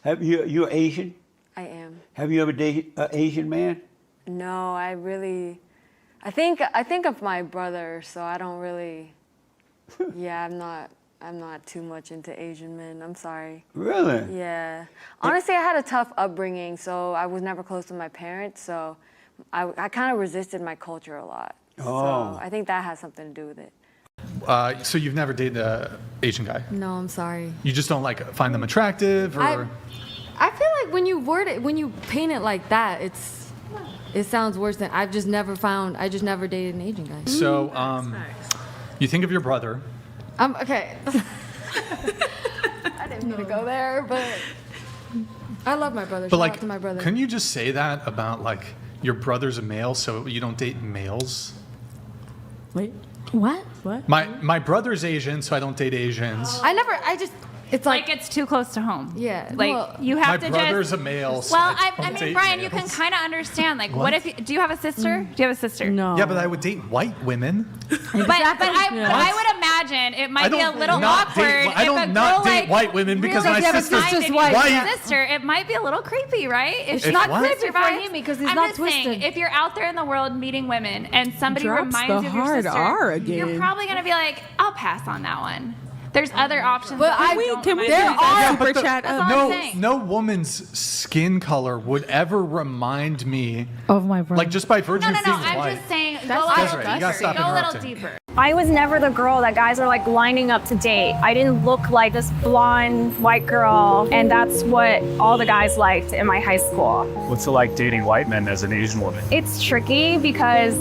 Have you're Asian? I am. Have you ever dated an Asian man? No, I think of my brother, so I don't really. Yeah, I'm not too much into Asian men. I'm sorry. Really? Yeah. Honestly, I had a tough upbringing, so I was never close to my parents, so I kind of resisted my culture a lot. Oh. So I think that has something to do with it. So you've never dated an Asian guy? No, I'm sorry. You just don't like find them attractive, or? I feel like when you paint it like that, it sounds worse than I just never dated an Asian guy. So you think of your brother. Okay. I didn't mean to go there, but I love my brother. But Shout out to my brother. couldn't you just say that about like your brother's a male, so you don't date males? Wait, what? My brother's Asian, so I don't date Asians. It's like it's too close to home. Yeah. Like Well, you have My to brother's just. a male. So Well, I I don't mean, date Brian, you can males. kind of understand. Like, What? what if? Do you have a sister? Do you have a sister? No. Yeah, but I would date white women. But I would imagine it might be a little awkward. I don't not date white women because my sister's white. Sister, it might be a little creepy, right? If It's not sister creepy for vibes- him because he's I'm not just saying, twisted. if you're out there in the world meeting women and somebody Drops reminds the you of your hard sister, R again. you're probably gonna be like, I'll pass on that one. There's other options. But that I- don't Can we mind. there are Yeah, super but chat That's up? all I'm no, saying. no woman's skin color would ever remind me, Of my brother. like just by virtue No, of no, being I'm white. just saying, go That's a little Desiree, you gotta deeper. stop Go a little interrupting. deeper. I was never the girl that guys are like lining up to date. I didn't look like this blonde white girl, and that's what all the guys liked in my high school. What's it like dating white men as an Asian woman? It's tricky because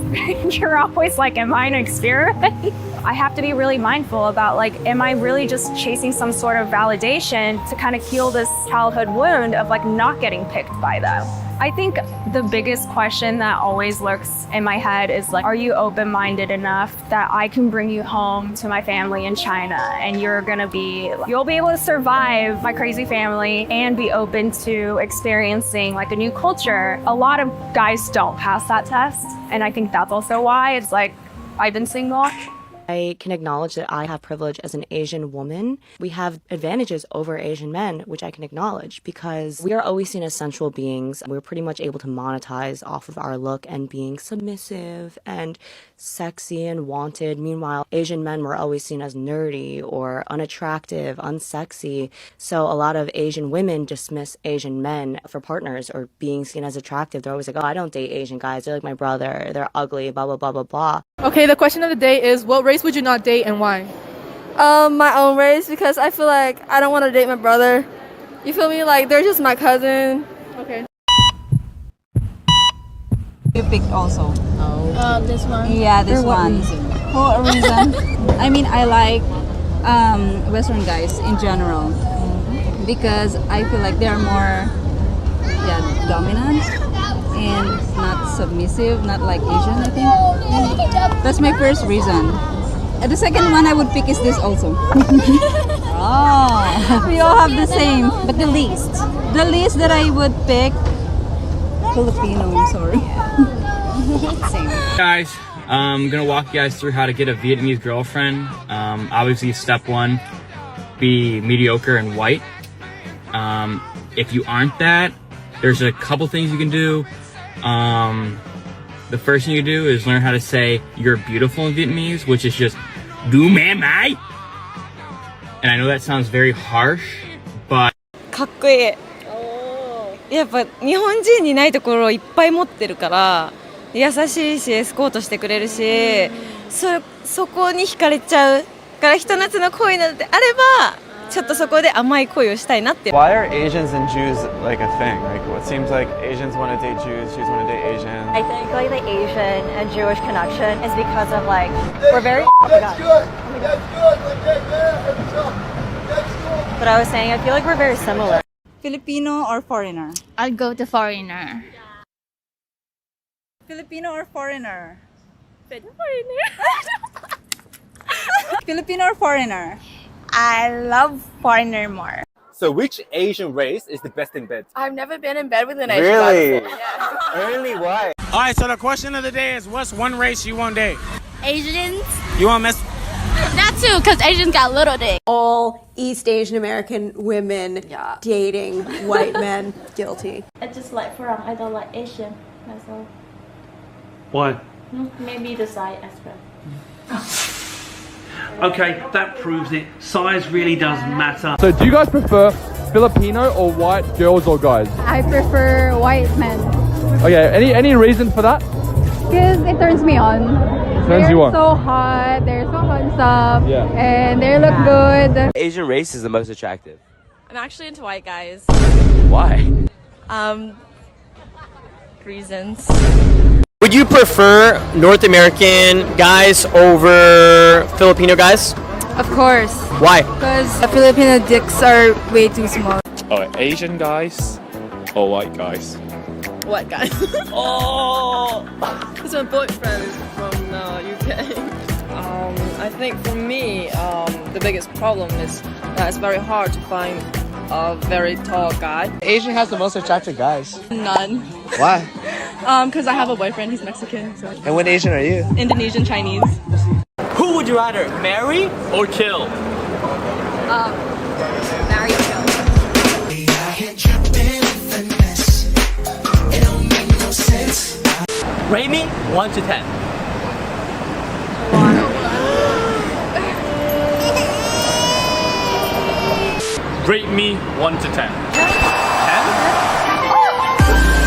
you're always like, am I an experiment? I have to be really mindful about like, am I really just chasing some sort of validation to kind of heal this childhood wound of like not getting picked by them? I think the biggest question that always lurks in my head is like, are you open-minded enough that I can bring you home to my family in China and you'll be able to survive my crazy family and be open to experiencing like a new culture? A lot of guys don't pass that test. And I think that's also why it's like, I've been single. I can acknowledge that I have privilege as an Asian woman. We have advantages over Asian men, which I can acknowledge because we are always seen as sensual beings. We're pretty much able to monetize off of our look and being submissive and sexy and wanted. Meanwhile, Asian men were always seen as nerdy or unattractive, unsexy. So a lot of Asian women dismiss Asian men for partners or being seen as attractive. They're always like, oh, I don't date Asian guys. They're like my brother. They're ugly, blah, blah, blah, blah, blah. Okay, the question of the day is, what race would you not date and why? My own race, because I feel like I don't want to date my brother. You feel me? Like, they're just my cousin. Okay. You picked also. This one. Yeah, this one. For a reason. I mean, I like Western guys in general because I feel like they're more, dominant and not submissive, not like Asian. I think that's my first reason. The second one I would pick is this also. Oh, we all have the same. But the least that I would pick, Filipino. I'm sorry. Same. Guys, I'm gonna walk you guys through how to get a Vietnamese girlfriend. Obviously, step one, be mediocre and white. If you aren't that, there's a couple things you can do. The first thing you do is learn how to say you're beautiful in Vietnamese, which is just "Du man mai." And I know that sounds very harsh, but かっこいい。やっぱ日本人にないところをいっぱい持ってるから優しいしエスコートしてくれるし、そこに惹かれちゃうからひと夏の恋なのであればちょっとそこで甘い恋をしたいなって。 Why are Asians and Jews like a thing? Like, it seems like Asians want to date Jews, Jews want to date Asians. I think like the Asian and Jewish connection is because of like, we're very That's good. That's good. But I was saying, I feel like we're very similar. Filipino or foreigner? I'd go to foreigner. Filipino or foreigner? Filipino or foreigner? I love foreigner more. So which Asian race is the best in bed? I've never been in bed with an Asian Really? guy before. Yeah. Really? Why? Alright, so the question of the day is, what's one race you won't date? Asians? You won't mess... That's too, because Asians got little dick. All East Asian American women dating white men, guilty. I just like foreign, I don't like Asian myself. Why? Maybe the size aspect. Okay, that proves it. Size really does matter. So do you guys prefer Filipino or white girls or guys? I prefer white men. Okay, any reason for that? Because it turns me on. Turns you on. They're so hot, they're so fun stuff, Yeah. and they look good. Asian race is the most attractive. I'm actually into white guys. Why? Reasons. Would you prefer North American guys over Filipino guys? Of course. Why? Because Filipino dicks are way too small. Oh, Asian guys or white guys? White guys. Oh! Because my boyfriend is from UK. I think for me, the biggest problem is that it's very hard to find a very tall guy. Asian has the most attractive guys. None. Why? Because I have a boyfriend, he's Mexican. So. And what Asian are you? Indonesian, Chinese. Who would you rather marry or kill? Marry or kill. Rate me 1 to 10. Rate me 1 to 10. 10?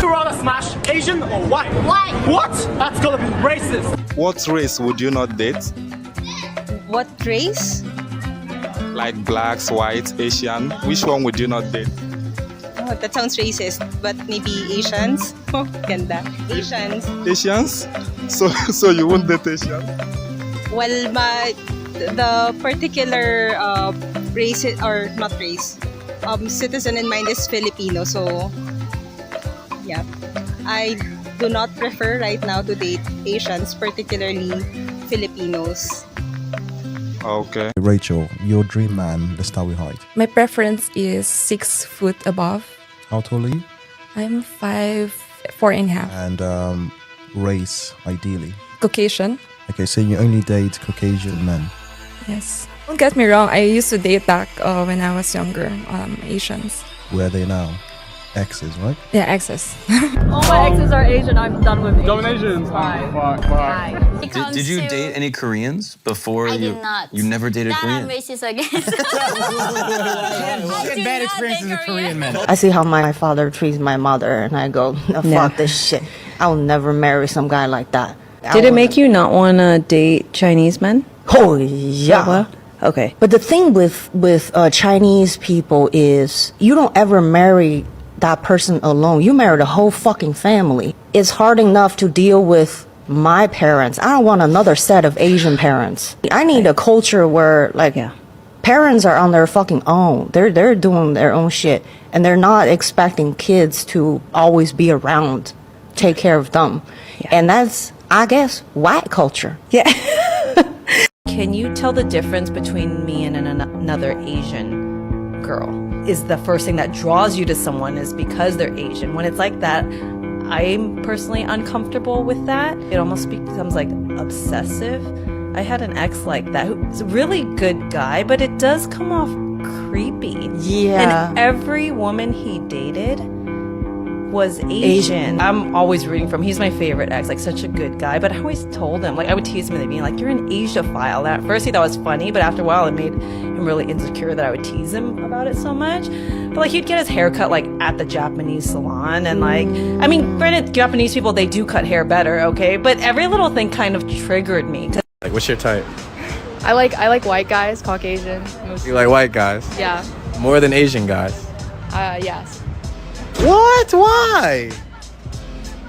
You rather smash Asian or white? White. What? That's gonna be racist. What race would you not date? What race? Like blacks, whites, Asian. Which one would you not date? Oh, that sounds racist, but maybe Asians. Oh, ganda. Asians. Asians? So you won't date Asian? Well, the particular race or not race, citizen in mind is Filipino. So, yeah, I do not prefer right now to date Asians, particularly Filipinos. Okay. Rachel, your dream man, let's start with height. My preference is 6 foot above. How tall are you? I'm 5'4.5". And race, ideally. Caucasian. Okay, so you only date Caucasian men. Yes. Don't get me wrong, I used to date back when I was younger, Asians. Where are they now? Exes, right? Yeah, exes. All my exes are Asian, I'm done with Asian. Dominations. Did you date any Koreans before I you? did not. You never dated That I'm Korean? racist again. She had bad experiences with Korean men. I see how my father treats my mother, and I go, fuck this shit. I'll never marry some guy like that. Did it make you not want to date Chinese men? Oh, yeah. Okay. But the thing with Chinese people is you don't ever marry that person alone. You marry the whole fucking family. It's hard enough to deal with my parents. I don't want another set of Asian parents. I need a culture where, like, parents are on their fucking own. They're doing their own shit, and they're not expecting kids to always be around, take care of them. And that's, I guess, white culture. Yeah. Can you tell the difference between me and another Asian girl? Is the first thing that draws you to someone is because they're Asian. When it's like that, I'm personally uncomfortable with that. It almost becomes like obsessive. I had an ex like that who's a really good guy, but it does come off creepy. Yeah. And every woman he dated was Asian. I'm always rooting for him. He's my favorite ex, like such a good guy. But I always told him, like I would tease him in the beginning, like, you're an Asia-phile. At first he thought it was funny, but after a while it made him really insecure that I would tease him about it so much. But like he'd get his hair cut like at the Japanese salon, and like, I mean, granted, Japanese people, they do cut hair better, okay? But every little thing kind of triggered me. Like, what's your type? I like white guys, Caucasian. You like white guys? Yeah. More than Asian guys? Yes. What? Why?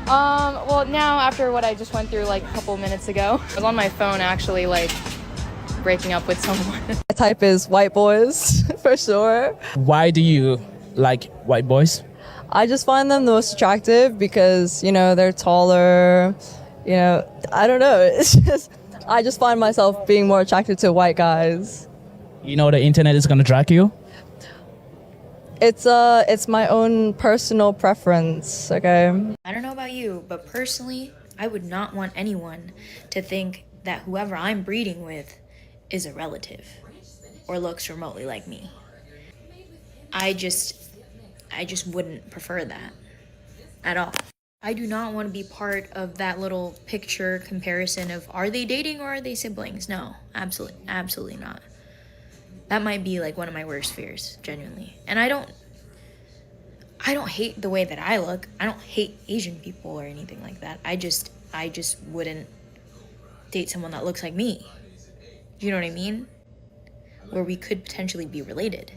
Well, now after what I just went through like a couple minutes ago, I was on my phone actually like breaking up with someone. My type is white boys, for sure. Why do you like white boys? I just find them the most attractive because, you know, they're taller, you know, I don't know. It's just, I just find myself being more attracted to white guys. You know the internet is gonna drag you? It's my own personal preference, okay? I don't know about you, but personally, I would not want anyone to think that whoever I'm breeding with is a relative or looks remotely like me. I just wouldn't prefer that at all. I do not want to be part of that little picture comparison of are they dating or are they siblings? No, absolutely not. That might be like one of my worst fears, genuinely. And I don't hate the way that I look. I don't hate Asian people or anything like that. I just wouldn't date someone that looks like me. Do you know what I mean? Where we could potentially be related.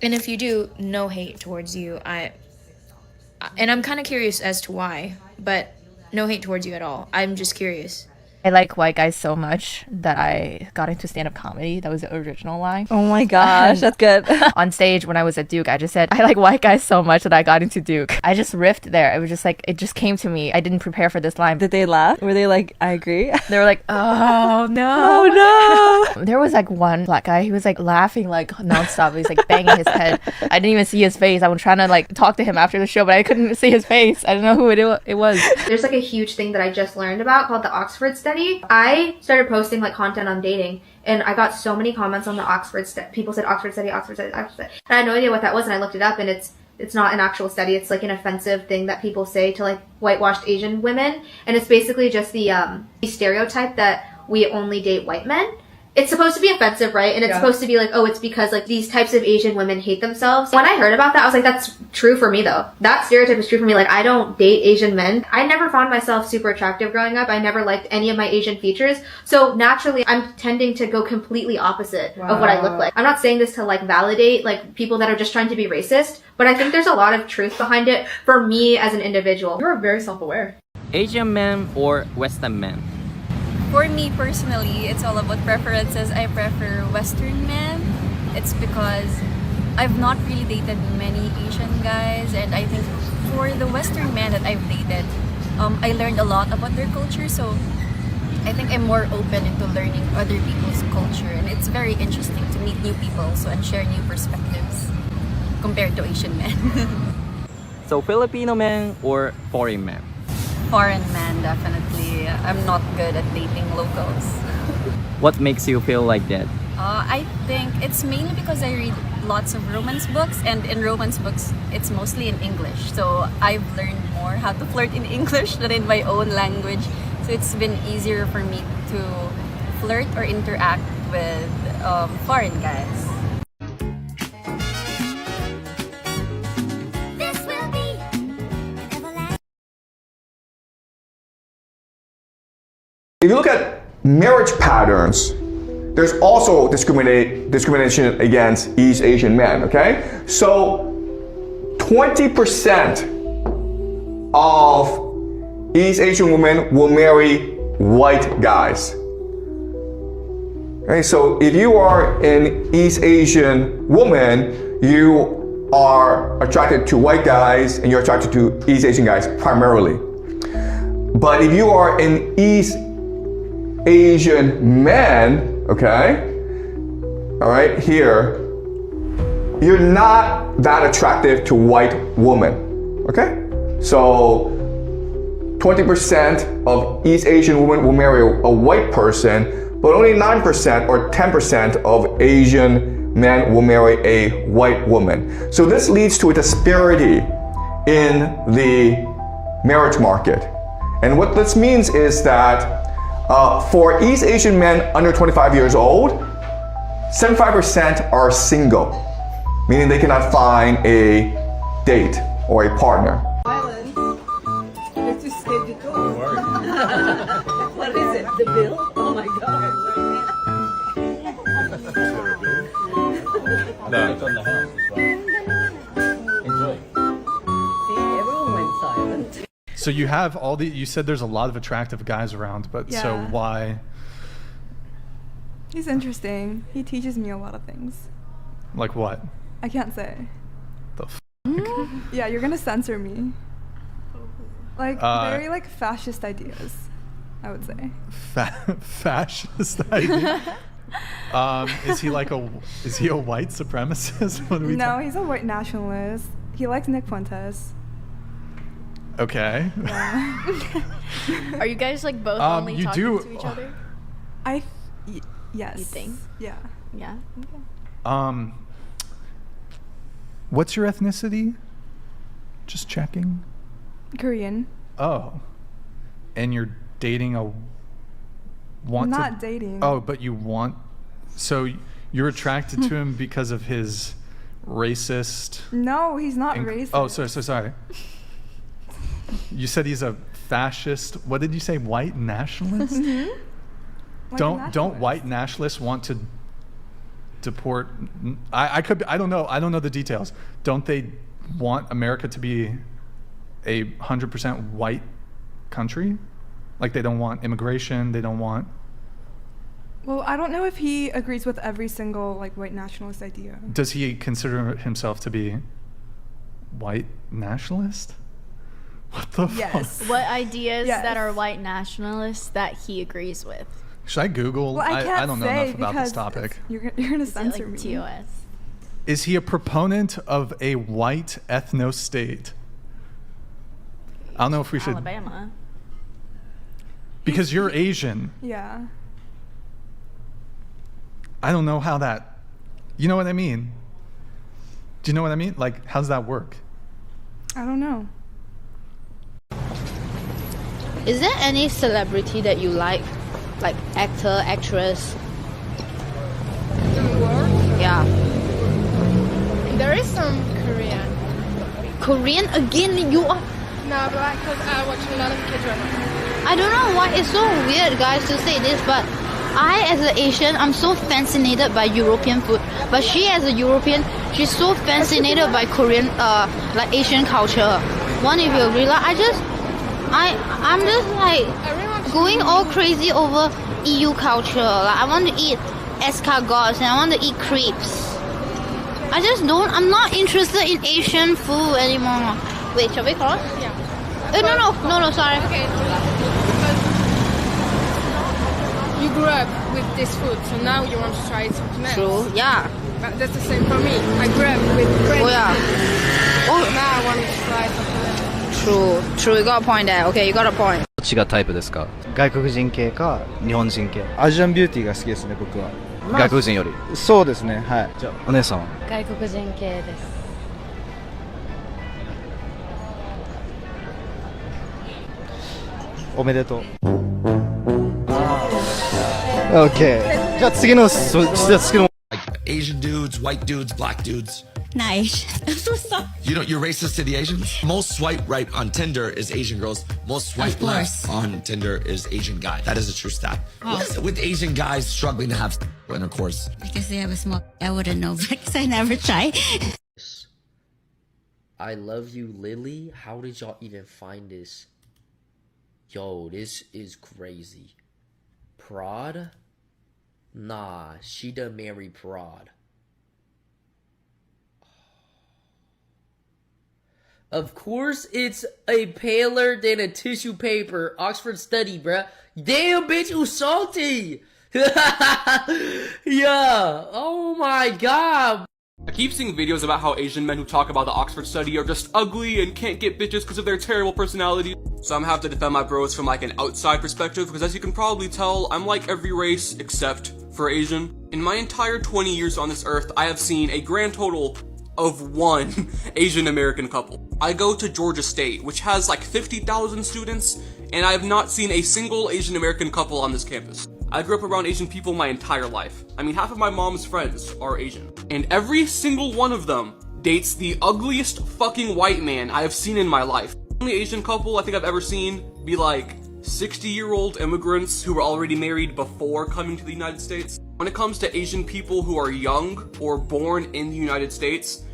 And if you do, no hate towards you. And I'm kind of curious as to why, but no hate towards you at all. I'm just curious. I like white guys so much that I got into stand-up comedy. That was the original line. Oh my gosh, that's good. On stage when I was at Duke, I just said, I like white guys so much that I got into Duke. I just riffed there. It was just like, it just came to me. I didn't prepare for this line. Did they laugh? Were they like, I agree? They were like, oh no. Oh no. There was like one black guy, he was like laughing like nonstop. He was like banging his head. I didn't even see his face. I was trying to like talk to him after the show, but I couldn't see his face. I don't know who it was. There's like a huge thing that I just learned about called the Oxford study. I started posting like content on dating, and I got so many comments on the Oxford study. People said Oxford study, Oxford study, Oxford study. And I had no idea what that was, and I looked it up, and it's not an actual study. It's like an offensive thing that people say to like whitewashed Asian women, and it's basically just the stereotype that we only date white men. It's supposed to be offensive, right? And it's supposed to be like, oh, it's because like these types of Asian women hate themselves. When I heard about that, I was like, that's true for me though. That stereotype is true for me. Like, I don't date Asian men. I never found myself super attractive growing up. I never liked any of my Asian features. So naturally, I'm tending to go completely opposite of what I look like. I'm not saying this to like validate like people that are just trying to be racist, but I think there's a lot of truth behind it for me as an individual. You're very self-aware. Asian men or Western men? For me personally, it's all about preferences. I prefer Western men. It's because I've not really dated many Asian guys, and I think for the Western men that I've dated, I learned a lot about their culture, so I think I'm more open into learning other people's culture, and it's very interesting to meet new people also and share new perspectives compared to Asian men. So Filipino men or foreign men? Foreign men, definitely. I'm not good at dating locals. What makes you feel like that? I think it's mainly because I read lots of romance books, and in romance books, it's mostly in English. So I've learned more how to flirt in English than in my own language. So it's been easier for me to flirt or interact with foreign guys. If you look at marriage patterns, there's also discrimination against East Asian men, okay? So 20% of East Asian women will marry white guys. Okay, so if you are an East Asian woman, you are attracted to white guys and you're attracted to East Asian guys primarily. But if you are an East Asian man, okay, all right, here, you're not that attractive to white women, okay? So 20% of East Asian women will marry a white person, but only 9% or 10% of Asian men will marry a white woman. So this leads to a disparity in the marriage market. And what this means is that for East Asian men under 25 years old, 75% are single, meaning they cannot find a date or a partner. What is it? The bill? Oh my god. Everyone went silent. So you have all the, you said there's a lot of attractive guys around, but so Yeah. why? He's interesting. He teaches me a lot of things. Like what? I can't say. The f? Yeah, you're gonna censor me. Like very like fascist ideas, I would say. Fascist idea? Is he like is he a white supremacist? What are we No, he's a white nationalist. He likes Nick Fuentes. Okay. Yeah. Are you guys like both only you talking do- to each other? Yes. You think? Yeah. Yeah. Okay. What's your ethnicity? Just checking. Korean. Oh. And you're dating a Not dating. Oh, but you want, so you're attracted to him because of his racist. No, he's not racist. Oh, sorry. You said he's a fascist. What did you say? White nationalist? Mm-hmm. Don't white nationalists want to deport? I don't know. I don't know the details. Don't they want America to be a 100% white country? Like they don't want immigration. They don't want. Well, I don't know if he agrees with every single like white nationalist idea. Does he consider himself to be white nationalist? What the Yes. fuck? What ideas Yes. that are white nationalists that he agrees with? Should I Google? Well, I can't don't know say enough about this because topic. You're gonna Is it censor like me. TOS? Is he a proponent of a white ethno-state? I don't know if we should. Alabama. Because you're Asian. Yeah. I don't know how that. You know what I mean? Do you know what I mean? Like, how does that work? I don't know. Is there any celebrity that you like actor, actress? In the world? Yeah. There is some Korean. Korean again? You are. No, but because I watch a lot of K-drama. I don't know why it's so weird, guys, to say this, but I, as an Asian, I'm so fascinated by European food. But she, as a European, she's so fascinated by Korean, like Asian culture. One, if you realize, I'm just like going all crazy over EU culture. Like I want to eat escargots and I want to eat crepes. I'm not interested in Asian food anymore. Wait, shall we cross? Yeah. No, sorry. Okay. But you grew up with this food, so now you want to try something else. True, yeah. But that's the same for me. I grew up with French Oh, yeah. food. Oh. Now I want to try something else. True. You got a point there. Okay, you got a point. どっちがタイプですか？外国人系か日本人系。アジアンビューティーが好きですね、僕は。外国人より。そうですね、はい。じゃあお姉さんは？外国人系です。おめでとう。OK。じゃあ次の質問。Asian dudes, white dudes, black dudes. Nice. I'm so sorry. You're racist to the Asians? Most swipe right on Tinder is Asian girls. Most swipe left on Tinder is Asian guy. That is a true stat. What is it with Asian guys struggling to have intercourse? Because they have a small. I wouldn't know because I never try. I love you, Lily. How did y'all even find this? Yo, this is crazy. Prod? Nah, she done marry Prod. Of course, it's a paler than a tissue paper. Oxford study, bruh. Damn, bitch, you salty. Yeah. Oh my god. I keep seeing videos about how Asian men who talk about the Oxford study are just ugly and can't get bitches because of their terrible personalities. So I'm gonna have to defend my bros from like an outside perspective because as you can probably tell, I'm like every race except for Asian. In my entire 20 years on this earth, I have seen a grand total of one Asian American couple. I go to Georgia State, which has like 50,000 students, and I have not seen a single Asian American couple on this campus. I grew up around Asian people my entire life. I mean, half of my mom's friends are Asian. And every single one of them dates the ugliest fucking white man I have seen in my life. The only Asian couple I think I've ever seen be like 60-year-old immigrants who were already married before coming to the United States. When it comes to Asian people who are young or born in the United States,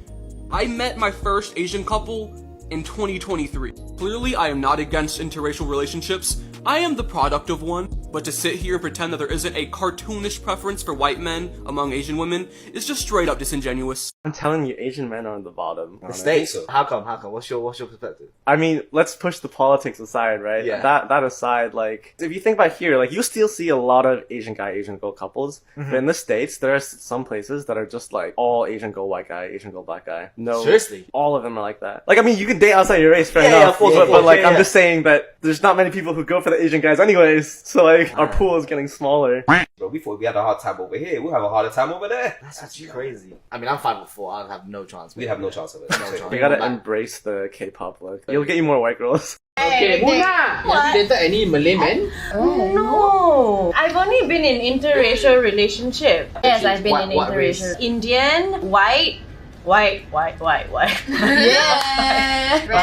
I met my first Asian couple in 2023. Clearly, I am not against interracial relationships. I am the product of one, but to sit here and pretend that there isn't a cartoonish preference for white men among Asian women is just straight up disingenuous. I'm telling you, Asian men are on the bottom. The States. How come? What's your perspective? I mean, let's push the politics aside, right? Yeah. That aside, like, if you think about here, like, you still see a lot of Asian guy, Asian girl couples. Mhm. But in the States, there are some places that are just like all Asian girl white guy, Asian girl black guy. No. Seriously? All of them are like that. Like, I mean, you can date outside your race, fair Yeah, enough. of course, but like, I'm yeah. just saying that there's not many people who go for the Asian guys anyways, so like our pool is getting smaller. Bro, we thought we had a hard time over here. We'll have a harder time over there. That's crazy. I mean, I'm 5'4". I have no chance. We have no chance of it. No chance. You gotta embrace the K-pop look. You'll get you more white girls. Okay, Muna, have you dated any Malay men? No, I've only been in interracial relationship. Yes, I've been in interracial. Indian, white. Yeah.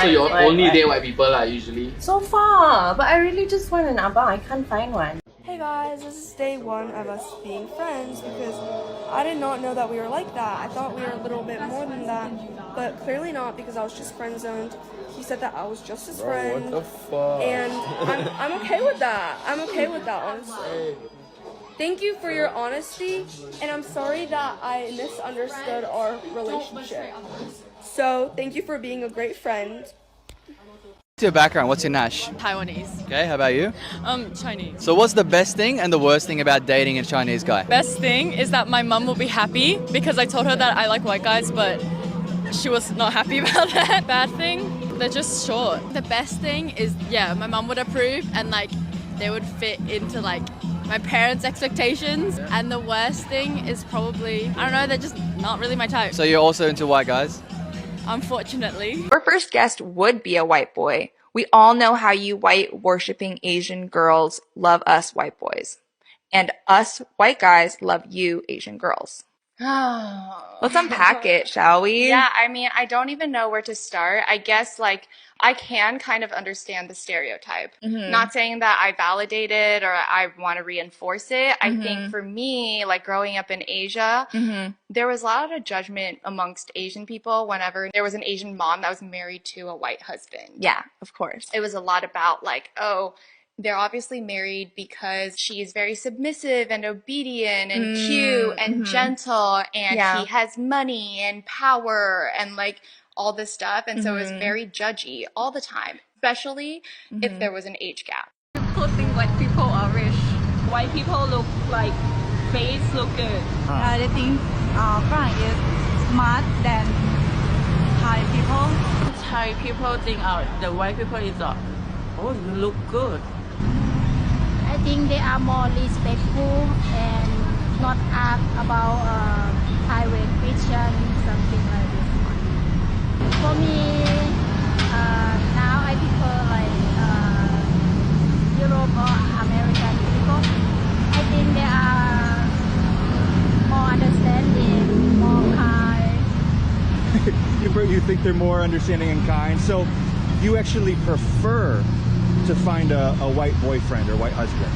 So you only date white people usually? So far, but I really just want an abang. I can't find one. Hey guys, this is day one of us being friends because I did not know that we were like that. I thought we were a little bit more than that, but clearly not because I was just friend zoned. He said that I was just his friend. What the fuck? And I'm okay with that. I'm okay with that, honestly. Thank you for your honesty, and I'm sorry that I misunderstood our relationship. So, thank you for being a great friend. What's your background? What's your Nash? Taiwanese. Okay, how about you? Chinese. So what's the best thing and the worst thing about dating a Chinese guy? Best thing is that my mum will be happy because I told her that I like white guys, but she was not happy about that. Bad thing, they're just short. The best thing is, yeah, my mum would approve and like they would fit into like my parents' expectations. And the worst thing is probably, I don't know, they're just not really my type. So you're also into white guys? Unfortunately. Our first guest would be a white boy. We all know how you white worshipping Asian girls love us white boys. And us white guys love you Asian girls. Let's unpack it, shall we? Yeah, I mean, I don't even know where to start. I guess, like, I can kind of understand the stereotype. Mhm. Not saying that I validate it or I want to reinforce it. I Mhm. think for me, like, growing up in Asia, there was a lot of judgment amongst Asian people whenever there was an Asian mom that was married to a white husband. Yeah, of course. It was a lot about, like, oh, they're obviously married because she's very submissive and obedient and cute and gentle, and Yeah. he has money and power and like all this stuff. And so it was very judgy all the time, especially if there was an age gap. People think white people are rich. White people look like face look good. They think Frank is smart than Thai people. Thai people think the white people is oh, you look good. I think they are more respectful and not act about private question, something like this. For me, now I prefer like Europe or American people. I think they are more understanding, more kind. You think they're more understanding and kind, so you actually prefer to find a white boyfriend or white husband?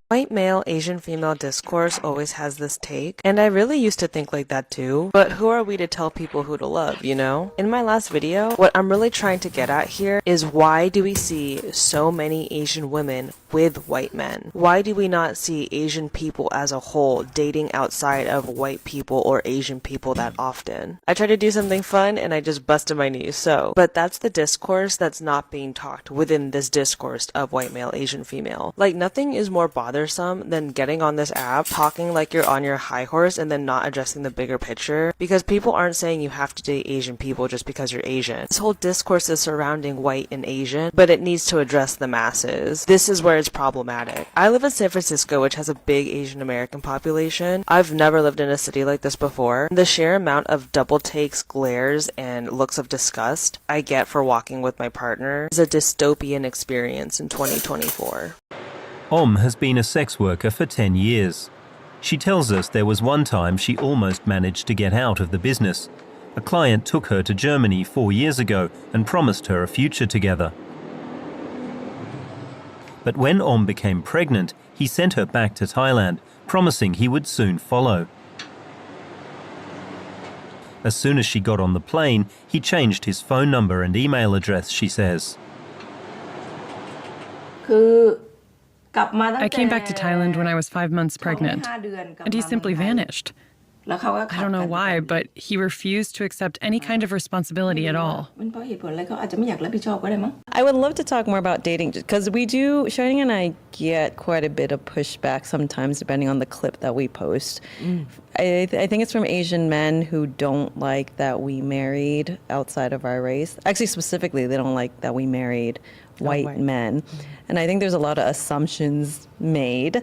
White male, Asian female discourse always has this take, and I really used to think like that too, but who are we to tell people who to love, you know? In my last video, what I'm really trying to get at here is why do we see so many Asian women with white men? Why do we not see Asian people as a whole dating outside of white people or Asian people that often? I tried to do something fun and I just busted my knees, but that's the discourse that's not being talked within this discourse of white male, Asian female. Like, nothing is more bothersome than getting on this app, talking like you're on your high horse and then not addressing the bigger picture, because people aren't saying you have to date Asian people just because you're Asian. This whole discourse is surrounding white and Asian, but it needs to address the masses. This is where it's problematic. I live in San Francisco, which has a big Asian American population. I've never lived in a city like this before. The sheer amount of double takes, glares, and looks of disgust I get for walking with my partner is a dystopian experience in 2024. Has been a sex worker for 10 years. She tells us there was one time she almost managed to get out of the business. A client took her to Germany 4 years ago and promised her a future together. But when became pregnant, he sent her back to Thailand, promising he would soon follow. As soon as she got on the plane, he changed his phone number and email address, she says. I came back to Thailand when I was 5 months pregnant, and he simply vanished. I don't know why, but he refused to accept any kind of responsibility at all. I would love to talk more about dating because we do, Shining and I get quite a bit of pushback sometimes depending on the clip that we post. I think it's from Asian men who don't like that we married outside of our race. Actually, specifically, they don't like that we married white men. And I think there's a lot of assumptions made.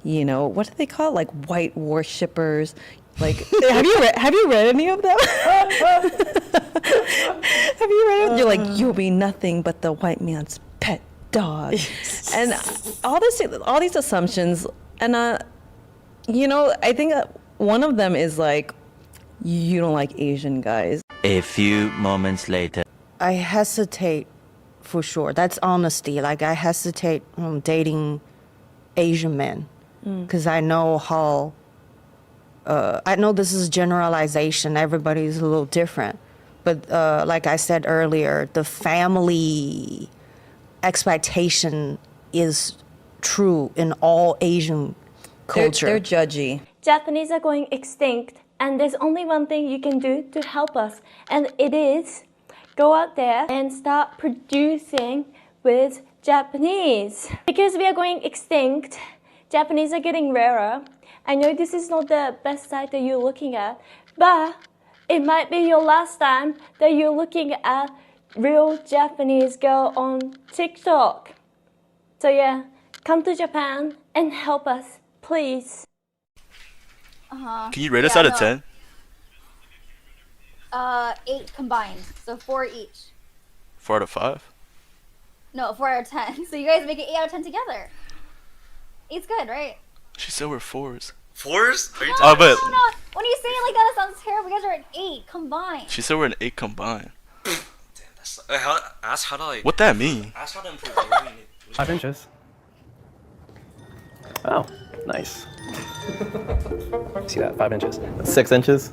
You know, what do they call it? Like white worshippers. Like, have you read any of them? Have you read it? You're like, you'll be nothing but the white man's pet dog. And all these assumptions. And, you know, I think one of them is like, you don't like Asian guys. A few moments later. I hesitate for sure. That's honesty. Like, I hesitate dating Asian men because I know how. I know this is generalization. Everybody's a little different. But like I said earlier, the family expectation is true in all Asian culture. They're judgy. Japanese are going extinct, and there's only one thing you can do to help us, and it is go out there and start producing with Japanese. Because we are going extinct, Japanese are getting rarer. I know this is not the best site that you're looking at, but it might be your last time that you're looking at real Japanese girl on TikTok. So yeah, come to Japan and help us, please. Can you rate us out of 10? 8 combined, so 4 each. 4 out of 5? No, 4 out of 10. So you guys make it 8 out of 10 together. 8's good, right? She said we're 4s. 4s? Are you No, talking about? no. When you say it like that, it sounds terrible. You guys are an 8 combined. She said we're an 8 combined. Ask how to What that mean? Ask how to improve. 5 inches. Oh, nice. See that? 5 inches. 6 inches.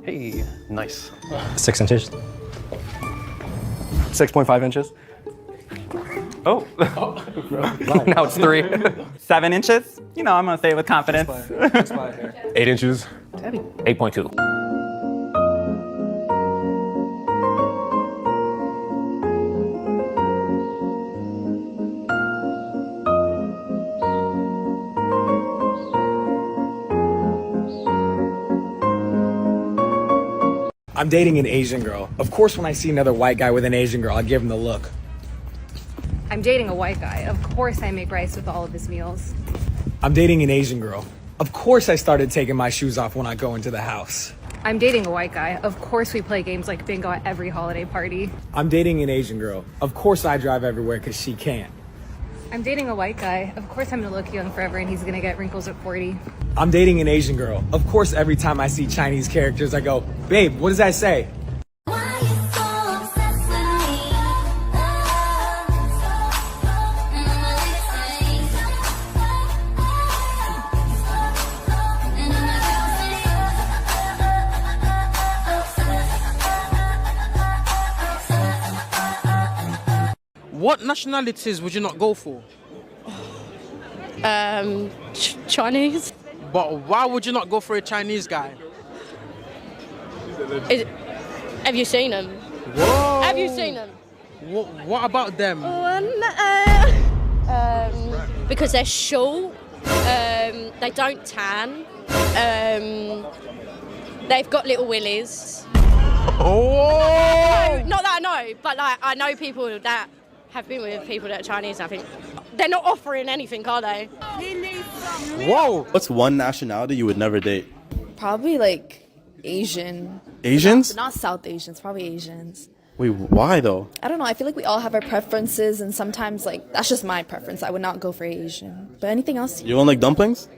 Hey, nice. 6 inches. 6.5 inches. Oh. Now it's 3. 7 inches. You know, I'm gonna say it with confidence. 8 inches. 8.2. I'm dating an Asian girl. Of course, when I see another white guy with an Asian girl, I give him the look. I'm dating a white guy. Of course I make rice with all of his meals. I'm dating an Asian girl. Of course I started taking my shoes off when I go into the house. I'm dating a white guy. Of course we play games like bingo at every holiday party. I'm dating an Asian girl. Of course I drive everywhere because she can't. I'm dating a white guy. Of course I'm gonna look young forever and he's gonna get wrinkles at 40. I'm dating an Asian girl. Of course every time I see Chinese characters, I go, babe, what does that say? What nationalities would you not go for? Chinese. But why would you not go for a Chinese guy? Have you seen them? Whoa. Have you seen them? What about them? Because they're short, they don't tan, they've got little willies. Oh! Not that I know, but like I know people that have been with people that are Chinese. I think they're not offering anything, are they? Whoa! What's one nationality you would never date? Probably like Asian. Asians? Not South Asians, probably Asians. Wait, why though? I don't know. I feel like we all have our preferences, and sometimes like that's just my preference. I would not go for Asian. But anything else? You don't like dumplings?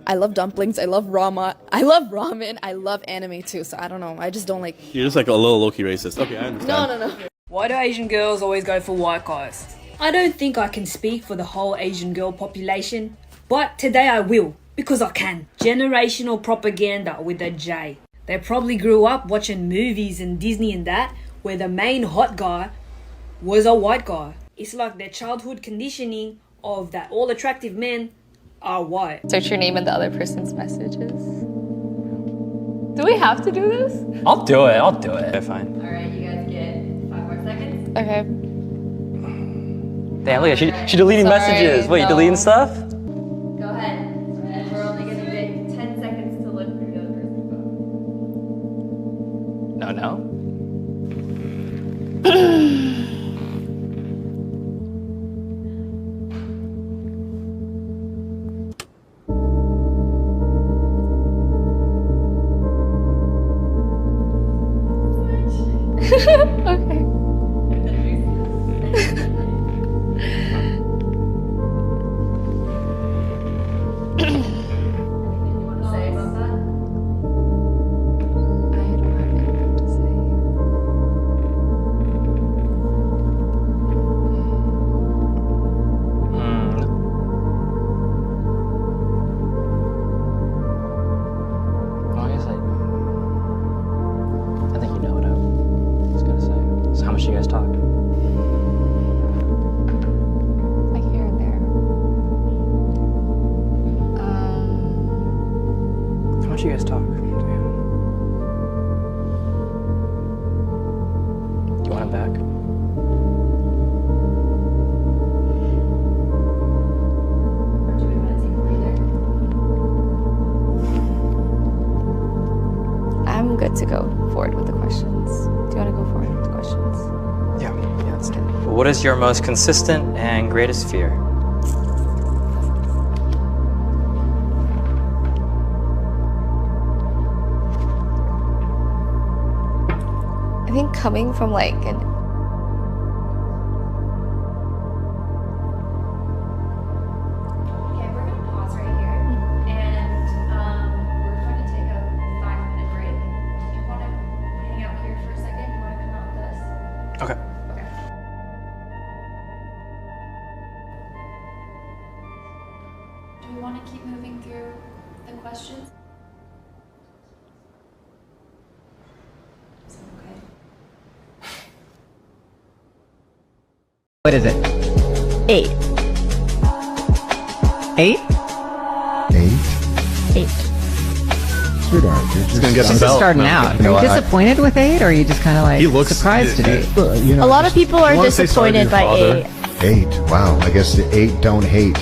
I love dumplings. I love ramen. I love ramen. I love anime too. So I don't know. I just don't like. You're just like a little low-key racist. Okay, I understand. No. Why do Asian girls always go for white guys? I don't think I can speak for the whole Asian girl population, but today I will, because I can. Generational propaganda with a J. They probably grew up watching movies and Disney and that, where the main hot guy was a white guy. It's like their childhood conditioning of that all attractive men are white. Search your name in the other person's messages. Do we have to do this? I'll do it. Okay, fine. Alright, you guys get 5 more seconds. Okay. Damn, look at she deleting Sorry, messages. Wait, you no. deleting stuff? Go ahead. And we're only gonna get 10 seconds to look through the other person's phone. No. Okay. Say about that? Well, I guess I think you know what I was gonna say. So how much do you guys talk? Like here and there. How much do you guys talk? Do you want him back? I'm good to go forward with the questions. Do you want to go forward with the questions? Yeah, that's good. What is your most consistent and greatest fear? I think coming from like an Okay, we're gonna pause right here, and we're going to take a 5-minute break. Do you want to hang out here for a second? You want to come out with us? Okay. Okay. Do we want to keep moving through the questions? Is that okay? What is it? 8. 8? 8. Sweetheart, you're just gonna get Just belt. starting No, out. you know, Are you I- disappointed with 8, or are you just kind of like He looks- surprised at 8? You know, a lot of people are you wanna say sorry to disappointed by your 8. 8. Wow. I guess the 8 don't hate.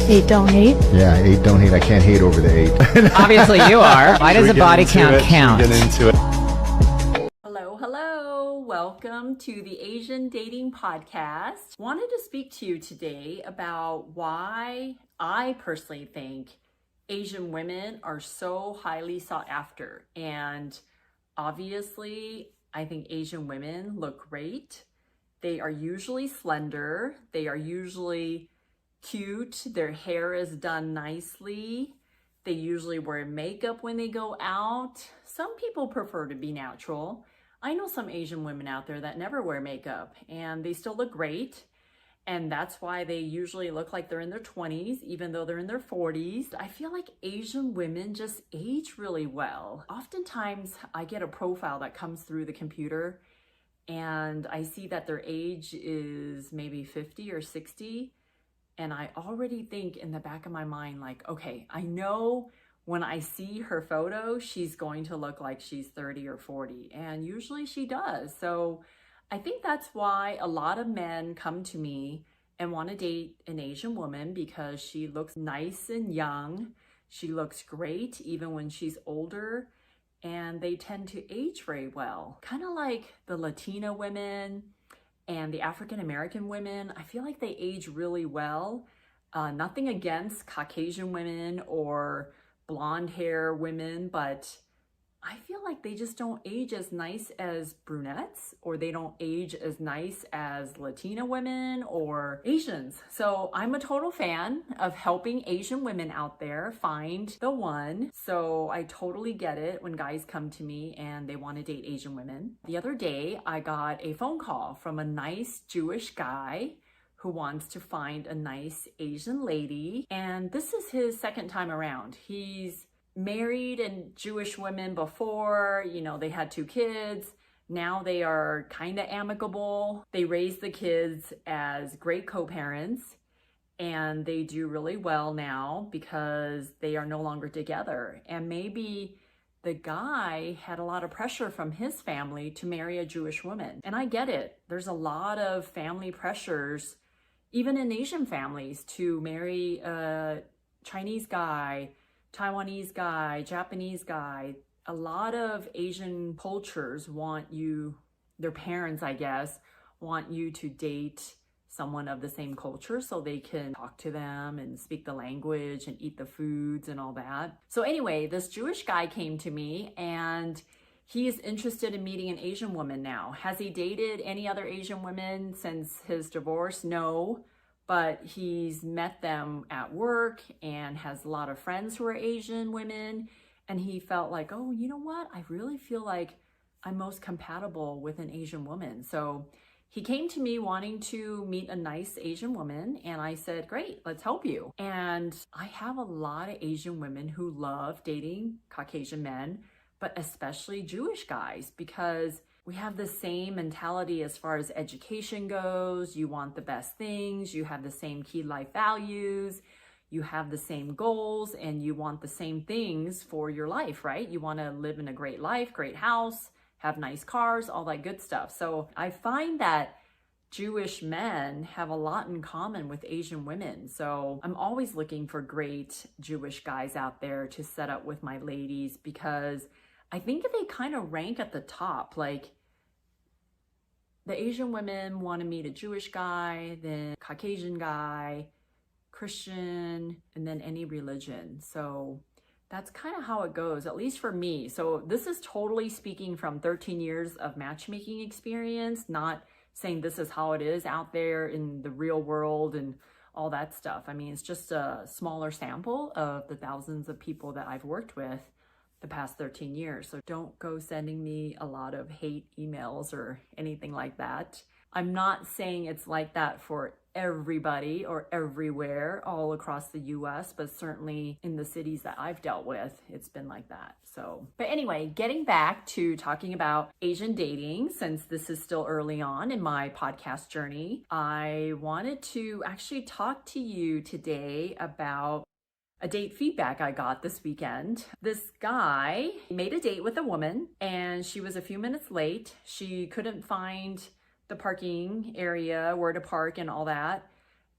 8 don't hate. Yeah, 8 don't hate. I can't hate over the 8. Obviously you are. Why Should does we a get body into count it? Should we count? get into it? Hello. Welcome to the Asian Dating Podcast. Wanted to speak to you today about why I personally think Asian women are so highly sought after. And obviously, I think Asian women look great. They are usually slender. They are usually cute. Their hair is done nicely. They usually wear makeup when they go out. Some people prefer to be natural. I know some Asian women out there that never wear makeup and they still look great. And that's why they usually look like they're in their 20s, even though they're in their 40s. I feel like Asian women just age really well. Oftentimes, I get a profile that comes through the computer and I see that their age is maybe 50 or 60. And I already think in the back of my mind, like, okay, I know when I see her photo, she's going to look like she's 30 or 40. And usually she does. So I think that's why a lot of men come to me and want to date an Asian woman because she looks nice and young. She looks great even when she's older, and they tend to age very well. Kind of like the Latina women and the African American women. I feel like they age really well. Nothing against Caucasian women or blonde hair women, but I feel like they just don't age as nice as brunettes, or they don't age as nice as Latina women or Asians. So I'm a total fan of helping Asian women out there find the one. So I totally get it when guys come to me and they want to date Asian women. The other day, I got a phone call from a nice Jewish guy who wants to find a nice Asian lady. And this is his second time around. He's married and Jewish women before, you know, they had 2 kids. Now they are kind of amicable. They raise the kids as great co-parents, and they do really well now because they are no longer together. And maybe the guy had a lot of pressure from his family to marry a Jewish woman. And I get it. There's a lot of family pressures, even in Asian families, to marry a Chinese guy, Taiwanese guy, Japanese guy. A lot of Asian cultures want you, their parents, I guess, want you to date someone of the same culture so they can talk to them and speak the language and eat the foods and all that. So anyway, this Jewish guy came to me and he is interested in meeting an Asian woman now. Has he dated any other Asian women since his divorce? No, but he's met them at work and has a lot of friends who are Asian women. And he felt like, oh, you know what? I really feel like I'm most compatible with an Asian woman. So he came to me wanting to meet a nice Asian woman, and I said, great, let's help you. And I have a lot of Asian women who love dating Caucasian men, but especially Jewish guys, because we have the same mentality as far as education goes. You want the best things, you have the same key life values, you have the same goals, and you want the same things for your life, right? You want to live in a great life, great house, have nice cars, all that good stuff. So I find that Jewish men have a lot in common with Asian women. So I'm always looking for great Jewish guys out there to set up with my ladies, because I think that they kind of rank at the top. Like, the Asian women want to meet a Jewish guy, then Caucasian guy, Christian, and then any religion. So that's kind of how it goes, at least for me. So this is totally speaking from 13 years of matchmaking experience, not saying this is how it is out there in the real world and all that stuff. I mean, it's just a smaller sample of the thousands of people that I've worked with the past 13 years. So don't go sending me a lot of hate emails or anything like that. I'm not saying it's like that for everybody or everywhere all across the US, but certainly in the cities that I've dealt with, it's been like that. So, but anyway, getting back to talking about Asian dating, since this is still early on in my podcast journey, I wanted to actually talk to you today about a date feedback I got this weekend. This guy made a date with a woman and she was a few minutes late. She couldn't find the parking area, where to park and all that.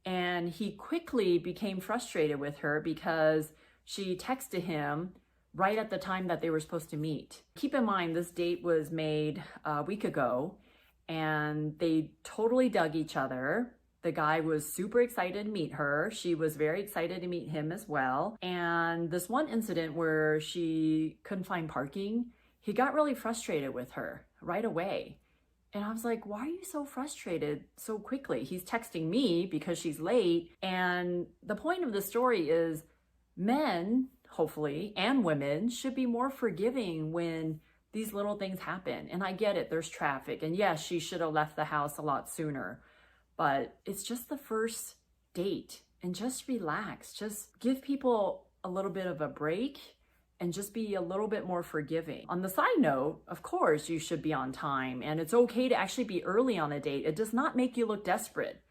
And he quickly became frustrated with her because she texted him right at the time that they were supposed to meet. Keep in mind, this date was made a week ago and they totally dug each other. The guy was super excited to meet her. She was very excited to meet him as well. And this one incident where she couldn't find parking, he got really frustrated with her right away. And I was like, why are you so frustrated so quickly? He's texting me because she's late. And the point of the story is men, hopefully, and women should be more forgiving when these little things happen. And I get it, there's traffic. And yes, she should have left the house a lot sooner. But it's just the first date, and just relax. Just give people a little bit of a break and just be a little bit more forgiving. On the side note, of course, you should be on time, and it's okay to actually be early on a date. It does not make you look desperate,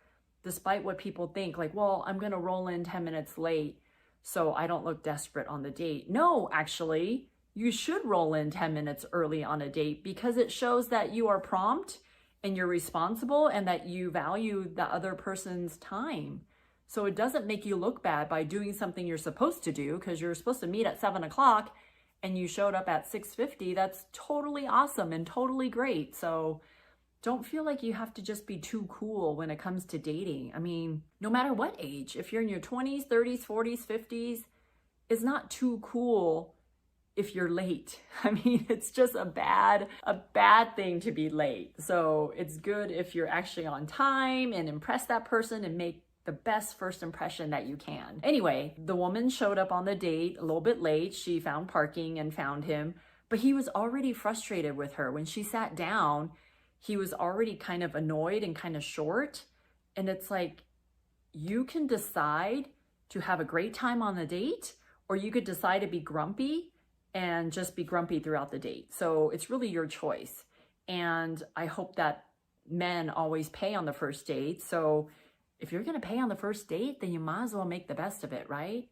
despite what people think, like, well, I'm gonna roll in 10 minutes late so I don't look desperate on the date. No, actually, you should roll in 10 minutes early on a date because it shows that you are prompt and you're responsible and that you value the other person's time. So it doesn't make you look bad by doing something you're supposed to do, because you're supposed to meet at 7 o'clock and you showed up at 6:50. That's totally awesome and totally great. So don't feel like you have to just be too cool when it comes to dating. I mean, no matter what age, if you're in your 20s, 30s, 40s, 50s, it's not too cool if you're late. I mean, it's just a bad thing to be late. So it's good if you're actually on time and impress that person and make the best first impression that you can. Anyway, the woman showed up on the date a little bit late. She found parking and found him, but he was already frustrated with her. When she sat down, he was already kind of annoyed and kind of short. And it's like, you can decide to have a great time on the date, or you could decide to be grumpy and just be grumpy throughout the date. So it's really your choice. And I hope that men always pay on the first date. So if you're going to pay on the first date, then you might as well make the best of it, right?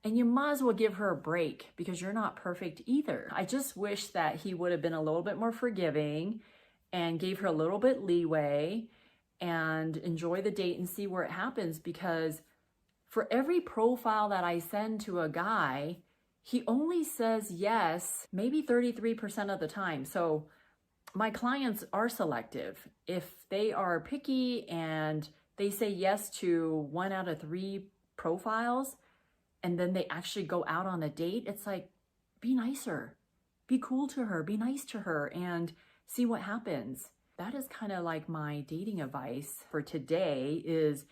And you might as well give her a break because you're not perfect either. I just wish that he would have been a little bit more forgiving and gave her a little bit leeway and enjoy the date and see where it happens, because for every profile that I send to a guy, he only says yes maybe 33% of the time. So my clients are selective. If they are picky and they say yes to 1 out of 3 profiles and then they actually go out on a date, it's like, be nicer, be cool to her, be nice to her, and see what happens. That is kind of like my dating advice for today, is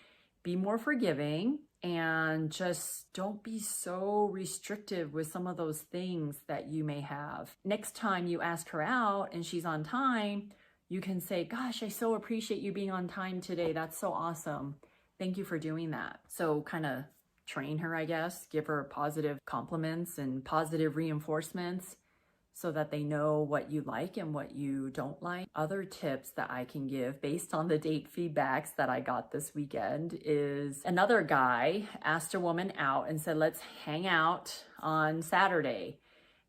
be more forgiving and just don't be so restrictive with some of those things that you may have. Next time you ask her out and she's on time, you can say, gosh, I so appreciate you being on time today. That's so awesome. Thank you for doing that. So kind of train her, I guess, give her positive compliments and positive reinforcements so that they know what you like and what you don't like. Other tips that I can give based on the date feedbacks that I got this weekend is another guy asked a woman out and said, let's hang out on Saturday.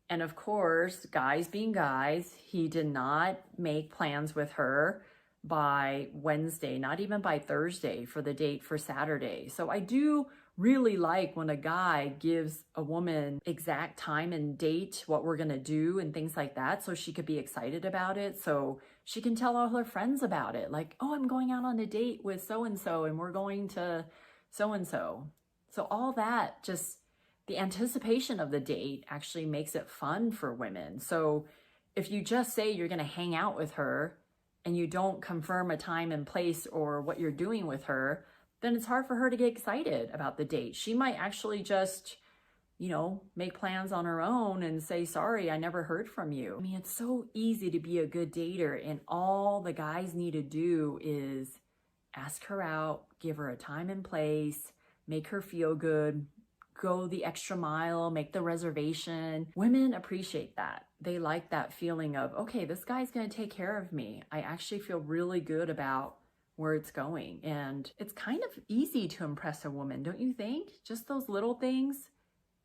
And of course, guys being guys, he did not make plans with her by Wednesday, not even by Thursday for the date for Saturday. So I do really like when a guy gives a woman exact time and date, what we're gonna do and things like that, so she could be excited about it, so she can tell all her friends about it, like, oh, I'm going out on a date with so-and-so and we're going to so-and-so. So all that, just the anticipation of the date actually makes it fun for women. So if you just say you're gonna hang out with her and you don't confirm a time and place or what you're doing with her, then it's hard for her to get excited about the date. She might actually just, make plans on her own and say, sorry, I never heard from you. I mean, it's so easy to be a good dater, and all the guys need to do is ask her out, give her a time and place, make her feel good, go the extra mile, make the reservation. Women appreciate that. They like that feeling of, okay, this guy's gonna take care of me. I actually feel really good about where it's going. And it's kind of easy to impress a woman, don't you think? Just those little things,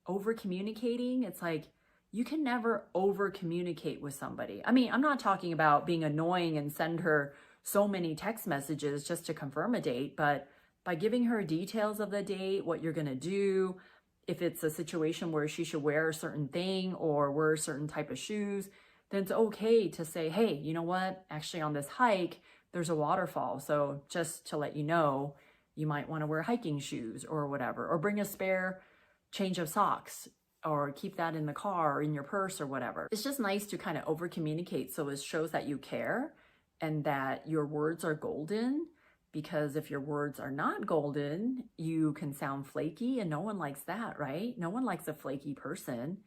over communicating. It's like, you can never over communicate with somebody. I mean, I'm not talking about being annoying and send her so many text messages just to confirm a date, but by giving her details of the date, what you're gonna do, if it's a situation where she should wear a certain thing or wear a certain type of shoes, then it's okay to say, hey, you know what? Actually on this hike, there's a waterfall. So just to let you know, you might want to wear hiking shoes or whatever, or bring a spare change of socks, or keep that in the car or in your purse or whatever. It's just nice to kind of over communicate, so it shows that you care and that your words are golden, because if your words are not golden, you can sound flaky, and no one likes that, right? No one likes a flaky person.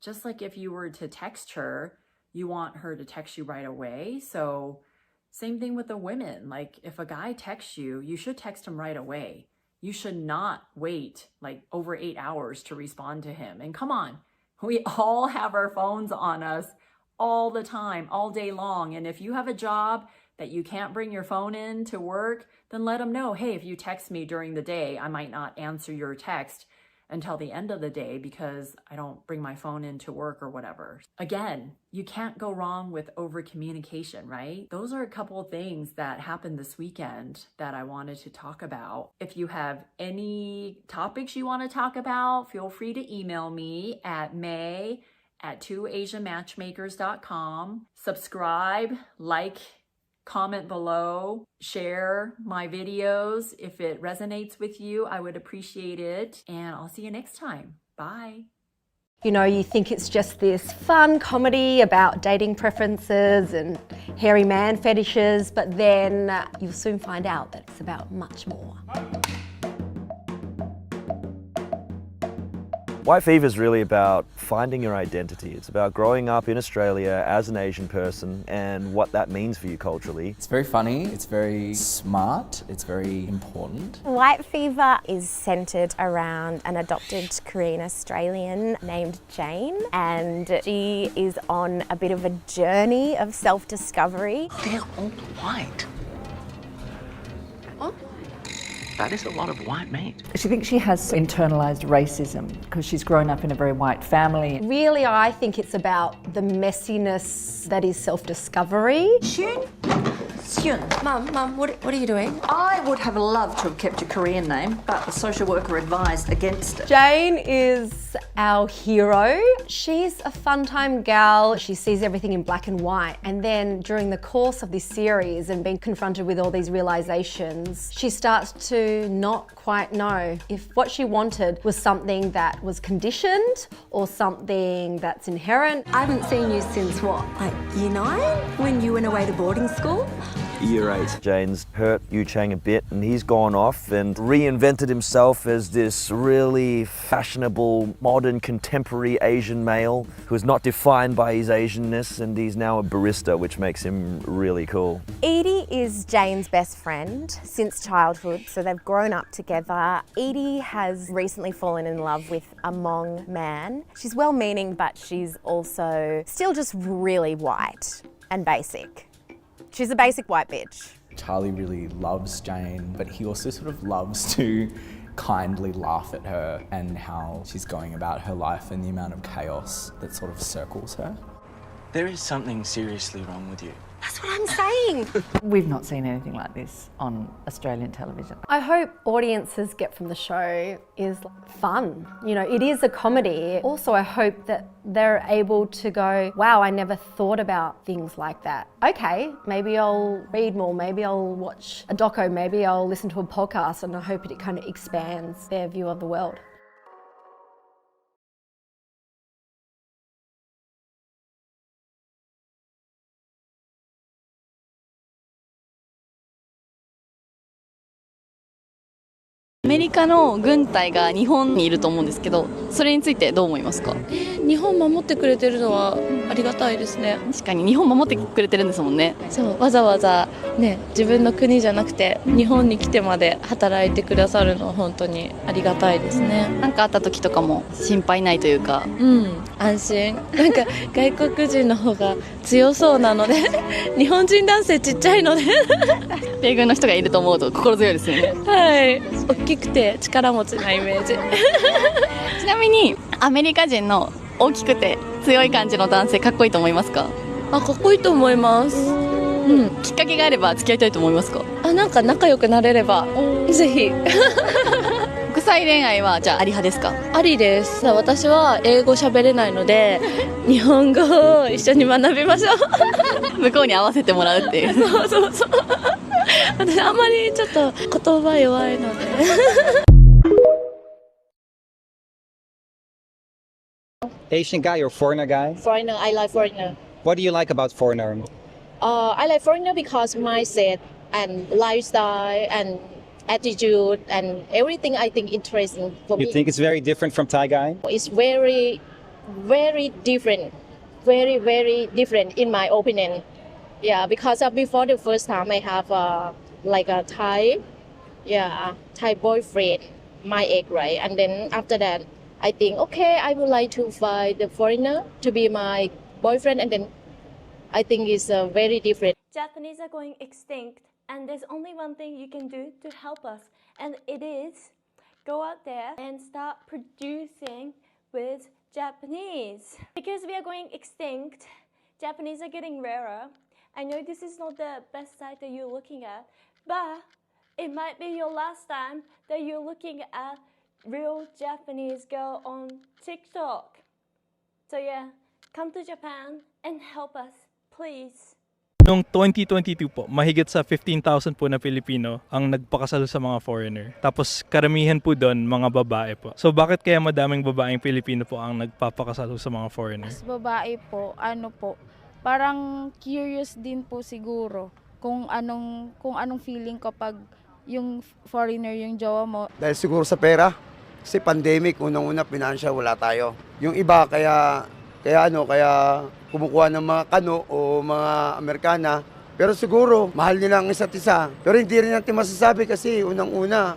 Just like if you were to text her, you want her to text you right away. So same thing with the women. Like if a guy texts you, you should text him right away. You should not wait like over 8 hours to respond to him. And come on, we all have our phones on us all the time, all day long. And if you have a job that you can't bring your phone in to work, then let them know, hey, if you text me during the day, I might not answer your text until the end of the day because I don't bring my phone into work or whatever. Again, you can't go wrong with over communication, right? Those are a couple of things that happened this weekend that I wanted to talk about. If you have any topics you want to talk about, feel free to email me at may@twoasianmatchmakers.com. Subscribe, like, comment below, share my videos. If it resonates with you, I would appreciate it. And I'll see you next time. Bye. You think it's just this fun comedy about dating preferences and hairy man fetishes, but then you'll soon find out that it's about much more. White Fever is really about finding your identity. It's about growing up in Australia as an Asian person and what that means for you culturally. It's very funny, it's very smart, it's very important. White Fever is centred around an adopted Korean Australian named Jane, and she is on a bit of a journey of self-discovery. They're all white. That is a lot of white meat. She thinks she has internalized racism because she's grown up in a very white family. Really, I think it's about the messiness that is self-discovery. Mum, what are you doing? I would have loved to have kept your Korean name, but the social worker advised against it. Jane is our hero. She's a fun-time gal. She sees everything in black and white. And then during the course of this series and being confronted with all these realizations, she starts to not quite know if what she wanted was something that was conditioned or something that's inherent. I haven't seen you since what, like year 9? When you went away to boarding school? Year 8. Jane's hurt Yu Chang a bit and he's gone off and reinvented himself as this really fashionable, modern, contemporary Asian male who's not defined by his Asianness, and he's now a barista, which makes him really cool. Edie is Jane's best friend since childhood, so they've grown up together. Edie has recently fallen in love with a Hmong man. She's well-meaning, but she's also still just really white and basic. She's a basic white bitch. Charlie really loves Jane, but he also sort of loves to kindly laugh at her and how she's going about her life and the amount of chaos that sort of circles her. There is something seriously wrong with you. That's what I'm saying. We've not seen anything like this on Australian television. I hope audiences get from the show is fun. You know, it is a comedy. Also, I hope that they're able to go, wow, I never thought about things like that. Okay, maybe I'll read more, maybe I'll watch a doco, maybe I'll listen to a podcast, and I hope it kind of expands their view of the world.アメリカの軍隊が日本にいると思うんですけど、それについてどう思いますか？日本守ってくれてるのはありがたいですね。確かに日本守ってくれてるんですもんね。そう、わざわざね、自分の国じゃなくて日本に来てまで働いてくださるのは本当にありがたいですね。なんかあった時とかも心配ないというか、安心。なんか外国人の方が強そうなので、日本人男性ちっちゃいので、米軍の人がいると思うと心強いですよね。はい。大きくて力持ちなイメージ。ちなみにアメリカ人の大きくて強い感じの男性かっこいいと思いますか？あ、かっこいいと思います。きっかけがあれば付き合いたいと思いますか？あ、なんか仲良くなれればぜひ。国際恋愛はじゃああり派ですか？ありです。私は英語喋れないので日本語を一緒に学びましょう。向こうに合わせてもらうっていう。そうそうそう。私あんまりちょっと言葉弱いので。Asian guy or foreigner guy? Foreigner, I like foreigner. What do you like about foreigner? I like foreigner because mindset and lifestyle and attitude and everything I think interesting for me. You think it's very different from Thai guy? It's very, very different. Very, very different in my opinion. Yeah, because before the first time I have like a Thai boyfriend, my ex, right? And then after that, I think, okay, I would like to find the foreigner to be my boyfriend, and then I think it's very different. Japanese are going extinct, and there's only one thing you can do to help us, and it is go out there and start producing with Japanese. Because we are going extinct, Japanese are getting rarer. I know this is not the best site that you're looking at, but it might be your last time that you're looking at real Japanese girl on TikTok. So yeah, come to Japan and help us, please. Noong 2022 po, mahigit sa 15,000 po na Pilipino ang nagpakasal sa mga foreigner. Tapos karamihan po doon mga babae po. So bakit kaya madaming babaeng Pilipino po ang nagpapakasal sa mga foreigner? As babae po, parang curious din po siguro kung anong feeling kapag yung foreigner yung jowa mo. Dahil siguro sa pera. Kasi pandemic, unang-una, financial, wala tayo. Yung iba, kaya kumukuha ng mga kano o mga Amerikana. Pero siguro, mahal nila ang isa't isa. Pero hindi rin natin masasabi kasi unang-una,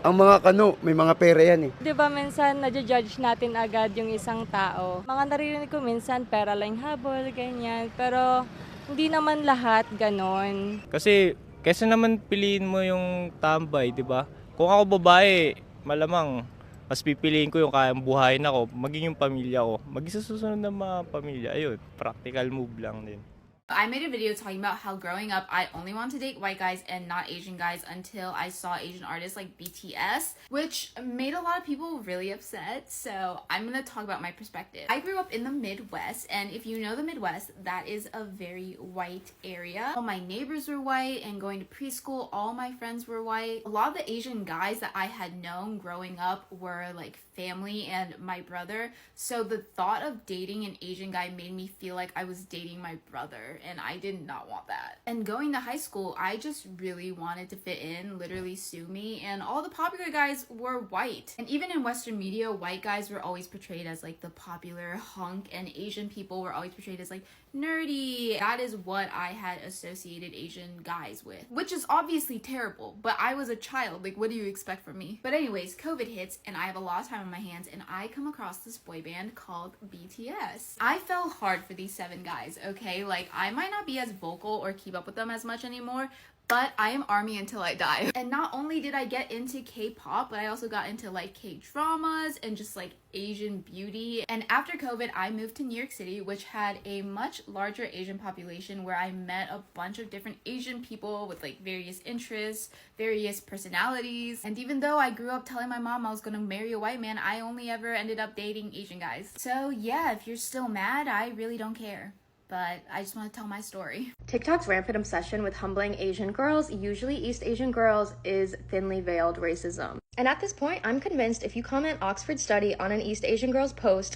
ang mga kano, may mga pera yan eh. Di ba minsan nadja-judge natin agad yung isang tao? Mga naririnig ko minsan, pera lang habol, ganyan. Pero hindi naman lahat ganon. Kasi kaysa naman piliin mo yung tambay, di ba? Kung ako babae, malamang mas pipiliin ko yung kayang buhayin ako, maging yung pamilya ko. Maging sa susunod na mga pamilya, ayun, practical move lang din. I made a video talking about how growing up I only wanted to date white guys and not Asian guys until I saw Asian artists like BTS, which made a lot of people really upset. So I'm gonna talk about my perspective. I grew up in the Midwest, and if you know the Midwest, that is a very white area. All my neighbors were white, and going to preschool, all my friends were white. A lot of the Asian guys that I had known growing up were like family and my brother. So the thought of dating an Asian guy made me feel like I was dating my brother, and I did not want that. And going to high school, I just really wanted to fit in, literally sue me, and all the popular guys were white. And even in Western media, white guys were always portrayed as like the popular hunk, and Asian people were always portrayed as like nerdy. That is what I had associated Asian guys with, which is obviously terrible, but I was a child. Like, what do you expect from me? But anyways, COVID hits and I have a lot of time on my hands, and I come across this boy band called BTS. I fell hard for these 7 guys, okay? Like, I might not be as vocal or keep up with them as much anymore, but I am ARMY until I die. And not only did I get into K-pop, but I also got into like K-dramas and just like Asian beauty. And after COVID, I moved to New York City, which had a much larger Asian population, where I met a bunch of different Asian people with like various interests, various personalities. And even though I grew up telling my mom I was gonna marry a white man, I only ever ended up dating Asian guys. So yeah, if you're still mad, I really don't care. But I just want to tell my story. TikTok's rampant obsession with humbling Asian girls, usually East Asian girls, is thinly veiled racism. And at this point, I'm convinced if you comment Oxford study on an East Asian girl's post,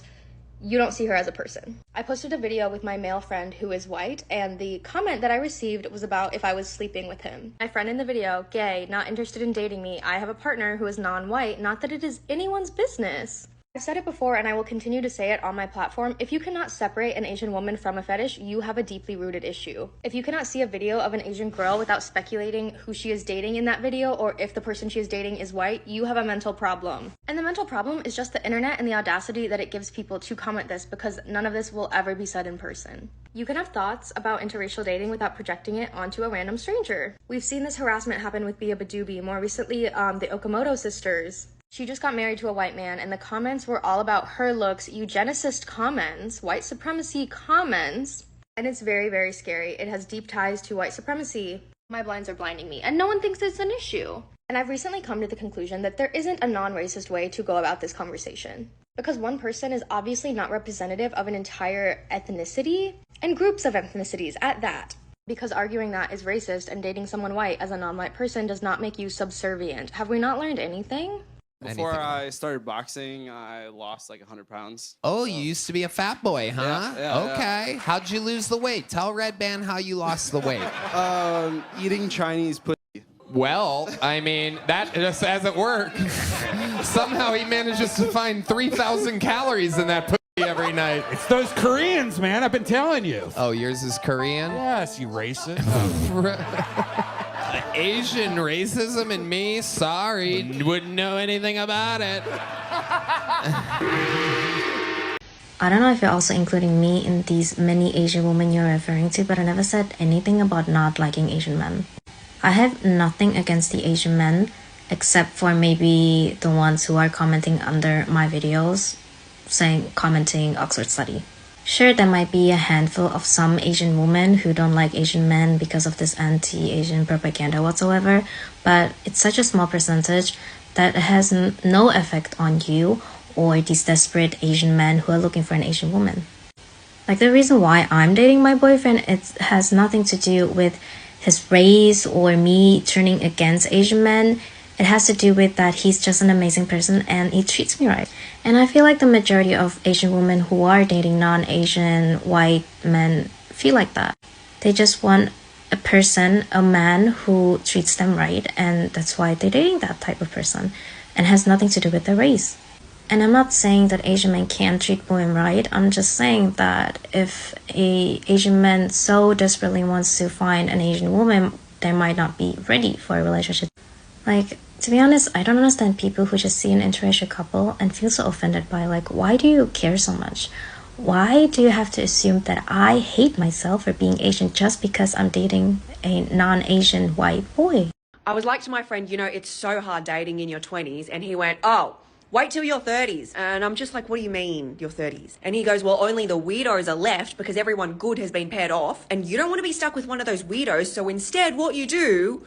you don't see her as a person. I posted a video with my male friend who is white, and the comment that I received was about if I was sleeping with him. My friend in the video, gay, not interested in dating me, I have a partner who is non-white, not that it is anyone's business. I've said it before and I will continue to say it on my platform. If you cannot separate an Asian woman from a fetish, you have a deeply rooted issue. If you cannot see a video of an Asian girl without speculating who she is dating in that video, or if the person she is dating is white, you have a mental problem. And the mental problem is just the internet and the audacity that it gives people to comment this, because none of this will ever be said in person. You can have thoughts about interracial dating without projecting it onto a random stranger. We've seen this harassment happen with Bia Badubi, more recently the Okamoto sisters. She just got married to a white man, and the comments were all about her looks, eugenicist comments, white supremacy comments, and it's very, very scary. It has deep ties to white supremacy. My blinds are blinding me, and no one thinks it's an issue. And I've recently come to the conclusion that there isn't a non-racist way to go about this conversation. Because one person is obviously not representative of an entire ethnicity, and groups of ethnicities at that. Because arguing that is racist and dating someone white as a non-white person does not make you subservient. Have we not learned anything? Before I started boxing, I lost like 100 pounds. Oh, you used to be a fat boy, huh? Okay. How'd you lose the weight? Tell Red Band how you lost the weight. Eating Chinese pussy. Well, I mean, that just doesn't work. Somehow he manages to find 3,000 calories in that pussy every night. It's those Koreans, man. I've been telling you. Oh, yours is Korean? Yes, you racist. Asian racism and me? Sorry. Wouldn't know anything about it. I don't know if you're also including me in these many Asian women you're referring to, but I never said anything about not liking Asian men. I have nothing against the Asian men, except for maybe the ones who are commenting under my videos, commenting Oxford study. Sure, there might be a handful of some Asian women who don't like Asian men because of this anti-Asian propaganda whatsoever, but it's such a small percentage that it has no effect on you or these desperate Asian men who are looking for an Asian woman. Like, the reason why I'm dating my boyfriend, it has nothing to do with his race or me turning against Asian men. It has to do with that he's just an amazing person and he treats me right. And I feel like the majority of Asian women who are dating non-Asian white men feel like that. They just want a person, a man who treats them right, and that's why they're dating that type of person, and has nothing to do with their race. And I'm not saying that Asian men can't treat women right. I'm just saying that if a Asian man so desperately wants to find an Asian woman, they might not be ready for a relationship. Like, to be honest, I don't understand people who just see an interracial couple and feel so offended by, like, why do you care so much? Why do you have to assume that I hate myself for being Asian just because I'm dating a non-Asian white boy? I was like to my friend, you know, it's so hard dating in your 20s. And he went, oh, wait till your 30s. And I'm just like, what do you mean, your 30s? And he goes, well, only the weirdos are left because everyone good has been paired off. And you don't want to be stuck with one of those weirdos. So instead, what you do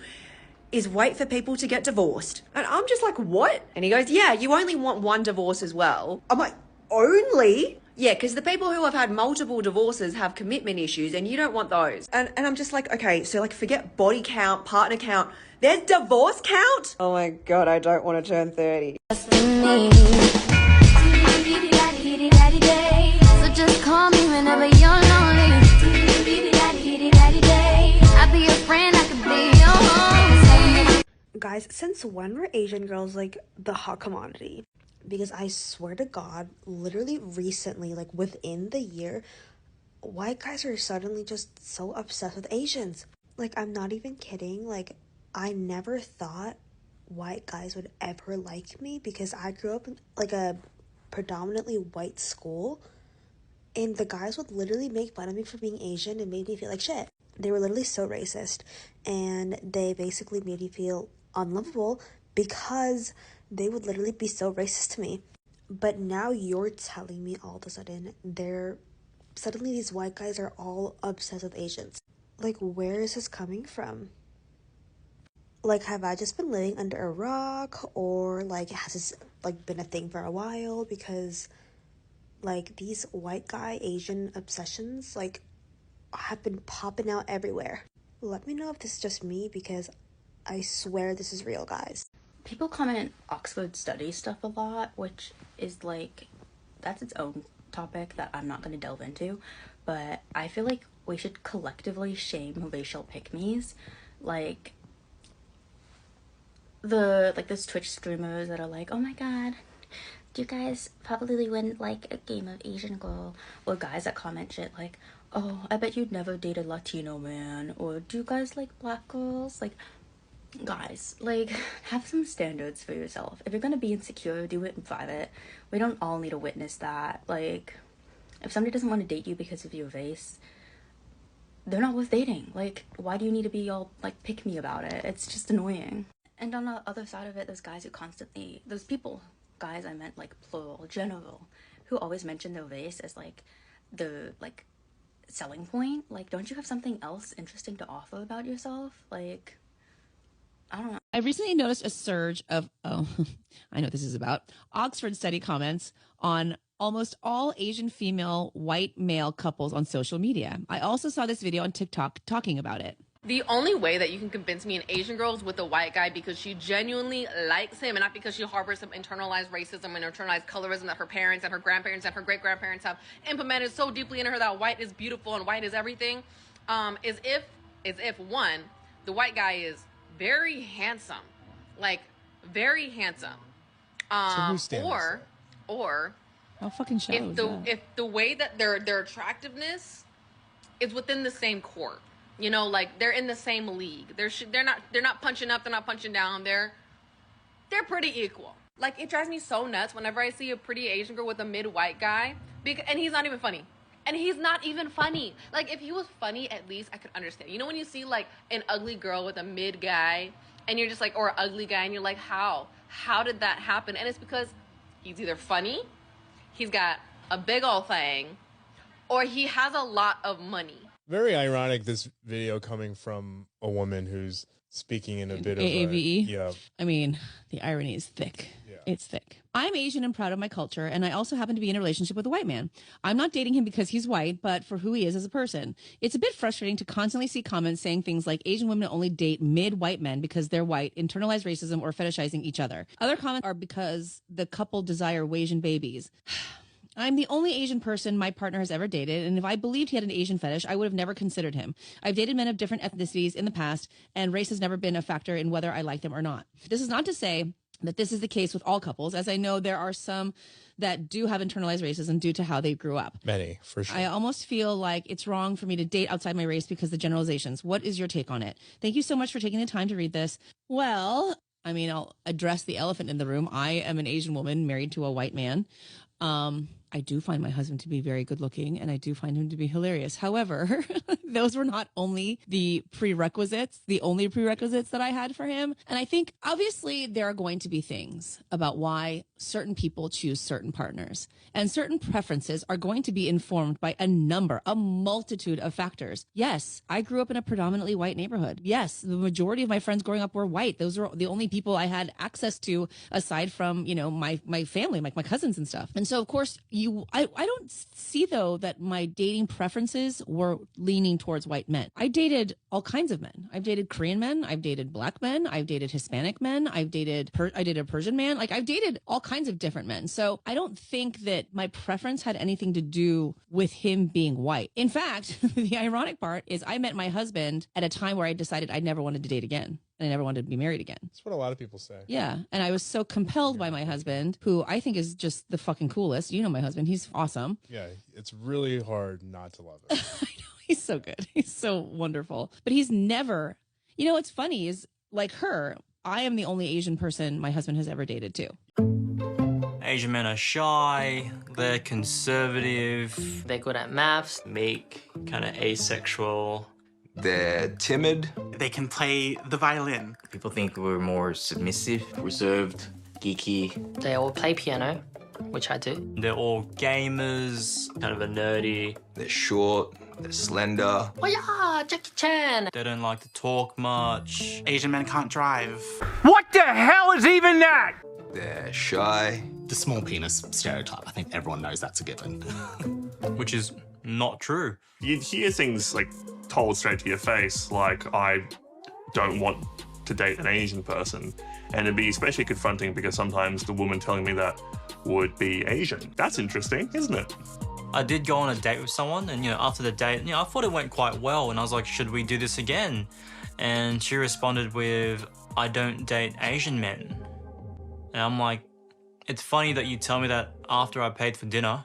is wait for people to get divorced. And I'm just like, what? And he goes, yeah, you only want one divorce as well. I'm like, only? Yeah, because the people who have had multiple divorces have commitment issues and you don't want those. And I'm just like, okay, so like forget body count, partner count. There's divorce count? Oh my God, I don't want to turn 30. So just call me whenever you're lonely. I'll be your friend, I could be your home. Guys, since when were Asian girls like the hot commodity? Because I swear to God, literally recently, like within the year, white guys are suddenly just so obsessed with Asians. Like, I'm not even kidding. Like, I never thought white guys would ever like me because I grew up in like a predominantly white school, and the guys would literally make fun of me for being Asian and made me feel like shit. They were literally so racist, and they basically made me feel unlovable because they would literally be so racist to me. But now you're telling me all of a sudden suddenly these white guys are all obsessed with Asians. Like, where is this coming from? Like, have I just been living under a rock, or like has this like been a thing for a while? Because like these white guy Asian obsessions like have been popping out everywhere. Let me know if this is just me, because I swear this is real, guys. People comment Oxford study stuff a lot, which is like, that's its own topic that I'm not going to delve into, but I feel like we should collectively shame racial pick-me's. Like, those Twitch streamers that are like, oh my god, do you guys probably win like a game of Asian girl? Or guys that comment shit like, oh, I bet you'd never date a Latino man. Or do you guys like black girls? Like, guys, like, have some standards for yourself. If you're gonna be insecure, do it in private. We don't all need to witness that. Like, if somebody doesn't want to date you because of your race, they're not worth dating. Like, why do you need to be all like pick me about it? It's just annoying. And on the other side of it, those guys who constantly, those people, guys I meant like plural, general, who always mention their race as like the like selling point. Like, don't you have something else interesting to offer about yourself? Like, I don't know. I recently noticed a surge of, oh, I know what this is about, Oxford study comments on almost all Asian female white male couples on social media. I also saw this video on TikTok talking about it. The only way that you can convince me an Asian girl is with a white guy because she genuinely likes him and not because she harbors some internalized racism and internalized colorism that her parents and her grandparents and her great-grandparents have implemented so deeply in her that white is beautiful and white is everything, is if one, the white guy is very handsome, like very handsome, or how fucking shallow is that? If the way that their attractiveness is within the same court, you know, like they're in the same league. They're not punching up, they're not punching down. They're pretty equal. Like, it drives me so nuts whenever I see a pretty Asian girl with a mid-white guy, and he's not even funny. And he's not even funny. Like, if he was funny, at least I could understand. You know when you see, like, an ugly girl with a mid guy, and you're just like, or an ugly guy, and you're like, how? How did that happen? And it's because he's either funny, he's got a big old thing, or he has a lot of money. Very ironic, this video coming from a woman who's speaking in a bit of AAVE. yeah. I mean, the irony is thick. Yeah. It's thick. I'm Asian and proud of my culture, and I also happen to be in a relationship with a white man. I'm not dating him because he's white, but for who he is as a person. It's a bit frustrating to constantly see comments saying things like Asian women only date mid-white men because they're white, internalized racism, or fetishizing each other. Other comments are because the couple desire Asian babies. I'm the only Asian person my partner has ever dated, and if I believed he had an Asian fetish, I would have never considered him. I've dated men of different ethnicities in the past, and race has never been a factor in whether I like them or not. This is not to say that this is the case with all couples, as I know there are some that do have internalized racism due to how they grew up. Many, for sure. I almost feel like it's wrong for me to date outside my race because of the generalizations. What is your take on it? Thank you so much for taking the time to read this. Well, I mean, I'll address the elephant in the room. I am an Asian woman married to a white man. I do find my husband to be very good looking and I do find him to be hilarious. However, those were not only the only prerequisites that I had for him. And I think obviously there are going to be things about why certain people choose certain partners, and certain preferences are going to be informed by a multitude of factors. Yes, I grew up in a predominantly white neighborhood. Yes, the majority of my friends growing up were white. Those are the only people I had access to aside from, my family, like my cousins and stuff. And so of course I don't see though that my dating preferences were leaning towards white men. I dated all kinds of men. I've dated Korean men, I've dated black men, I've dated Hispanic men, I dated a Persian man. Like I've dated all kinds of different men. So I don't think that my preference had anything to do with him being white. In fact, the ironic part is I met my husband at a time where I decided I never wanted to date again. And I never wanted to be married again. That's what a lot of people say. Yeah. And I was so compelled by my husband, who I think is just the fucking coolest. You know my husband. He's awesome. Yeah, it's really hard not to love him. I know. He's so good. He's so wonderful. But he's never, what's funny is like her, I am the only Asian person my husband has ever dated too. Asian men are shy, they're conservative, they're good at maths, meek, kind of asexual. They're timid. They can play the violin. People think we're more submissive, reserved, geeky. They all play piano, which I do. They're all gamers, kind of a nerdy. They're short, they're slender. Oh yeah, Jackie Chan. They don't like to talk much. Asian men can't drive. What the hell is even that? They're shy. The small penis stereotype, I think everyone knows that's a given. Which is not true. You'd hear things like told straight to your face, like, I don't want to date an Asian person. And it'd be especially confronting because sometimes the woman telling me that would be Asian. That's interesting, isn't it? I did go on a date with someone, and after the date, I thought it went quite well, and I was like, should we do this again? And she responded with, I don't date Asian men. And I'm like, it's funny that you tell me that after I paid for dinner.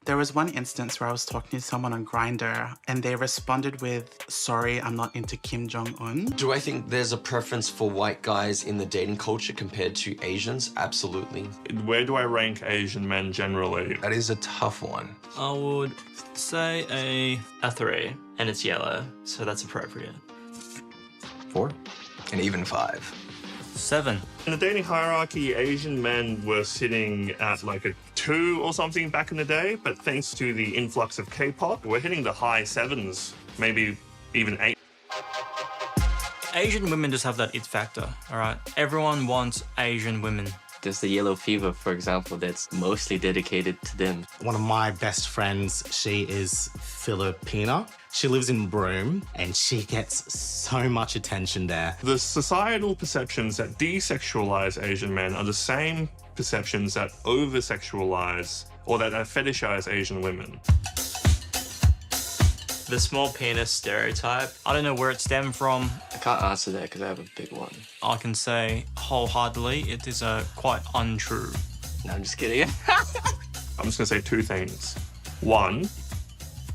There was one instance where I was talking to someone on Grindr and they responded with, sorry, I'm not into Kim Jong-un. Do I think there's a preference for white guys in the dating culture compared to Asians? Absolutely. Where do I rank Asian men generally? That is a tough one. I would say a 3, and it's yellow, so that's appropriate. 4, and even 5. 7. In the dating hierarchy, Asian men were sitting at like a 2 or something back in the day, but thanks to the influx of K-pop, we're hitting the high 7s, maybe even 8. Asian women just have that it factor, all right? Everyone wants Asian women. There's the yellow fever, for example, that's mostly dedicated to them. One of my best friends, she is Filipina. She lives in Broome and she gets so much attention there. The societal perceptions that desexualize Asian men are the same perceptions that over-sexualize or that fetishize Asian women. The small penis stereotype, I don't know where it stemmed from. I can't answer that because I have a big one. I can say wholeheartedly it is quite untrue. No, I'm just kidding. I'm just gonna say 2 things. 1,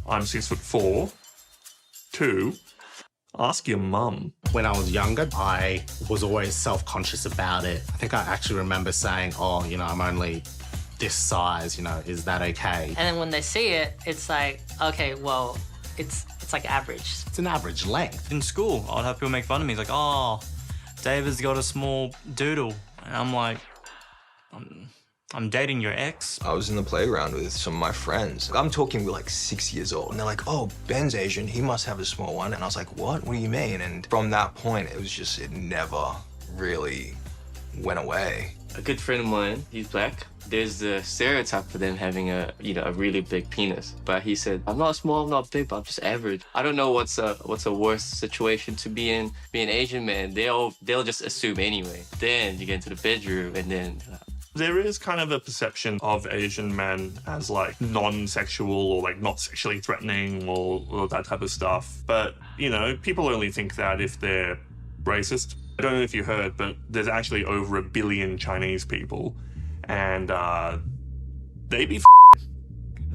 I'm 6'4". 2, ask your mum. When I was younger, I was always self-conscious about it. I think I actually remember saying, oh, I'm only this size, is that okay? And then when they see it, it's like, okay, well, it's like average. It's an average length. In school, I'd have people make fun of me. It's like, oh, David's got a small doodle. And I'm like, I'm dating your ex. I was in the playground with some of my friends. I'm talking, we're like 6 years old. And they're like, oh, Ben's Asian. He must have a small one. And I was like, what? What do you mean? And from that point, it never really went away. A good friend of mine, he's black. There's the stereotype for them having a really big penis. But he said, I'm not small, I'm not big, but I'm just average. I don't know what's a worse situation to be in. Being an Asian man, they'll just assume anyway. Then you get into the bedroom and then... There is kind of a perception of Asian men as like non-sexual or like not sexually threatening or that type of stuff. But, people only think that if they're racist. I don't know if you heard, but there's actually over 1 billion Chinese people. And they be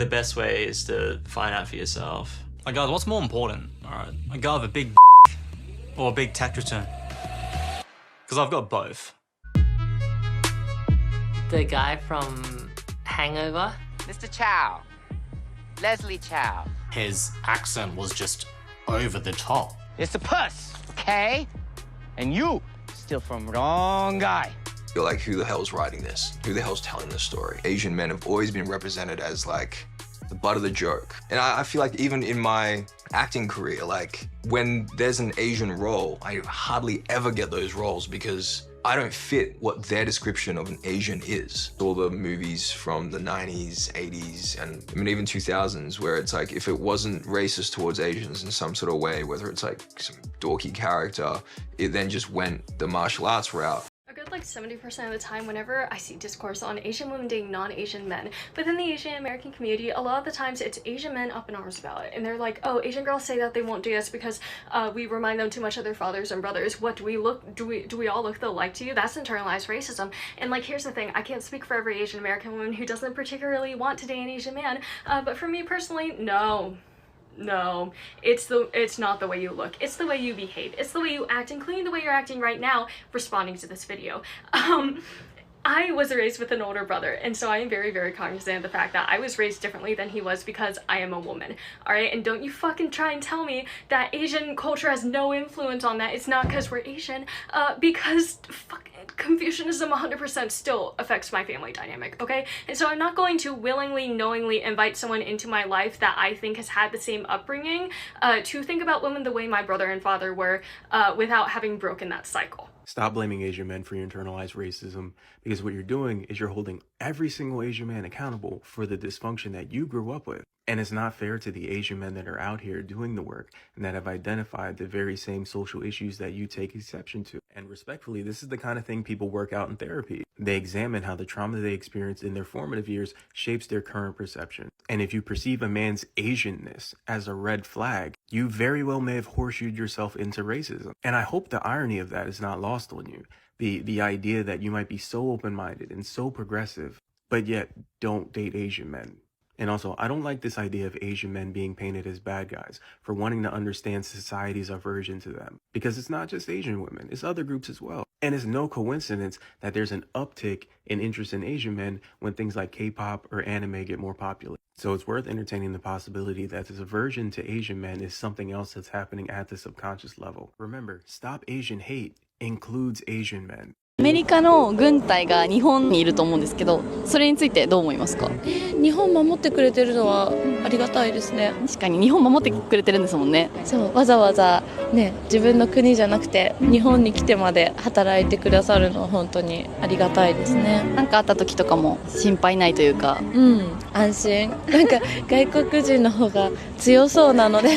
The best way is to find out for yourself. Like, guys, what's more important? All right, a guy with a big or a big tax return? Because I've got both. The guy from Hangover, Mr. Chow. Leslie Chow. His accent was just over the top. It's a puss, okay? And you still from wrong guy. You're like, who the hell's writing this? Who the hell's telling this story? Asian men have always been represented as like the butt of the joke. And I feel like even in my acting career, like when there's an Asian role, I hardly ever get those roles because I don't fit what their description of an Asian is. All the movies from the 90s, 80s, and I mean even 2000s, where it's like if it wasn't racist towards Asians in some sort of way, whether it's like some dorky character, it then just went the martial arts route. A good like 70% of the time whenever I see discourse on Asian women dating non-Asian men within the Asian American community, a lot of the times it's Asian men up in arms about it, and they're like, oh, Asian girls say that they won't do this because we remind them too much of their fathers and brothers. What do we all look alike to you? That's internalized racism. And like, here's the thing, I can't speak for every Asian American woman who doesn't particularly want to date an Asian man, but for me personally, no, it's not the way you look, it's the way you behave, it's the way you act, including the way you're acting right now responding to this video. I was raised with an older brother, and so I am very, very cognizant of the fact that I was raised differently than he was because I am a woman, alright? And don't you fucking try and tell me that Asian culture has no influence on that. It's not because we're Asian, because fucking Confucianism 100% still affects my family dynamic, okay? And so I'm not going to willingly, knowingly invite someone into my life that I think has had the same upbringing to think about women the way my brother and father were without having broken that cycle. Stop blaming Asian men for your internalized racism, because what you're doing is you're holding every single Asian man accountable for the dysfunction that you grew up with. And it's not fair to the Asian men that are out here doing the work and that have identified the very same social issues that you take exception to. And respectfully, this is the kind of thing people work out in therapy. They examine how the trauma they experienced in their formative years shapes their current perception. And if you perceive a man's Asianness as a red flag, you very well may have horseshoed yourself into racism. And I hope the irony of that is not lost on you. The idea that you might be so open-minded and so progressive, but yet don't date Asian men. And also, I don't like this idea of Asian men being painted as bad guys for wanting to understand society's aversion to them. Because it's not just Asian women, it's other groups as well. And it's no coincidence that there's an uptick in interest in Asian men when things like K-pop or anime get more popular. So it's worth entertaining the possibility that this aversion to Asian men is something else that's happening at the subconscious level. Remember, Stop Asian Hate includes Asian men. アメリカの軍隊が日本にいると思うんですけど、それについてどう思いますか？日本守ってくれてるのはありがたいですね。確かに日本守ってくれてるんですもんね。そう、わざわざね、自分の国じゃなくて日本に来てまで働いてくださるのは本当にありがたいですね。なんかあった時とかも心配ないというか、安心。なんか外国人の方が強そうなので、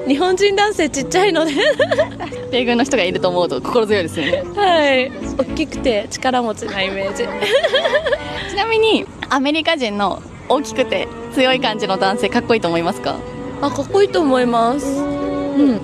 日本人男性ちっちゃいので、米軍の人がいると思うと心強いですよね。はい。大きくて力持ちなイメージ。ちなみにアメリカ人の大きくて強い感じの男性かっこいいと思いますか？あ、かっこいいと思います。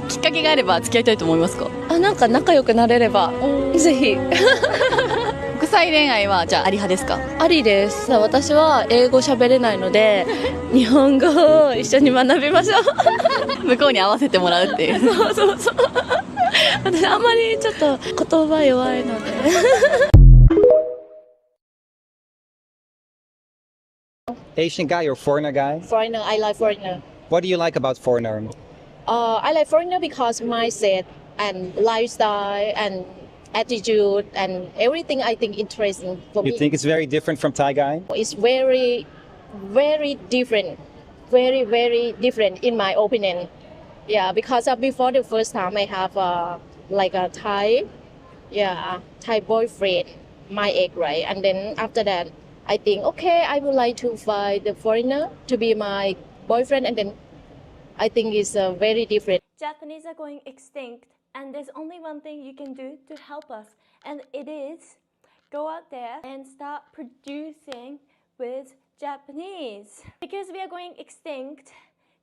きっかけがあれば付き合いたいと思いますか？あ、なんか仲良くなれればぜひ。国際恋愛はじゃああり派ですか？ありです。私は英語喋れないので日本語を一緒に学びましょう。向こうに合わせてもらうっていう。そうそうそう。私あんまりちょっと言葉弱いので。Asian guy or foreigner guy? Foreigner, I like foreigner. What do you like about foreigner? I like foreigner because mindset and lifestyle and attitude and everything I think interesting for me. You think it's very different from Thai guy? It's very, very different. Very, very different in my opinion. Yeah, because before the first time I have like a Thai boyfriend, my ex, right? And then after that, I think, okay, I would like to find the foreigner to be my boyfriend, and then I think it's very different. Japanese are going extinct, and there's only one thing you can do to help us, and it is go out there and start producing with Japanese. Because we are going extinct,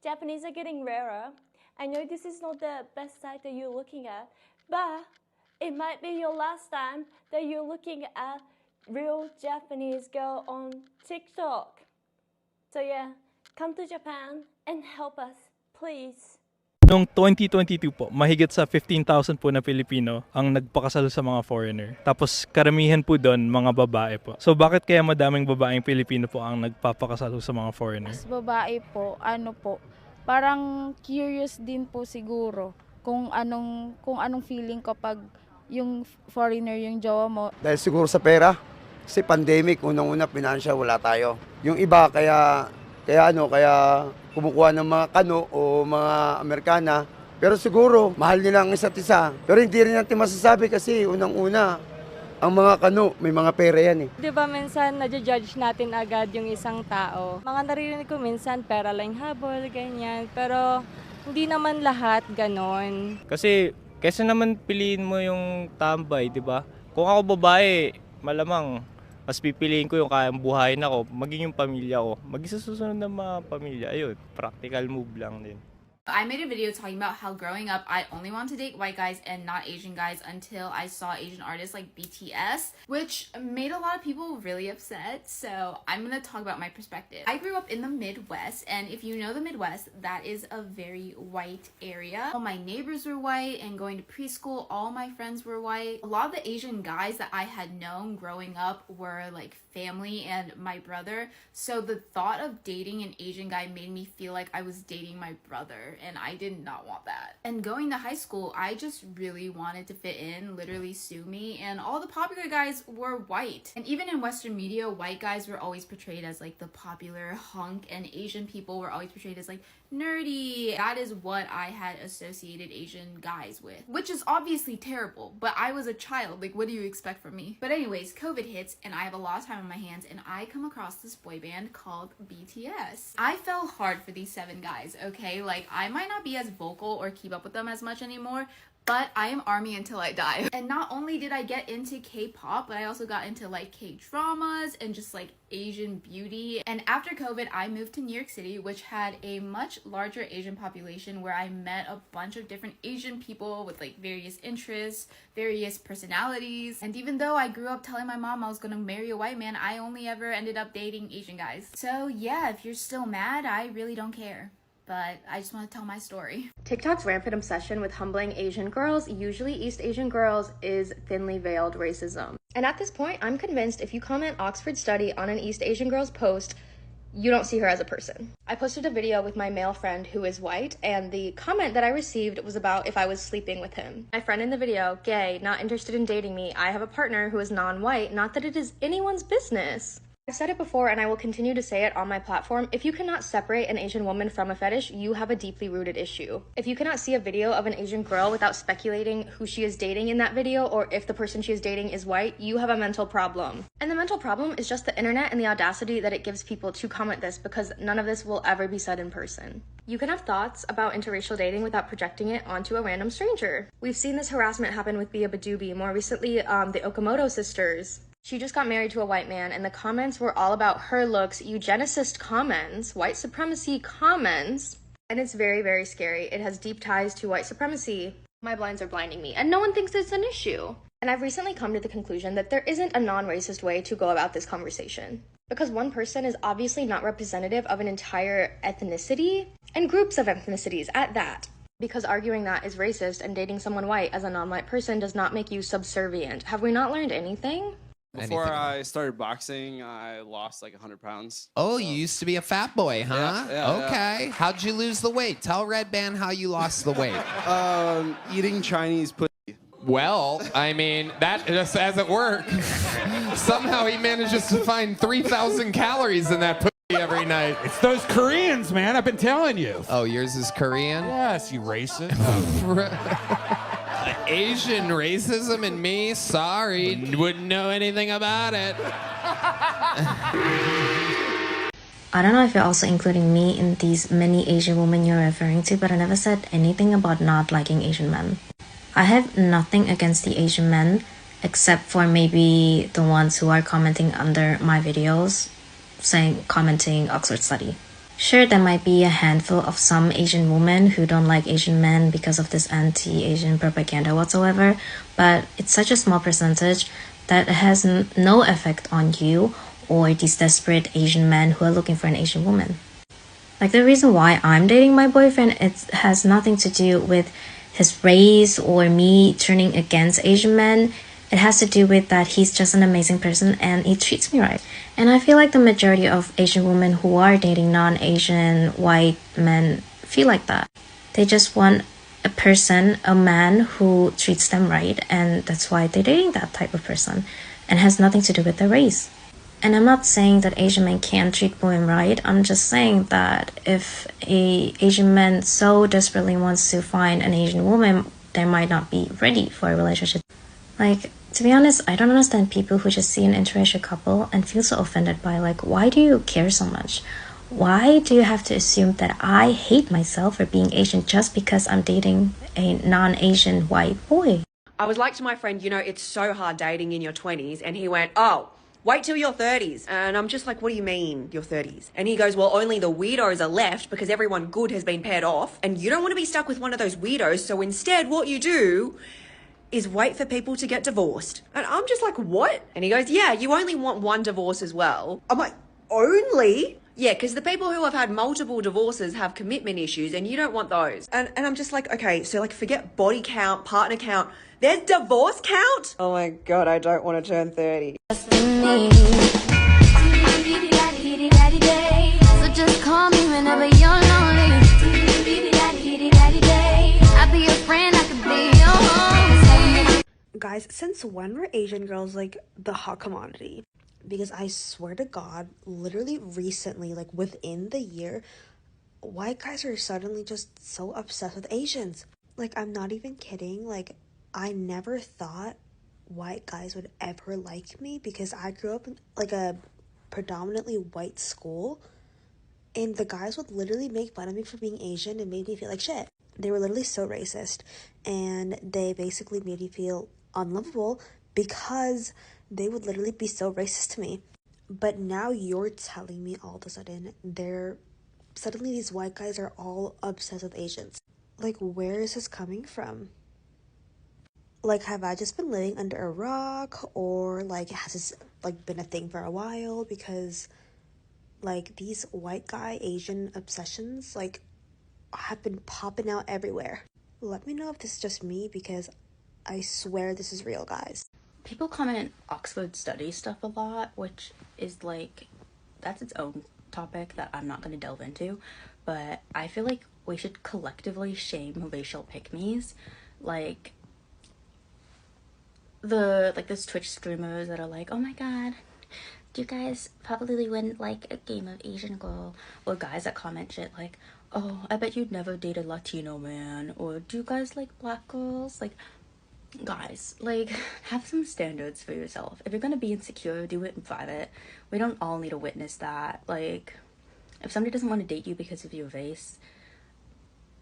Japanese are getting rarer. I know this is not the best site that you're looking at, but it might be your last time that you're looking at real Japanese girl on TikTok. So yeah, come to Japan and help us, please. Noong 2022 po, mahigit sa 15,000 po na Pilipino ang nagpakasal sa mga foreigner. Tapos karamihan po doon mga babae po. So bakit kaya madaming babaeng Pilipino po ang nagpapakasal sa mga foreigner? Mas babae po, parang curious din po siguro kung anong feeling kapag yung foreigner yung jowa mo. Dahil siguro sa pera, kasi pandemic, unang-una financial wala tayo. Yung iba kaya kumukuha ng mga kano o mga Amerikana. Pero siguro, mahal nila ang isa't isa. Pero hindi rin natin masasabi kasi unang-una, ang mga kano, may mga pera yan eh. Di ba minsan nadja-judge natin agad yung isang tao? Mga naririnig ko minsan pera lang habol, ganyan. Pero hindi naman lahat ganon. Kasi kaysa naman piliin mo yung tambay, di ba? Kung ako babae, malamang mas pipiliin ko yung kayang buhayin ako, maging yung pamilya ko. Maging sa susunod na mga pamilya, ayun, practical move lang din. I made a video talking about how growing up, I only wanted to date white guys and not Asian guys until I saw Asian artists like BTS, which made a lot of people really upset. So I'm gonna talk about my perspective. I grew up in the Midwest, and if you know the Midwest, that is a very white area. All my neighbors were white, and going to preschool, all my friends were white. A lot of the Asian guys that I had known growing up were like family and my brother. So the thought of dating an Asian guy made me feel like I was dating my brother, and I did not want that. And going to high school, I just really wanted to fit in, literally sue me, and all the popular guys were white. And even in Western media, white guys were always portrayed as like the popular hunk, and Asian people were always portrayed as like nerdy. That is what I had associated Asian guys with, which is obviously terrible, but I was a child. Like, what do you expect from me? But anyways, COVID hits and I have a lot of time on my hands, and I come across this boy band called BTS. I fell hard for these 7 guys, okay? Like, I might not be as vocal or keep up with them as much anymore, but I am ARMY until I die. And not only did I get into K-pop, but I also got into like K-dramas and just like Asian beauty. And after COVID, I moved to New York City, which had a much larger Asian population, where I met a bunch of different Asian people with like various interests, various personalities. And even though I grew up telling my mom I was gonna marry a white man, I only ever ended up dating Asian guys. So yeah, if you're still mad, I really don't care. But I just want to tell my story. TikTok's rampant obsession with humbling Asian girls, usually East Asian girls, is thinly veiled racism. And at this point, I'm convinced if you comment Oxford study on an East Asian girl's post, you don't see her as a person. I posted a video with my male friend who is white, and the comment that I received was about if I was sleeping with him. My friend in the video, gay, not interested in dating me, I have a partner who is non-white, not that it is anyone's business. I've said it before and I will continue to say it on my platform. If you cannot separate an Asian woman from a fetish, you have a deeply rooted issue. If you cannot see a video of an Asian girl without speculating who she is dating in that video, or if the person she is dating is white, you have a mental problem. And the mental problem is just the internet and the audacity that it gives people to comment this, because none of this will ever be said in person. You can have thoughts about interracial dating without projecting it onto a random stranger. We've seen this harassment happen with Bia Badubi, more recently the Okamoto sisters. She just got married to a white man, and the comments were all about her looks, eugenicist comments, white supremacy comments, and it's very, very scary. It has deep ties to white supremacy. My blinds are blinding me, and no one thinks it's an issue. And I've recently come to the conclusion that there isn't a non-racist way to go about this conversation. Because one person is obviously not representative of an entire ethnicity, and groups of ethnicities at that. Because arguing that is racist and dating someone white as a non-white person does not make you subservient. Have we not learned anything? Before I started boxing, I lost like 100 pounds. Oh, you used to be a fat boy, huh? Yeah, okay. How'd you lose the weight? Tell Red Band how you lost the weight. Eating Chinese pussy. Well, I mean, that just as it work. Somehow he manages to find 3,000 calories in that pussy every night. It's those Koreans, man. I've been telling you. Oh, yours is Korean? Yes, you racist. Asian racism and me, sorry, wouldn't know anything about it. I don't know if you're also including me in these many Asian women you're referring to, but I never said anything about not liking Asian men. I have nothing against the Asian men, except for maybe the ones who are commenting under my videos, commenting Oxford study. Sure, there might be a handful of some Asian women who don't like Asian men because of this anti-Asian propaganda whatsoever, but it's such a small percentage that it has no effect on you or these desperate Asian men who are looking for an Asian woman. Like the reason why I'm dating my boyfriend, it has nothing to do with his race or me turning against Asian men. It has to do with that he's just an amazing person and he treats me right. And I feel like the majority of Asian women who are dating non-Asian white men feel like that. They just want a person, a man who treats them right, and that's why they're dating that type of person. And has nothing to do with their race. And I'm not saying that Asian men can't treat women right. I'm just saying that if a Asian man so desperately wants to find an Asian woman, they might not be ready for a relationship. Like, to be honest, I don't understand people who just see an interracial couple and feel so offended by, like, why do you care so much? Why do you have to assume that I hate myself for being Asian just because I'm dating a non-Asian white boy? I was like to my friend, you know, it's so hard dating in your 20s. And he went, oh, wait till your 30s. And I'm just like, what do you mean, your 30s? And he goes, well, only the weirdos are left because everyone good has been paired off. And you don't want to be stuck with one of those weirdos. So instead, what you do is wait for people to get divorced. And I'm just like, what? And he goes, yeah, you only want one divorce as well. I'm like, only? Yeah, because the people who have had multiple divorces have commitment issues and you don't want those. And I'm just like, okay, so like forget body count, partner count. There's divorce count? Oh my God, I don't want to turn 30. So just call me whenever you're lonely. I'll be your friend, I could be your home. Guys, since when were Asian girls like the hot commodity? Because I swear to God, literally recently, like within the year, white guys are suddenly just so obsessed with Asians. Like, I'm not even kidding. Like, I never thought white guys would ever like me because I grew up in like a predominantly white school, and the guys would literally make fun of me for being Asian and made me feel like shit. They were literally so racist, and they basically made me feel unlovable because they would literally be so racist to me. But now you're telling me all of a sudden suddenly these white guys are all obsessed with Asians. Like, where is this coming from? Like, have I just been living under a rock, or like has this like been a thing for a while? Because like these white guy Asian obsessions like have been popping out everywhere. Let me know if this is just me, because I swear this is real, guys. People comment Oxford study stuff a lot, which is like, that's its own topic that I'm not going to delve into, but I feel like we should collectively shame racial pick-me's. Like, those Twitch streamers that are like, oh my god, do you guys probably wouldn't like a game of Asian girl? Or guys that comment shit like, oh, I bet you'd never date a Latino man. Or do you guys like black girls? Like, guys, like, have some standards for yourself. If you're gonna be insecure, do it in private. We don't all need to witness that. Like, if somebody doesn't want to date you because of your race,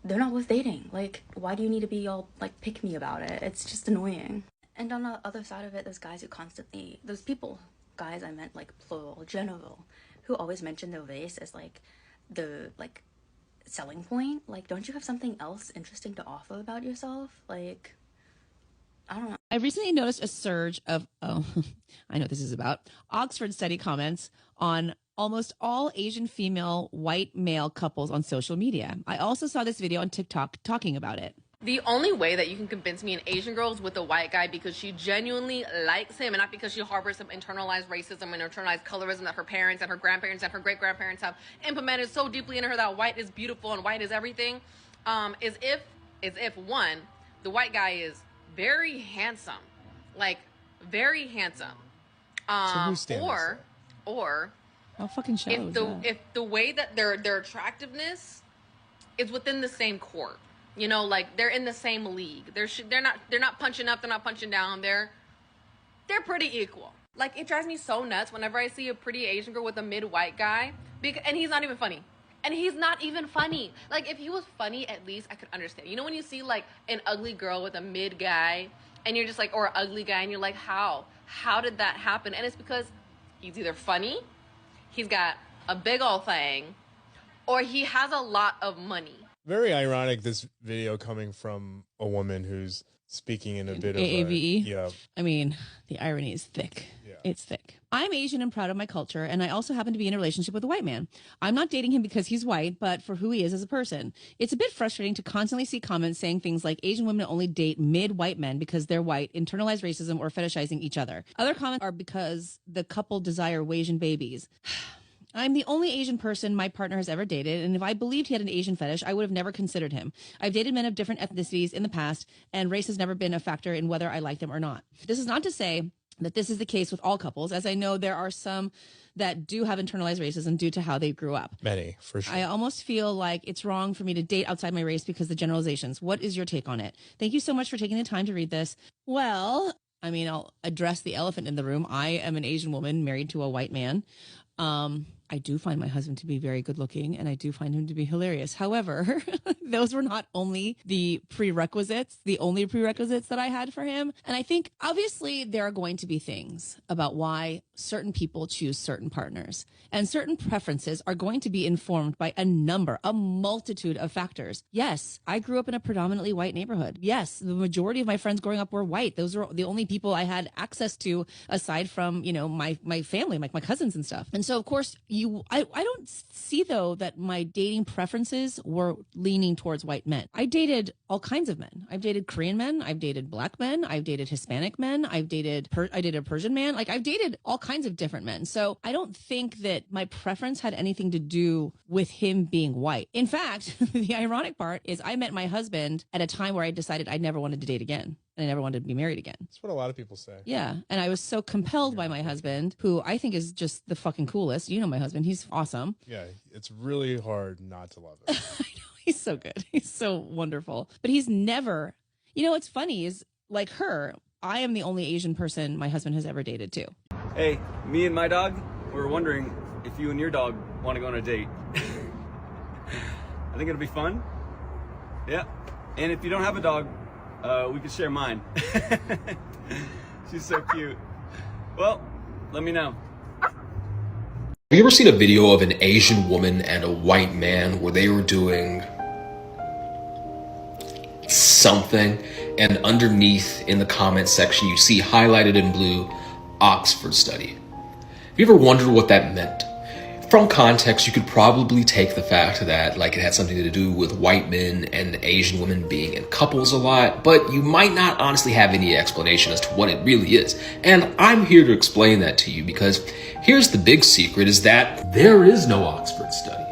they're not worth dating. Like, why do you need to be all like pick me about it? It's just annoying. And on the other side of it, there's guys who constantly, there's people, guys I meant like plural, general, who always mention their race as like the like selling point. Like, don't you have something else interesting to offer about yourself? Like, I don't know. I recently noticed a surge of, I know what this is about, Oxford study comments on almost all Asian female white male couples on social media. I also saw this video on TikTok talking about it. The only way that you can convince me an Asian girl is with a white guy because she genuinely likes him and not because she harbors some internalized racism and internalized colorism that her parents and her grandparents and her great-grandparents have implemented so deeply in her that white is beautiful and white is everything. Is if one, the white guy is very handsome, like very handsome. Or oh, fucking shows, if the way that their attractiveness is within the same court. You know, like they're in the same league. They're not punching up. They're not punching down. They're pretty equal. Like, it drives me so nuts whenever I see a pretty Asian girl with a mid-white guy, and he's not even funny. And he's not even funny. Like, if he was funny, at least I could understand. You know when you see like an ugly girl with a mid guy, and you're just like, or an ugly guy, and you're like, how did that happen? And it's because he's either funny, he's got a big old thing, or he has a lot of money. Very ironic, this video coming from a woman who's speaking in a bit of AAVE. yeah. I mean, the irony is thick. It's thick. I'm Asian and proud of my culture, and I also happen to be in a relationship with a white man. I'm not dating him because he's white, but for who he is as a person. It's a bit frustrating to constantly see comments saying things like Asian women only date mid-white men because they're white, internalized racism, or fetishizing each other. Other comments are because the couple desire Asian babies. I'm the only Asian person my partner has ever dated, and if I believed he had an Asian fetish, I would have never considered him. I've dated men of different ethnicities in the past, and race has never been a factor in whether I like them or not. This is not to say that this is the case with all couples, as I know there are some that do have internalized racism due to how they grew up. Many, for sure. I almost feel like it's wrong for me to date outside my race because of the generalizations. What is your take on it? Thank you so much for taking the time to read this. Well, I mean, I'll address the elephant in the room. I am an Asian woman married to a white man. I do find my husband to be very good looking, and I do find him to be hilarious. However, those were not only the only prerequisites that I had for him. And I think obviously there are going to be things about why certain people choose certain partners, and certain preferences are going to be informed by a multitude of factors. Yes, I grew up in a predominantly white neighborhood. Yes, the majority of my friends growing up were white. Those were the only people I had access to aside from, my family, like my cousins and stuff. And so, of course, I don't see, though, that my dating preferences were leaning towards white men. I dated all kinds of men. I've dated Korean men. I've dated black men. I've dated Hispanic men. I dated a Persian man. Like, I've dated all kinds of different men. So I don't think that my preference had anything to do with him being white. In fact, the ironic part is I met my husband at a time where I decided I never wanted to date again. And I never wanted to be married again. That's what a lot of people say. Yeah. And I was so compelled by my husband, who I think is just the fucking coolest. You know my husband. He's awesome. Yeah, it's really hard not to love him. I know. He's so good. He's so wonderful. But he's never, what's funny is, like her, I am the only Asian person my husband has ever dated too. Hey, me and my dog, we were wondering if you and your dog want to go on a date. I think it'll be fun. Yeah. And if you don't have a dog, we could share mine. She's so cute. Well, let me know. Have you ever seen a video of an Asian woman and a white man where they were doing something, and underneath in the comment section you see highlighted in blue, Oxford study? Have you ever wondered what that meant? From context, you could probably take the fact that it had something to do with white men and Asian women being in couples a lot, but you might not honestly have any explanation as to what it really is. And I'm here to explain that to you, because here's the big secret, is that there is no Oxford study.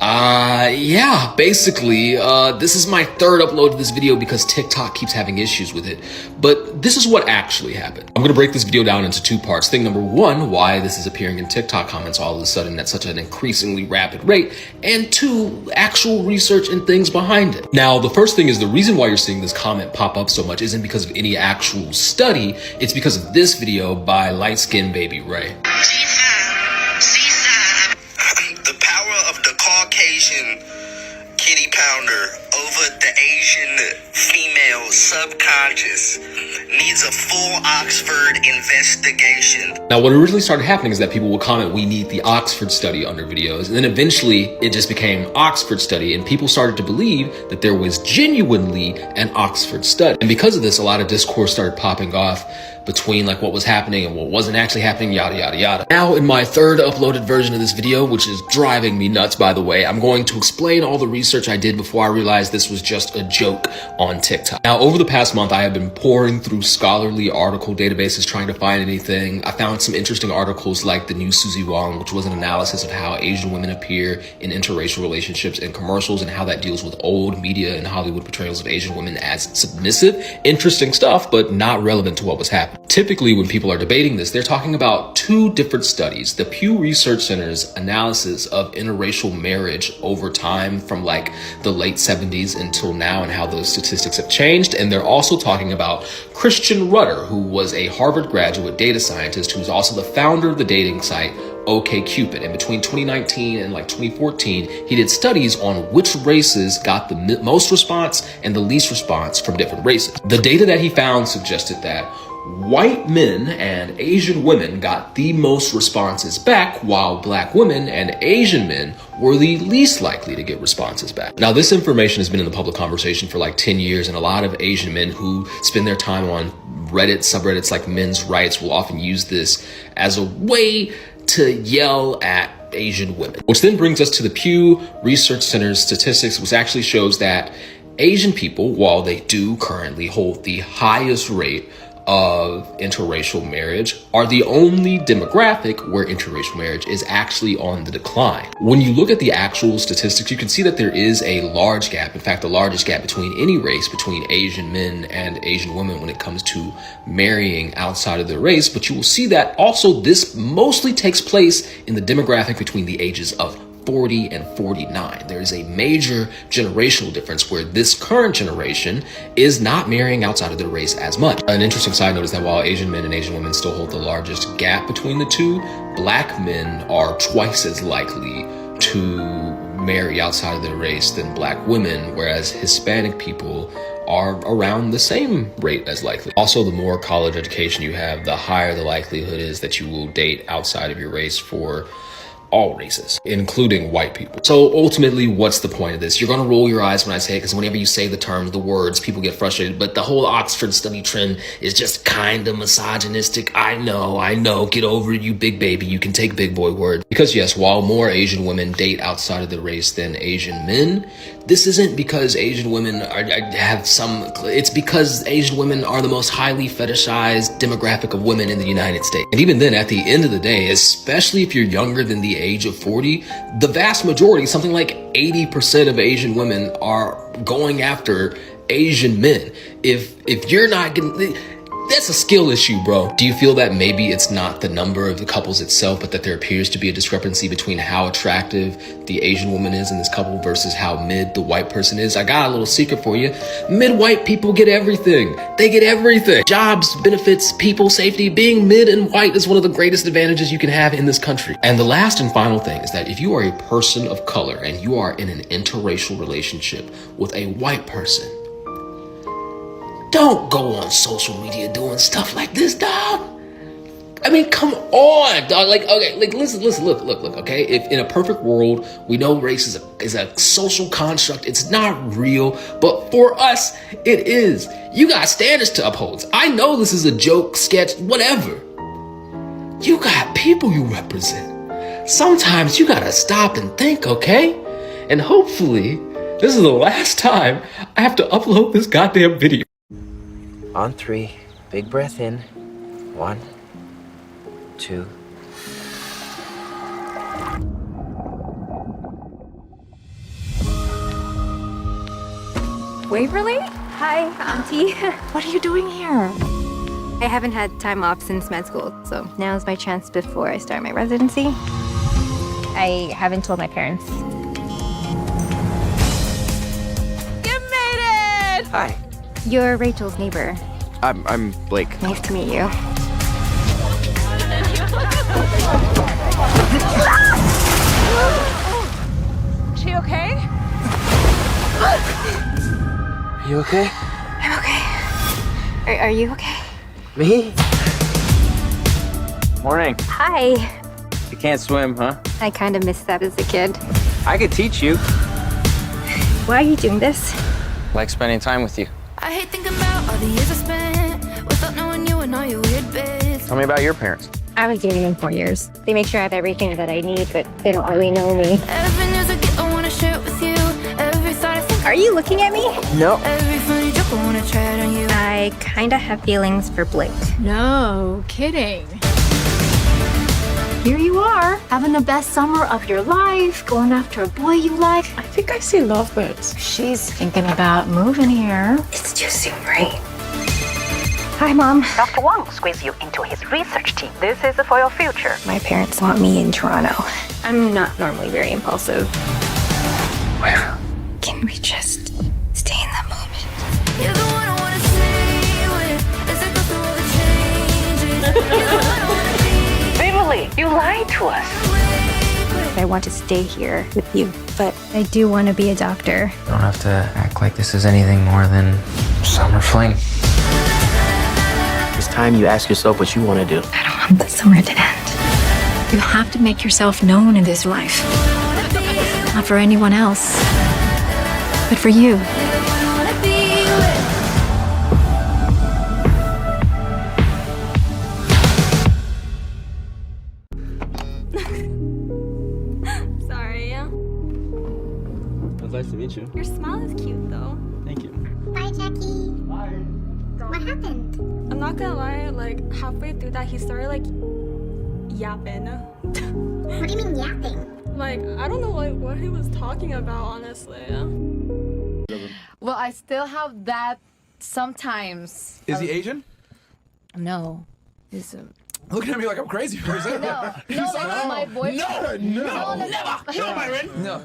Yeah, basically, this is my third upload of this video because TikTok keeps having issues with it. But this is what actually happened. I'm gonna break this video down into two parts. Thing number one, why this is appearing in TikTok comments all of a sudden at such an increasingly rapid rate. And two, actual research and things behind it. Now, the first thing is the reason why you're seeing this comment pop up so much isn't because of any actual study. It's because of this video by Light Skin Baby Ray. The power of the Caucasian kitty pounder over the Asian female subconscious needs a full Oxford investigation. Now, what originally started happening is that people would comment, "We need the Oxford study" under videos. And then eventually it just became Oxford study, and people started to believe that there was genuinely an Oxford study. And because of this, a lot of discourse started popping off between what was happening and what wasn't actually happening, yada, yada, yada. Now, in my third uploaded version of this video, which is driving me nuts, by the way, I'm going to explain all the research I did before I realized this was just a joke on TikTok. Now, over the past month, I have been pouring through scholarly article databases trying to find anything. I found some interesting articles like the new Susie Wong, which was an analysis of how Asian women appear in interracial relationships and commercials and how that deals with old media and Hollywood portrayals of Asian women as submissive. Interesting stuff, but not relevant to what was happening. Typically, when people are debating this, they're talking about two different studies. The Pew Research Center's analysis of interracial marriage over time from the late 70s until now and how those statistics have changed. And they're also talking about Christian Rudder, who was a Harvard graduate data scientist who's also the founder of the dating site OkCupid. And between 2019 and 2014, he did studies on which races got the most response and the least response from different races. The data that he found suggested that white men and Asian women got the most responses back, while black women and Asian men were the least likely to get responses back. Now, this information has been in the public conversation for like 10 years, and a lot of Asian men who spend their time on Reddit, subreddits like men's rights, will often use this as a way to yell at Asian women. Which then brings us to the Pew Research Center's statistics, which actually shows that Asian people, while they do currently hold the highest rate of interracial marriage, are the only demographic where interracial marriage is actually on the decline. When you look at the actual statistics, you can see that there is a large gap, in fact, the largest gap between any race, between Asian men and Asian women when it comes to marrying outside of their race. But you will see that also this mostly takes place in the demographic between the ages of 40 and 49. There is a major generational difference where this current generation is not marrying outside of their race as much. An interesting side note is that while Asian men and Asian women still hold the largest gap between the two, black men are twice as likely to marry outside of their race than black women, whereas Hispanic people are around the same rate as likely. Also, the more college education you have, the higher the likelihood is that you will date outside of your race for all races, including white people. So ultimately, what's the point of this? You're gonna roll your eyes when I say it, because whenever you say the terms, the words, people get frustrated. But the whole Oxford study trend is just kind of misogynistic. I know, get over it, you big baby. You can take big boy words. Because yes, while more Asian women date outside of the race than Asian men, this isn't because Asian women it's because Asian women are the most highly fetishized demographic of women in the United States. And even then, at the end of the day, especially if you're younger than the age of 40, the vast majority, something like 80% of Asian women are going after Asian men. If you're not getting, that's a skill issue, bro. Do you feel that maybe it's not the number of the couples itself, but that there appears to be a discrepancy between how attractive the Asian woman is in this couple versus how mid the white person is? I got a little secret for you. Mid-white people get everything. They get everything. Jobs, benefits, people, safety. Being mid and white is one of the greatest advantages you can have in this country. And the last and final thing is that if you are a person of color and you are in an interracial relationship with a white person, don't go on social media doing stuff like this, dog. I mean, come on, dog. Listen, look, okay? If in a perfect world, we know race is a social construct, it's not real, but for us, it is. You got standards to uphold. I know this is a joke, sketch, whatever. You got people you represent. Sometimes you gotta stop and think, okay? And hopefully, this is the last time I have to upload this goddamn video. On 3, big breath in. 1, 2. Waverly? Hi, Auntie. What are you doing here? I haven't had time off since med school, so now's my chance before I start my residency. I haven't told my parents. You made it! Hi. You're Rachel's neighbor. I'm Blake. Nice to meet you. She okay? Are you okay? I'm okay. Are you okay? Me? Morning. Hi. You can't swim, huh? I kind of missed that as a kid. I could teach you. Why are you doing this? Like spending time with you. I hate thinking about all the years I spent without knowing you and all your weird bits. Tell me about your parents. I was dating them 4 years. They make sure I have everything that I need, but they don't really know me. Every news I get, I wanna share it with you. Every thought I think. Are you looking at me? No. Every funny joke, I wanna try it on you. I kind of have feelings for Blake. No kidding. Here you are, having the best summer of your life, going after a boy you like. I think I see lovebirds. She's thinking about moving here. It's too soon, right? Hi, Mom. Dr. Wang squeezed you into his research team. This is for your future. My parents want me in Toronto. I'm not normally very impulsive. Where? Can we just stay in the moment? You're the one I wanna stay with as I go through all the changes. You're the one I wanna be. Waverly, you lied to us. I want to stay here with you, but I do want to be a doctor. You don't have to act like this is anything more than summer fling. This time you ask yourself what you want to do. I don't want this summer to end. You have to make yourself known in this life. Not for anyone else, but for you. Sorry. It's nice to meet you. Your smile is cute though. Thank you. Bye, Jackie. Bye. What happened? I'm not gonna lie, like halfway through that he started like yapping. What do you mean yapping? Like, I don't know like what he was talking about, honestly. Well, I still have that sometimes. Is he Asian? No. He's Looking at me like I'm crazy for a second. No, like my boyfriend. No, Byron. No.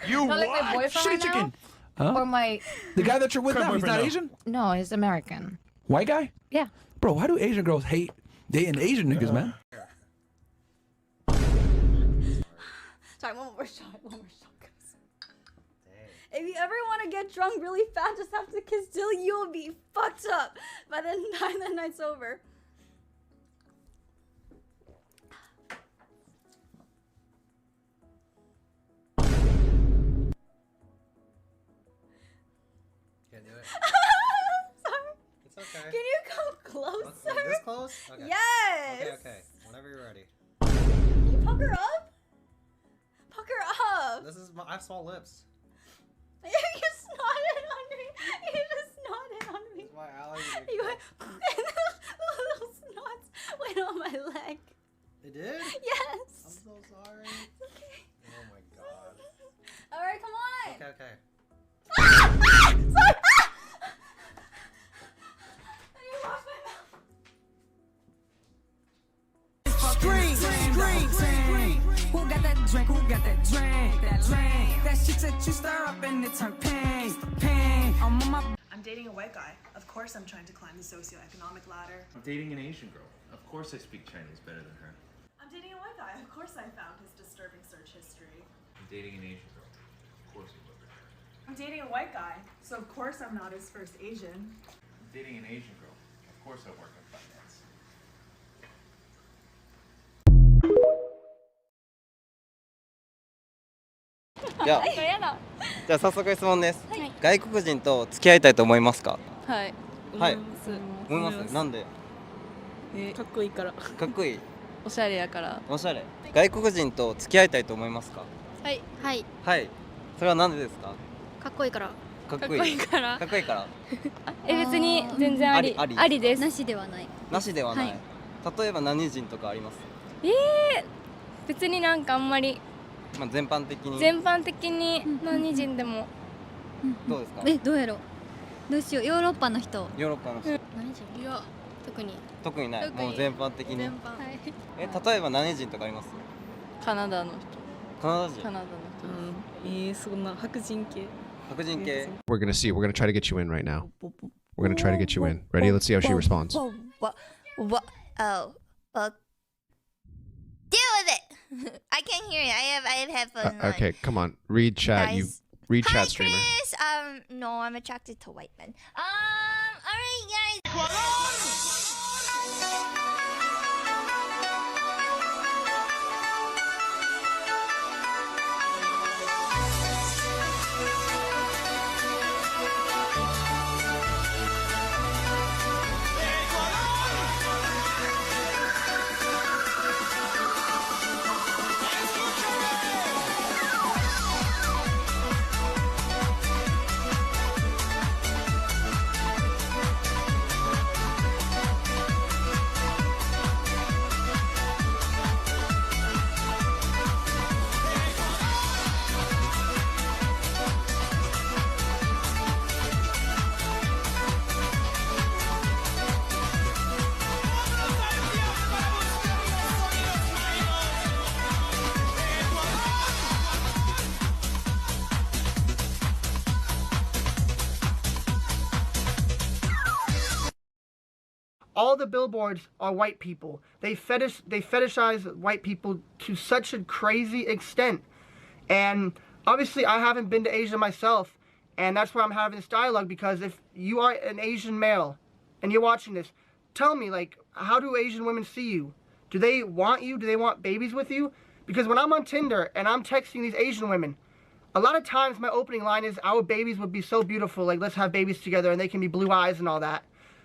You Not like my what? boyfriend Shitty right now? chicken. Huh? Or my... The guy that you're with now, he's not Asian? No, he's American. White guy? Yeah. Bro, why do Asian girls hate dating Asian niggas, man? Sorry, one more shot, guys. If you ever want to get drunk really fast, just have to kiss till you'll be fucked up by the time the night's over. Can't do it. Sorry. It's okay. Can you come closer? This close? Okay. Yes. Okay. Whenever you're ready. Can you pucker up? Pucker up. This is I have small lips. You snotted on me. You just snotted on me. My allergy. You went, little snots went on my leg. It did? Yes. I'm so sorry. It's okay. Oh my god. All right, come on. Okay, okay. Sorry. I need to wash my mouth. Scream, scream, scream. Who got that drink? Who got that drink? That drink. That shit that you stir up and it turn pain, pain. I'm on my. I'm dating a white guy. Of course I'm trying to climb the socioeconomic ladder. I'm dating an Asian girl. Of course I speak Chinese better than her. I'm dating a white guy. Of course I found his disturbing search history. I'm dating an Asian girl. Of course I love her. I'm dating a white guy, so of course I'm not his first Asian. I'm dating an Asian girl. Of course I work in finance.じゃあ早速質問です、外国人と付き合いたいと思いますか？はいはい思います思います。なんで？かっこいいからかっこいい。おしゃれやからおしゃれ。外国人と付き合いたいと思いますか？はいはいはい。それはなんでですか？かっこいいからかっこいいから。かっこいいから。別に全然ありありですなしではないなしではない。はい例えば何人とかあります？別になんかあんまりまあ全般的に。全般的に何人でもどうですか？どうやろう。どうしよう。ヨーロッパの人。ヨーロッパの人。何人いや特に特にない。特にもう全般的に。全般はい例えば何人とかあります？カナダの人カナダ人。カナダの人そんな白人系白人系。 We're gonna see. We're gonna try to get you in right now. We're gonna try to get you in. Ready? Let's see how she responds. What? Oh. Deal with it. I can't hear you. I have headphones on. Okay, come on. Read chat. You Guys. read Hi, chat, streamer. Chris. No, I'm attracted to white men. All right, guys. All the billboards are white people. They fetishize white people to such a crazy extent. And obviously I haven't been to Asia myself, and that's why I'm having this dialogue, because if you are an Asian male and you're watching this, tell me, like, how do Asian women see you? Do they want you? Do they want babies with you? Because when I'm on Tinder and I'm texting these Asian women, a lot of times my opening line is, our babies would be so beautiful, like, let's have babies together and they can be blue eyes and all that.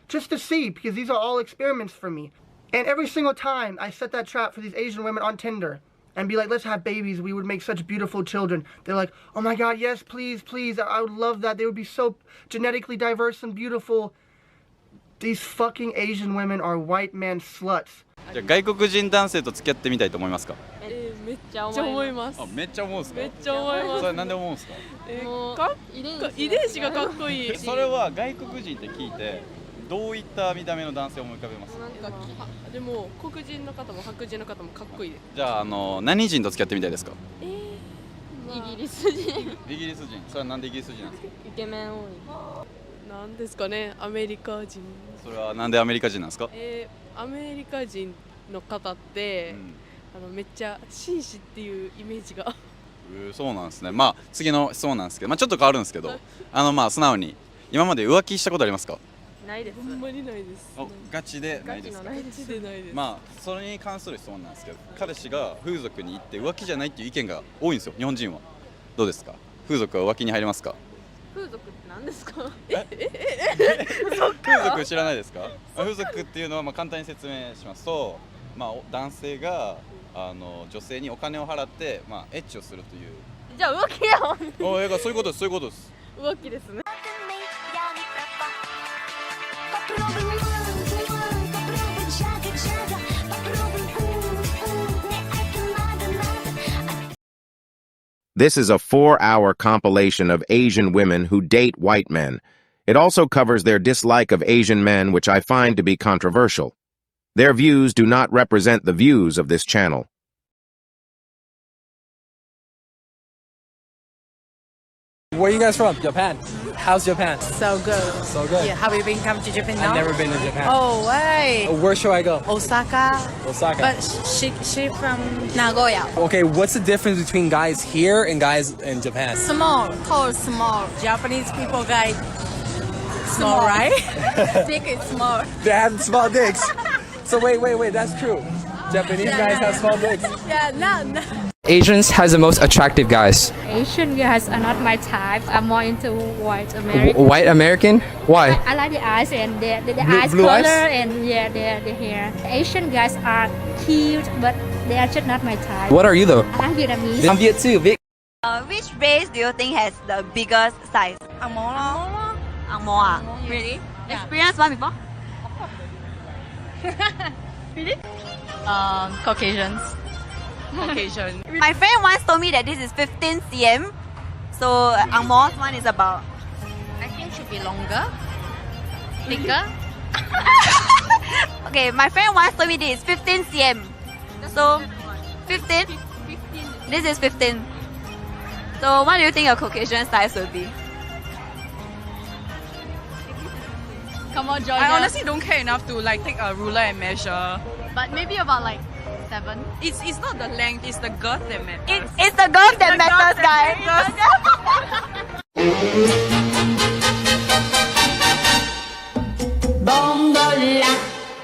Just to see, because these are all experiments for me. And every single time I set that trap for these Asian women on Tinder and be like, let's have babies, we would make such beautiful children. They're like, oh my God, yes, please, please, I would love that. They would be so genetically diverse and beautiful. These fucking Asian women are white man sluts. じゃあ外国人男性と付き合ってみたいと思いますか？めっちゃ思います。あ、めっちゃ思うんですか？めっちゃ思います。それなんで思うんですか？遺伝子がかっこいい。それは外国人って聞いてどういった見た目の男性を思い浮かべます？なんかでも黒人の方も白人の方もかっこいいです。じゃあ何人と付き合ってみたいですか？イギリス人。イギリス人。それはなんでイギリス人なんですか？イケメン多い。なんですかね、アメリカ人。それはなんでアメリカ人なんですか？アメリカ人の方って、めっちゃ紳士っていうイメージが。そうなんですね。まあ次の質問なんですけど、まあちょっと変わるんですけど、まあ素直に今まで浮気したことありますか？ないです。ほんまにないです。ガチでないですか？ガチでないです。まあそれに関する質問なんですけど、彼氏が風俗に行って浮気じゃないっていう意見が多いんですよ。日本人はどうですか？風俗は浮気に入りますか？風俗って何ですか？風俗知らないですか？風俗っていうのはまあ簡単に説明しますと、まあ男性が女性にお金を払ってまあエッチをするという。じゃあ浮気やん。そういうことです。そういうことです。浮気ですね。This is a 4-hour compilation of Asian women who date white men. It also covers their dislike of Asian men, which I find to be controversial. Their views do not represent the views of this channel. Where are you guys from? Japan. How's Japan? So good. So good. Yeah, have you been come to Japan now? I've never been to Japan. Oh, why? Where should I go? Osaka. Osaka. But she from Nagoya. Okay, what's the difference between guys here and guys in Japan? Small, tall, small. Japanese people guys small, right? Dick is small. They have small dicks. So wait, that's true. Japanese guys have small dicks. Yeah, no. Asians has the most attractive guys. Asian guys are not my type. I'm more into white American. White American? Why? I like the eyes and the eyes blue color eyes? and yeah, the hair. Asian guys are cute, but they are just not my type. What are you though? I'm Vietnamese. I'm Viet too. Which race do you think has the biggest size? Angmo. Angmo. Really? Yeah. Experienced one before? Really? Caucasians. Caucasian. My friend once told me that this is 15 cm. So Angmo's one is about. I think should be longer, thicker. Okay, my friend once told me this is 15 cm. So 15. This is 15. So what do you think a Caucasian size would be? Come on, Georgia. I honestly don't care enough to like take a ruler and measure. But maybe about like 7. It's not the length, it's the girth that matters. It's the girth that matters, guys. Bongo la,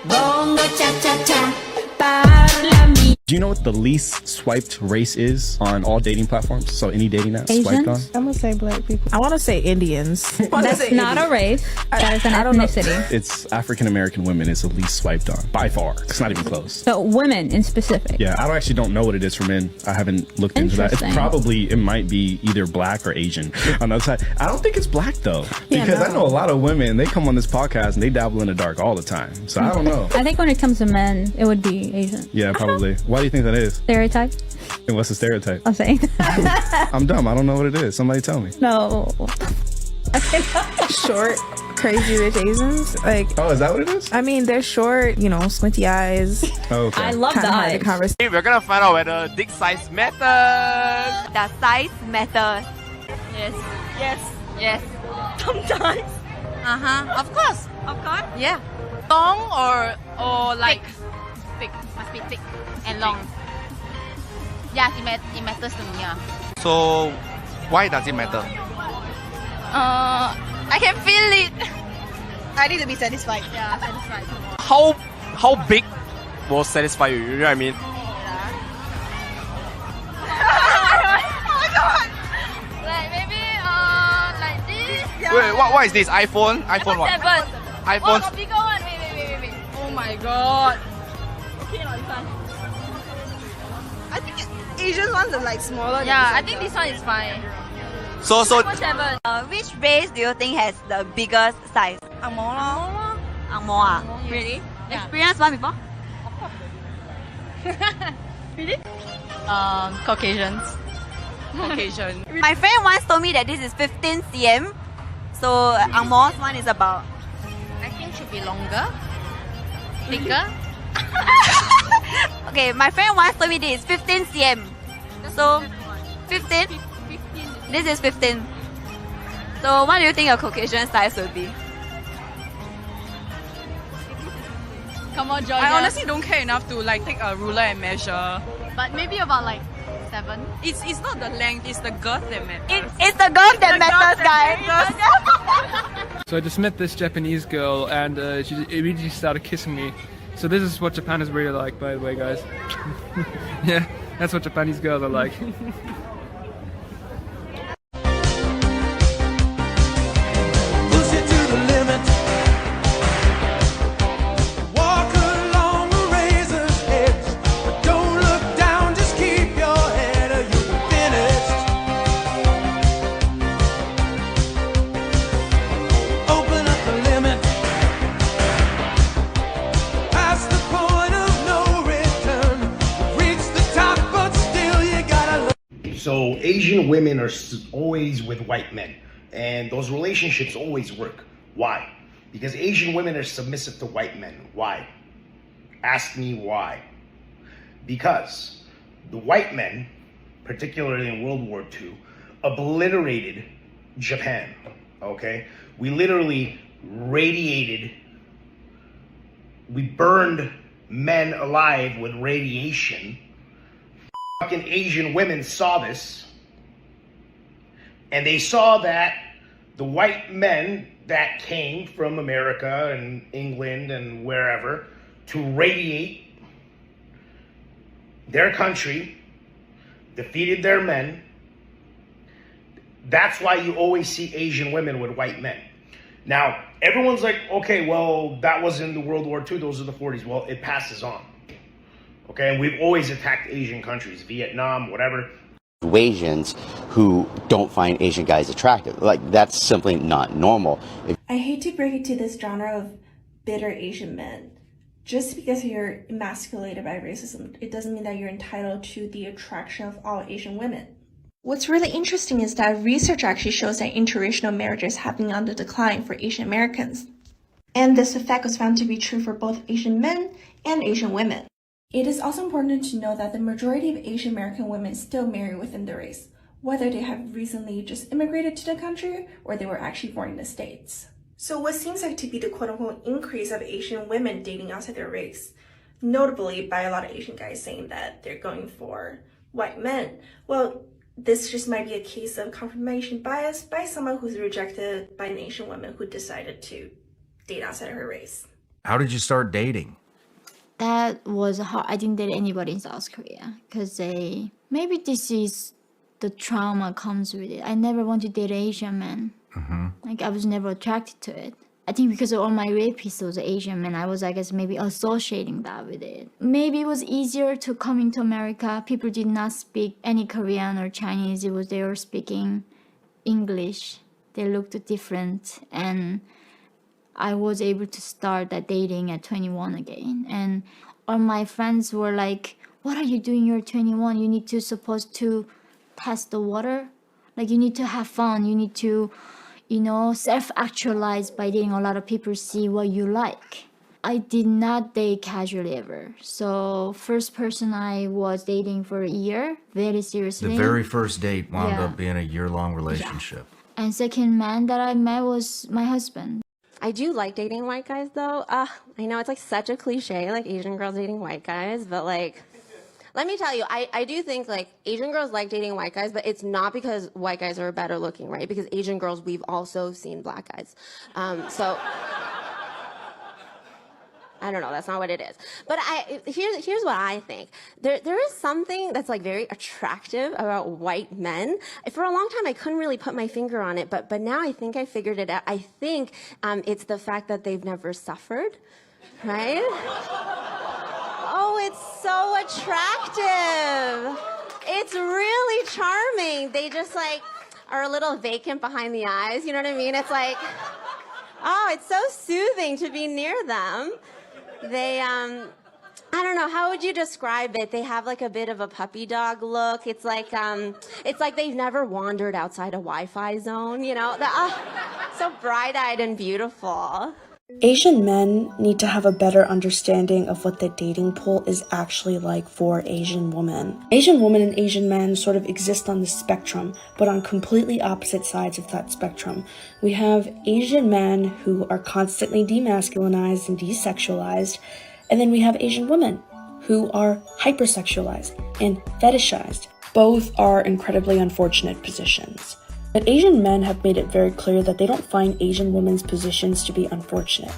bongo cha cha cha, parlami. Do you know what the least swiped race is on all dating platforms? So any dating app swiped on? I'm gonna say black people. I want to say Indians. That's not a race. That is an ethnicity. It's African American women is the least swiped on by far. It's not even close. So women in specific. Yeah, I actually don't know what it is for men. I haven't looked into that. It might be either black or Asian. On the other side, I don't think it's black though, because I know a lot of women. They come on this podcast and they dabble in the dark all the time. So I don't know. I think when it comes to men, it would be Asian. Yeah, probably. Why do you think that is? Stereotype. And what's the stereotype? I'm saying. I'm dumb. I don't know what it is. Somebody tell me. No. Short, crazy rich Asians. Like, oh, is that what it is? I mean, they're short, you know, squinty eyes. Oh, okay. I love that. We're gonna find out whether dick size matters. The size matters. Yes. Yes. Yes. Sometimes. Of course. Of course. Yeah. Long or like thick. Must be thick and long. Yeah, it matters to me. Yeah. So, why does it matter? I can feel it. I need to be satisfied. Yeah, satisfied. How big will satisfy you? You know what I mean? Like maybe like this. Wait, what is this? iPhone? iPhone what? 7. iPhone. Oh, bigger one. Wait. Oh my god. Okay, not this one. I think Asian ones are like smaller. Yeah, I think this one is fine. So iPhone 7. Which race do you think has the biggest size? Angmo lor. Angmo ah? Really? Yeah. Experience one before? Really? Caucasians. Caucasian. My friend once told me that this is 15 cm. So Angmo's one is about. I think should be longer. Thicker. Okay, my friend once told me this is 15 cm. So 15? This is 15. So what do you think a Caucasian size would be? Come on, Georgia. I honestly don't care enough to like take a ruler and measure. But maybe about like 7. It's not the length, it's the girth that matters. It's the girth that matters, guys. So I just met this Japanese girl and she immediately started kissing me. So this is what Japan is really like, by the way, guys. Yeah, that's what Japanese girls are like. So Asian women are always with white men, and those relationships always work. Why? Because Asian women are submissive to white men. Why? Ask me why. Because the white men, particularly in World War II, obliterated Japan, okay? We literally we burned men alive with radiation. Fucking Asian women saw this, and they saw that the white men that came from America and England and wherever to radiate their country defeated their men. That's why you always see Asian women with white men. Now, everyone's like, okay, well, that was in the World War II, those are the 40s. Well, it passes on. Okay, and we've always attacked Asian countries, Vietnam, whatever. Asians who don't find Asian guys attractive. Like, that's simply not normal. I hate to break it to this genre of bitter Asian men. Just because you're emasculated by racism, it doesn't mean that you're entitled to the attraction of all Asian women. What's really interesting is that research actually shows that interracial marriages have been on the decline for Asian Americans. And this effect was found to be true for both Asian men and Asian women. It is also important to know that the majority of Asian American women still marry within the race, whether they have recently just immigrated to the country or they were actually born in the States. So what seems like to be the quote-unquote increase of Asian women dating outside their race, notably by a lot of Asian guys saying that they're going for white men, well, this just might be a case of confirmation bias by someone who's rejected by an Asian woman who decided to date outside of her race. How did you start dating? That was hard. I didn't date anybody in South Korea because maybe this is the trauma comes with it. I never wanted to date an Asian man. Like I was never attracted to it. I think because of all my rapists was Asian men, I was, I guess, maybe associating that with it. Maybe it was easier to come into America. People did not speak any Korean or Chinese. They were speaking English. They looked different, and I was able to start that dating at 21 again. And all my friends were like, what are you doing? You're 21. You need to supposed to test the water. Like you need to have fun. You need to, self-actualize by dating a lot of people, see what you like. I did not date casually ever. So first person I was dating for a year, very seriously. The very first date wound up being a year-long relationship. Yeah. And second man that I met was my husband. I do like dating white guys though. I know it's like such a cliche, like Asian girls dating white guys, but like, let me tell you, I do think like Asian girls like dating white guys, but it's not because white guys are better looking, right? Because Asian girls, we've also seen black guys. So I don't know. That's not what it is. But here's what I think. There is something that's like very attractive about white men. For a long time, I couldn't really put my finger on it, but now I think I figured it out. I think it's the fact that they've never suffered, right? Oh, it's so attractive. It's really charming. They just like are a little vacant behind the eyes. You know what I mean? It's like, oh, it's so soothing to be near them. They, I don't know, how would you describe it? They have like a bit of a puppy dog look. It's like they've never wandered outside a Wi-Fi zone, you know? So bright-eyed and beautiful. Asian men need to have a better understanding of what the dating pool is actually like for Asian women. Asian women and Asian men sort of exist on the spectrum, but on completely opposite sides of that spectrum. We have Asian men who are constantly demasculinized and desexualized, and then we have Asian women who are hypersexualized and fetishized. Both are incredibly unfortunate positions. But Asian men have made it very clear that they don't find Asian women's positions to be unfortunate.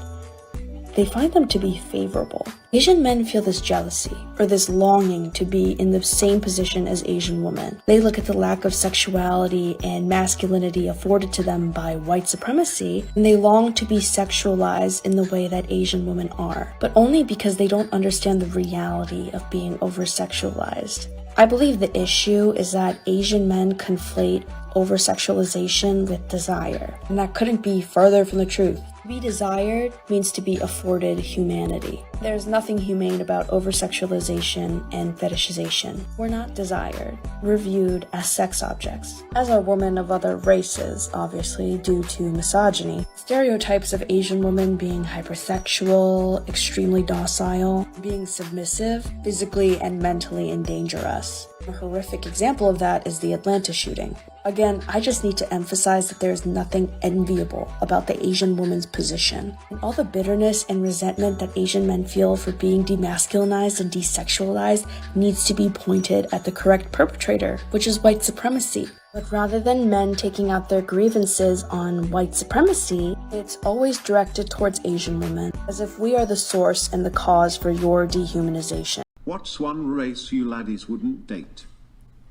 They find them to be favorable. Asian men feel this jealousy, or this longing to be in the same position as Asian women. They look at the lack of sexuality and masculinity afforded to them by white supremacy, and they long to be sexualized in the way that Asian women are, but only because they don't understand the reality of being over-sexualized. I believe the issue is that Asian men conflate over-sexualization with desire, and that couldn't be further from the truth. To be desired means to be afforded humanity. There's nothing humane about over-sexualization and fetishization. We're not desired. We're viewed as sex objects, as are women of other races, obviously, due to misogyny. Stereotypes of Asian women being hypersexual, extremely docile, being submissive, physically and mentally endanger us. A horrific example of that is the Atlanta shooting. Again, I just need to emphasize that there's nothing enviable about the Asian woman's position. And all the bitterness and resentment that Asian men feel for being demasculinized and desexualized needs to be pointed at the correct perpetrator, which is white supremacy. But rather than men taking out their grievances on white supremacy, it's always directed towards Asian women, as if we are the source and the cause for your dehumanization. What's one race you laddies wouldn't date?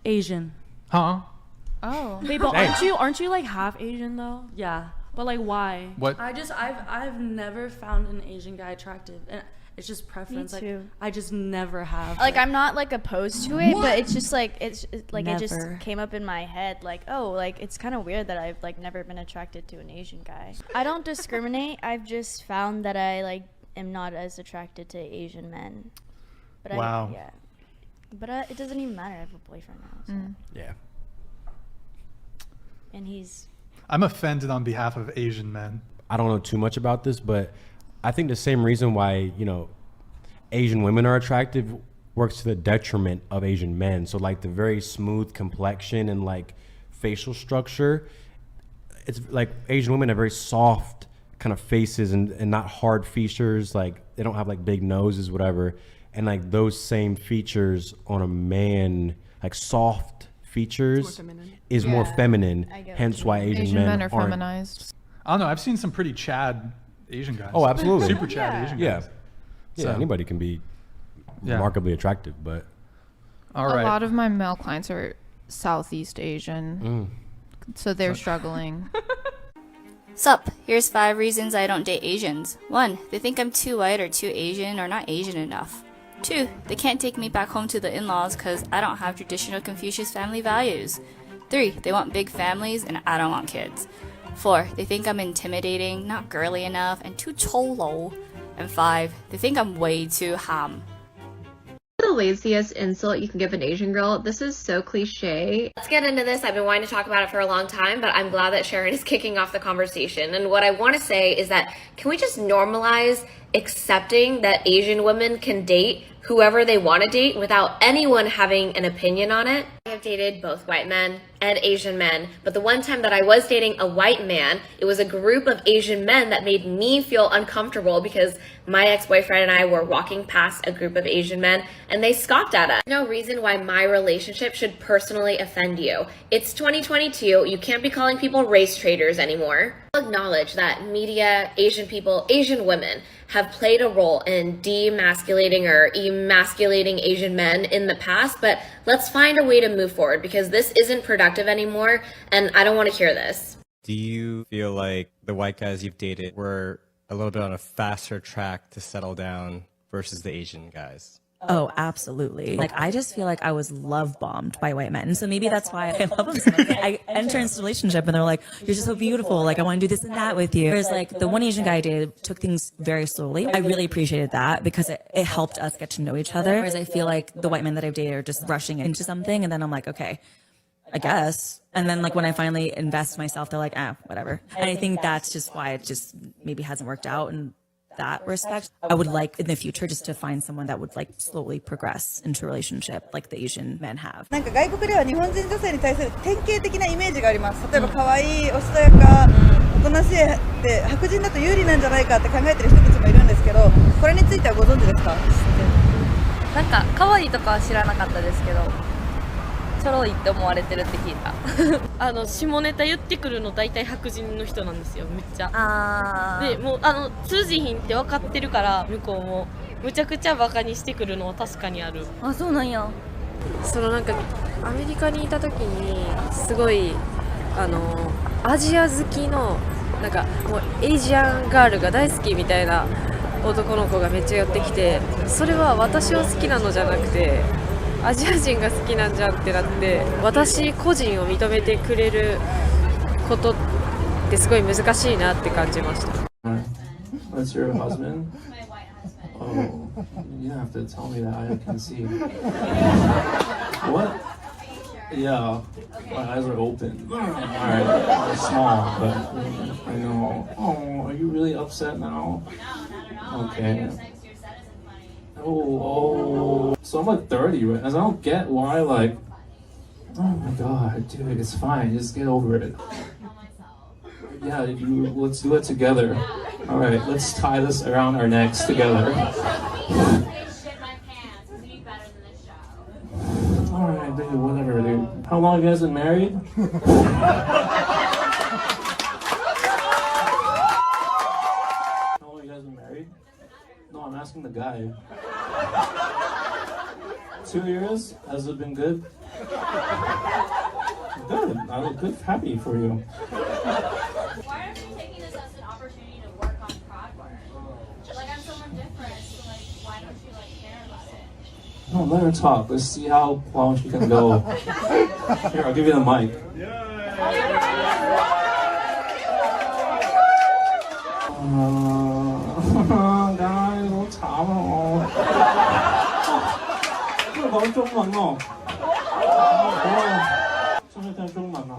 Asian. Huh? Oh. Wait, but aren't you like half Asian though? Yeah. But like why? What? I've never found an Asian guy attractive. And it's just preference. Me too. Like I just never have. Like I'm not like opposed to it, but it's just like it just Never. came up in my head like, oh, like it's kind of weird that I've like never been attracted to an Asian guy. I don't discriminate. I've just found that I like am not as attracted to Asian men. But Wow. Yeah. But it doesn't even matter. I have a boyfriend now. So. Yeah. And he's. I'm offended on behalf of Asian men. I don't know too much about this, but I think the same reason why, you know, Asian women are attractive works to the detriment of Asian men. So like the very smooth complexion and like facial structure, it's like Asian women have very soft kind of faces and not hard features. Like they don't have like big noses, whatever. And like those same features on a man, like soft features is more feminine. Hence why Asian men are aren't. feminized. I don't know. I've seen some pretty Chad Asian guys. Oh, absolutely. Super Chad Asian guys. Yeah, anybody can be remarkably attractive, but All right. A lot of my male clients are Southeast Asian, so they're struggling. Sup, here's 5 reasons I don't date Asians. 1, they think I'm too white or too Asian or not Asian enough. 2, they can't take me back home to the in-laws because I don't have traditional Confucius family values. 3, they want big families and I don't want kids. 4, they think I'm intimidating, not girly enough, and too cholo. And 5, they think I'm way too ham. The laziest insult you can give an Asian girl. This is so cliche. Let's get into this. I've been wanting to talk about it for a long time, but I'm glad that Sharon is kicking off the conversation. And what I want to say is that can we just normalize accepting that Asian women can date whoever they want to date without anyone having an opinion on it? I have dated both white men and Asian men, but the one time that I was dating a white man, it was a group of Asian men that made me feel uncomfortable because my ex-boyfriend and I were walking past a group of Asian men and they scoffed at us. No reason why my relationship should personally offend you. It's 2022. You can't be calling people race traitors anymore. Acknowledge that media, Asian people, Asian women have played a role in demasculating or emasculating Asian men in the past, but let's find a way to move forward because this isn't productive anymore and I don't want to hear this. Do you feel like the white guys you've dated were a little bit on a faster track to settle down versus the Asian guys? Oh, absolutely. Like, I just feel like I was love bombed by white men. So maybe that's why I love them so much. I enter into a relationship and they're like, you're just so beautiful. Like, I want to do this and that with you. Whereas like the one Asian guy I dated took things very slowly. I really appreciated that because it helped us get to know each other. Whereas I feel like the white men that I've dated are just rushing into something. And then I'm like, okay, I guess. And then like when I finally invest myself, they're like, whatever. And I think that's just why it just maybe hasn't worked out in that respect. I would like in the future just to find someone that would like slowly progress into a relationship like the Asian men have. なんか外国では日本人女性に対する典型的なイメージがあります。例えば可愛い、おしとやか、おとなしいって白人だと有利なんじゃないかって考えてる人たちもいるんですけど、これについてはご存知ですか？なんか可愛いとかは知らなかったですけど、ちょろいって思われてるって聞いた。下ネタ言ってくるの大体白人の人なんですよ、めっちゃ。でもう通じひんって分かってるから向こうもむちゃくちゃバカにしてくるのは確かにある。あ、そうなんや。なんかアメリカにいた時にすごいアジア好きのなんかもうエイジアンガールが大好きみたいな男の子がめっちゃ寄ってきて、それは私を好きなのじゃなくてアジア人が好きなんじゃんってなって、私個人を認めてくれることってすごい難しいなって感じました。That's your husband? Oh, you have to tell me that. I can see. What? Yeah, my eyes are open. Alright, they're small, but I know. Oh, are you really upset now? Okay. Oh, so I'm like 30, right? And I don't get why, like, oh my god, dude, it's fine, just get over it. Yeah, let's do it together. All right, let's tie this around our necks together. All right, dude, whatever, dude. How long have you guys been married? How long have you guys been married? No, I'm asking the guy. 2 years? Has it been good? Good. I'm good, happy for you. Why aren't you taking this as an opportunity to work on crowd work? Like, I'm someone different, so like, why don't you like care about it? No, let her talk. Let's see how long she can go. Here, I'll give you the mic. Guys, what's happening? 講中文喎，使唔使聽中文啊？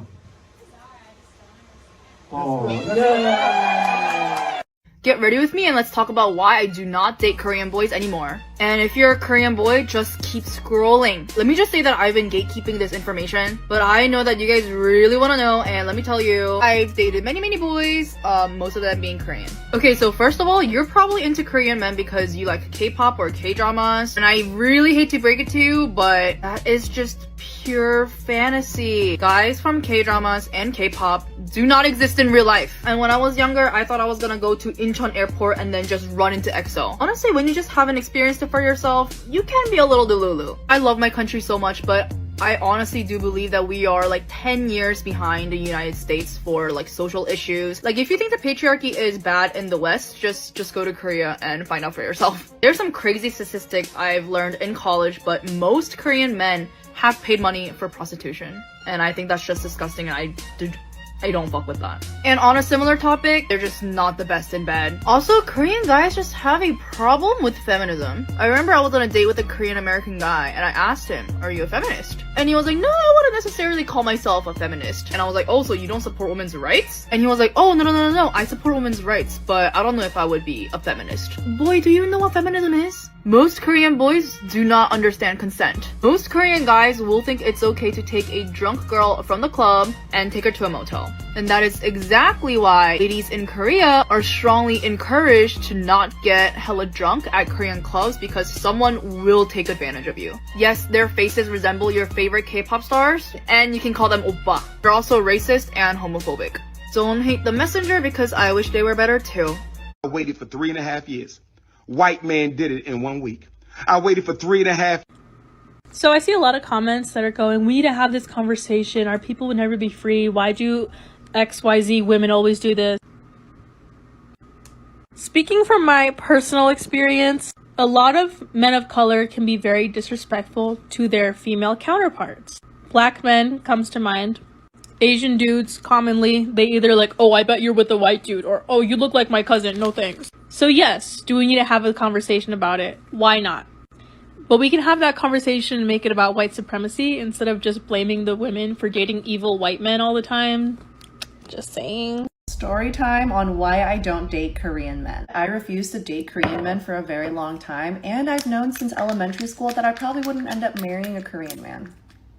哦，耶！ Get ready with me and let's talk about why I do not date Korean boys anymore. And if you're a Korean boy, just keep scrolling. Let me just say that I've been gatekeeping this information, but I know that you guys really want to know, and let me tell you, I've dated many boys, most of them being Korean. Okay, so first of all, you're probably into Korean men because you like K-pop or K-dramas, and I really hate to break it to you, but that is just pure fantasy. Guys from K-dramas and K-pop do not exist in real life. And when I was younger, I thought I was gonna go to Incheon airport and then just run into EXO. Honestly, when you just haven't experienced it for yourself, you can be a little delulu. I love my country so much, but I honestly do believe that we are like 10 years behind the United States for like social issues. Like if you think the patriarchy is bad in the West, just go to Korea and find out for yourself. There's some crazy statistics I've learned in college, but most Korean men have paid money for prostitution. And I think that's just disgusting, and I don't fuck with that. And on a similar topic, they're just not the best in bed. Also, Korean guys just have a problem with feminism. I remember I was on a date with a Korean American guy and I asked him, are you a feminist? And he was like, no, I wouldn't necessarily call myself a feminist. And I was like, oh, so you don't support women's rights? And he was like, oh, no, I support women's rights, but I don't know if I would be a feminist. Boy, do you know what feminism is? Most Korean boys do not understand consent. Most Korean guys will think it's okay to take a drunk girl from the club and take her to a motel. And that is exactly why ladies in Korea are strongly encouraged to not get hella drunk at Korean clubs, because someone will take advantage of you. Yes, their faces resemble your favorite K-pop stars, and you can call them oppa. They're also racist and homophobic. Don't hate the messenger because I wish they were better too. I waited for 3.5 years. White man did it in 1 week. I waited for 3.5. So I see a lot of comments that are going, we need to have this conversation. Our people would never be free. Why do XYZ women always do this? Speaking from my personal experience, a lot of men of color can be very disrespectful to their female counterparts. Black men comes to mind. Asian dudes, commonly, they either like, oh, I bet you're with a white dude, or oh, you look like my cousin, no thanks. So yes, do we need to have a conversation about it? Why not? But we can have that conversation and make it about white supremacy instead of just blaming the women for dating evil white men all the time. Just saying. Story time on why I don't date Korean men. I refused to date Korean men for a very long time, and I've known since elementary school that I probably wouldn't end up marrying a Korean man.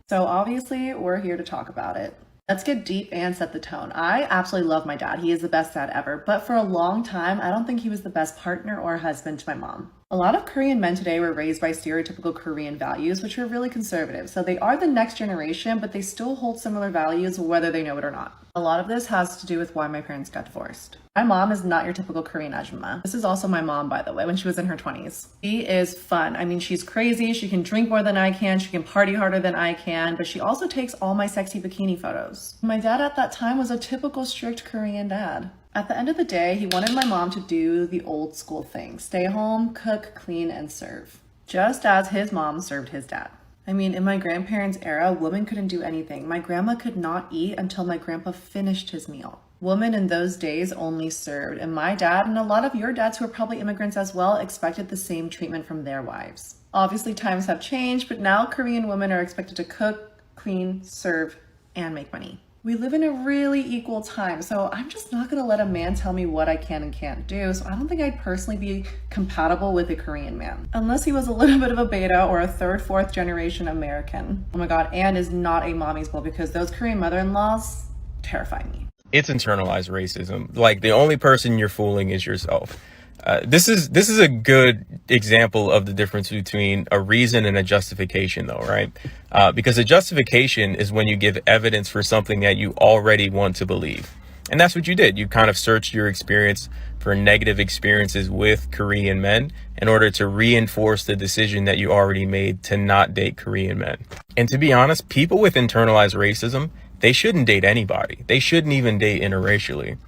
So obviously, we're here to talk about it. Let's get deep and set the tone. I absolutely love my dad. He is the best dad ever. But for a long time, I don't think he was the best partner or husband to my mom. A lot of Korean men today were raised by stereotypical Korean values, which are really conservative. So they are the next generation, but they still hold similar values whether they know it or not. A lot of this has to do with why my parents got divorced. My mom is not your typical Korean ajumma. This is also my mom, by the way, when she was in her 20s. She is fun. I mean, she's crazy. She can drink more than I can. She can party harder than I can, but she also takes all my sexy bikini photos. My dad at that time was a typical strict Korean dad. At the end of the day, he wanted my mom to do the old school thing. Stay home, cook, clean, and serve. Just as his mom served his dad. I mean, in my grandparents' era, women couldn't do anything. My grandma could not eat until my grandpa finished his meal. Women in those days only served, and my dad and a lot of your dads who are probably immigrants as well expected the same treatment from their wives. Obviously, times have changed, but now Korean women are expected to cook, clean, serve, and make money. We live in a really equal time, so I'm just not gonna let a man tell me what I can and can't do, so I don't think I'd personally be compatible with a Korean man. Unless he was a little bit of a beta or a third, fourth generation American. Oh my god, Anne is not a mommy's boy because those Korean mother-in-laws terrify me. It's internalized racism. Like, the only person you're fooling is yourself. This is a good example of the difference between a reason and a justification, though, right? Because a justification is when you give evidence for something that you already want to believe. And that's what you did. You kind of searched your experience for negative experiences with Korean men in order to reinforce the decision that you already made to not date Korean men. And to be honest, people with internalized racism, they shouldn't date anybody. They shouldn't even date interracially.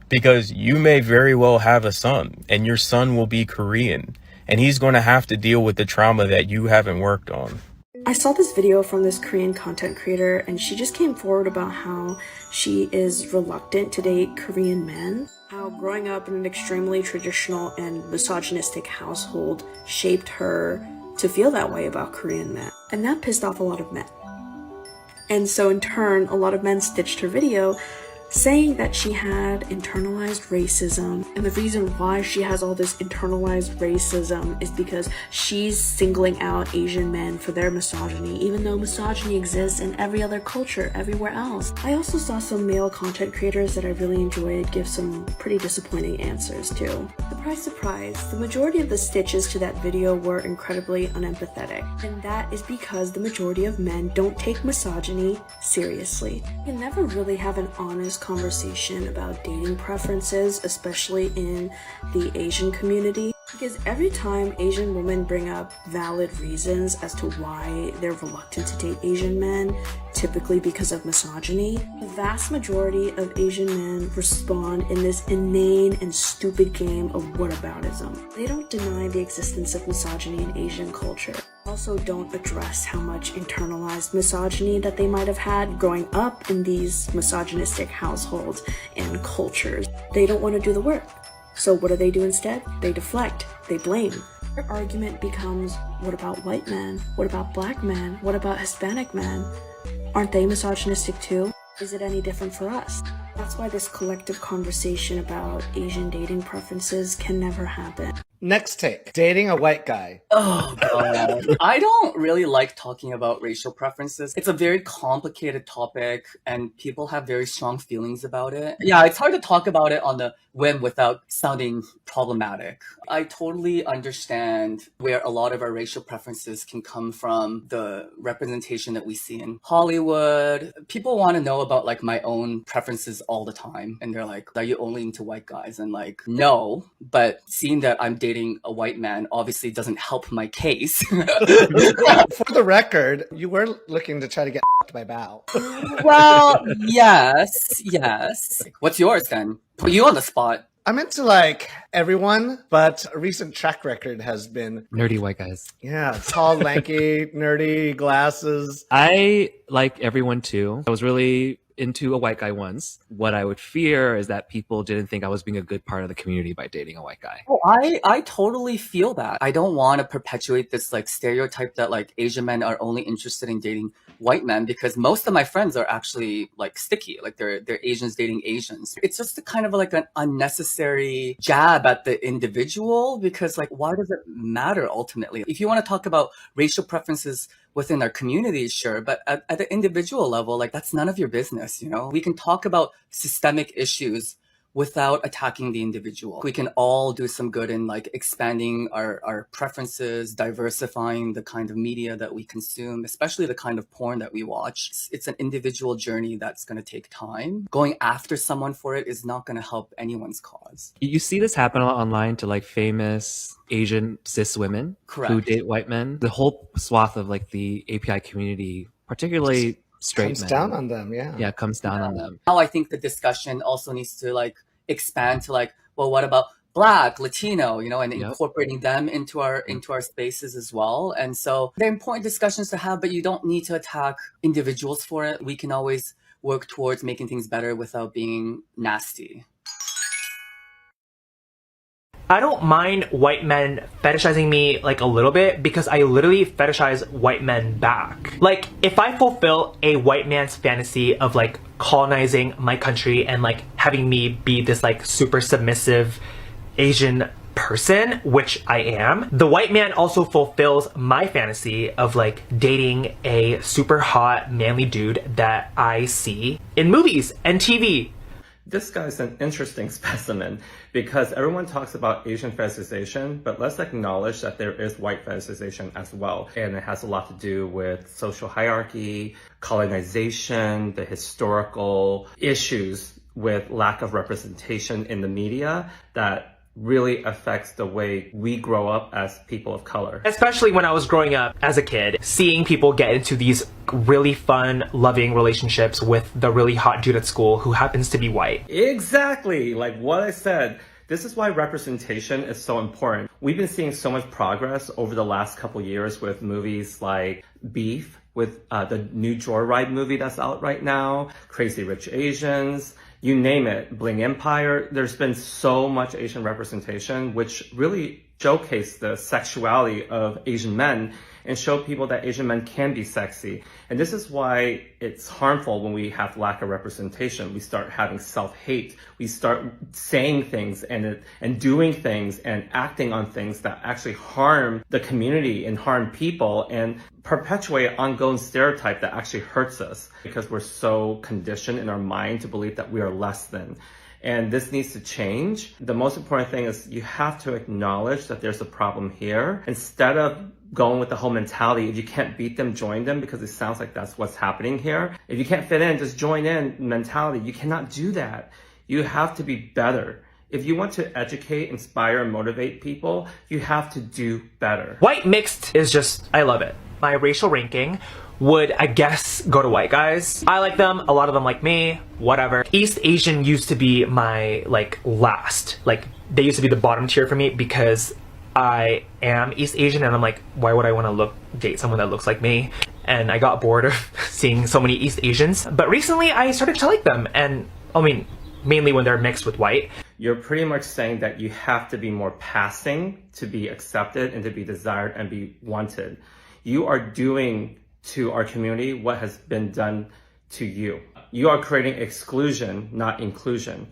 Because you may very well have a son, and your son will be Korean, and he's going to have to deal with the trauma that you haven't worked on. I saw this video from this Korean content creator, and she just came forward about how she is reluctant to date Korean men, how growing up in an extremely traditional and misogynistic household shaped her to feel that way about Korean men, and that pissed off a lot of men. And so in turn, a lot of men stitched her video saying that she had internalized racism, and the reason why she has all this internalized racism is because she's singling out Asian men for their misogyny, even though misogyny exists in every other culture everywhere else. I also saw some male content creators that I really enjoyed give some pretty disappointing answers too. Surprise, surprise, the majority of the stitches to that video were incredibly unempathetic, and that is because the majority of men don't take misogyny seriously. You can never really have an honest conversation about dating preferences, especially in the Asian community, because every time Asian women bring up valid reasons as to why they're reluctant to date Asian men, typically because of misogyny, the vast majority of Asian men respond in this inane and stupid game of whataboutism. They don't deny the existence of misogyny in Asian culture. Also don't address how much internalized misogyny that they might have had growing up in these misogynistic households and cultures. They don't want to do the work. So what do they do instead? They deflect, they blame. Their argument becomes, what about white men? What about black men? What about Hispanic men? Aren't they misogynistic too? Is it any different for us? That's why this collective conversation about Asian dating preferences can never happen. Next take, dating a white guy. Oh god. I don't really like talking about racial preferences. It's a very complicated topic and people have very strong feelings about it. Yeah, it's hard to talk about it on the whim without sounding problematic. I totally understand where a lot of our racial preferences can come from, the representation that we see in Hollywood. People want to know about like my own preferences all the time and they're like, are you only into white guys? And like, no, but seeing that I'm dating a white man obviously doesn't help my case. For the record, you were looking to try to get by Bao. Well, yes. What's yours then? Put you on the spot. I'm into like everyone, but a recent track record has been nerdy white guys. Yeah, tall, lanky, nerdy, glasses. I like everyone too. I was really into a white guy once. What I would fear is that people didn't think I was being a good part of the community by dating a white guy. Oh, I totally feel that. I don't want to perpetuate this like stereotype that like Asian men are only interested in dating white men because most of my friends are actually like sticky, like they're Asians dating Asians. It's just a kind of like an unnecessary jab at the individual because like why does it matter ultimately? If you want to talk about racial preferences within our community, sure, but at the individual level, like that's none of your business, you know? We can talk about systemic issues without attacking the individual. We can all do some good in like expanding our preferences, diversifying the kind of media that we consume, especially the kind of porn that we watch. It's an individual journey that's going to take time. Going after someone for it is not going to help anyone's cause. You see this happen a lot online to like famous Asian cis women who date white men. The whole swath of like the API community, particularly straight comes men. down on them, yeah. Comes down on them. Now I think the discussion also needs to like expand to like, well, what about Black, Latino, you know, and incorporating them into our spaces as well. And so they're important discussions to have, but you don't need to attack individuals for it. We can always work towards making things better without being nasty. I don't mind white men fetishizing me like a little bit because I literally fetishize white men back. Like if I fulfill a white man's fantasy of like colonizing my country and like having me be this like super submissive Asian person, which I am, the white man also fulfills my fantasy of like dating a super hot manly dude that I see in movies and TV. This guy's an interesting specimen because everyone talks about Asian fetishization, but let's acknowledge that there is white fetishization as well. And it has a lot to do with social hierarchy, colonization, the historical issues with lack of representation in the media that really affects the way we grow up as people of color. Especially when I was growing up as a kid, seeing people get into these really fun, loving relationships with the really hot dude at school who happens to be white. Exactly, like what I said. This is why representation is so important. We've been seeing so much progress over the last couple years with movies like Beef, with the new Joyride movie that's out right now, Crazy Rich Asians, you name it, Bling Empire. There's been so much Asian representation, which really showcase the sexuality of Asian men and show people that Asian men can be sexy. And this is why it's harmful when we have lack of representation. We start having self-hate. We start saying things and doing things and acting on things that actually harm the community and harm people and perpetuate an ongoing stereotype that actually hurts us because we're so conditioned in our mind to believe that we are less than. And this needs to change. The most important thing is you have to acknowledge that there's a problem here. Instead of going with the whole mentality, if you can't beat them, join them, because it sounds like that's what's happening here. If you can't fit in, just join in mentality. You cannot do that. You have to be better. If you want to educate, inspire, and motivate people, you have to do better. White mixed is just, I love it. My racial ranking would, I guess, go to white guys. I like them, a lot of them like me, whatever. East Asian used to be my, like, last. Like, they used to be the bottom tier for me because I am East Asian and I'm like, why would I want to date someone that looks like me? And I got bored of seeing so many East Asians. But recently I started to like them, and I mean, mainly when they're mixed with white. You're pretty much saying that you have to be more passing to be accepted and to be desired and be wanted. You are doing to our community what has been done to you. You are creating exclusion, not inclusion.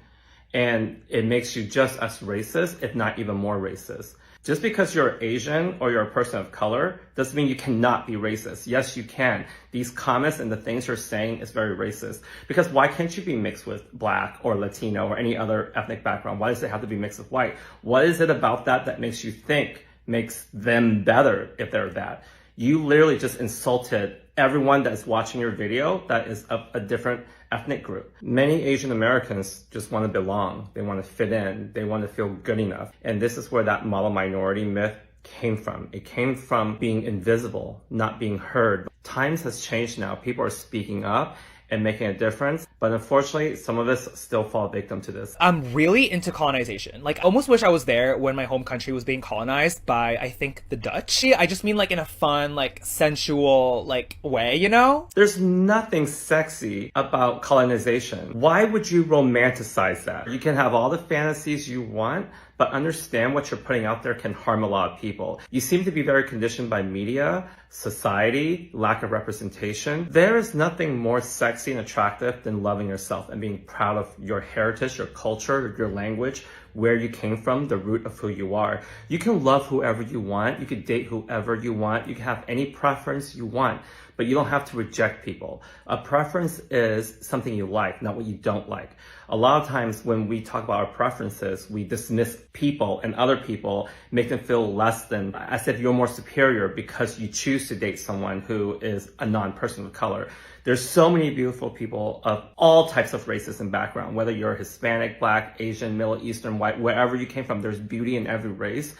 And it makes you just as racist, if not even more racist. Just because you're Asian or you're a person of color doesn't mean you cannot be racist. Yes, you can. These comments and the things you're saying is very racist. Because why can't you be mixed with Black or Latino or any other ethnic background? Why does it have to be mixed with white? What is it about that makes you think makes them better if they're that? You literally just insulted everyone that's watching your video that is of a different ethnic group. Many Asian Americans just want to belong. They want to fit in. They want to feel good enough. And this is where that model minority myth came from. It came from being invisible, not being heard. Times has changed now. People are speaking up and making a difference. But unfortunately, some of us still fall victim to this. I'm really into colonization. Like, I almost wish I was there when my home country was being colonized by, I think, the Dutch. I just mean like in a fun, like sensual, like way, you know? There's nothing sexy about colonization. Why would you romanticize that? You can have all the fantasies you want, but understand what you're putting out there can harm a lot of people. You seem to be very conditioned by media, society, lack of representation. There is nothing more sexy and attractive than loving yourself and being proud of your heritage, your culture, your language, where you came from, the root of who you are. You can love whoever you want. You can date whoever you want. You can have any preference you want, but you don't have to reject people. A preference is something you like, not what you don't like. A lot of times when we talk about our preferences, we dismiss people and other people, make them feel less than, as if you're more superior because you choose to date someone who is a non-person of color. There's so many beautiful people of all types of races and background, whether you're Hispanic, Black, Asian, Middle Eastern, white, wherever you came from, there's beauty in every race.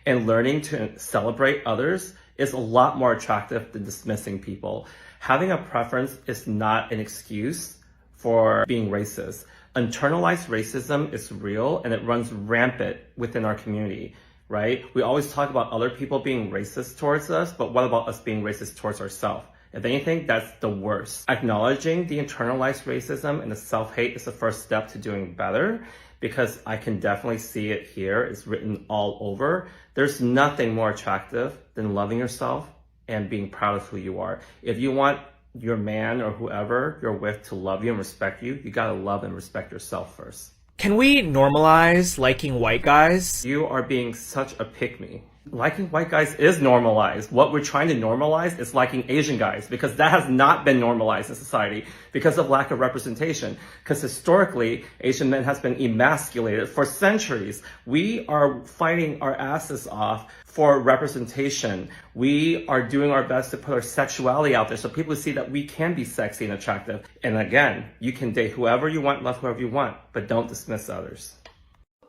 And learning to celebrate others is a lot more attractive than dismissing people. Having a preference is not an excuse for being racist. Internalized racism is real and it runs rampant within our community, right? We always talk about other people being racist towards us, but what about us being racist towards ourselves? If anything, that's the worst. Acknowledging the internalized racism and the self-hate is the first step to doing better, because I can definitely see it here. It's written all over. There's nothing more attractive than loving yourself and being proud of who you are. If you want your man or whoever you're with to love you and respect you, you gotta love and respect yourself first. Can we normalize liking white guys? You are being such a pick-me. Liking white guys is normalized. What we're trying to normalize is liking Asian guys, because that has not been normalized in society because of lack of representation. Because historically, Asian men has been emasculated for centuries. We are fighting our asses off for representation. We are doing our best to put our sexuality out there so people see that we can be sexy and attractive. And again, you can date whoever you want, love whoever you want, but don't dismiss others.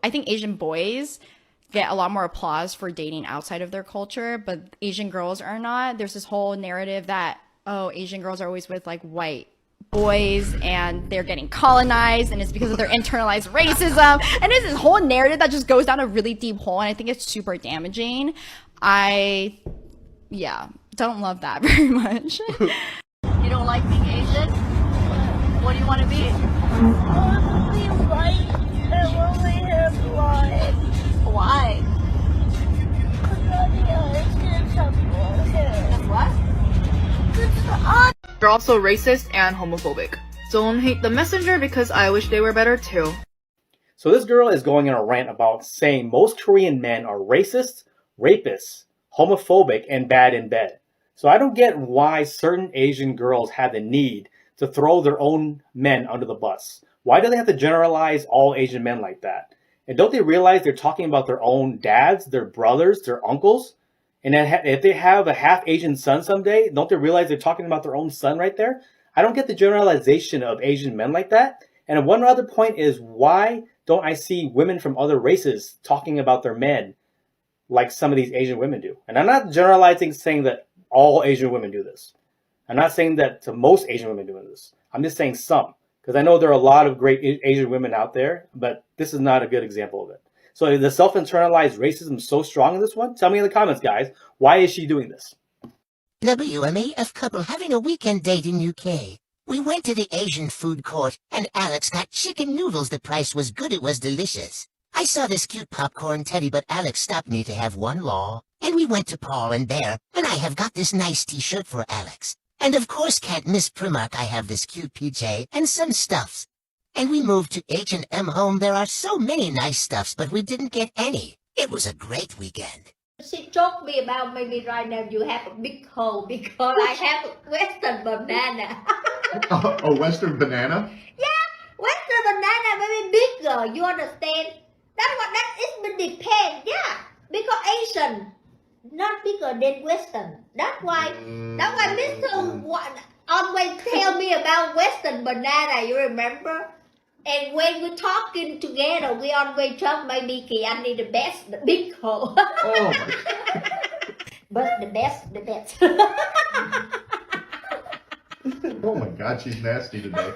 I think Asian boys get a lot more applause for dating outside of their culture, but Asian girls are not. There's this whole narrative that, oh, Asian girls are always with like white boys and they're getting colonized and it's because of their internalized racism. And it's this whole narrative that just goes down a really deep hole, and I think it's super damaging. Don't love that very much. You don't like being Asian? What do you want to be? Only white and only have blonde. Why? They're also racist and homophobic. Don't hate the messenger because I wish they were better too. So this girl is going on a rant about saying most Korean men are racist, rapists, homophobic, and bad in bed. So I don't get why certain Asian girls have the need to throw their own men under the bus. Why do they have to generalize all Asian men like that? And don't they realize they're talking about their own dads, their brothers, their uncles? And then if they have a half Asian son someday, don't they realize they're talking about their own son right there? I don't get the generalization of Asian men like that. And one other point is, why don't I see women from other races talking about their men like some of these Asian women do? And I'm not generalizing, saying that all Asian women do this. I'm not saying that to most Asian women doing this. I'm just saying some. Because I know there are a lot of great Asian women out there, but this is not a good example of it. So the self-internalized racism is so strong in this one? Tell me in the comments, guys. Why is she doing this? WMAF couple having a weekend date in UK. We went to the Asian food court, and Alex got chicken noodles. The price was good. It was delicious. I saw this cute popcorn teddy, but Alex stopped me to have one law. And we went to Paul and Bear, and I have got this nice t-shirt for Alex. And of course, can't miss Primark. I have this cute PJ and some stuffs. And we moved to H&M Home. There are so many nice stuffs, but we didn't get any. It was a great weekend. She told me about maybe right now you have a big hole because I have a Western banana. A Western banana? Yeah, Western banana maybe bigger. You understand? That's what that is depend. Yeah, because Asian not bigger than Western. That's why Mr. Always tell me about Western banana. You remember? And when we're talking together, we always talk maybe I need the best, the big hole. Oh. But the best. Oh my God, she's nasty today.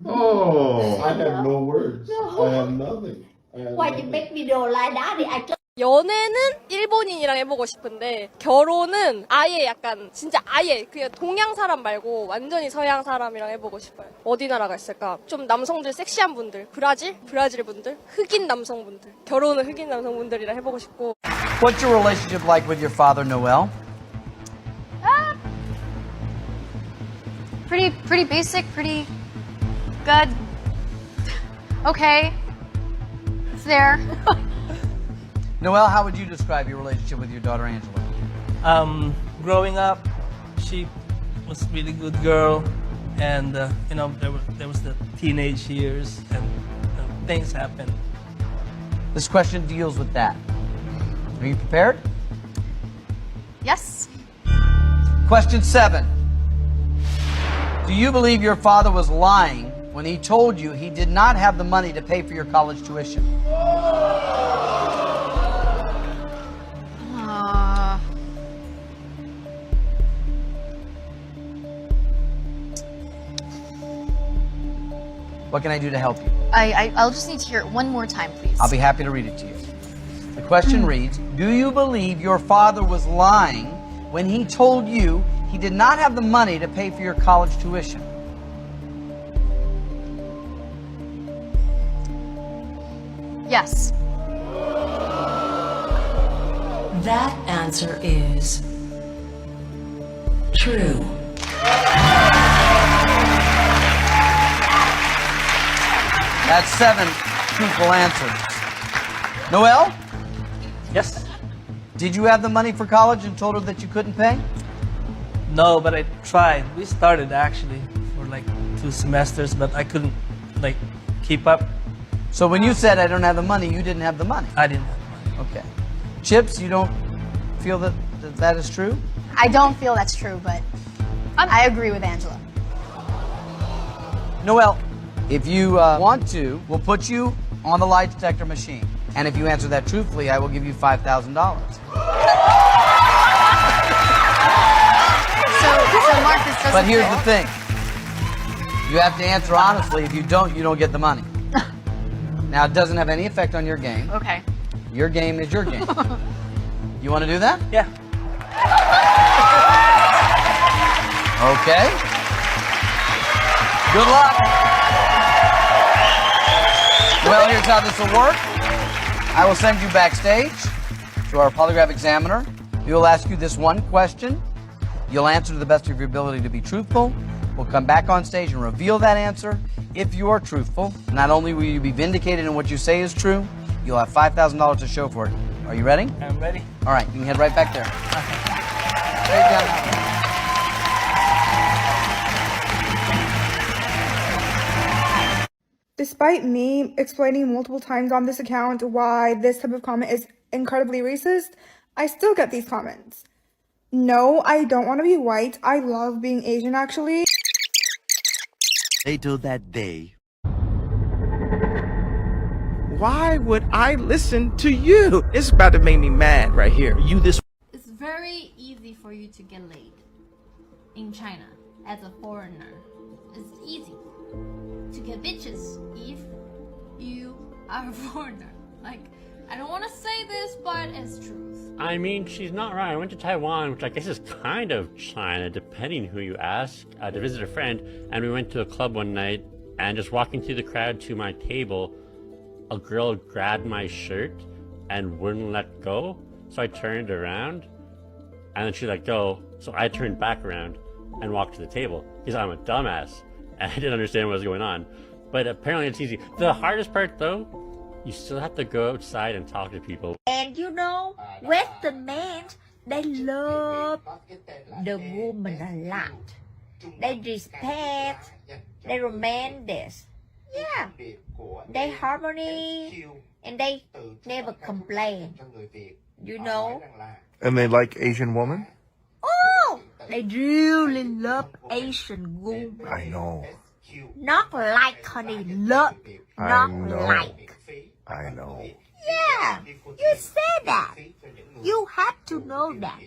Oh. I have no words. I have nothing. Why you make me do like that? I just 연애는 일본인이랑 해보고 싶은데 결혼은 아예 약간 진짜 아예 그냥 동양 사람 말고 완전히 서양 사람이랑 해보고 싶어요. 어디 나라가 있을까? 좀 남성들 섹시한 분들, 브라질 분들, 흑인 남성분들, 결혼은 흑인 남성분들이랑 해보고 싶고. What's your relationship like with your father, Noel? Pretty basic, pretty good. Okay. It's there. Noel, how would you describe your relationship with your daughter, Angela? Growing up, she was a really good girl, and there was the teenage years, and things happened. This question deals with that. Are you prepared? Yes. Question 7. Do you believe your father was lying when he told you he did not have the money to pay for your college tuition? What can I do to help you? I'll just need to hear it one more time, please. I'll be happy to read it to you. The question reads, do you believe your father was lying when he told you he did not have the money to pay for your college tuition? Yes. That answer is true. That's 7 truthful answers. Noel? Yes? Did you have the money for college and told her that you couldn't pay? No, but I tried. We started actually for like 2 semesters, but I couldn't keep up. So when you said I don't have the money, you didn't have the money? I didn't have the money. Okay. Chips, you don't feel that that is true? I don't feel that's true, but I agree with Angela. Noel, if you want to, we'll put you on the lie detector machine. And if you answer that truthfully, I will give you $5,000. So Marcus doesn't But here's fail. the thing. You have to answer honestly. If you don't, you don't get the money. Now, it doesn't have any effect on your game. Okay. Your game is your game. You want to do that? Yeah. Okay. Good luck. Well, here's how this will work. I will send you backstage to our polygraph examiner. We will ask you this one question. You'll answer to the best of your ability to be truthful. We'll come back on stage and reveal that answer. If you are truthful, not only will you be vindicated in what you say is true, you'll have $5,000 to show for it. Are you ready? I'm ready. All right, you can head right back there. Great job. Despite me explaining multiple times on this account why this type of comment is incredibly racist, I still get these comments. No, I don't want to be white. I love being Asian, actually. Later that day. Why would I listen to you? It's about to make me mad right here. You this. It's very easy for you to get laid in China as a foreigner. It's easy to get bitches if you are a foreigner. Like, I don't want to say this, but it's truth. I mean, she's not wrong. I went to Taiwan, which I guess is kind of China, depending who you ask, to visit a friend. And we went to a club one night, and just walking through the crowd to my table, a girl grabbed my shirt and wouldn't let go. So I turned around, and then she let go. So I turned back around and walked to the table, because I'm a dumbass, and I didn't understand what was going on. But apparently it's easy. The hardest part, though, You still have to go outside and talk to people. And you know, Western men, they love the woman a lot. They respect, they romantic. Yeah, they harmony, and they never complain. You know? And they like Asian women? Oh, they really love Asian women. I know. Not like honey, love. Not like. I know. Yeah, you said that. You have to know that.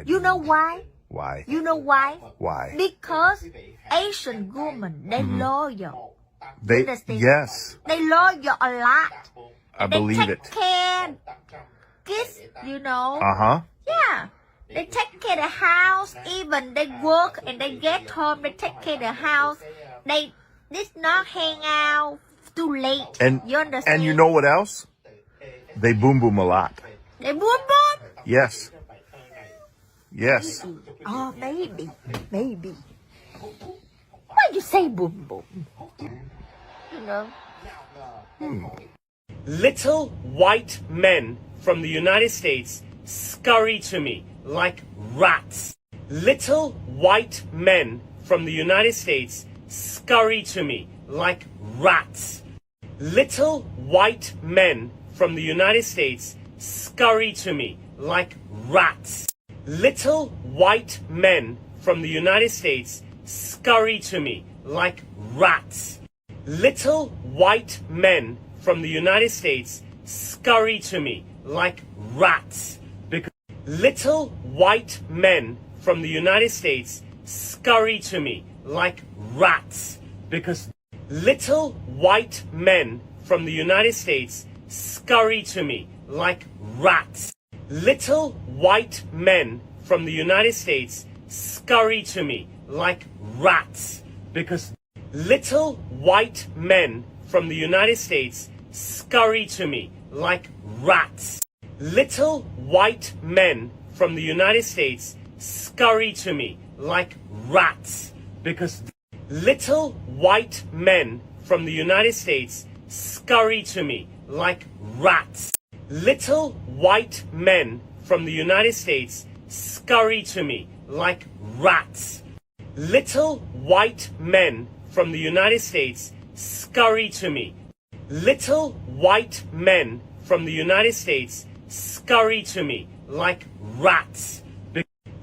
You know why? Why? You know why? Why? Because Asian women, they loyal. They, Understand? yes, They loyal a lot. I They believe take it. care, kids, you know. Uh-huh. Yeah. They take care of the house. Even they work and they get home, they take care of the house. They just not hang out too late. And, you understand? and you know what else? They boom boom a lot. They boom boom? Yes. Yes. Oh, maybe. Maybe. Why you say boom boom? You know? Little white men from the United States scurry to me like rats. Little white men from the United States scurry to me like rats. Little white men from the United States scurry to me like rats. Little white men from the United States scurry to me like rats. Little white men from the United States scurry to me like rats. Because little white men from the United States scurry to me like rats. Because little white men from the United States scurry to me like rats. Little white men from the United States scurry to me like rats. Because little white men from the United States scurry to me like rats. Little white men from the United States scurry to me like rats. Because little white men from the United States scurry to me like rats. Little white men from the United States scurry to me like rats. Little white men from the United States scurry to me. Little white men from the United States scurry to me like rats.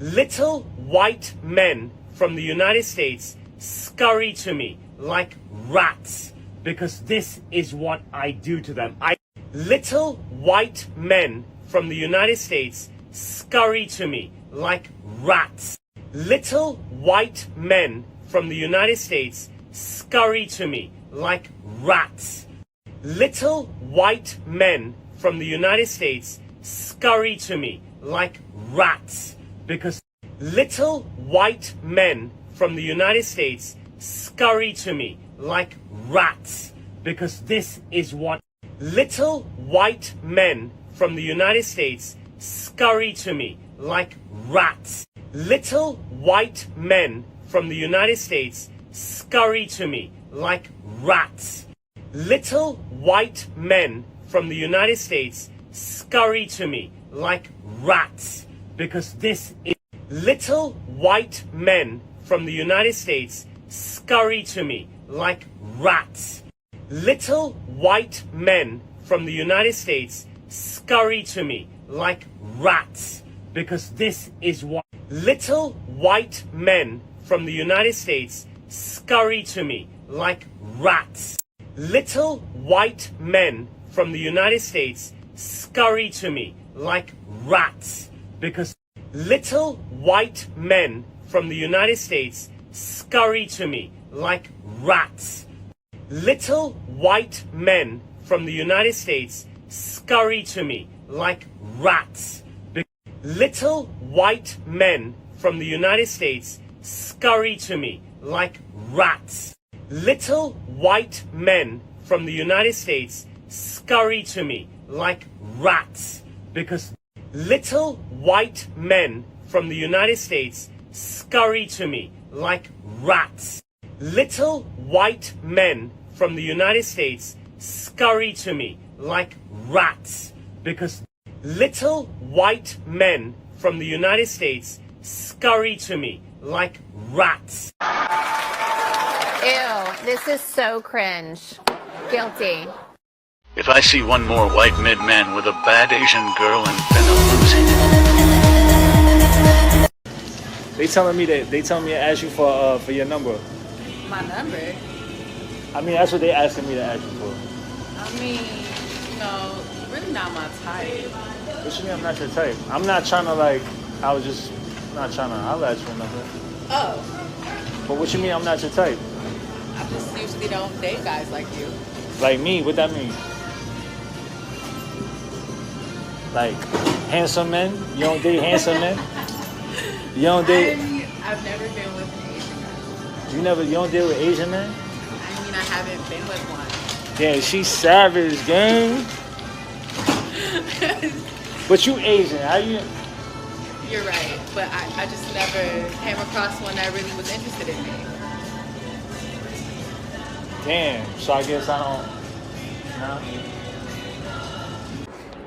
Little white men from the United States scurry to me like rats. Because this is what I do to them. Little white men from the United States scurry to me like rats. Little white men from the United States scurry to me like rats. Little white men from the United States scurry to me like rats. Because little white men from the United States scurry to me like rats. Because this is what little white men from the United States scurry to me like rats. Little white men from the United States scurry to me like rats. Little white men from the United States scurry to me like rats. Because this is little white men from the United States scurry to me like rats. Little white men from the United States scurry to me like rats. Because this is what little white men from the United States scurry to me like rats. Little white men from the United States scurry to me like rats. Because little white men from the United States scurry to me like rats. Little white men from the United States scurry to me like rats. Little white men from the United States scurry to me like rats. Little white men from the United States scurry to me like rats. Because little white men from the United States scurry to me like rats. Little white men from the United States scurry to me like rats because little white men from the United States scurry to me like rats. Ew, this is so cringe. Guilty. If I see one more white mid-man with a bad Asian girl, I'm gonna lose it. They telling me to ask you for your number. My number? I mean, that's what they asking me to ask you for. I mean, really not my type. What you mean I'm not your type? I'm not trying to I was just not trying to holler at your number. Oh. But what you mean I'm not your type? I just usually don't date guys like you. Like me? What that mean? Like handsome men? You don't date handsome men? You don't date? I've never been with an Asian guy. You don't deal with Asian men? I mean, I haven't been with one. Yeah, she's savage, gang. But you Asian, how you? You're right, but I just never came across one that really was interested in me. Damn, so I guess I don't. No.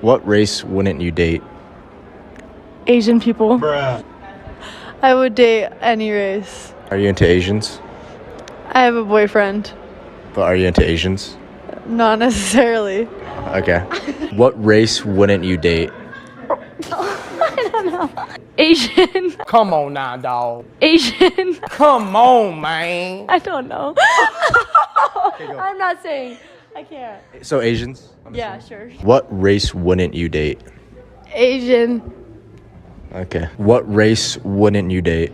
What race wouldn't you date? Asian people. Bruh. I would date any race. Are you into Asians? I have a boyfriend. But are you into Asians? Not necessarily. Okay. What race wouldn't you date? I don't know. Asian. Come on now, dog. Asian. Come on, man. I don't know. I'm not saying. I can't. So Asians? Yeah, sure. What race wouldn't you date? Asian. Okay. What race wouldn't you date?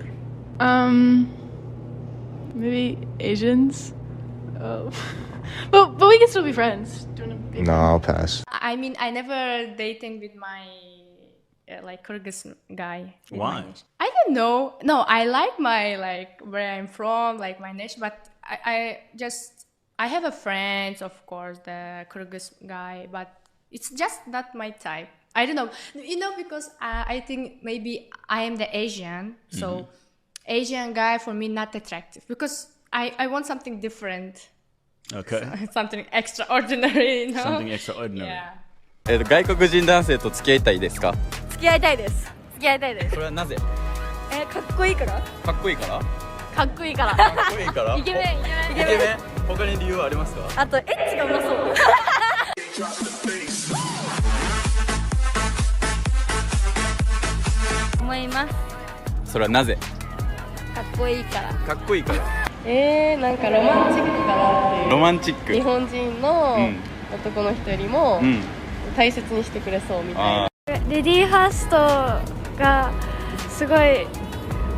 Maybe Asians. Oh. But we can still be friends. No, I'll pass. I mean, I never dating with my Kyrgyz guy. Why? I don't know. No, I like my where I'm from, like my nation, but I have a friend, of course, the Kyrgyz guy, but it's just not my type. I don't know, because I think maybe I am the Asian, so Asian guy for me not attractive because I want something different. Okay. So, something extraordinary, Something extraordinary. Yeah. 外国人男性と付き合いたいですか？付き合いたいです。付き合いたいです。それはなぜ？かっこいいから。かっこいいから？かっこいいから。かっこいいから？イケメン。イケメン？他に理由はありますか？あとエッチがうまそう。思います。それはなぜ？かっこいいから。かっこいいから。なんかロマンチックかなっていう。ロマンチック。日本人の男の人よりも大切にしてくれそうみたいな。レディーファーストがすごい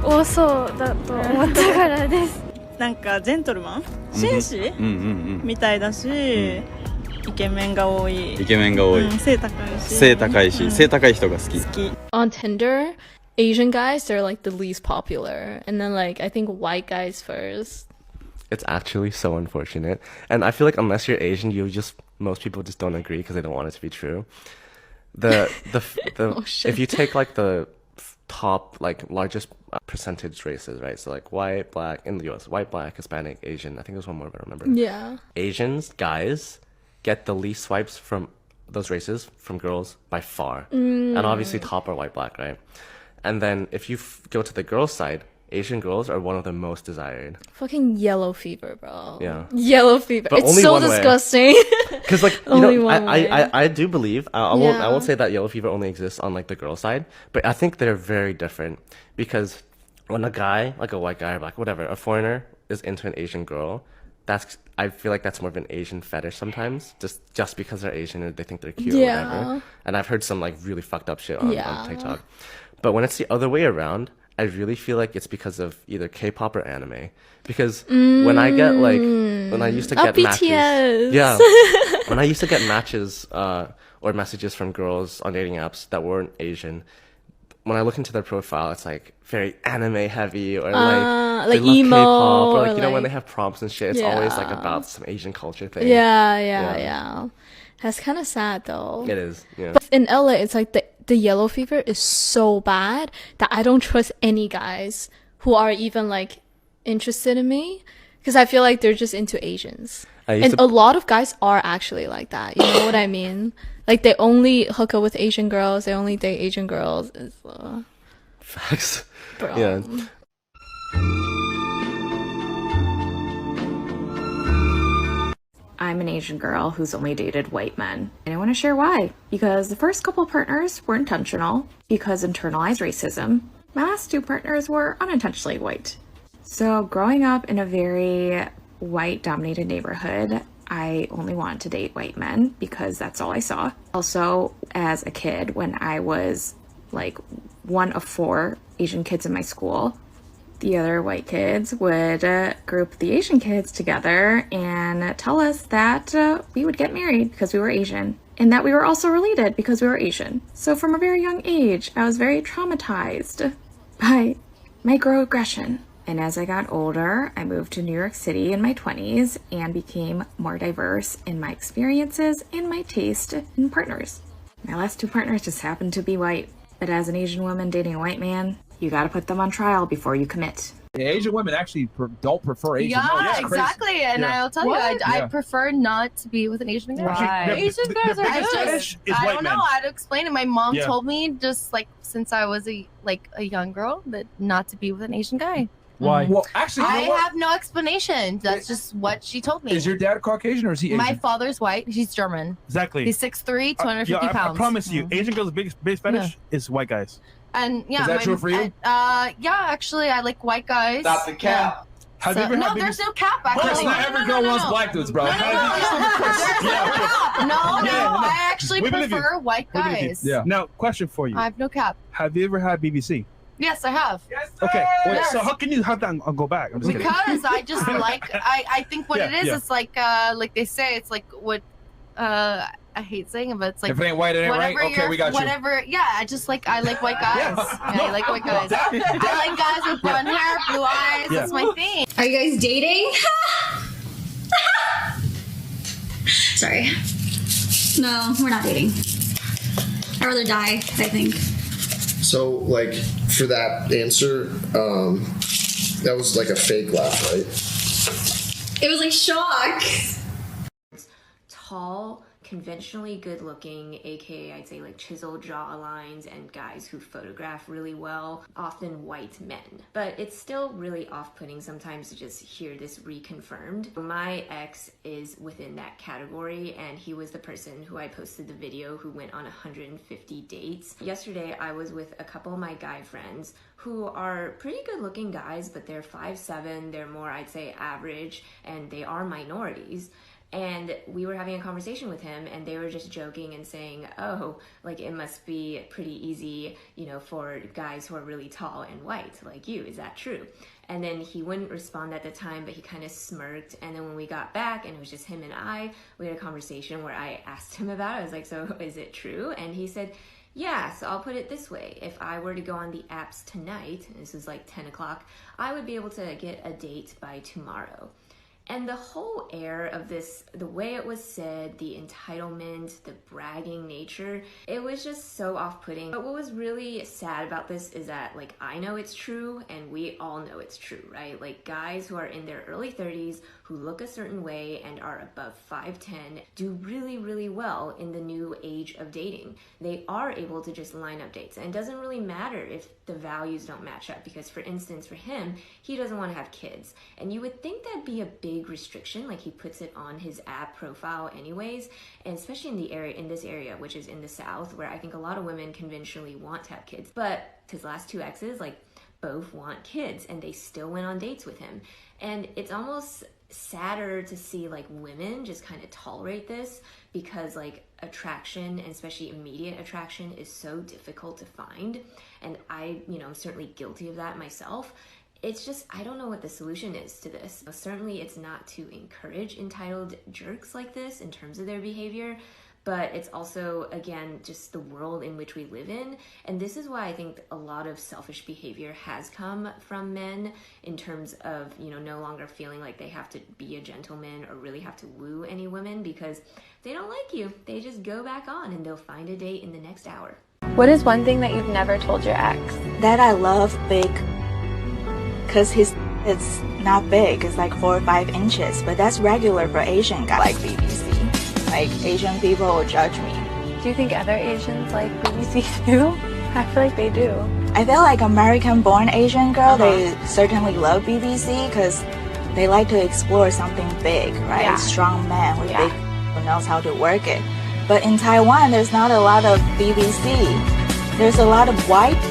多そうだと思ったからです。なんかジェントルマン、紳士みたいだし、イケメンが多い。イケメンが多い。背高いし。背高いし、背高い人が好き。On Tinder, Asian guys, they're like the least popular, and then I think white guys first. It's actually so unfortunate, and I feel like unless you're Asian, most people just don't agree because they don't want it to be true. Oh, shit. If you take the top largest percentage races, right? So white, black in the US, white, black, Hispanic, Asian. I think there's one more, if I remember. Yeah. Asians, guys, get the least swipes from those races from girls by far, and obviously top are white, black, right? And then if you go to the girls' side, Asian girls are one of the most desired. Fucking yellow fever, bro. Yeah. Yellow fever. But it's so disgusting. Because I do believe I won't say that yellow fever only exists on the girl side, but I think they're very different because when a guy, a white guy or black, whatever, a foreigner is into an Asian girl, I feel like that's more of an Asian fetish sometimes, just because they're Asian and they think they're cute or whatever. And I've heard some really fucked up shit on TikTok. But when it's the other way around, I really feel like it's because of either K-pop or anime. Because when I get when I used to get matches, when I used to get matches or messages from girls on dating apps that weren't Asian, when I look into their profile, it's very anime heavy or they love emo K-pop or or when they have prompts and shit, it's always about some Asian culture thing. Yeah. That's kind of sad though. It is. Yeah. But in LA, it's the yellow fever is so bad that I don't trust any guys who are even interested in me because I feel like they're just into Asians. And a lot of guys are actually like that. You know what I mean? Like they only hook up with Asian girls. They only date Asian girls. It's, Facts. bro. Yeah. I'm an Asian girl who's only dated white men, and I want to share why. Because the first couple partners were intentional, because internalized racism. My last 2 partners were unintentionally white. So growing up in a very white-dominated neighborhood, I only wanted to date white men because that's all I saw. Also, as a kid, when I was like one of 4 Asian kids in my school, the other white kids would group the Asian kids together and tell us that we would get married because we were Asian, and that we were also related because we were Asian. So from a very young age, I was very traumatized by microaggression. And as I got older, I moved to New York City in my 20s and became more diverse in my experiences and my taste in partners. My last 2 partners just happened to be white, but as an Asian woman dating a white man, you gotta put them on trial before you commit. Asian women actually don't prefer Asian men. Yeah, exactly. And I'll tell you, I prefer not to be with an Asian guy. Right. Asian guys are British is I white don't men. know how to explain it. My mom Yeah. told me just like since I was a young girl that not to be with an Asian guy. Why? Well, actually, you I know what? have no explanation. That's just what she told me. Is your dad Caucasian or is he Asian? My father's white. He's German. Exactly. He's 6'3", 250 I pounds. promise you, Asian girls' biggest fetish is white guys. And yeah, Is that true for you? yeah, actually, I like white guys. Stop the cap. Have you ever had there's no cap actually. Not every girl wants black dudes, bro. No, I actually We believe you. prefer white We believe you. guys. Yeah. Now, question for you. I have no cap. Have you ever had BBC? Yes, I have. Okay. Wait, Yes. so how can you have that and go back? I'm just kidding. Because I just like I think what it is, Yeah. it's like they say, it's like what I hate saying it, but it's like If it ain't white, it ain't right? whatever Okay, you're- we got you. whatever, yeah, I like white guys. Yeah, I like white guys. I like guys with blonde hair, blue eyes. Yeah. That's my thing. Are you guys dating? Sorry. No, we're not dating. I'd rather die, I think. So, like, for that answer, that was like a fake laugh, right? It was like shock. Tall, conventionally good looking, aka I'd say like chiseled jaw lines, and guys who photograph really well, often white men. But it's still really off-putting sometimes to just hear this reconfirmed. My ex is within that category, and he was the person who I posted the video who went on 150 dates. Yesterday I was with a couple of my guy friends who are pretty good looking guys, but they're 5'7", they're more I'd say average, and they are minorities. And we were having a conversation with him, and they were just joking and saying, oh, like it must be pretty easy, you know, for guys who are really tall and white like you. Is that true? And then he wouldn't respond at the time, but he kind of smirked. And then when we got back and it was just him and I, we had a conversation where I asked him about it. I was like, so is it true? And he said, yeah, so I'll put it this way. If I were to go on the apps tonight, and this is like 10 o'clock, I would be able to get a date by tomorrow. And the whole air of this, the way it was said, the entitlement, the bragging nature, it was just so off-putting. But what was really sad about this is that, like, I know it's true and we all know it's true, right? Like, guys who are in their early 30s who look a certain way and are above 5'10" do really, really well in the new age of dating. They are able to just line up dates, and it doesn't really matter if the values don't match up, because for instance, for him, he doesn't want to have kids. And you would think that'd be a big restriction, like he puts it on his app profile anyways, and especially in this area, which is in the South, where I think a lot of women conventionally want to have kids. But his last 2 exes, like, both want kids, and they still went on dates with him. And it's almost sadder to see like women just kind of tolerate this, because like attraction, and especially immediate attraction, is so difficult to find. And I'm certainly guilty of that myself. It's just, I don't know what the solution is to this. Certainly it's not to encourage entitled jerks like this in terms of their behavior, but it's also, again, just the world in which we live in. And this is why I think a lot of selfish behavior has come from men, in terms of, no longer feeling like they have to be a gentleman or really have to woo any women, because they don't like you. They just go back on and they'll find a date in the next hour. What is one thing that you've never told your ex? That I love big, because his It's not big, it's like 4 or 5 inches, but that's regular for Asian guys like BBC. Like Asian people will judge me. Do you think other Asians like BBC too? I feel like they do. I feel like American-born Asian girl, they certainly love BBC because they like to explore something big, right? Yeah. Strong man with big who knows how to work it. But in Taiwan, there's not a lot of BBC. There's a lot of white.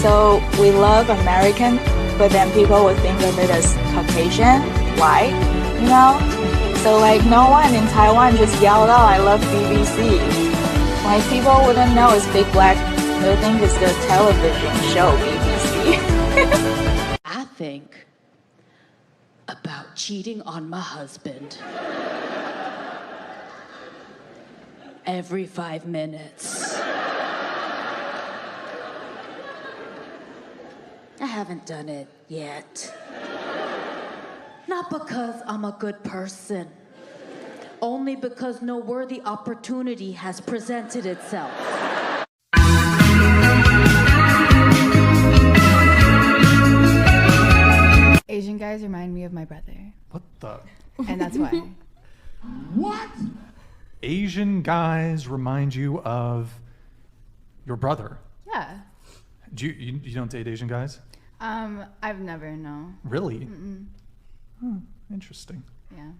So we love American, but then people would think of it as Caucasian, white, you know? So like no one in Taiwan just yelled out, I love BBC. Like people wouldn't know it's Big Black. They'll think it's the television show BBC. I think about cheating on my husband every 5 minutes. I haven't done it yet. Not because I'm a good person, only because no worthy opportunity has presented itself. Asian guys remind me of my brother. What the? And that's why. What? Asian guys remind you of your brother. Yeah. Do you don't date Asian guys? I've never, no. Really? Mm-mm. Huh, interesting. Yeah.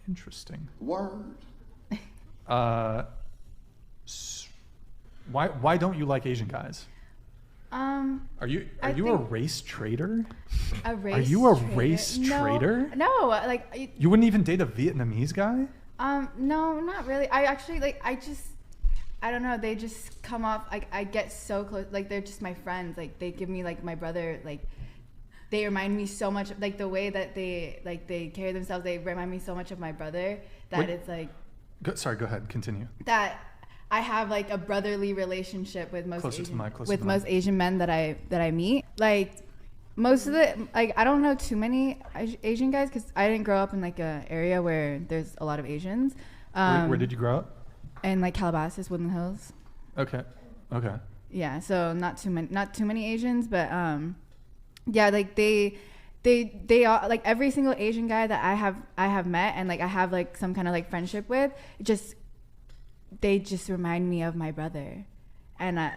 Interesting. Word. Why don't you like Asian guys? Are you a race traitor? A race Are you a traitor? race No, traitor? No, like You wouldn't even date a Vietnamese guy? no, not really. I actually I don't know, they just come off, I get so close, like they're just my friends, like they give me like my brother, like they remind me so much, like the way that they carry themselves, they remind me so much of my brother that Wait. it's like Sorry, go ahead, continue. that I have like a brotherly relationship with most Closer to the mic, closer to with the most mic. Asian men that I meet. Like most of the, like I don't know too many Asian guys because I didn't grow up in like a area where there's a lot of Asians. Where did you grow up? In like Calabasas, Woodland Hills. Okay. Yeah, so not too many Asians, but yeah, like they are like every single Asian guy that I have met and like I have like some kind of like friendship with, they just remind me of my brother, and I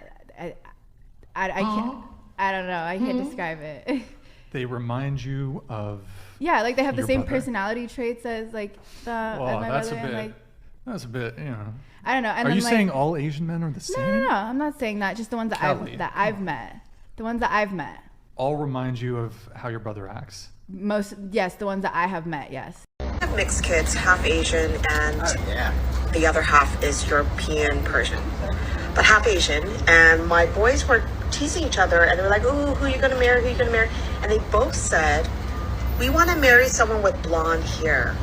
can't, I don't know, I can't describe it. They remind you of Yeah, like they have the your same brother. personality traits as like as Well, my that's brother, a bit. and like That's a bit, you know. I don't know. And Are then, you like, saying all Asian men are the same? No, I'm not saying that. Just the ones that Kelly. I've met. The ones that I've met. All remind you of how your brother acts. Yes, the ones that I have met, yes. I have mixed kids, half Asian and the other half is European Persian, but half Asian. And my boys were teasing each other and they were like, "Ooh, who are you gonna marry? Who are you gonna marry?" And they both said, "We want to marry someone with blonde hair."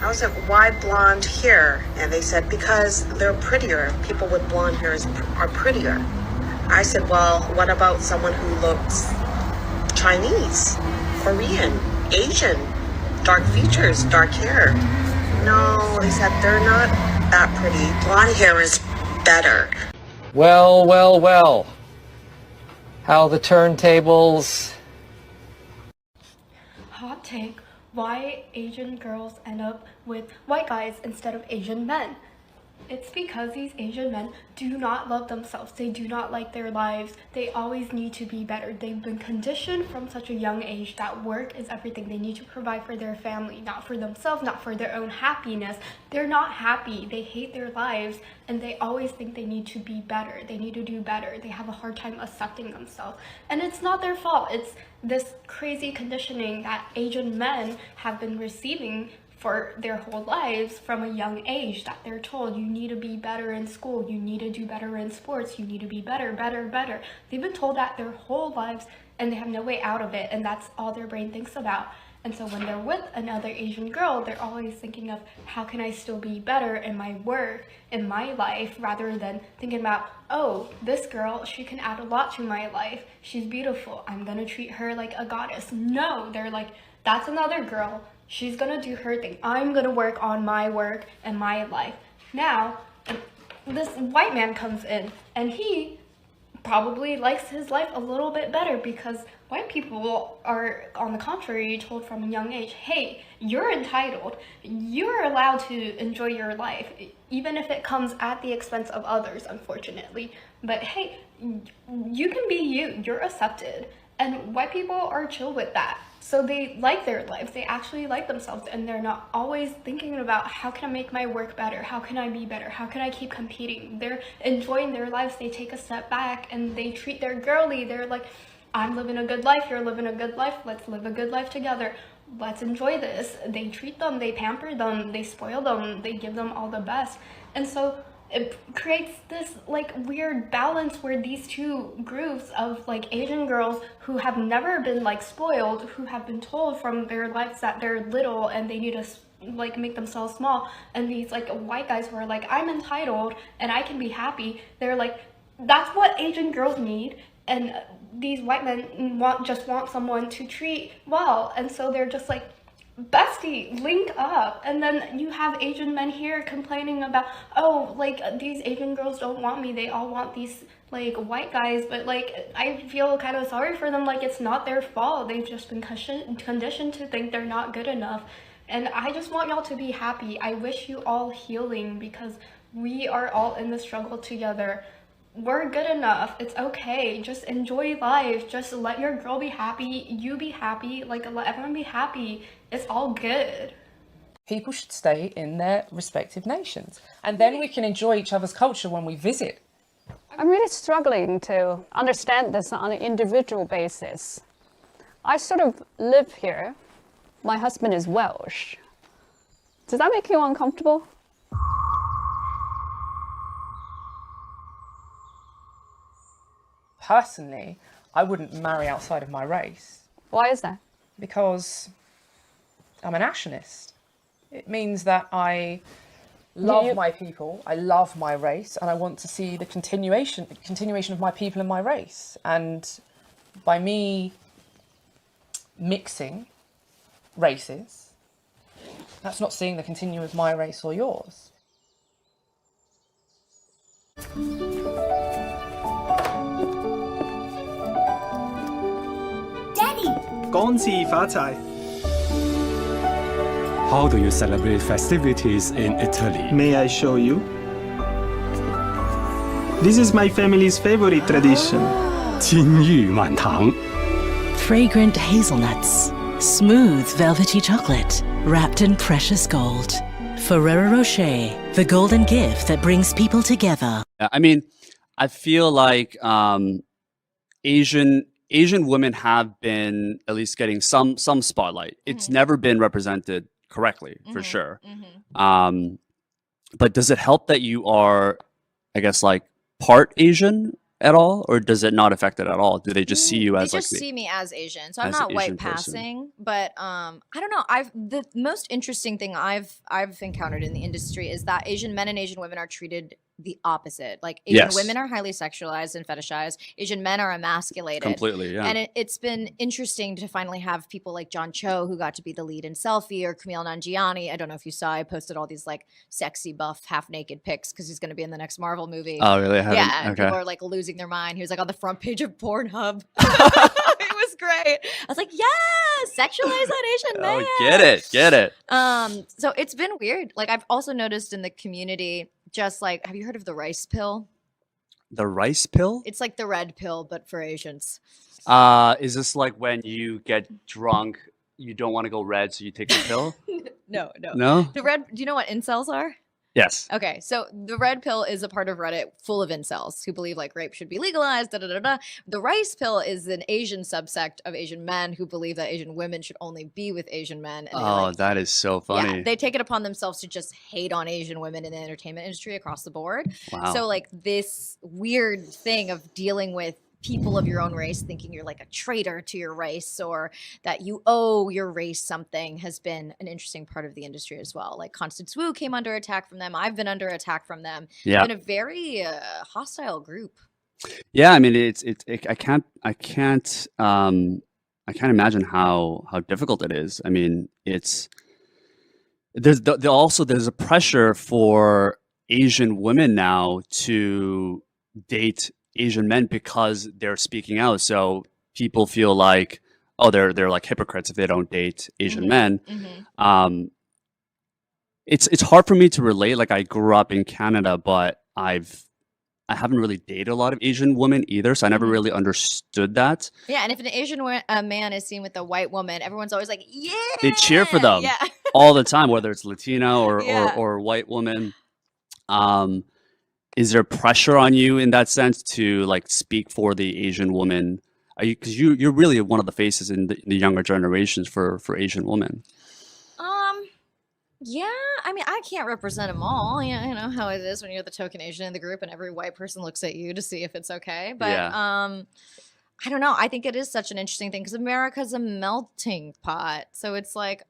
I was like, "Why blonde hair?" And they said, "Because they're prettier. People with blonde hair are prettier." I said, "Well, what about someone who looks Chinese, Korean, Asian, dark features, dark hair?" No, they said they're not that pretty. Blonde hair is better. Well. How the turntables. Hot take, why Asian girls end up with white guys instead of Asian men? It's because these Asian men do not love themselves. They do not like their lives. They always need to be better. They've been conditioned from such a young age that work is everything. They need to provide for their family, not for themselves, not for their own happiness. They're not happy. They hate their lives, and they always think they need to be better. They need to do better. They have a hard time accepting themselves. And it's not their fault. It's this crazy conditioning that Asian men have been receiving for their whole lives from a young age, that they're told you need to be better in school, you need to do better in sports, you need to be better. They've been told that their whole lives and they have no way out of it, and that's all their brain thinks about. And so when they're with another Asian girl, they're always thinking of how can I still be better in my work, in my life, rather than thinking about, oh, this girl, she can add a lot to my life. She's beautiful. I'm gonna treat her like a goddess. No, they're like, that's another girl. She's gonna do her thing. I'm gonna work on my work and my life. Now, this white man comes in and he probably likes his life a little bit better because white people are, on the contrary, told from a young age, hey, you're entitled. You're allowed to enjoy your life, even if it comes at the expense of others, unfortunately. But hey, you can be you. You're accepted. And white people are chill with that. So they like their lives. They actually like themselves, and they're not always thinking about how can I make my work better? How can I be better? How can I keep competing? They're enjoying their lives. They take a step back and they treat their girly. They're like, I'm living a good life. You're living a good life. Let's live a good life together. Let's enjoy this. They treat them, they pamper them, they spoil them, they give them all the best. And so it creates this like weird balance where these two groups of like Asian girls who have never been like spoiled, who have been told from their lives that they're little and they need to like make themselves small, and these like white guys who are like, I'm entitled and I can be happy. They're like, that's what Asian girls need. And these white men just want someone to treat well. And so they're just like, bestie, link up. And then you have Asian men here complaining about, oh, like these Asian girls don't want me. They all want these like white guys. But like, I feel kind of sorry for them. Like, it's not their fault. They've just been conditioned to think they're not good enough. And I just want y'all to be happy. I wish you all healing, because we are all in the struggle together. We're good enough. It's okay. Just enjoy life. Just let your girl be happy. You be happy. Like, let everyone be happy. It's all good. People should stay in their respective nations, and then we can enjoy each other's culture when we visit. I'm really struggling to understand this on an individual basis. I sort of live here. My husband is Welsh. Does that make you uncomfortable? Personally, I wouldn't marry outside of my race. Why is that? Because I'm a nationalist. It means that I love my people, I love my race, and I want to see the continuation of my people and my race. And by me mixing races, that's not seeing the continuum of my race or yours. How do you celebrate festivities in Italy? May I show you? This is my family's favorite tradition. 金玉满堂 Fragrant hazelnuts, smooth velvety chocolate, wrapped in precious gold. Ferrero Rocher, the golden gift that brings people together. I mean, I feel like Asian women have been at least getting some spotlight. It's never been represented correctly, for sure. But does it help that you are, I guess, like part Asian at all, or does it not affect it at all? Do they just see you as they like just see me as Asian, so I'm as not an white Asian person? passing, but I don't know. The most interesting thing I've encountered in the industry is that Asian men and Asian women are treated the opposite. Like Asian Yes. women are highly sexualized and fetishized. Asian men are emasculated. Completely, yeah. And it's been interesting to finally have people like John Cho, who got to be the lead in Selfie, or Kumail Nanjiani. I don't know if you saw, I posted all these like sexy buff half naked pics because he's going to be in the next Marvel movie. Oh, really? I haven't- Yeah, and okay. people are like losing their mind. He was like on the front page of Pornhub. It was great. I was like, yes, sexualize that Asian man. Oh, get it. So it's been weird. Like, I've also noticed in the community, just like, have you heard of the rice pill? The rice pill? It's like the red pill, but for Asians. Is this like when you get drunk, you don't want to go red, so you take the pill? No. No? The red, do you know what incels are? Yes. Okay, so the red pill is a part of Reddit full of incels who believe like rape should be legalized. The rice pill is an Asian subsect of Asian men who believe that Asian women should only be with Asian men. And Oh, that is so funny. yeah, they take it upon themselves to just hate on Asian women in the entertainment industry across the board. Wow. So like this weird thing of dealing with people of your own race thinking you're like a traitor to your race, or that you owe your race something, has been an interesting part of the industry as well. Like Constance Wu came under attack from them. I've been under attack from them. Yeah. It's been a very hostile group. Yeah, I mean, I can't imagine how difficult it is. I mean, there's a pressure for Asian women now to date Asian men because they're speaking out. So people feel like, oh, they're like hypocrites if they don't date Asian men. It's hard for me to relate. Like, I grew up in Canada, but I haven't really dated a lot of Asian women either, so I never really understood that. Yeah, and if an Asian man is seen with a white woman, everyone's always like, yeah. They cheer for them all the time, whether it's Latino or white woman. Is there pressure on you in that sense to like speak for the Asian woman? Because you're really one of the faces in the younger generations for Asian women. Yeah, I mean, I can't represent them all. You know how it is when you're the token Asian in the group and every white person looks at you to see if it's okay. But I don't know. I think it is such an interesting thing because America's a melting pot. So it's like,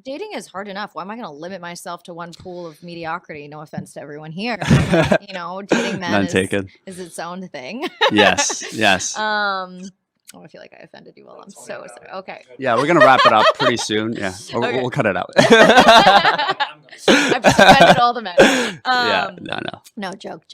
dating is hard enough. Why am I going to limit myself to one pool of mediocrity? No offense to everyone here. Dating men is its own thing. Yes. Oh, I feel like I offended you all. I'm so sorry. Okay. Yeah, we're going to wrap it up pretty soon. Yeah, we'll cut it out. I've just offended all the men. No, joke.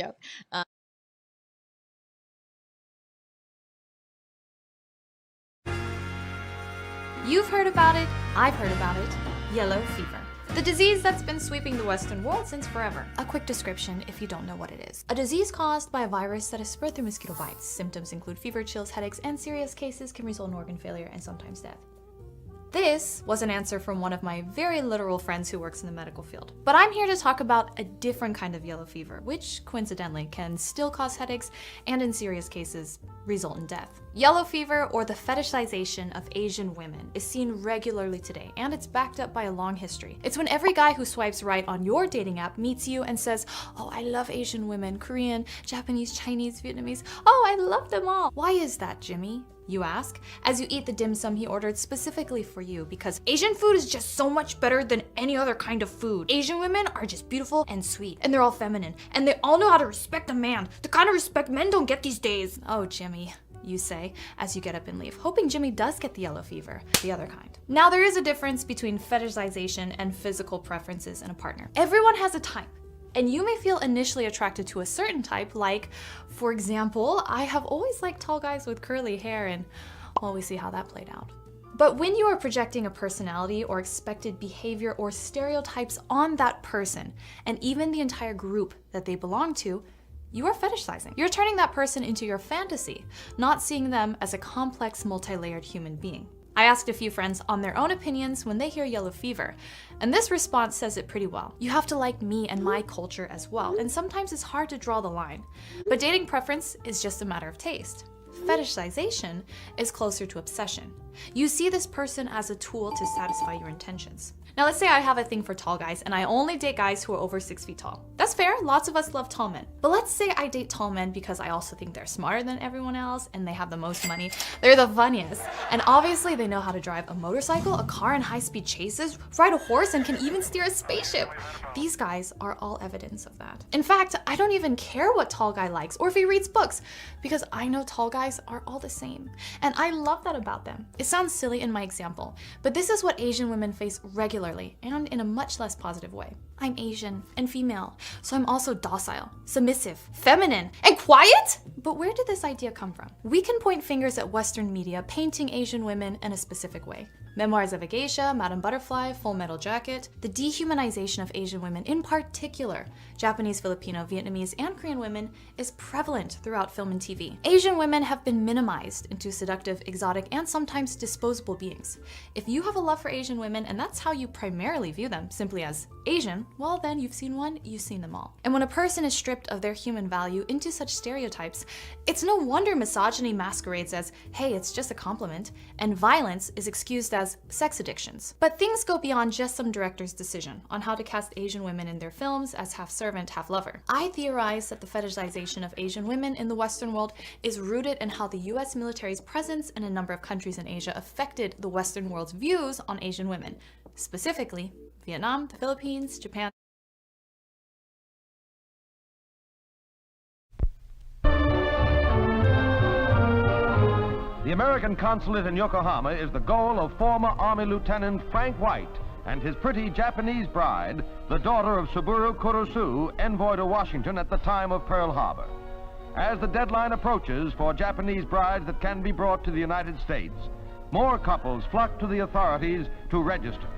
You've heard about it, I've heard about it, yellow fever. The disease that's been sweeping the Western world since forever. A quick description if you don't know what it is. A disease caused by a virus that is spread through mosquito bites. Symptoms include fever, chills, headaches, and serious cases can result in organ failure and sometimes death. This was an answer from one of my very literal friends who works in the medical field. But I'm here to talk about a different kind of yellow fever, which coincidentally can still cause headaches and in serious cases result in death. Yellow fever, or the fetishization of Asian women, is seen regularly today, and it's backed up by a long history. It's when every guy who swipes right on your dating app meets you and says, oh, I love Asian women, Korean, Japanese, Chinese, Vietnamese, oh, I love them all. Why is that, Jimmy? You ask, as you eat the dim sum he ordered specifically for you, because Asian food is just so much better than any other kind of food. Asian women are just beautiful and sweet, and they're all feminine, and they all know how to respect a man, the kind of respect men don't get these days. Oh, Jimmy, you say, as you get up and leave, hoping Jimmy does get the yellow fever, the other kind. Now, there is a difference between fetishization and physical preferences in a partner. Everyone has a type. And you may feel initially attracted to a certain type, like, for example, I have always liked tall guys with curly hair, and well, we see how that played out. But when you are projecting a personality or expected behavior or stereotypes on that person, and even the entire group that they belong to, you are fetishizing. You're turning that person into your fantasy, not seeing them as a complex, multi-layered human being. I asked a few friends on their own opinions when they hear yellow fever, and this response says it pretty well. You have to like me and my culture as well, and sometimes it's hard to draw the line. But dating preference is just a matter of taste. Fetishization is closer to obsession. You see this person as a tool to satisfy your intentions. Now let's say I have a thing for tall guys and I only date guys who are over 6 feet tall. That's fair, lots of us love tall men. But let's say I date tall men because I also think they're smarter than everyone else and they have the most money. They're the funniest. And obviously they know how to drive a motorcycle, a car in high-speed chases, ride a horse, and can even steer a spaceship. These guys are all evidence of that. In fact, I don't even care what tall guy likes or if he reads books, because I know tall guys are all the same. And I love that about them. It sounds silly in my example, but this is what Asian women face regularly and in a much less positive way. I'm Asian and female, so I'm also docile, submissive, feminine, and quiet? But where did this idea come from? We can point fingers at Western media painting Asian women in a specific way. Memoirs of a Geisha, Madame Butterfly, Full Metal Jacket. The dehumanization of Asian women, in particular, Japanese, Filipino, Vietnamese, and Korean women, is prevalent throughout film and TV. Asian women have been minimized into seductive, exotic, and sometimes disposable beings. If you have a love for Asian women, and that's how you primarily view them, simply as Asian, well then you've seen one, you've seen them all. And when a person is stripped of their human value into such stereotypes, it's no wonder misogyny masquerades as, hey, it's just a compliment, and violence is excused as sex addictions. But things go beyond just some director's decision on how to cast Asian women in their films as half servant, half lover. I theorize that the fetishization of Asian women in the Western world is rooted in how the US military's presence in a number of countries in Asia affected the Western world's views on Asian women, specifically Vietnam, the Philippines, Japan. The American consulate in Yokohama is the goal of former Army Lieutenant Frank White and his pretty Japanese bride, the daughter of Saburo Kurosu, envoy to Washington at the time of Pearl Harbor. As the deadline approaches for Japanese brides that can be brought to the United States, more couples flock to the authorities to register.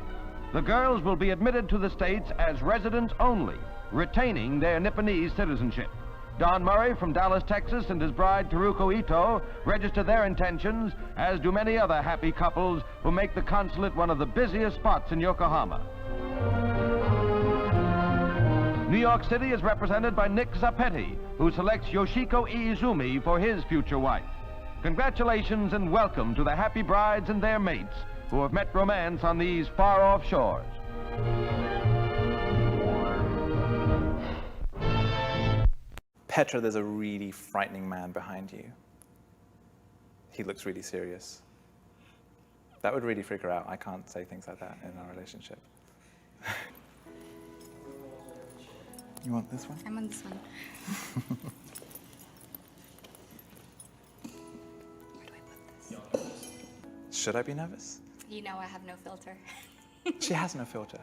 The girls will be admitted to the States as residents only, retaining their Nipponese citizenship. Don Murray from Dallas, Texas, and his bride Teruko Ito register their intentions, as do many other happy couples who make the consulate one of the busiest spots in Yokohama. New York City is represented by Nick Zapetti, who selects Yoshiko Iizumi for his future wife. Congratulations and welcome to the happy brides and their mates who have met romance on these far-off shores. Petra, there's a really frightening man behind you. He looks really serious. That would really freak her out. I can't say things like that in our relationship. You want this one? I'm on this one. Where do I put this? Should I be nervous? You know I have no filter. She has no filter.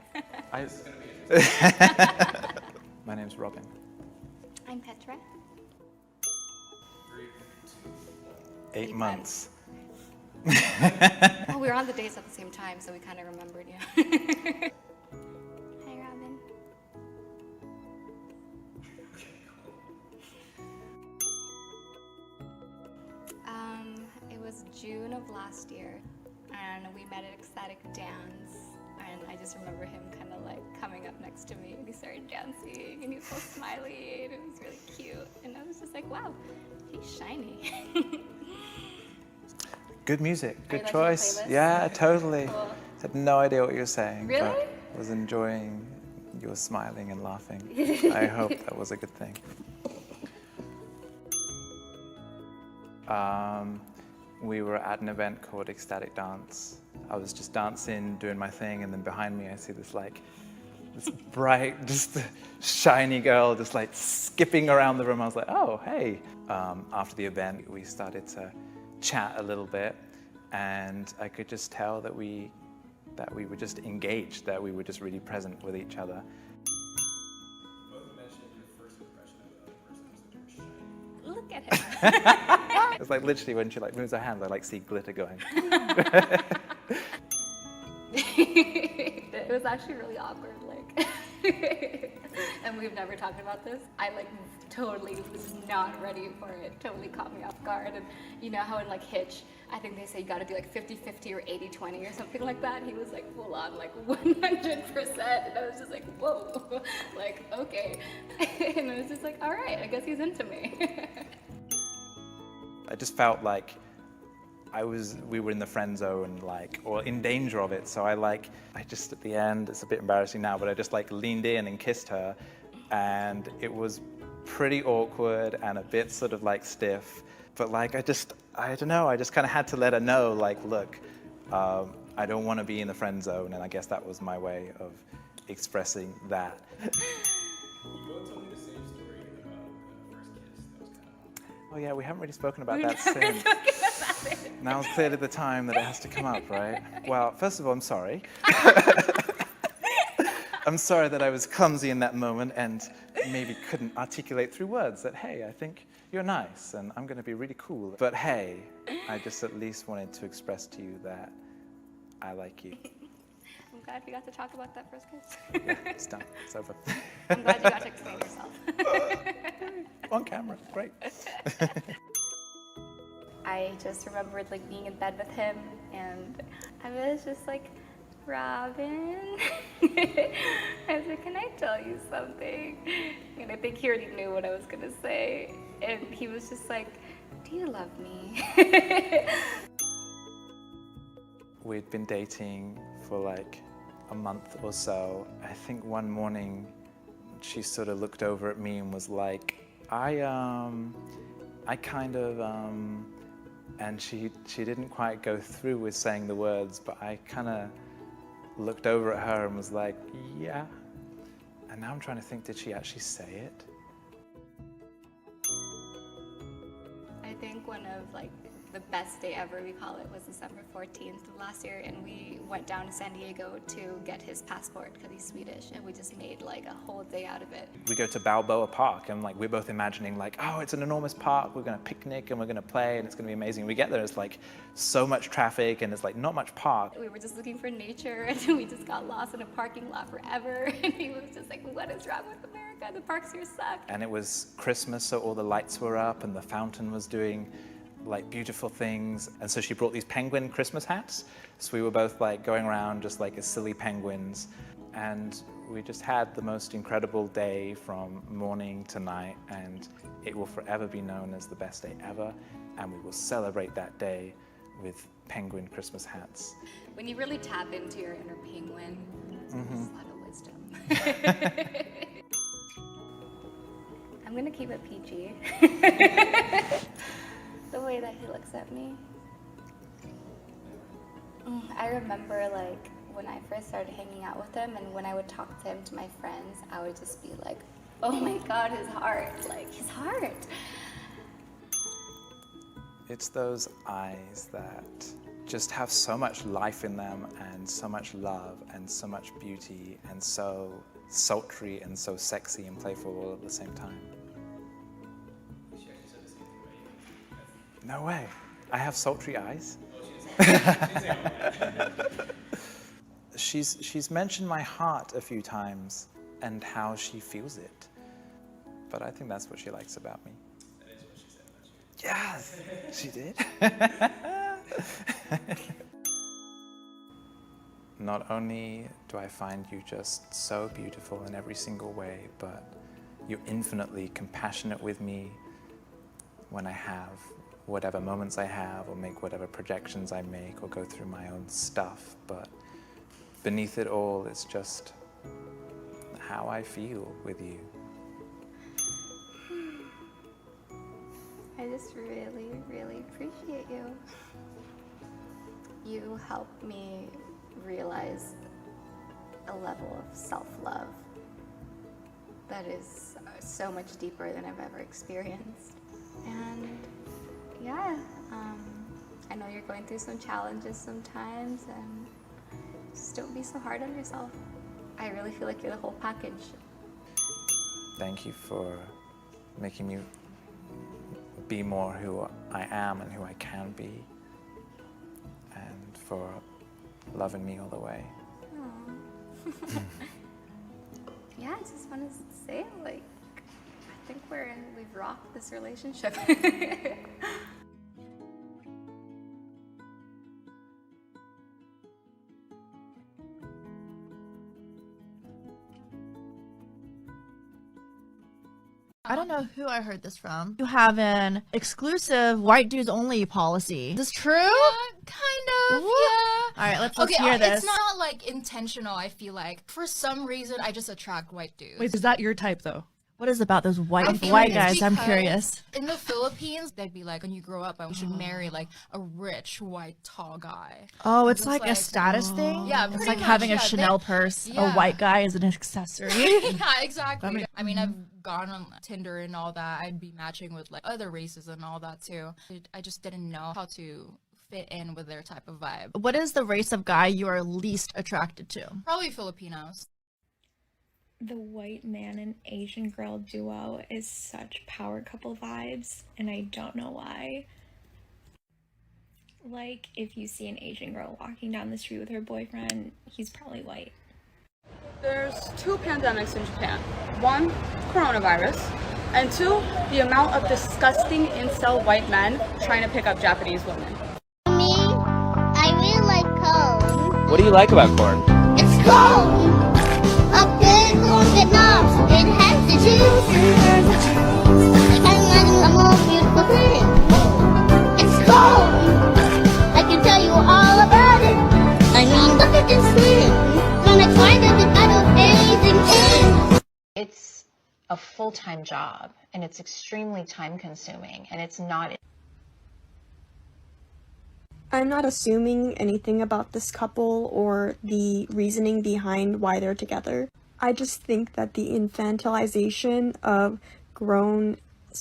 My name's Robin. I'm Petra. 8 months. Well, we were on the dates at the same time, so we kind of remembered, yeah. Hi, Robin. It was June of last year, and we met at Ecstatic Dance, and I just remember him kind of like coming up next to me, and he started dancing, and he was so smiley, and it was really cute, and I was just like, wow, he's shiny. Good music, good liking the choice. playlist? Yeah, totally. Cool. Had no idea what you were saying. Really? But was enjoying your smiling and laughing. I hope that was a good thing. We were at an event called Ecstatic Dance. I was just dancing, doing my thing, and then behind me I see this bright, just shiny girl just like skipping around the room. I was like, oh, hey. After the event, we started to chat a little bit, and I could just tell that we were just engaged, that we were just really present with each other. Look at him. It's like literally when she like moves her hands, I like see glitter going. It was actually really awkward, like, and we've never talked about this. I like totally was not ready for it, totally caught me off guard. And you know how in like Hitch, I think they say you gotta do like 50-50 or 80-20 or something like that. He was like full on like 100%, and I was just like, whoa, like, okay. And I was just like, all right, I guess he's into me. I just felt like we were in the friend zone, like, or in danger of it. So I just at the end, it's a bit embarrassing now, but I just like leaned in and kissed her, and it was pretty awkward and a bit sort of like stiff. But like, I don't know, I just kind of had to let her know, like, look, I don't want to be in the friend zone, and I guess that was my way of expressing that. Oh yeah, we haven't really spoken about that since. Now's clearly the time that it has to come up, right? Well, first of all, I'm sorry. I'm sorry that I was clumsy in that moment and maybe couldn't articulate through words that, hey, I think you're nice and I'm going to be really cool. But hey, I just at least wanted to express to you that I like you. I'm glad we got to talk about that first kiss. Yeah, it's done. It's over. I'm glad you got to explain yourself. On camera, great. I just remembered like being in bed with him, and I was just like, Robin, I said, can I tell you something? And I think he already knew what I was gonna say, and he was just like, do you love me? We'd been dating for like a month or so. I think one morning she sort of looked over at me and was like, I kind of, and she didn't quite go through with saying the words, but I kind of looked over at her and was like, yeah. And now I'm trying to think, did she actually say it? I think one of like the best day ever, we call it, was December 14th of last year, and we went down to San Diego to get his passport because he's Swedish, and we just made like a whole day out of it. We go to Balboa Park, and like we're both imagining like, oh, it's an enormous park, we're gonna picnic and we're gonna play and it's gonna be amazing. We get there, it's like so much traffic and it's like not much park. We were just looking for nature, and we just got lost in a parking lot forever, and he was just like, what is wrong with America? The parks here suck. And it was Christmas, so all the lights were up and the fountain was doing like beautiful things. And so she brought these penguin Christmas hats. So we were both like going around just like as silly penguins. And we just had the most incredible day from morning to night, and it will forever be known as the best day ever. And we will celebrate that day with penguin Christmas hats. When you really tap into your inner penguin, there's a lot of wisdom. I'm gonna keep it PG. The way that he looks at me. I remember like when I first started hanging out with him, and when I would talk to him to my friends, I would just be like, oh my God, his heart, like his heart. It's those eyes that just have so much life in them and so much love and so much beauty and so sultry and so sexy and playful all at the same time. No way. I have sultry eyes. She's mentioned my heart a few times and how she feels it. But I think that's what she likes about me. That is what she said about you. Yes, she did. Not only do I find you just so beautiful in every single way, but you're infinitely compassionate with me when I have whatever moments I have, or make whatever projections I make, or go through my own stuff. But beneath it all, it's just how I feel with you. I just really, really appreciate you. You helped me realize a level of self-love that is so much deeper than I've ever experienced. And yeah, I know you're going through some challenges sometimes, and just don't be so hard on yourself. I really feel like you're the whole package. Thank you for making me be more who I am and who I can be, and for loving me all the way. Yeah, I just wanted to say, like, I think we've rocked this relationship. I don't know who I heard this from. You have an exclusive white dudes only policy. Is this true? Kind of, yeah. All right, let's hear this. It's not like intentional, I feel like. For some reason, I just attract white dudes. Wait, is that your type though? What is about those white guys? I'm curious. In the Philippines, they'd be like, when you grow up, you should marry like a rich, white, tall guy. Oh, it's like a status thing? Yeah, it's like having a Chanel purse. A white guy is an accessory. Yeah, exactly. I mean, I've gone on Tinder and all that. I'd be matching with like other races and all that too. I just didn't know how to fit in with their type of vibe. What is the race of guy you are least attracted to? Probably Filipinos. The white man and Asian girl duo is such power couple vibes, and I don't know why. Like, if you see an Asian girl walking down the street with her boyfriend, he's probably white. There's 2 pandemics in Japan. 1, coronavirus, and 2, the amount of disgusting incel white men trying to pick up Japanese women. Me, I really like corn. What do you like about corn? It's corn! A big corn Vietnam, it has the juice. And a more beautiful thing. It's corn! I can tell you all about it. I mean, look at this thing. When I find it, I do anything. It's a full-time job, and it's extremely time-consuming, and it's not. I'm not assuming anything about this couple or the reasoning behind why they're together. I just think that the infantilization of grown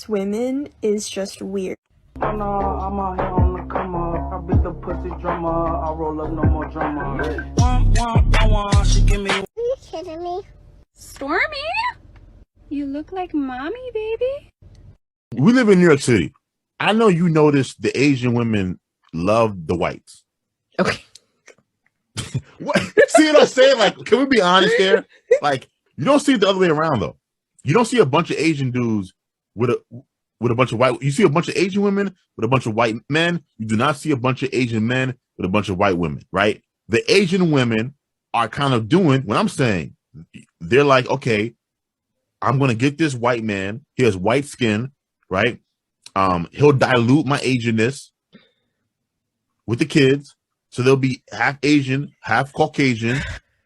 women is just weird. I'm out here on the beat the pussy drummer. I roll up no more drummer. She give me. Are you kidding me? Stormy? You look like mommy, baby. We live in New York City. I know you noticed the Asian women love the whites. Okay. What? See what I'm saying? Like, can we be honest there? Like, you don't see it the other way around though. You don't see a bunch of Asian dudes with a bunch of white. You see a bunch of Asian women with a bunch of white men. You do not see a bunch of Asian men with a bunch of white women, right? The Asian women are kind of doing what I'm saying. They're like, okay, I'm gonna get this white man. He has white skin, right? He'll dilute my Asianness with the kids, so they'll be half Asian, half Caucasian.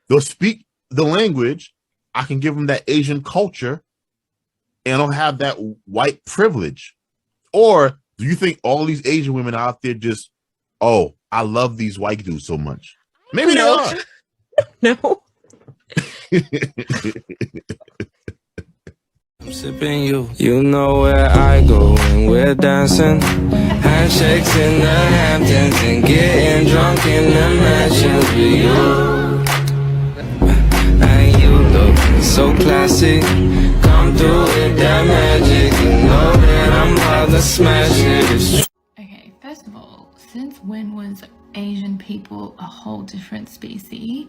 They'll speak the language. I can give them that Asian culture, and I'll have that white privilege. Or do you think all these Asian women out there just, oh, I love these white dudes so much? Maybe they are. No. I'm sipping you. You know where I go when we're dancing. Handshakes in the Hamptons and getting drunk in the mansions with you. And you look so classic. Come through with that magic. You know that I'm about to smash it. Okay, first of all, since when was Asian people a whole different species?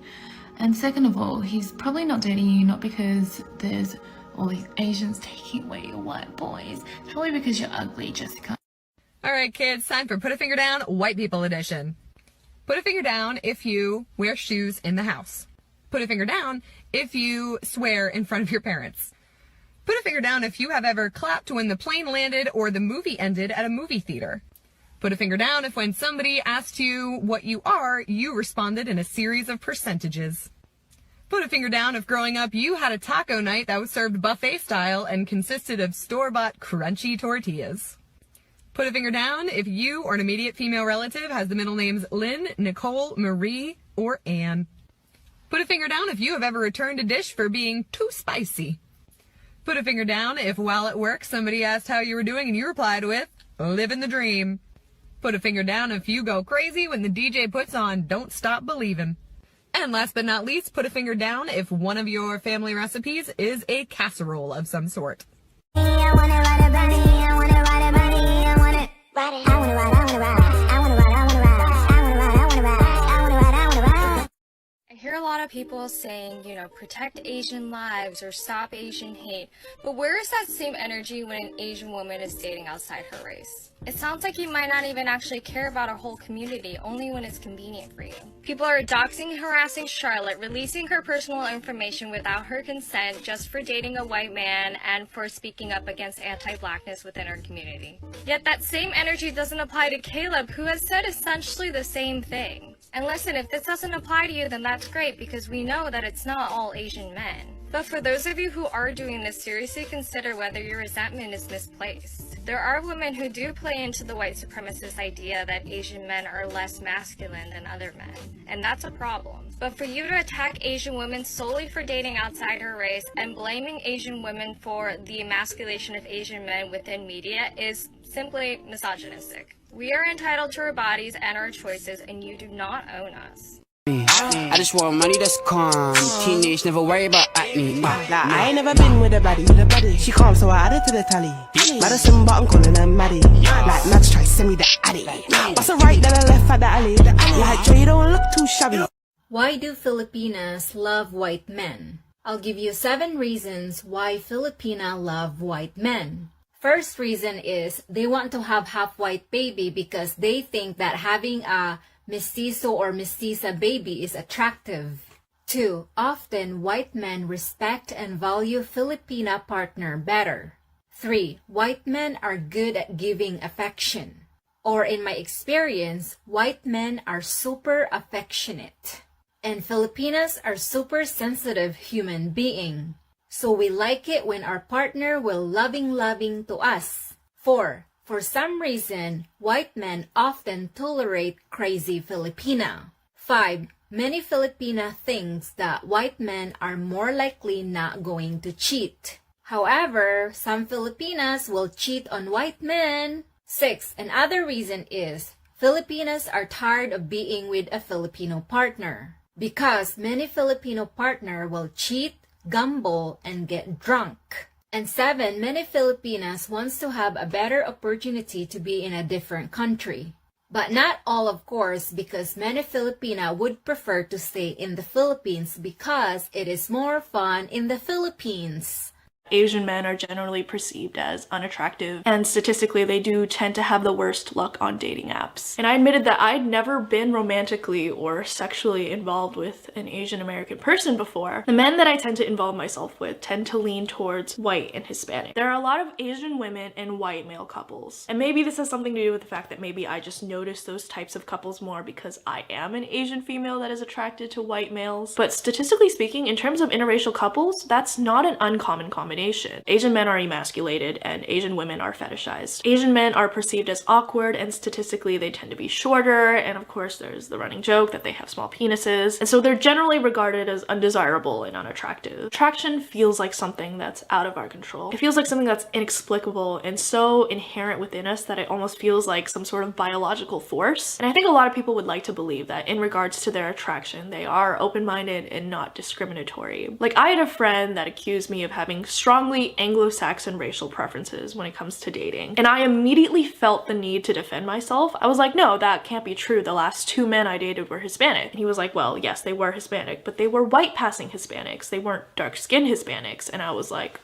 And second of all, he's probably not dating you not because there's all these Asians taking away your white boys. It's probably because you're ugly, Jessica. All right, kids, time for Put a Finger Down, White People Edition. Put a finger down if you wear shoes in the house. Put a finger down if you swear in front of your parents. Put a finger down if you have ever clapped when the plane landed or the movie ended at a movie theater. Put a finger down if when somebody asked you what you are, you responded in a series of percentages. Put a finger down if growing up you had a taco night that was served buffet style and consisted of store-bought crunchy tortillas. Put a finger down if you or an immediate female relative has the middle names Lynn, Nicole, Marie, or Anne. Put a finger down if you have ever returned a dish for being too spicy. Put a finger down if while at work somebody asked how you were doing and you replied with, living the dream. Put a finger down if you go crazy when the DJ puts on Don't Stop Believin'. And last but not least, put a finger down if one of your family recipes is a casserole of some sort. I wanna ride a bunny, I wanna ride a bunny, I wanna ride it. I wanna ride, I wanna ride, I wanna ride, I wanna ride, I wanna ride, I wanna ride, I wanna ride, I wanna ride. I hear a lot of people saying, you know, protect Asian lives or stop Asian hate, but where is that same energy when an Asian woman is dating outside her race? It sounds like you might not even actually care about a whole community, only when it's convenient for you. People are doxing and harassing Charlotte, releasing her personal information without her consent just for dating a white man and for speaking up against anti-blackness within her community. Yet that same energy doesn't apply to Caleb, who has said essentially the same thing. And listen, if this doesn't apply to you, then that's great, because we know that it's not all Asian men. But for those of you who are doing this, seriously consider whether your resentment is misplaced. There are women who do play into the white supremacist idea that Asian men are less masculine than other men, and that's a problem. But for you to attack Asian women solely for dating outside her race and blaming Asian women for the emasculation of Asian men within media is simply misogynistic. We are entitled to our bodies and our choices, and you do not own us. I just want money that's calm. Teenage, never worry about acne. I ain't never been with a baddie. She calm, so I added to the tally. Madison, but I'm calling her Maddie. Like Max try to send me the addy. What's a right, then I left at the alley. Like Joe, you don't look too shabby. Why do Filipinas love white men? I'll give you 7 reasons why Filipina love white men. First reason is they want to have half-white baby because they think that having a mestizo or mestiza baby is attractive. 2. Often white men respect and value Filipina partner better. 3. White men are good at giving affection. Or in my experience, white men are super affectionate. And Filipinas are super sensitive human being. So we like it when our partner will loving to us. 4. For some reason, white men often tolerate crazy Filipina. 5. Many Filipina thinks that white men are more likely not going to cheat. However, some Filipinas will cheat on white men. 6. Another reason is Filipinas are tired of being with a Filipino partner because many Filipino partners will cheat, gamble, and get drunk. And 7, many Filipinas wants to have a better opportunity to be in a different country. But not all, of course, because many Filipina would prefer to stay in the Philippines because it is more fun in the Philippines. Asian men are generally perceived as unattractive, and statistically they do tend to have the worst luck on dating apps. And I admitted that I'd never been romantically or sexually involved with an Asian American person before. The men that I tend to involve myself with tend to lean towards white and Hispanic. There are a lot of Asian women and white male couples, and maybe this has something to do with the fact that maybe I just notice those types of couples more because I am an Asian female that is attracted to white males. But statistically speaking, in terms of interracial couples, that's not an uncommon combination. Asian men are emasculated and Asian women are fetishized. Asian men are perceived as awkward, and statistically they tend to be shorter, and of course there's the running joke that they have small penises, and so they're generally regarded as undesirable and unattractive. Attraction feels like something that's out of our control. It feels like something that's inexplicable and so inherent within us that it almost feels like some sort of biological force. And I think a lot of people would like to believe that in regards to their attraction, they are open-minded and not discriminatory. Like, I had a friend that accused me of having strongly Anglo-Saxon racial preferences when it comes to dating, and I immediately felt the need to defend myself. I was like, no, that can't be true. The last 2 men I dated were Hispanic. And he was like, well, yes, they were Hispanic, but they were white-passing Hispanics. They weren't dark-skinned Hispanics. And I was like,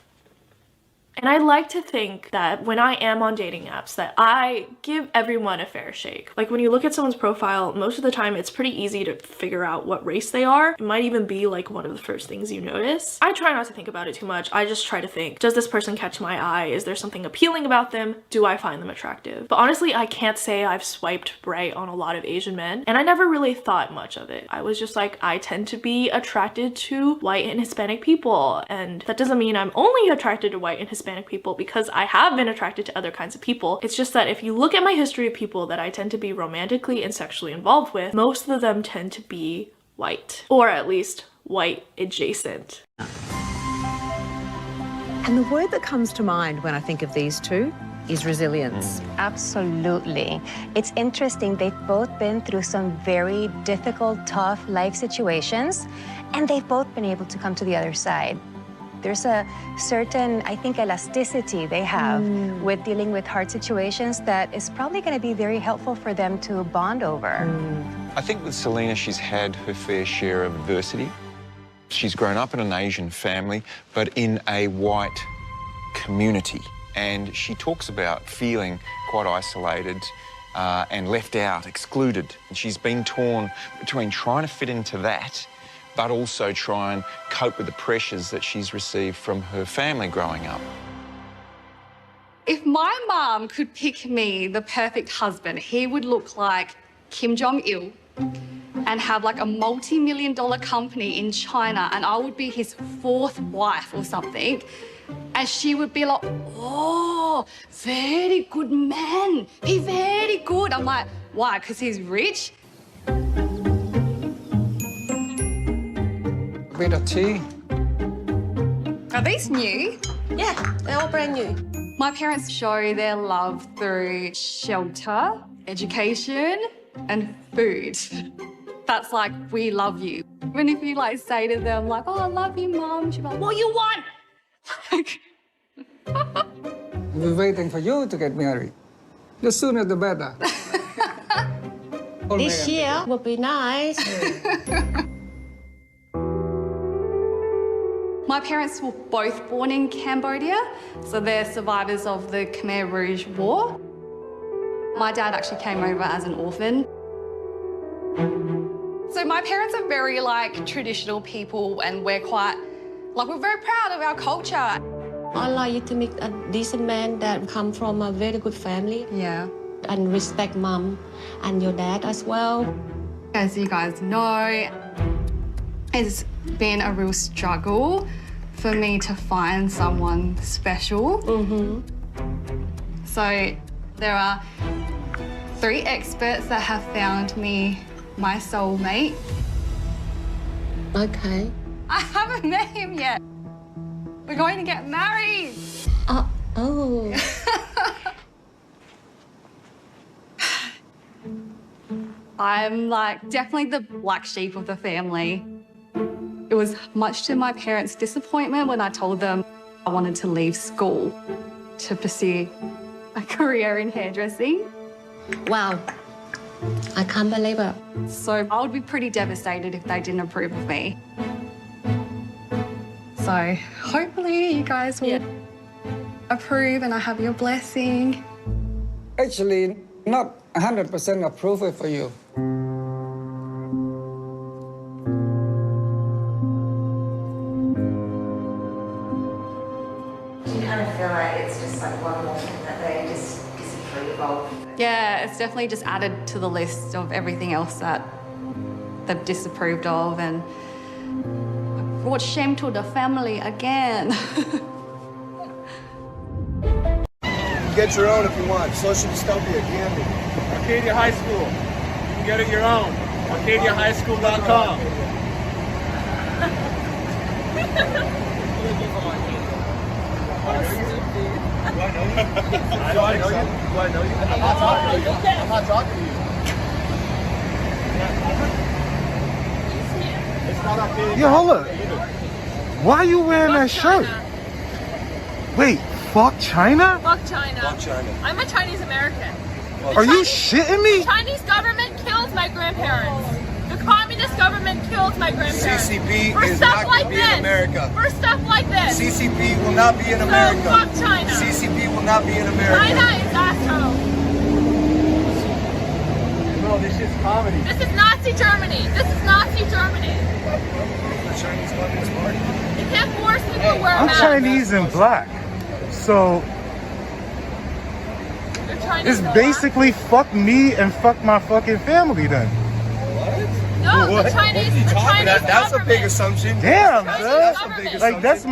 and I like to think that when I am on dating apps that I give everyone a fair shake. Like, when you look at someone's profile, most of the time it's pretty easy to figure out what race they are. It might even be like one of the first things you notice. I try not to think about it too much. I just try to think, does this person catch my eye? Is there something appealing about them? Do I find them attractive? But honestly, I can't say I've swiped right on a lot of Asian men, and I never really thought much of it. I was just like, I tend to be attracted to white and Hispanic people, and that doesn't mean I'm only attracted to white and Hispanic people, because I have been attracted to other kinds of people. It's just that if you look at my history of people that I tend to be romantically and sexually involved with, most of them tend to be white, or at least white adjacent. And the word that comes to mind when I think of these two is resilience. Absolutely. It's interesting, they've both been through some very difficult, tough life situations, and they've both been able to come to the other side. There's a certain, I think, elasticity they have with dealing with hard situations that is probably going to be very helpful for them to bond over. I think with Selena, she's had her fair share of adversity. She's grown up in an Asian family, but in a white community. And she talks about feeling quite isolated and left out, excluded. And she's been torn between trying to fit into that, but also try and cope with the pressures that she's received from her family growing up. If my mom could pick me the perfect husband, he would look like Kim Jong-il and have like a multi-million-dollar company in China, and I would be his 4th wife or something. And she would be like, oh, very good man. He very good. I'm like, why? Because he's rich? Bit of tea. Are these new? Yeah, they're all brand new. My parents show their love through shelter, education, and food. That's like, we love you. Even if you like say to them like, oh, I love you, Mom, she'll be like, what do you want? We're waiting for you to get married. The sooner the better. This year will be nice. My parents were both born in Cambodia, so they're survivors of the Khmer Rouge War. My dad actually came over as an orphan. So my parents are very like traditional people, and we're quite, like, we're very proud of our culture. I'd like you to meet a decent man that come from a very good family. Yeah. And respect mom and your dad as well. As you guys know, it's been a real struggle for me to find someone special. So there are 3 experts that have found me my soulmate. Okay. I haven't met him yet. We're going to get married. Oh. I'm like definitely the black sheep of the family. It was much to my parents' disappointment when I told them I wanted to leave school to pursue a career in hairdressing. Wow, I can't believe it. So I would be pretty devastated if they didn't approve of me. So hopefully you guys will approve and I have your blessing. Actually, not 100% approval for you. Do you kind of feel like it's just like one more thing that they just disapprove of? Yeah, it's definitely just added to the list of everything else that they've disapproved of and brought shame to the family again. Get your own if you want. Social dystopia can be. Arcadia High School. You can get it your own. ArcadiaHighSchool.com. Do I know you? Do I know you? Do I know you? I'm not talking to you. I'm not talking to you. It's not Arcadia. Yo, hold up. Why are you wearing that shirt? Wait, fuck China? Fuck China. Fuck China. I'm a Chinese American. Are you shitting me? The Chinese government kills my grandparents. The communist government kills my grandparents. CCP for is stuff not like going to be in America. For stuff like this. CCP will not be in America. So fuck China. CCP will not be in America. China is asshole. No, this is comedy. This is Nazi Germany. This is Nazi Germany. The Chinese Communist Party. You can't force people to wear I'm masks. Chinese and black. So it's basically fuck me and fuck my fucking family then. No, What? the Chinese, What are you the talking Chinese about? That's a government. big assumption. Damn, That's son. a big assumption. Like that's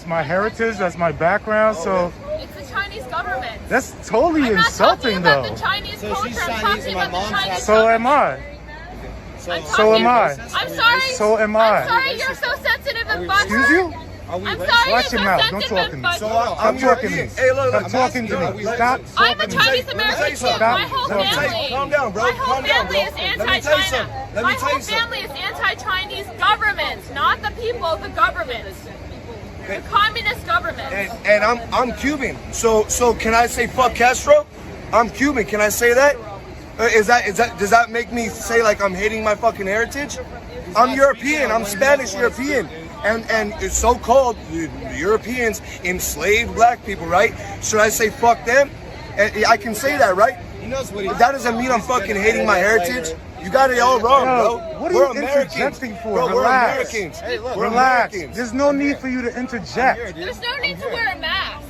my heritage, that's my background. So It's the Chinese government. that's totally I'm not talking insulting about though. the Chinese So culture. she's I'm Chinese talking and my about the mom's Chinese So am I. So am I. I'm sorry. So am I. I'm sorry you're so sensitive and butthurt. Excuse you? I'm sorry Watch you're your so mouth. Don't sensitive talk to and me. butthurt. Stop talking to me. Hey, look, Stop I'm talking asking to me. you. Stop I'm a talking to me. Chinese American too. Stop My whole talking to me. family. Calm down, bro. My whole Calm down, family bro. is Let me tell you anti-China. something. Let My me tell whole you something. family is anti-Chinese government, not the people, the government. The communist government. And I'm Cuban. So can I say fuck Castro? I'm Cuban. Can I say that? Does that make me say like I'm hating my fucking heritage? I'm European. I'm Spanish European. And it's so-called Europeans enslaved black people, right? Should I say fuck them? I can say that, right? But that doesn't mean I'm fucking hating my heritage. You got it all wrong, bro. What are We're you Americans. interjecting for? Bro, we're Relax. Americans. Hey, look. We're Relax. Americans. There's no need for you to interject. There's no need to wear a mask.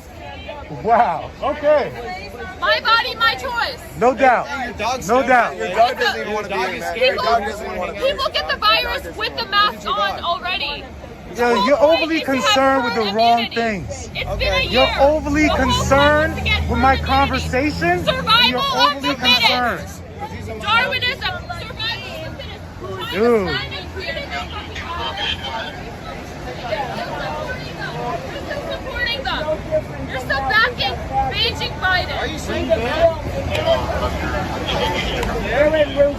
Wow. Okay. My body, my choice. No doubt. No doubt. Your dog doesn't even want to be in that. Your dog doesn't even want to be in People get the virus with the mask on already. Yo, you're overly concerned with the wrong things. It's been a year. You're overly The whole concerned point was to get with my herd conversation. Survival You're of overly the fittest. concerned. Darwinism. Survival of the fittest. Dude. Supporting them. You're still backing Beijing Biden. Are you saying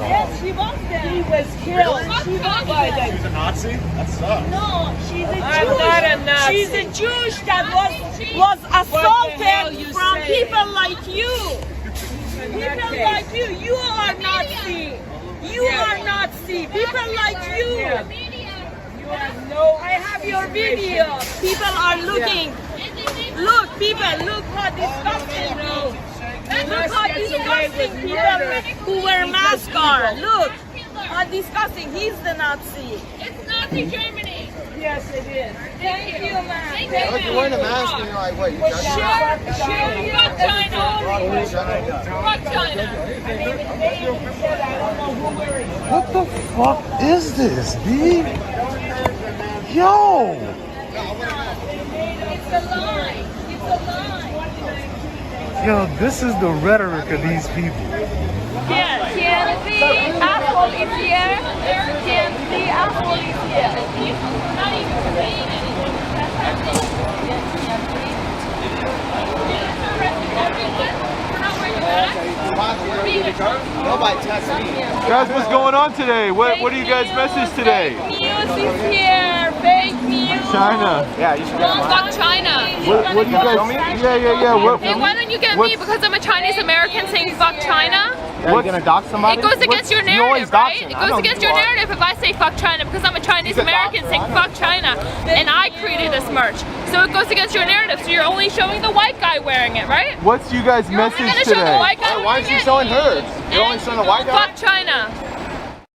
Yes, she was there. She was killed. She was by the... She's a Nazi? That sucks. No, she's a I'm Jewish. not a Nazi. She's a Jewish that was assaulted from people like you. People like you. You are Nazi. You are Nazi. People like you. I have your video. People are looking. Look, people, look how disgusting. Look how disgusting people who wear masks are. Look how disgusting. He's the Nazi. It's Nazi Germany. Yes, it is. Thank you, man. Look, you're wearing a mask and you're like, wait, you got Fuck China. Fuck China. What the fuck is this, B? Yo! It's a lie. It's a lie. Yo, this is the rhetoric of these people. Here, TNC, asshole is here. TNC, asshole is here. We're not even saying anything. We're not wearing masks. Guys, what's going on today? What are you guys' message today? News is here. Fake news. China. Yeah, you should get one. Fuck China. What do you guys? Yeah. Hey, why don't you get me because I'm a Chinese American saying fuck China? Are you gonna dox somebody? It goes against your narrative, right? It goes against your narrative if I say fuck China because I'm a Chinese American saying fuck China and I created this merch. So it goes against your narrative. So you're only showing the white guy wearing it, right? What's you guys' message You're only gonna today? show the white guy Why aren't you showing hers? You're only showing the white guy? Fuck China.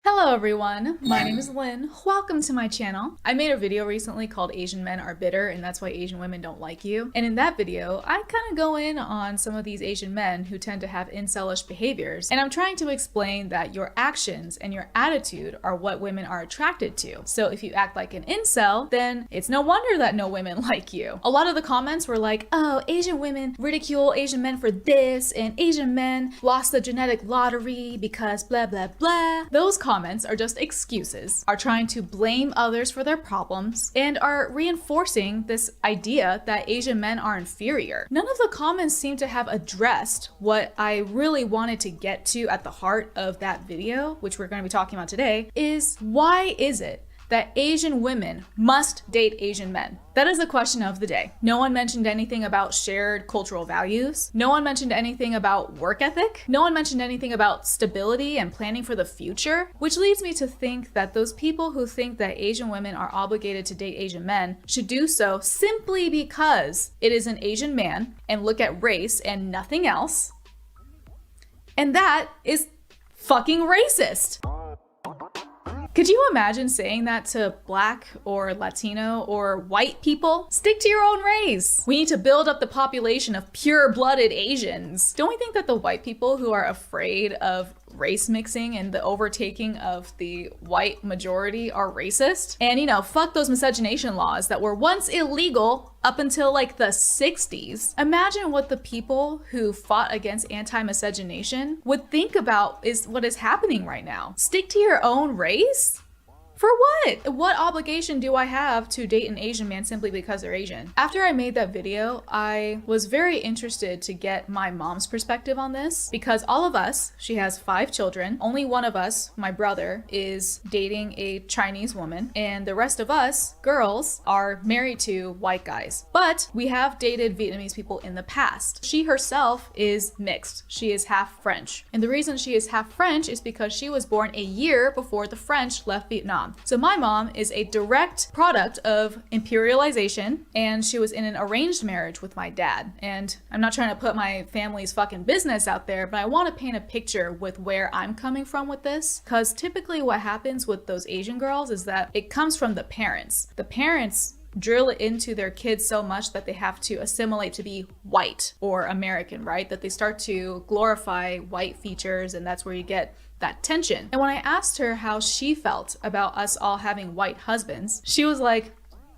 Hello everyone, my name is Lynn. Welcome to my channel. I made a video recently called Asian Men Are Bitter and That's Why Asian Women Don't Like You. And in that video, I kind of go in on some of these Asian men who tend to have incelish behaviors. And I'm trying to explain that your actions and your attitude are what women are attracted to. So if you act like an incel, then it's no wonder that no women like you. A lot of the comments were like, oh, Asian women ridicule Asian men for this, and Asian men lost the genetic lottery because blah, blah, blah. Those comments are just excuses, are trying to blame others for their problems, and are reinforcing this idea that Asian men are inferior. None of the comments seem to have addressed what I really wanted to get to at the heart of that video, which we're going to be talking about today, is why is it that Asian women must date Asian men? That is the question of the day. No one mentioned anything about shared cultural values. No one mentioned anything about work ethic. No one mentioned anything about stability and planning for the future, which leads me to think that those people who think that Asian women are obligated to date Asian men should do so simply because it is an Asian man and look at race and nothing else. And that is fucking racist. Could you imagine saying that to Black or Latino or white people? Stick to your own race. We need to build up the population of pure-blooded Asians. Don't we think that the white people who are afraid of race mixing and the overtaking of the white majority are racist? And fuck those miscegenation laws that were once illegal up until like the 60s. Imagine what the people who fought against anti-miscegenation would think about is what is happening right now. Stick to your own race? For what? What obligation do I have to date an Asian man simply because they're Asian? After I made that video, I was very interested to get my mom's perspective on this because all of us, she has 5 children, only one of us, my brother, is dating a Chinese woman, and the rest of us, girls, are married to white guys. But we have dated Vietnamese people in the past. She herself is mixed. She is half French. And the reason she is half French is because she was born a year before the French left Vietnam. So my mom is a direct product of imperialization, and she was in an arranged marriage with my dad. And I'm not trying to put my family's fucking business out there, but I want to paint a picture with where I'm coming from with this, because typically what happens with those Asian girls is that it comes from the parents. The parents drill it into their kids so much that they have to assimilate to be white or American, right? That they start to glorify white features, and that's where you get that tension. And when I asked her how she felt about us all having white husbands, she was like,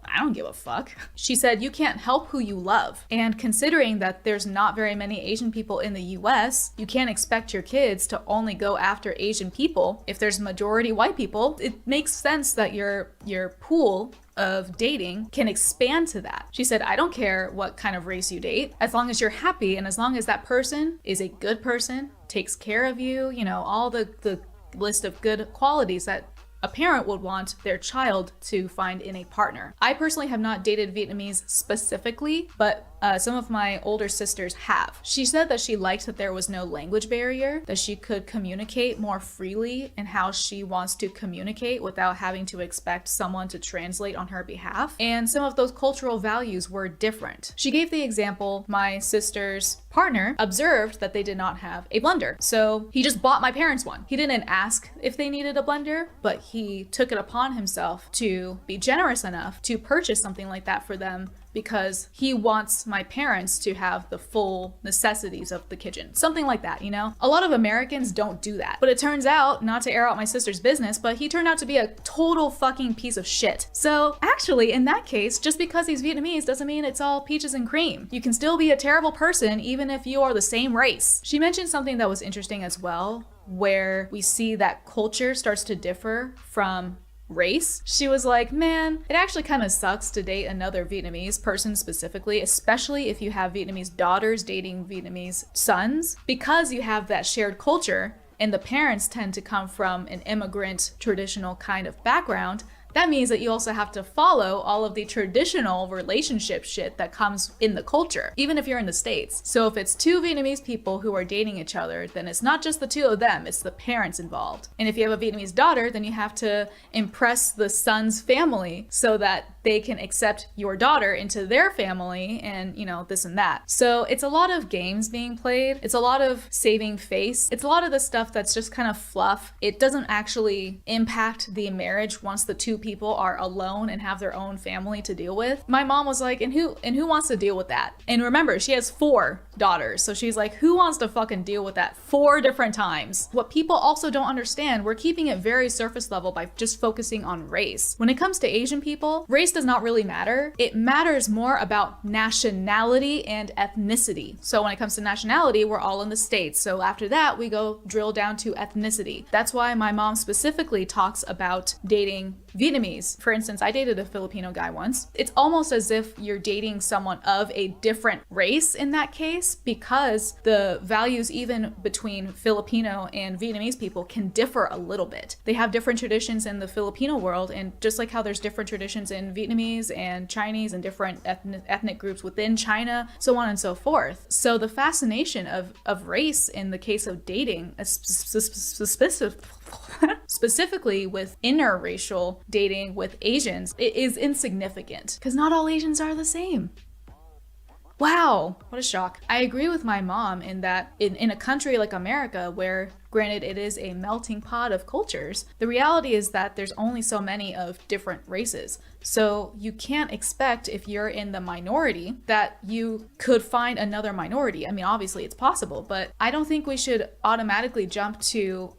I don't give a fuck. She said, you can't help who you love. And considering that there's not very many Asian people in the US, you can't expect your kids to only go after Asian people. If there's majority white people, it makes sense that your pool of dating can expand to that. She said, I don't care what kind of race you date, as long as you're happy and as long as that person is a good person, takes care of you, all the list of good qualities that a parent would want their child to find in a partner. I personally have not dated Vietnamese specifically, but some of my older sisters have. She said that she liked that there was no language barrier, that she could communicate more freely in how she wants to communicate without having to expect someone to translate on her behalf. And some of those cultural values were different. She gave the example, my sister's partner observed that they did not have a blender. So he just bought my parents one. He didn't ask if they needed a blender, but he took it upon himself to be generous enough to purchase something like that for them because he wants my parents to have the full necessities of the kitchen. Something like that, A lot of Americans don't do that. But it turns out, not to air out my sister's business, but he turned out to be a total fucking piece of shit. So actually, in that case, just because he's Vietnamese doesn't mean it's all peaches and cream. You can still be a terrible person even if you are the same race. She mentioned something that was interesting as well, where we see that culture starts to differ from race. She was like, man, it actually kind of sucks to date another Vietnamese person specifically, especially if you have Vietnamese daughters dating Vietnamese sons, because you have that shared culture and the parents tend to come from an immigrant traditional kind of background, that means that you also have to follow all of the traditional relationship shit that comes in the culture, even if you're in the States. So if it's two Vietnamese people who are dating each other, then it's not just the two of them, it's the parents involved. And if you have a Vietnamese daughter, then you have to impress the son's family so that they can accept your daughter into their family and, you know, this and that. So it's a lot of games being played. It's a lot of saving face. It's a lot of the stuff that's just kind of fluff. It doesn't actually impact the marriage once the two people are alone and have their own family to deal with. My mom was like, and who wants to deal with that? And remember, she has 4 daughters. So she's like, who wants to fucking deal with that 4 different times? What people also don't understand, we're keeping it very surface level by just focusing on race. When it comes to Asian people, race does not really matter. It matters more about nationality and ethnicity. So when it comes to nationality, we're all in the States. So after that, we go drill down to ethnicity. That's why my mom specifically talks about dating Vietnamese. For instance, I dated a Filipino guy once. It's almost as if you're dating someone of a different race in that case, because the values even between Filipino and Vietnamese people can differ a little bit. They have different traditions in the Filipino world, and just like how there's different traditions in Vietnamese and Chinese and different ethnic groups within China, so on and so forth. So the fascination of race in the case of dating, specifically with interracial dating with Asians, it is insignificant because not all Asians are the same. Wow, what a shock. I agree with my mom in that in a country like America, where granted it is a melting pot of cultures, the reality is that there's only so many of different races. So you can't expect, if you're in the minority, that you could find another minority. I mean, obviously it's possible, but I don't think we should automatically jump to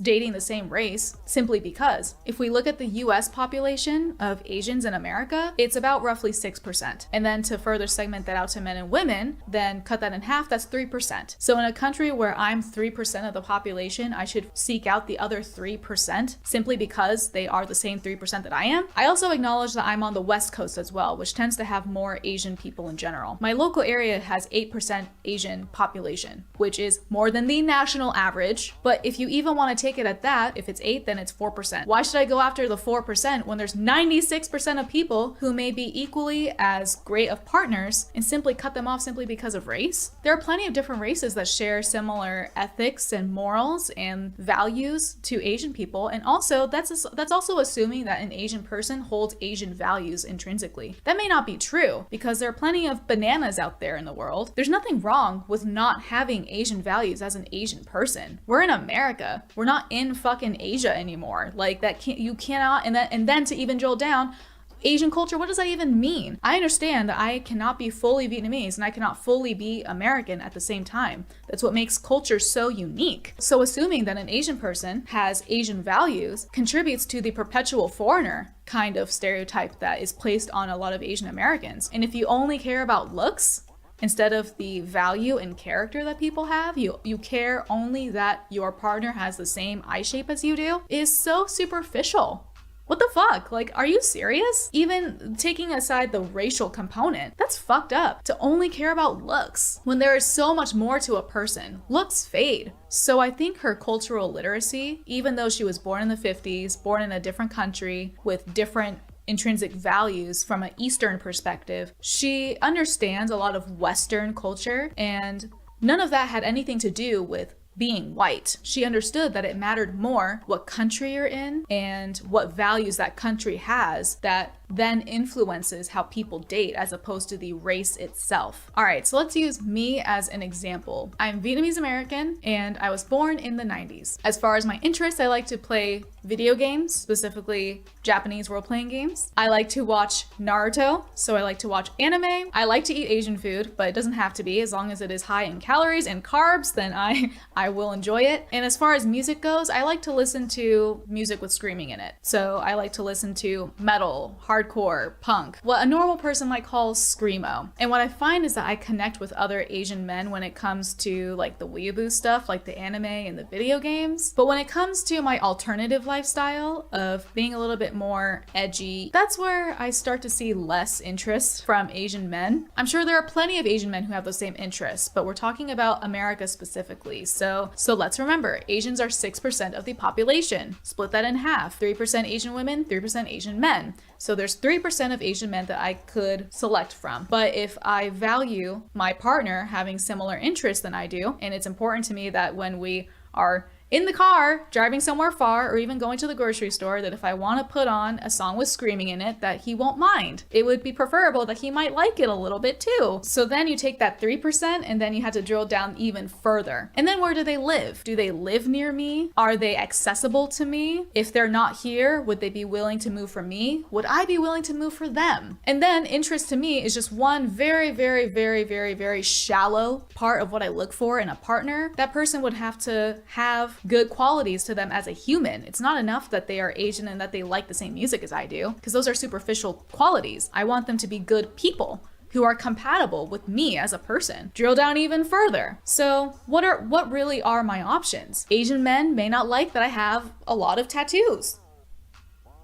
dating the same race simply because. If we look at the US population of Asians in America, it's about roughly 6%. And then to further segment that out to men and women, then cut that in half, that's 3%. So in a country where I'm 3% of the population, I should seek out the other 3% simply because they are the same 3% that I am. I also acknowledge that I'm on the West Coast as well, which tends to have more Asian people in general. My local area has 8% Asian population, which is more than the national average. But if you even want to take it at that, if it's 8, then it's 4%. Why should I go after the 4% when there's 96% of people who may be equally as great of partners and simply cut them off simply because of race? There are plenty of different races that share similar ethics and morals and values to Asian people, and also that's also assuming that an Asian person holds Asian values intrinsically. That may not be true, because there are plenty of bananas out there in the world. There's nothing wrong with not having Asian values as an Asian person. We're in America. We're not in fucking Asia anymore. Like that you cannot, and then to even drill down, Asian culture, what does that even mean? I understand that I cannot be fully Vietnamese and I cannot fully be American at the same time. That's what makes culture so unique. So assuming that an Asian person has Asian values contributes to the perpetual foreigner kind of stereotype that is placed on a lot of Asian Americans. And if you only care about looks instead of the value and character that people have, you care only that your partner has the same eye shape as you do, is so superficial. What the fuck? Like, are you serious? Even taking aside the racial component, that's fucked up to only care about looks when there is so much more to a person. Looks fade. So I think her cultural literacy, even though she was born in the 50s, born in a different country with different intrinsic values from an Eastern perspective, she understands a lot of Western culture, and none of that had anything to do with being white. She understood that it mattered more what country you're in and what values that country has that then influences how people date as opposed to the race itself. All right, so let's use me as an example. I'm Vietnamese American and I was born in the 90s. As far as my interests, I like to play video games, specifically Japanese role-playing games. I like to watch Naruto, so I like to watch anime. I like to eat Asian food, but it doesn't have to be. As long as it is high in calories and carbs, then I will enjoy it. And as far as music goes, I like to listen to music with screaming in it. So I like to listen to metal, hard hardcore, punk, what a normal person might call screamo. And what I find is that I connect with other Asian men when it comes to like the weeaboo stuff, like the anime and the video games. But when it comes to my alternative lifestyle of being a little bit more edgy, that's where I start to see less interest from Asian men. I'm sure there are plenty of Asian men who have those same interests, but we're talking about America specifically. So let's remember, Asians are 6% of the population. Split that in half. 3% Asian women, 3% Asian men. So there's 3% of Asian men that I could select from. But if I value my partner having similar interests than I do, and it's important to me that when we are in the car, driving somewhere far, or even going to the grocery store, that if I want to put on a song with screaming in it, that he won't mind. It would be preferable that he might like it a little bit too. So then you take that 3% and then you have to drill down even further. And then where do they live? Do they live near me? Are they accessible to me? If they're not here, would they be willing to move for me? Would I be willing to move for them? And then interest to me is just one very, very, very, very, very shallow part of what I look for in a partner. That person would have to have good qualities to them as a human. It's not enough that they are Asian and that they like the same music as I do, because those are superficial qualities. I want them to be good people who are compatible with me as a person. Drill down even further. So what really are my options? Asian men may not like that I have a lot of tattoos.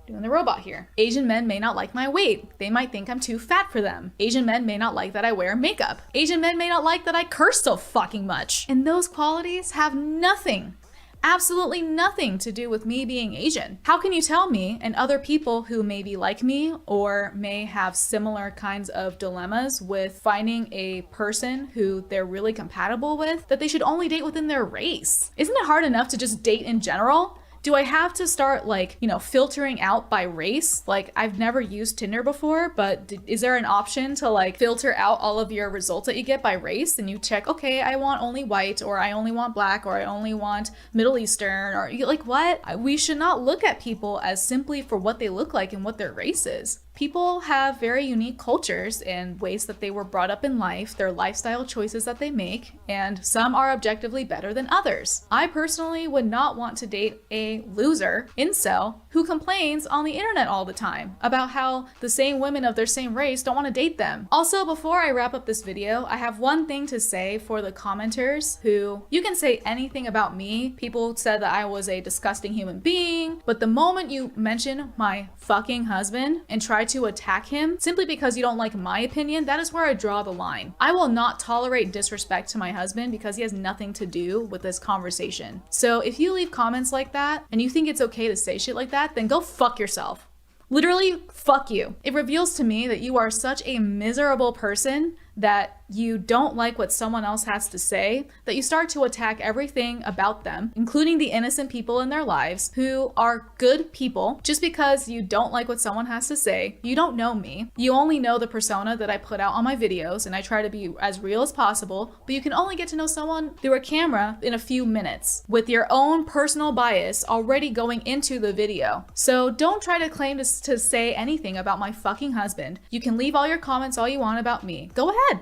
Doing the robot here. Asian men may not like my weight. They might think I'm too fat for them. Asian men may not like that I wear makeup. Asian men may not like that I curse so fucking much. And those qualities have nothing, absolutely nothing to do with me being Asian. How can you tell me and other people who maybe like me or may have similar kinds of dilemmas with finding a person who they're really compatible with, that they should only date within their race? Isn't it hard enough to just date in general? Do I have to start like, filtering out by race? Like, I've never used Tinder before, but is there an option to like filter out all of your results that you get by race? And you check, okay, I want only white, or I only want black, or I only want Middle Eastern, or like what? We should not look at people as simply for what they look like and what their race is. People have very unique cultures and ways that they were brought up in life, their lifestyle choices that they make, and some are objectively better than others. I personally would not want to date a loser incel who complains on the internet all the time about how the same women of their same race don't want to date them. Also, before I wrap up this video, I have one thing to say for the commenters who, you can say anything about me. People said that I was a disgusting human being, but the moment you mention my fucking husband and try to attack him simply because you don't like my opinion, that is where I draw the line. I will not tolerate disrespect to my husband because he has nothing to do with this conversation. So if you leave comments like that and you think it's okay to say shit like that, then go fuck yourself. Literally, fuck you. It reveals to me that you are such a miserable person that you don't like what someone else has to say, that you start to attack everything about them, including the innocent people in their lives who are good people. Just because you don't like what someone has to say, you don't know me. You only know the persona that I put out on my videos, and I try to be as real as possible, but you can only get to know someone through a camera in a few minutes with your own personal bias already going into the video. So don't try to claim to say anything about my fucking husband. You can leave all your comments all you want about me. Go ahead.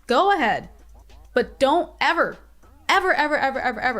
Go ahead. But don't ever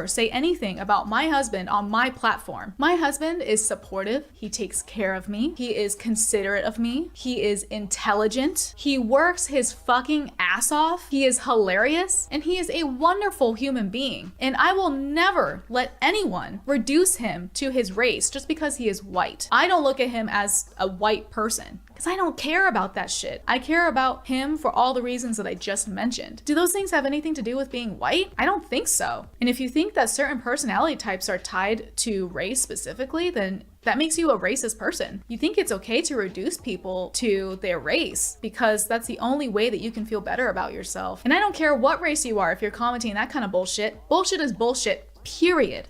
say anything about my husband on my platform. My husband is supportive. He takes care of me. He is considerate of me. He is intelligent. He works his fucking ass off. He is hilarious. And he is a wonderful human being. And I will never let anyone reduce him to his race just because he is white. I don't look at him as a white person, because I don't care about that shit. I care about him for all the reasons that I just mentioned. Do those things have anything to do with being white? I don't think so. And if you think that certain personality types are tied to race specifically, then that makes you a racist person. You think it's okay to reduce people to their race because that's the only way that you can feel better about yourself. And I don't care what race you are if you're commenting that kind of bullshit. Bullshit is bullshit, period.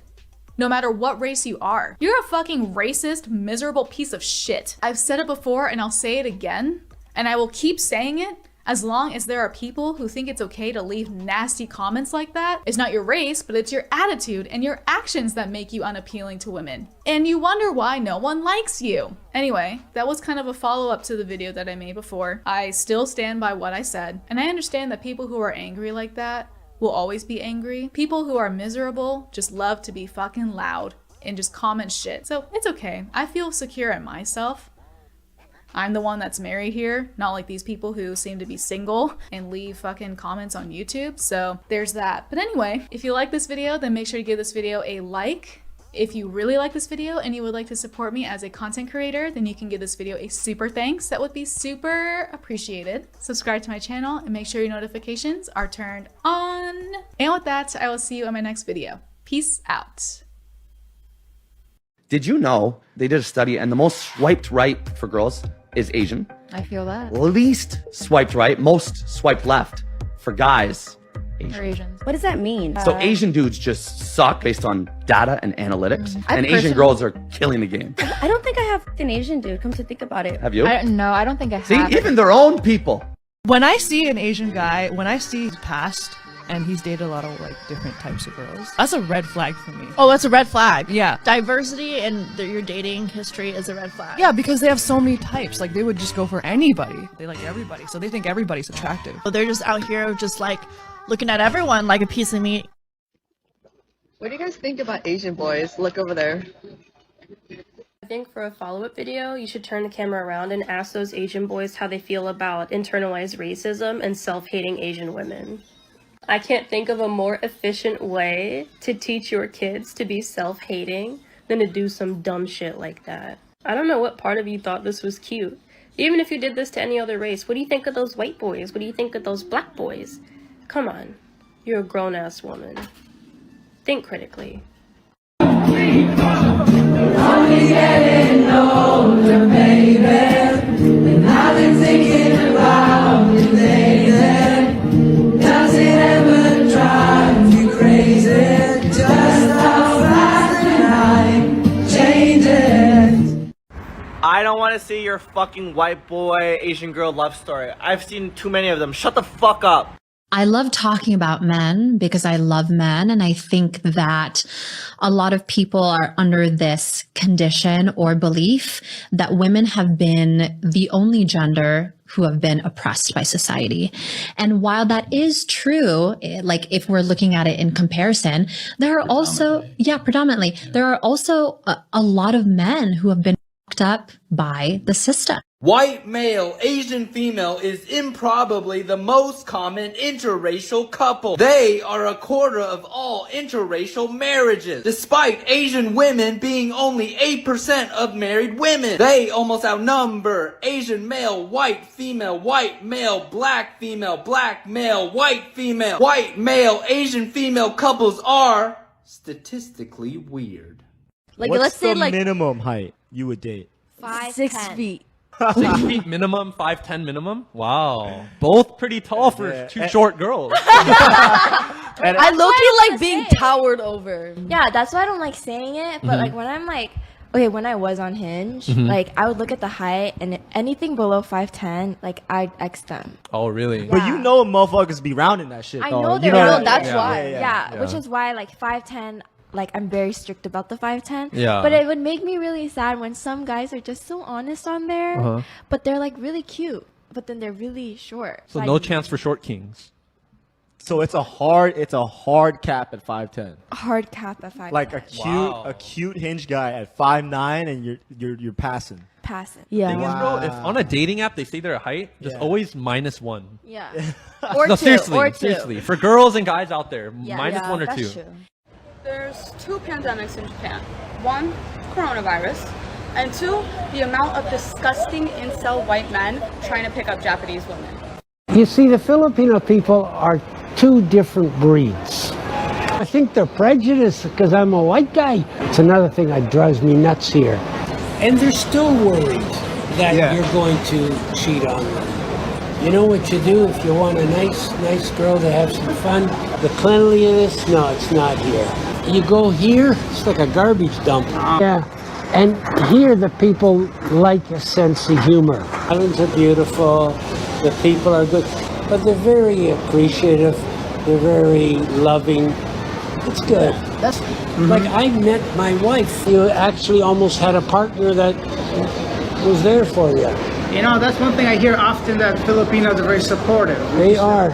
No matter what race you are. You're a fucking racist, miserable piece of shit. I've said it before and I'll say it again, and I will keep saying it as long as there are people who think it's okay to leave nasty comments like that. It's not your race, but it's your attitude and your actions that make you unappealing to women. And you wonder why no one likes you. Anyway, that was kind of a follow-up to the video that I made before. I still stand by what I said, and I understand that people who are angry like that will always be angry. People who are miserable just love to be fucking loud and just comment shit. So it's okay. I feel secure in myself. I'm the one that's married here, not like these people who seem to be single and leave fucking comments on YouTube. So there's that. But anyway, if you like this video, then make sure to give this video a like. If you really like this video and you would like to support me as a content creator, then you can give this video a super thanks. That would be super appreciated. Subscribe to my channel and make sure your notifications are turned on. And with that, I will see you in my next video. Peace out. Did you know they did a study and the most swiped right for girls is Asian? I feel that. Least swiped right, most swiped left for guys. Or Asians. What does that mean? So Asian dudes just suck based on data and analytics, and Asian girls are killing the game. I don't think I have an Asian dude, come to think about it. Have you? No, I don't think I have. See, even their own people. When I see an Asian guy, when I see his past, and he's dated a lot of like different types of girls, that's a red flag for me. Oh, that's a red flag. Yeah. Diversity in your dating history is a red flag. Yeah, because they have so many types. Like they would just go for anybody. They like everybody, so they think everybody's attractive. So they're just out here just like looking at everyone like a piece of meat. What do you guys think about Asian boys? Look over there. I think for a follow-up video, you should turn the camera around and ask those Asian boys how they feel about internalized racism and self-hating Asian women. I can't think of a more efficient way to teach your kids to be self-hating than to do some dumb shit like that. I don't know what part of you thought this was cute. Even if you did this to any other race, what do you think of those white boys? What do you think of those black boys? Come on, you're a grown-ass woman. Think critically. I don't want to see your fucking white boy, Asian girl love story. I've seen too many of them. Shut the fuck up. I love talking about men because I love men. And I think that a lot of people are under this condition or belief that women have been the only gender who have been oppressed by society. And while that is true, like if we're looking at it in comparison, there are also, predominantly, there are also a lot of men who have been fucked up by the system. White male, Asian female is improbably the most common interracial couple. They are a quarter of all interracial marriages, despite Asian women being only 8% of married women. They almost outnumber Asian male, white male, black male, white female. White male, Asian female couples are statistically weird. Like, What's let's say the like minimum height you would date? 6 feet. 6 feet minimum, 5'10" minimum. Wow, both pretty tall for two short girls. I low-key like being towered over. Yeah, that's why I don't like saying it. But like when I'm like, okay, when I was on Hinge, like I would look at the height and anything below 5'10", like I'd X them. Oh, really? But you know motherfuckers be rounding that shit. I though. know You they're that- real. That's yeah, why. yeah, yeah. Which is why like 5'10". Like I'm very strict about the 5'10". Yeah. But it would make me really sad when some guys are just so honest on there, but they're like really cute, but then they're really short. So no chance for short kings. So it's a hard cap at 5'10". Hard cap at 5'10". Like a cute Hinge guy at 5'9", and you're passing. Passing. Thing is, bro, if on a dating app they say their height, just always -1. Yeah. Or two, seriously, or two. seriously, for girls and guys out there, -1 or that's 2. True. There's 2 pandemics in Japan. 1, coronavirus, and 2, the amount of disgusting incel white men trying to pick up Japanese women. You see, the Filipino people are 2 different breeds. I think they're prejudiced because I'm a white guy. It's another thing that drives me nuts here. And they're still worried that you're going to cheat on them. You know what you do if you want a nice girl to have some fun? The cleanliness? No, it's not here. You go here, it's like a garbage dump. Yeah, and here the people like a sense of humor. Islands are beautiful, the people are good, but they're very appreciative, they're very loving. It's good. That's like I met my wife. You actually almost had a partner that was there for you. You know, that's one thing I hear often, that Filipinos are very supportive. They are.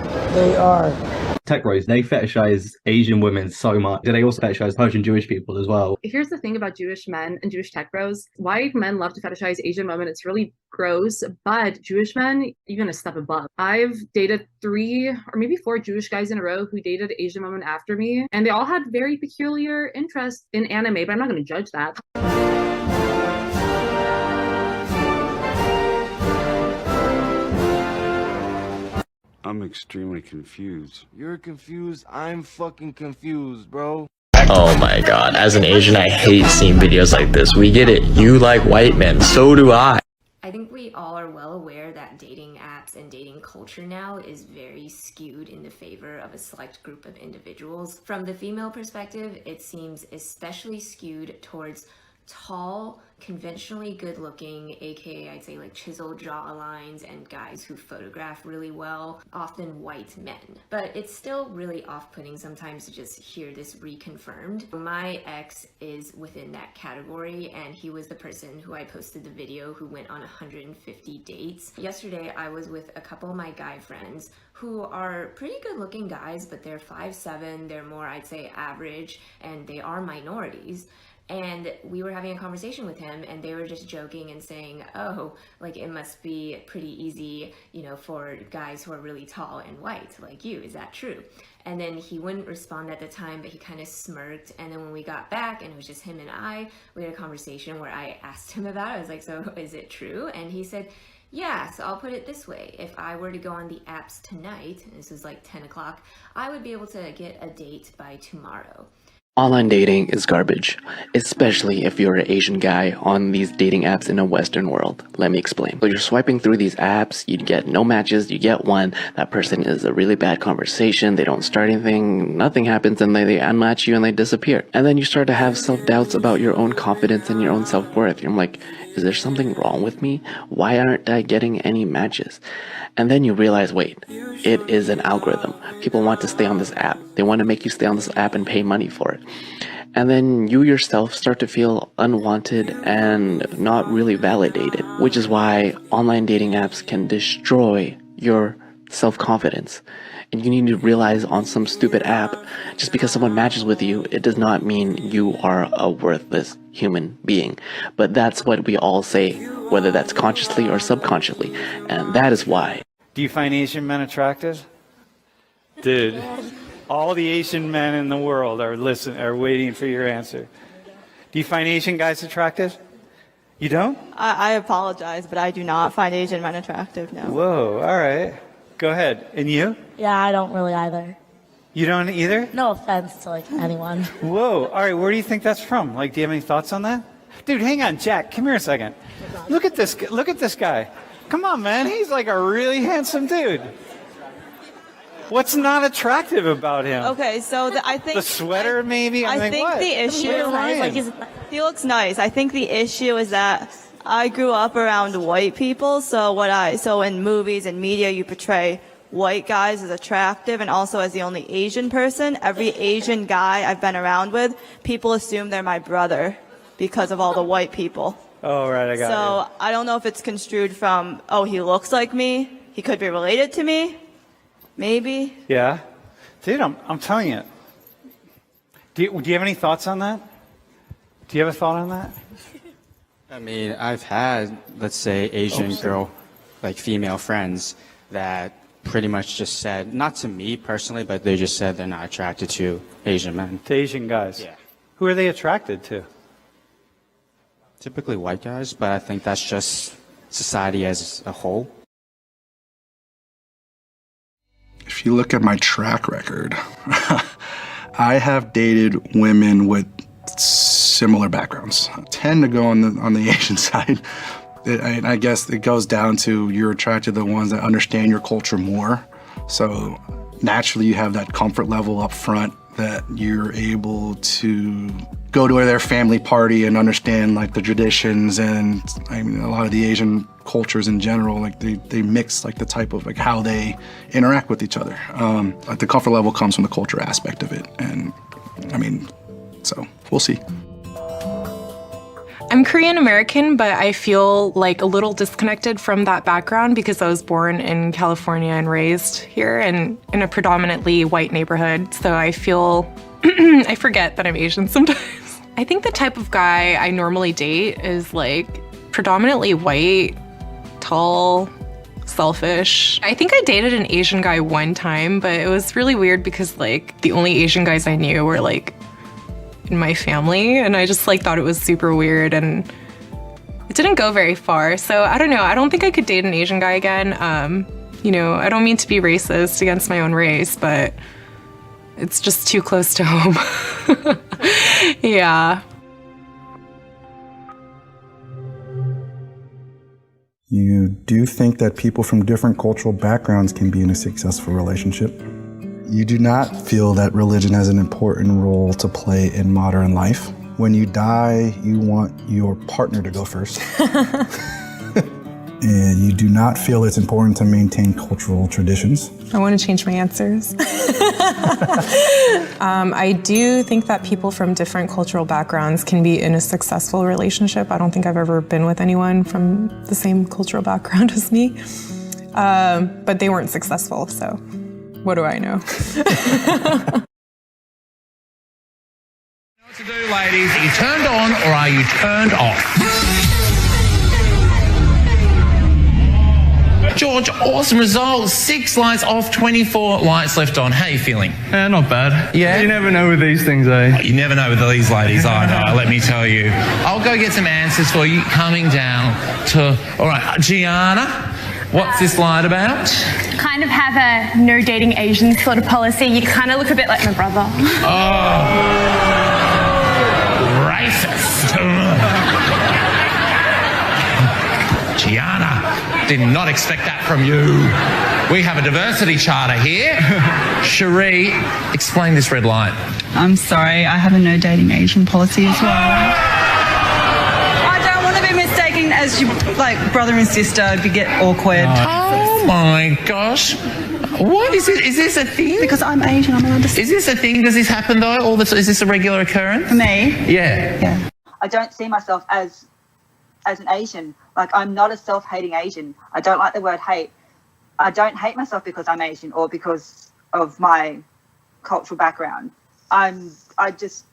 Tech bros, they fetishize Asian women so much. They also fetishize Persian Jewish people as well. Here's the thing about Jewish men and Jewish tech bros. White men love to fetishize Asian women. It's really gross, but Jewish men, even a step above. I've dated 3 or maybe 4 Jewish guys in a row who dated Asian women after me, and they all had very peculiar interest in anime, but I'm not going to judge that. I'm extremely confused. You're confused? I'm fucking confused, bro. Oh my god, as an Asian, I hate seeing videos like this. We get it. You like white men. So do I. I think we all are well aware that dating apps and dating culture now is very skewed in the favor of a select group of individuals. From the female perspective, it seems especially skewed towards tall, conventionally good-looking, aka I'd say like chiseled jaw lines, and guys who photograph really well, often white men. But it's still really off-putting sometimes to just hear this reconfirmed. My ex is within that category, and he was the person who I posted the video who went on 150 dates. Yesterday I was with a couple of my guy friends who are pretty good-looking guys, but they're 5'7", they're more, I'd say, average, and they are minorities. And we were having a conversation with him, and they were just joking and saying, oh, like it must be pretty easy, you know, for guys who are really tall and white like you. Is that true? And then he wouldn't respond at the time, but he kind of smirked. And then when we got back and it was just him and I, we had a conversation where I asked him about it. I was like, so is it true? And he said, yeah, so I'll put it this way. If I were to go on the apps tonight, and this was like 10 o'clock, I would be able to get a date by tomorrow. Online dating is garbage, especially if you're an Asian guy on these dating apps in a Western world. Let me explain. So you're swiping through these apps, you get no matches, you get one, that person is a really bad conversation, they don't start anything, nothing happens, and they unmatch you and they disappear. And then you start to have self-doubts about your own confidence and your own self-worth. You're like, is there something wrong with me? Why aren't I getting any matches? And then you realize, wait, it is an algorithm. People want to stay on this app. They want to make you stay on this app and pay money for it. And then you yourself start to feel unwanted and not really validated, which is why online dating apps can destroy your self-confidence. And you need to realize on some stupid app, just because someone matches with you, it does not mean you are a worthless human being. But that's what we all say, whether that's consciously or subconsciously. And that is why. Do you find Asian men attractive? Dude, all the Asian men in the world are waiting for your answer. Do you find Asian guys attractive? You don't? I apologize, but I do not find Asian men attractive, no. Whoa, all right. Go ahead. And you? Yeah, I don't really either. You don't either? No offense to like anyone. Whoa, all right, where do you think that's from? Like, do you have any thoughts on that? Dude, hang on, Jack, come here a second. Look at this guy. Come on, man, he's like a really handsome dude. What's not attractive about him? Okay, so I think... The sweater, maybe? I think what? the issue... He looks nice. I think the issue is that I grew up around white people, so in movies and media you portray white guys as attractive, and also as the only Asian person. Every Asian guy I've been around with, people assume they're my brother because of all the white people. Oh, right, I got you. So I don't know if it's construed from, oh, he looks like me, he could be related to me, maybe. Yeah. Dude, I'm telling you. Do you have any thoughts on that? Do you have a thought on that? I mean, I've had, let's say, Asian girl, like female friends that pretty much just said, not to me personally, but they just said they're not attracted to Asian men. To Asian guys? Yeah. Who are they attracted to? Typically white guys, but I think that's just society as a whole. If you look at my track record, I have dated women with similar backgrounds. I tend to go on the Asian side. I guess it goes down to you're attracted to the ones that understand your culture more. So naturally you have that comfort level up front that you're able to go to their family party and understand like the traditions, and I mean a lot of the Asian cultures in general, like they mix like the type of like how they interact with each other. Like the comfort level comes from the culture aspect of it, and I mean, so we'll see. I'm Korean American, but I feel like a little disconnected from that background because I was born in California and raised here and in a predominantly white neighborhood. So I feel, I forget that I'm Asian sometimes. I think the type of guy I normally date is like predominantly white, tall, selfish. I think I dated an Asian guy one time, but it was really weird because like the only Asian guys I knew were like in my family, and I just like thought it was super weird and it didn't go very far. So I don't know, I don't think I could date an Asian guy again. You know, I don't mean to be racist against my own race, but it's just too close to home. Yeah. You do think that people from different cultural backgrounds can be in a successful relationship. You do not feel that religion has an important role to play in modern life. When you die, you want your partner to go first. And you do not feel it's important to maintain cultural traditions. I want to change my answers. I do think that people from different cultural backgrounds can be in a successful relationship. I don't think I've ever been with anyone from the same cultural background as me. But they weren't successful, so what do I know? What to do, ladies? Are you turned on or are you turned off? George, awesome results. 6 lights off, 24 lights left on. How are you feeling? Not bad. Yeah? You never know with these things, eh? Oh, you never know with these ladies, I know, let me tell you. I'll go get some answers for you coming down to... All right, Gianna, what's this light about? Kind of have a no dating Asian sort of policy. You kind of look a bit like my brother. Oh, racist. Gianna, did not expect that from you. We have a diversity charter here. Cherie, explain this red light. I'm sorry, I have a no dating Asian policy as well. I don't want to be mistaken as your brother and sister. It'd be get awkward. Oh my gosh. What is it? Is this a thing? Because I'm Asian, I'm allowed to. Is this a thing? Does this happen though? Is this a regular occurrence? For me? Yeah. Yeah. I don't see myself as an Asian. Like, I'm not a self-hating Asian. I don't like the word hate. I don't hate myself because I'm Asian or because of my cultural background. I just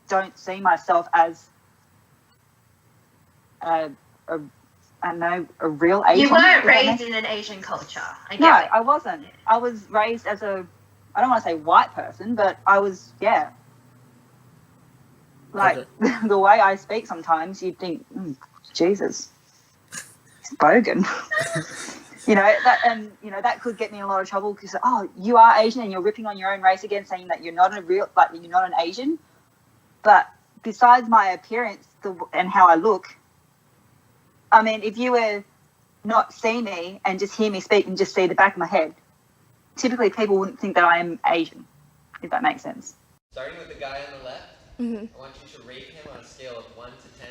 don't see myself as a real Asian. You weren't raised in an Asian culture. I wasn't. I was raised as I don't want to say white person, but I was, yeah. Like, the way I speak sometimes, you'd think, Jesus, it's bogan. That could get me in a lot of trouble because, you are Asian and you're ripping on your own race again, saying that you're not you're not an Asian. But besides my appearance and how I look, I mean, if you were not see me and just hear me speak and just see the back of my head, typically people wouldn't think that I am Asian, if that makes sense. Starting with the guy on the left, I want you to rate him on a scale of 1 to 10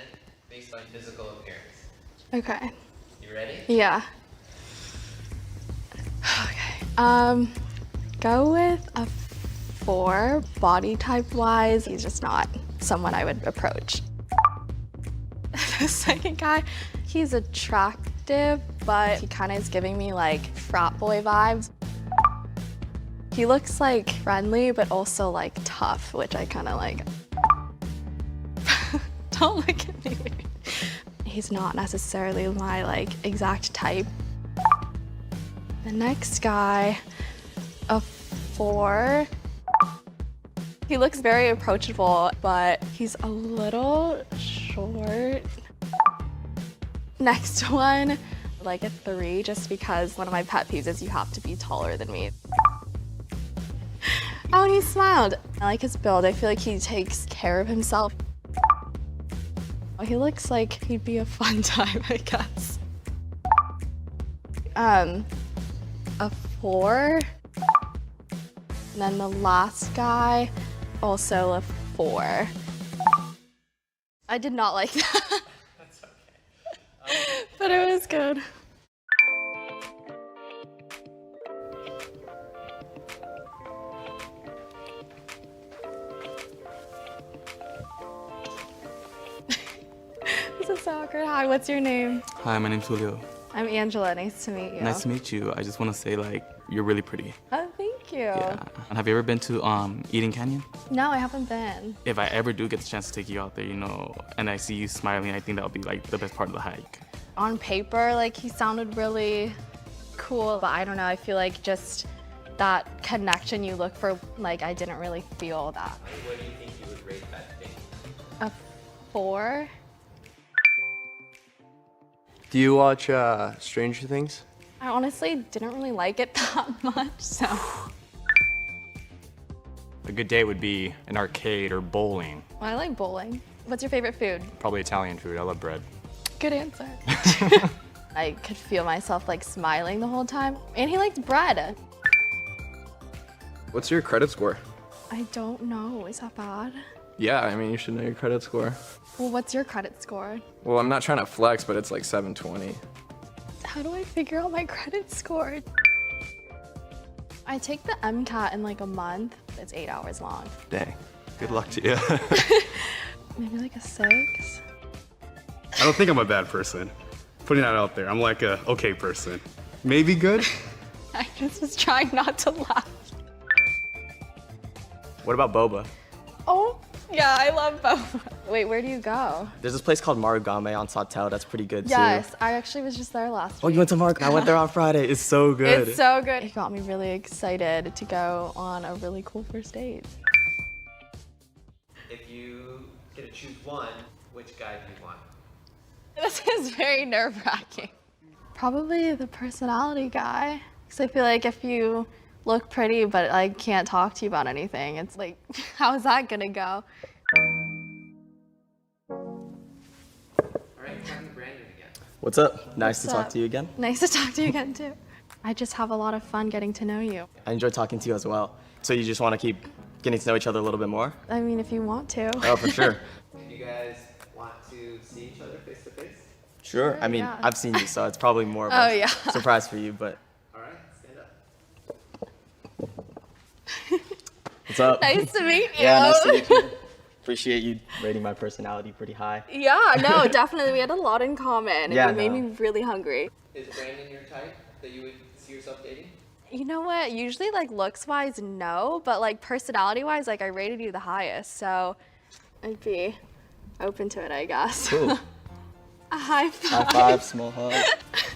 based on physical appearance. Okay. You ready? Yeah. Okay. Go with a 4. Body type wise, he's just not someone I would approach. The second guy, he's attractive, but he kind of is giving me like frat boy vibes. He looks like friendly, but also like tough, which I kind of like. Don't look at me. He's not necessarily my like exact type. The next guy, a 4. He looks very approachable, but he's a little short. Next one, like a 3, just because one of my pet peeves is you have to be taller than me. Oh, and he smiled. I like his build. I feel like he takes care of himself. He looks like he'd be a fun time, I guess. A 4. And then the last guy, also a 4. I did not like that. That's okay. But it was good. Hi, what's your name? Hi, my name's Julio. I'm Angela. Nice to meet you. Nice to meet you. I just want to say, like, you're really pretty. Oh, thank you. Yeah. And have you ever been to Eden Canyon? No, I haven't been. If I ever do get the chance to take you out there, and I see you smiling, I think that would be like the best part of the hike. On paper, like, he sounded really cool, but I don't know. I feel like just that connection you look for, like, I didn't really feel that. What do you think you would rate that date? A 4? Do you watch Stranger Things? I honestly didn't really like it that much, so. A good day would be an arcade or bowling. Well, I like bowling. What's your favorite food? Probably Italian food. I love bread. Good answer. I could feel myself like smiling the whole time. And he liked bread. What's your credit score? I don't know, is that bad? Yeah, I mean, you should know your credit score. Well, what's your credit score? Well, I'm not trying to flex, but it's like 720. How do I figure out my credit score? I take the MCAT in like a month. It's 8 hours long. Dang. Good luck to you. Maybe like a 6? I don't think I'm a bad person. Putting that out there, I'm like a okay person. Maybe good? I just was trying not to laugh. What about boba? Oh, yeah, I love boba. Wait, where do you go? There's this place called Marugame on Sawtelle that's pretty good too. Yes, I actually was just there last week. Oh, you went to Marugame? I went there on Friday. It's so good. It's so good. It got me really excited to go on a really cool first date. If you get to choose one, which guy do you want? This is very nerve-wracking. Probably the personality guy. Because I feel like if you look pretty but I can't talk to you about anything, it's like, how's that gonna go? What's up? Nice to What's talk up? to you again. Nice to talk to you again too. I just have a lot of fun getting to know you. I enjoy talking to you as well. So you just want to keep getting to know each other a little bit more? I mean, if you want to. Oh, for sure. Do you guys want to see each other face to face? Sure. I mean, yeah. I've seen you, so it's probably more of Oh, a yeah. surprise for you, but. All right, stand up. What's up? Nice to meet you. Yeah, nice to meet you. Appreciate you rating my personality pretty high. Yeah, no, definitely. We had a lot in common. Yeah, It made no. me really hungry. Is Brandon your type that you would see yourself dating? You know what? Usually, like, looks-wise, no. But, like, personality-wise, like, I rated you the highest. So I'd be open to it, I guess. Cool. A high five. High five, small hug.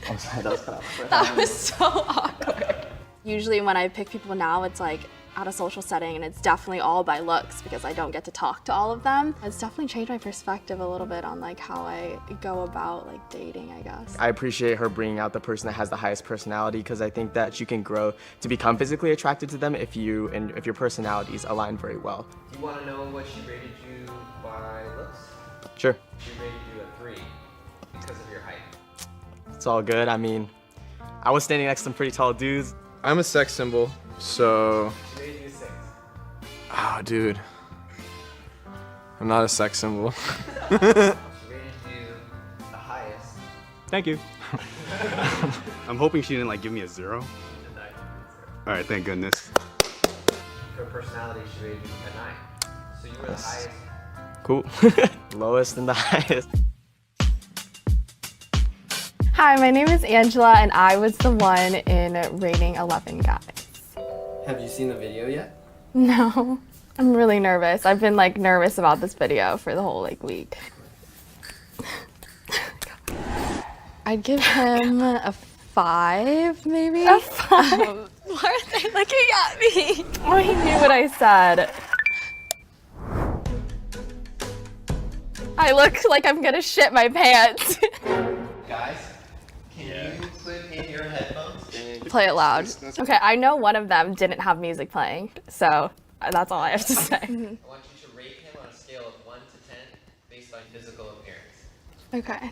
I'm sorry, that was cut off. That was so awkward. Usually when I pick people now, it's like at a social setting and it's definitely all by looks because I don't get to talk to all of them. It's definitely changed my perspective a little bit on like how I go about like dating, I guess. I appreciate her bringing out the person that has the highest personality because I think that you can grow to become physically attracted to them if your personalities align very well. Do you want to know what she rated you by looks? Sure. She rated you a 3 because of your height. It's all good. I mean, I was standing next to some pretty tall dudes. I'm a sex symbol, so. She rated you a 6. Oh, dude. I'm not a sex symbol. She rated you the highest. Thank you. I'm hoping she didn't like give me a 0. All right, thank goodness. Her personality, she rated you a 9. So you were the highest. Cool. Lowest and the highest. Hi, my name is Angela and I was the one in rating 11 guys. Have you seen the video yet? No, I'm really nervous. I've been like nervous about this video for the whole like week. I'd give him a 5, maybe. A 5? Why are they looking at me? Oh, he knew what I said. I look like I'm gonna shit my pants. Guys, can you put in your headphones? Play it loud. Okay, I know one of them didn't have music playing, so that's all I have to say. I want you to rate him on a scale of 1 to 10 based on physical appearance. Okay.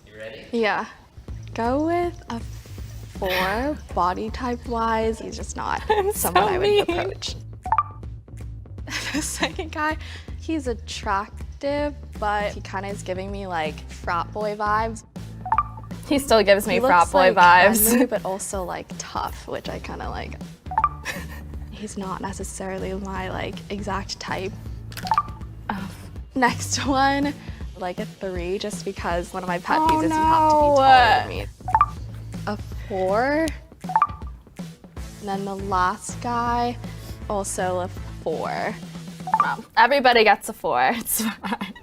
You ready? Yeah. Go with a 4, body type wise. He's just not someone I would approach. The second guy, he's attractive, but he kind of is giving me like frat boy vibes. He still gives me frat boy vibes. Friendly, but also like tough, which I kind of like. He's not necessarily my like exact type. Next one, like a 3 just because one of my pet peeves is you have to be taller than me. A 4. And then the last guy, also a 4. Well, everybody gets a 4. It's fine.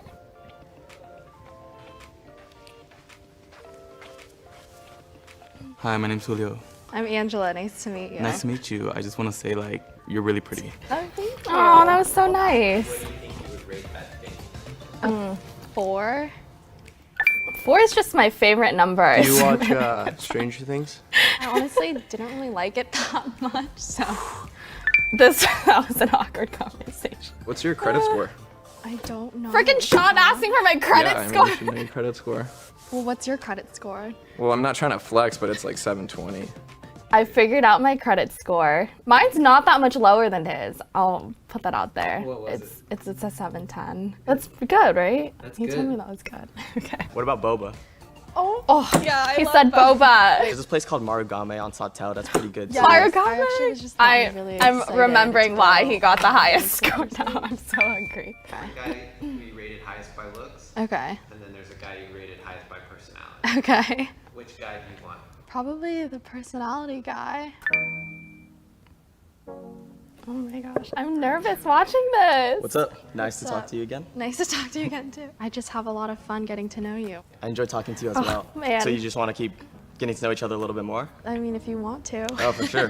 Hi, my name's Julio. I'm Angela. Nice to meet you. Nice to meet you. I just want to say, like, you're really pretty. Oh, thank you. Oh, that was so nice. 4. 4 is just my favorite number. Do you watch Stranger Things? I honestly didn't really like it that much, so that was an awkward conversation. What's your credit score? I don't know. Freaking Sean asking for my credit Yeah, score. I mean, you should know your credit score. Well, what's your credit score? Well, I'm not trying to flex, but it's like 720. I figured out my credit score. Mine's not that much lower than his. I'll put that out there. What was it's a 710. That's good, right? That's He good. told me that was good. Okay. What about boba? Oh, yeah, he said boba. There's this place called Marugame on Sawtelle that's pretty good. Yes, Marugame. I'm remembering why he got the highest score now. I'm so hungry. There's a guy who you rated highest by looks. Okay. And then there's a guy you rated highest by personality. Okay. Which guy do you want? Probably the personality guy. Oh my gosh, I'm nervous watching this. What's up? Nice to What's talk up? to you again. Nice to talk to you again too. I just have a lot of fun getting to know you. I enjoy talking to you as Oh, well. man. So you just want to keep getting to know each other a little bit more? I mean, if you want to. Oh, for sure.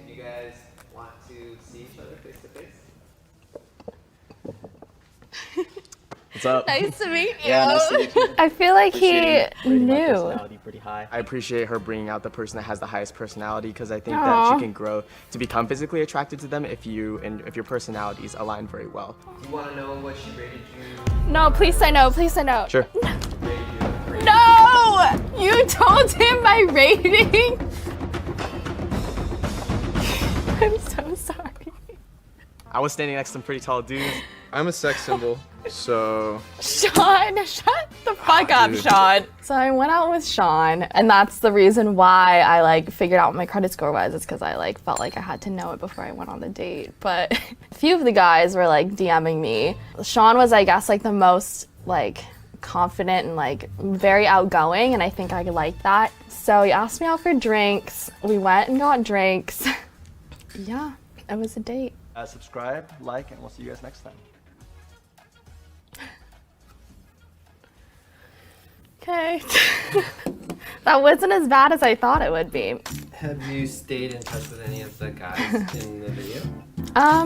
Do you guys want to see each other face to face? What's up? Nice to meet you. Yeah, nice to meet you. I feel like Appreciate he you rating my knew. personality pretty high. I appreciate her bringing out the person that has the highest personality because I think Aw. that you can grow to become physically attracted to them if your personalities align very well. Do you want to know what she rated you? No, please say no. Please say no. Sure. No! You told him my rating. I'm so sorry. I was standing next to some pretty tall dudes. I'm a sex symbol, so... Sean, shut the fuck up, dude. Sean. So I went out with Sean, and that's the reason why I like figured out what my credit score was. It's because I like felt like I had to know it before I went on the date. But a few of the guys were like DMing me. Sean was, I guess, like the most like confident and like very outgoing, and I think I liked that. So he asked me out for drinks. We went and got drinks. Yeah, it was a date. Subscribe, like, and we'll see you guys next time. Okay. That wasn't as bad as I thought it would be. Have you stayed in touch with any of the guys in the video?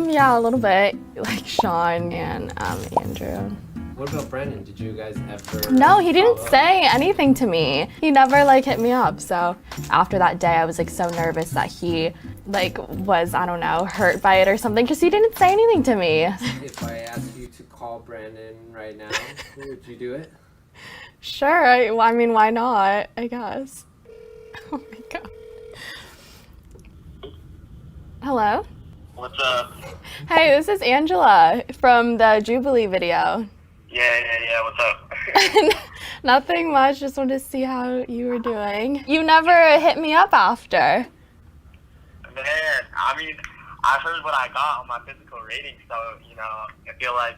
Yeah, a little bit. Like Sean and Andrew. What about Brandon? Did you guys ever? No, he didn't follow up? say anything to me. He never like hit me up. So after that day, I was like so nervous that he like was, I don't know, hurt by it or something because he didn't say anything to me. If I asked you to call Brandon right now, would you do it? Sure, I mean, why not, I guess. Oh my god. Hello? What's up? Hey, this is Angela from the Jubilee video. Yeah, what's up? Nothing much, just wanted to see how you were doing. You never hit me up after. Man, I mean, I heard what I got on my physical rating, so, you know, I feel like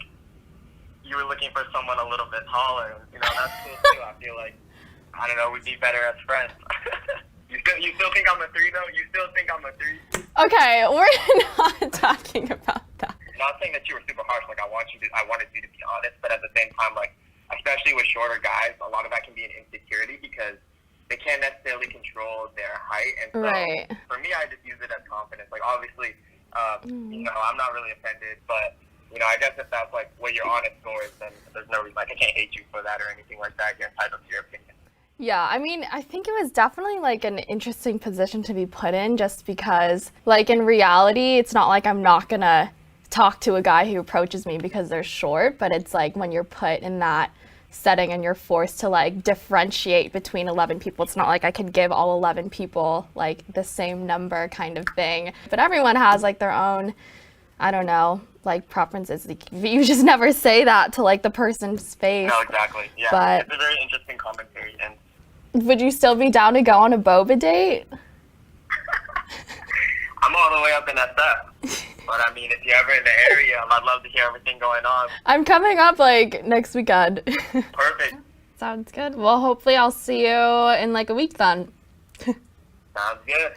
you were looking for someone a little bit taller. You know, that's cool too. I feel like, I don't know, we'd be better as friends. You still think I'm a 3 though? You still think I'm a 3? Okay, we're not talking about that. Not saying that you were super harsh, like I wanted you to be honest, but at the same time, like, especially with shorter guys, a lot of that can be an insecurity because they can't necessarily control their height. And so Right. for me, I just use it as confidence. Like, obviously, you know, I'm not really offended, but, you know, I guess if that's like what your honest score is, then there's no reason, like, I can't hate you for that or anything like that. You're entitled to your opinion. Yeah, I mean, I think it was definitely like an interesting position to be put in just because, like, in reality, it's not like I'm not gonna talk to a guy who approaches me because they're short, but it's like when you're put in that setting and you're forced to like differentiate between 11 people, it's not like I could give all 11 people like the same number kind of thing. But everyone has like their own, I don't know, like preferences. Like, you just never say that to like the person's face. No, exactly. Yeah, But it's a very interesting commentary. And would you still be down to go on a boba date? I'm all the way up in SF. But I mean, if you're ever in the area, I'd love to hear everything going on. I'm coming up like next weekend. Perfect. Sounds good. Well, hopefully I'll see you in like a week then. Sounds good.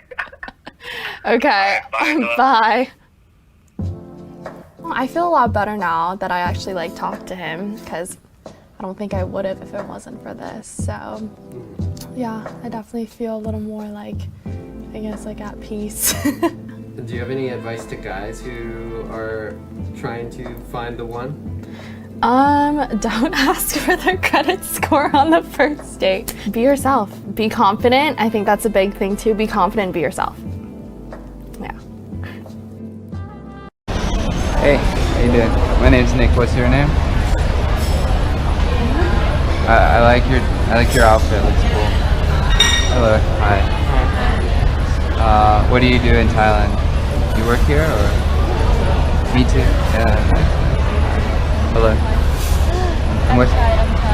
Okay. Bye. Bye. I feel a lot better now that I actually like talked to him, because I don't think I would have if it wasn't for this. So yeah, I definitely feel a little more like, I guess, like at peace. Do you have any advice to guys who are trying to find the one? Don't ask for their credit score on the first date. Be yourself. Be confident. I think that's a big thing too. Be confident and be yourself. Yeah. Hey, how you doing? My name's Nick. What's your name? I like your outfit. It looks cool. Hello. Hi. What do you do in Thailand? You work here or? Me too. Yeah. Hello. And what's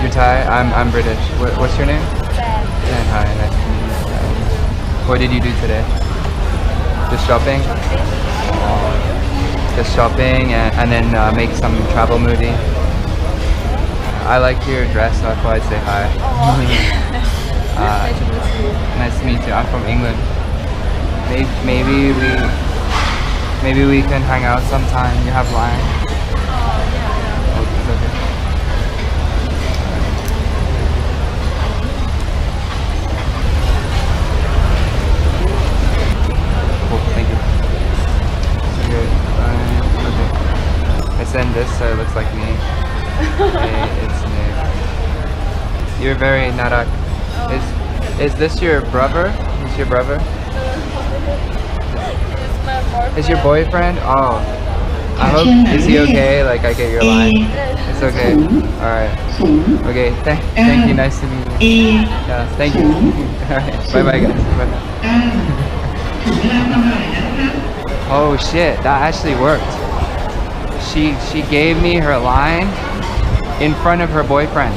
you're Thai? I'm British. What's your name? Jan. Hi. Nice to meet you. What did you do today? Just shopping. Just shopping and then make some travel movie. I like your dress, so I thought I'd say hi. Nice to meet you. I'm from England. Maybe we can hang out sometime. You have line. It's okay. Cool, thank you. Okay, I send this so it looks like me. Hey, it's Nick. You're very narak. Is this your brother? Is your brother? Is your boyfriend? Oh. I hope, is he okay? Like, I get your line. It's okay. Alright. Okay, thank you. Nice to meet you. Yeah, thank you. Alright, bye-bye guys. Bye. Oh shit, that actually worked. She gave me her line in front of her boyfriend.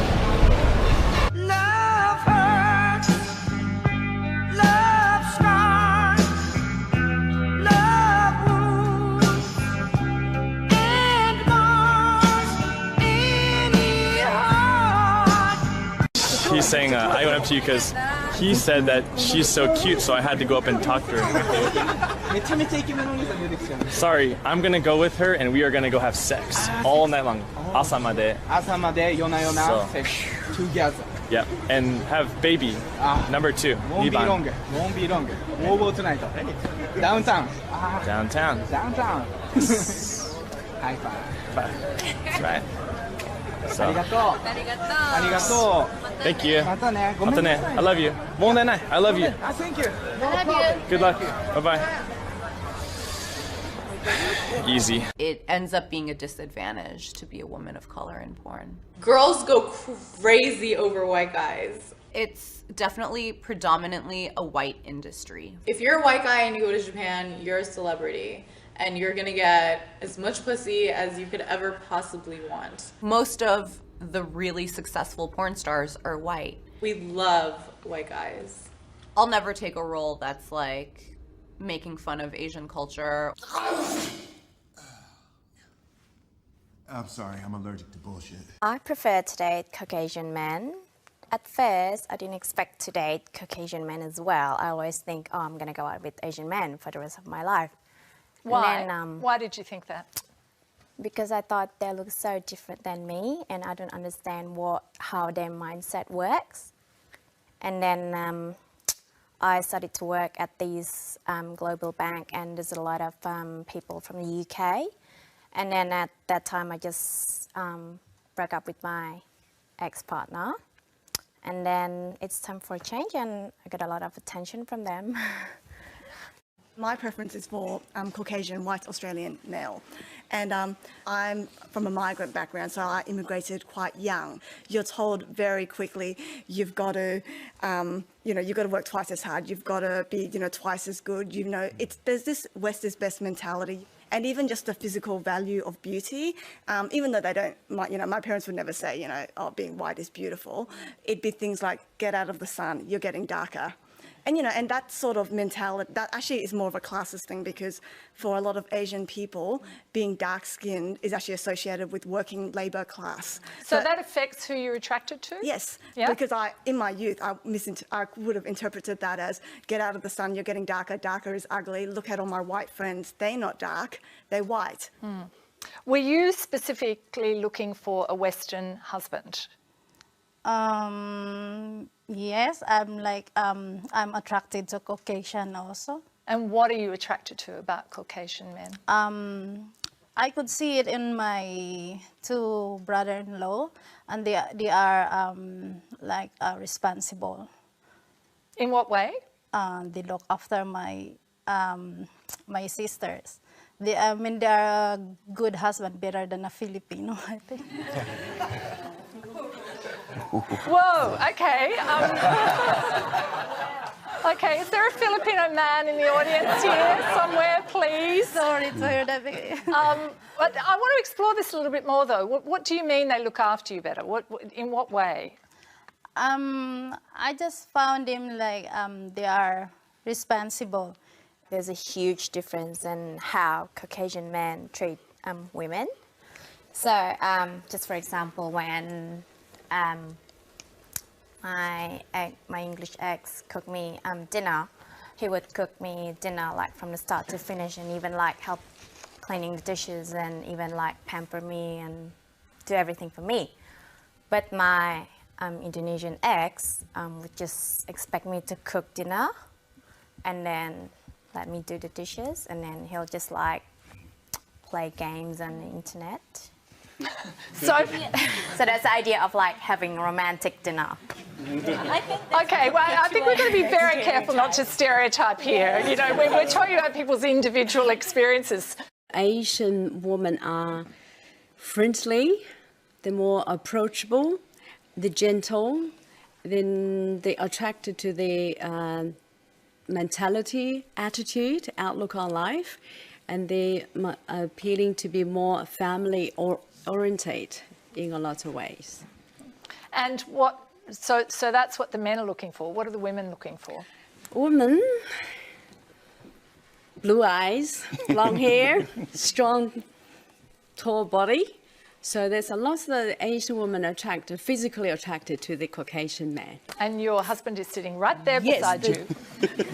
He's saying I went up to you because he said that she's so cute, so I had to go up and talk to her. Sorry, I'm gonna go with her and we are gonna go have sex all night long. Asamade. Asamade, yona, sex together. Yeah, and have baby. Number 2. Won't be longer. Won't be longer. Mobile tonight. Downtown. Downtown. Downtown. High five. That's right. So. Arigato. Arigato. Thank you. Matane. Matane. I love you. Mondenai. I love you. Thank you. I love you. Good luck. Bye-bye. Easy. It ends up being a disadvantage to be a woman of color in porn. Girls go crazy over white guys. It's definitely predominantly a white industry. If you're a white guy and you go to Japan, you're a celebrity. And you're gonna get as much pussy as you could ever possibly want. Most of the really successful porn stars are white. We love white guys. I'll never take a role that's like making fun of Asian culture. I'm sorry, I'm allergic to bullshit. I prefer to date Caucasian men. At first, I didn't expect to date Caucasian men as well. I always think, oh, I'm gonna go out with Asian men for the rest of my life. Why? Then, why did you think that? Because I thought they look so different than me and I don't understand how their mindset works. And then I started to work at these global bank and there's a lot of people from the UK. And then at that time I just broke up with my ex-partner. And then it's time for a change and I got a lot of attention from them. My preference is for Caucasian, white Australian male. And I'm from a migrant background, so I immigrated quite young. You're told very quickly, you've got to, you've got to work twice as hard. You've got to be, twice as good. There's this West is best mentality. And even just the physical value of beauty, even though they don't, my parents would never say, oh, being white is beautiful. It'd be things like, get out of the sun, you're getting darker. And, you know, and that sort of mentality, that actually is more of a classist thing, because for a lot of Asian people, being dark-skinned is actually associated with working labour class. So that affects who you're attracted to? Yes, Yeah? because in my youth, I would have interpreted that as, get out of the sun, you're getting darker, darker is ugly, look at all my white friends, they're not dark, they're white. Were you specifically looking for a Western husband? Yes, I'm attracted to Caucasian also. And what are you attracted to about Caucasian men? I could see it in my two brother-in-law, and they are responsible. In what way? They look after my my sisters. They are a good husband, better than a Filipino, I think. Whoa, okay. Okay, is there a Filipino man in the audience here somewhere, please? Sorry to hear that. But I want to explore this a little bit more, though. What do you mean they look after you better? In what way? I just found them they are responsible. There's a huge difference in how Caucasian men treat women. So, just for example, when my English ex cooked me dinner, he would cook me dinner from the start to finish, and even help cleaning the dishes, and even pamper me and do everything for me. But my Indonesian ex would just expect me to cook dinner and then let me do the dishes, and then he'll just play games on the internet. So that's the idea of having a romantic dinner. Okay, well, I think we're going to be very careful not to stereotype here. You know, we're talking about people's individual experiences. Asian women are friendly, they're more approachable, they're gentle, then they're attracted to their mentality, attitude, outlook on life, and they are appealing to be more family oriented in a lot of ways. And so that's what the men are looking for. What are the women looking for? Women, blue eyes, long hair, strong, tall body. So there's a lot of Asian women physically attracted to the Caucasian man. And your husband is sitting right there beside you.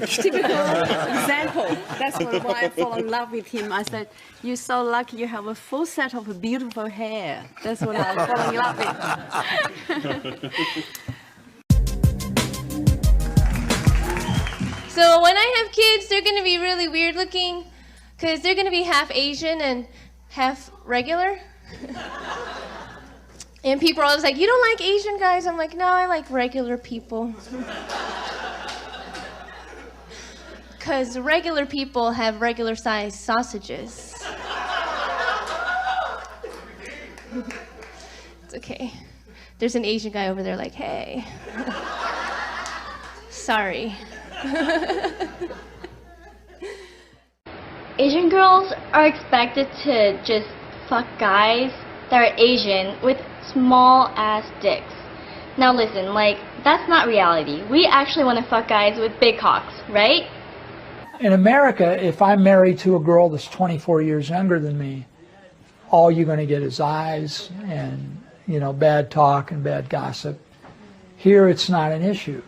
Typical example. That's why I fell in love with him. I said, "You're so lucky you have a full set of beautiful hair." That's what I fell in love with. So when I have kids, they're going to be really weird looking because they're going to be half Asian and half regular. And people are always like, "You don't like Asian guys?" I'm like, "No, I like regular people." Because regular people have regular sized sausages. It's okay. There's an Asian guy over there like, "Hey." Sorry. Asian girls are expected to just fuck guys that are Asian with small ass dicks. Now listen, that's not reality. We actually want to fuck guys with big cocks, right? In America, if I'm married to a girl that's 24 years younger than me, all you're going to get is eyes and, bad talk and bad gossip. Here, it's not an issue.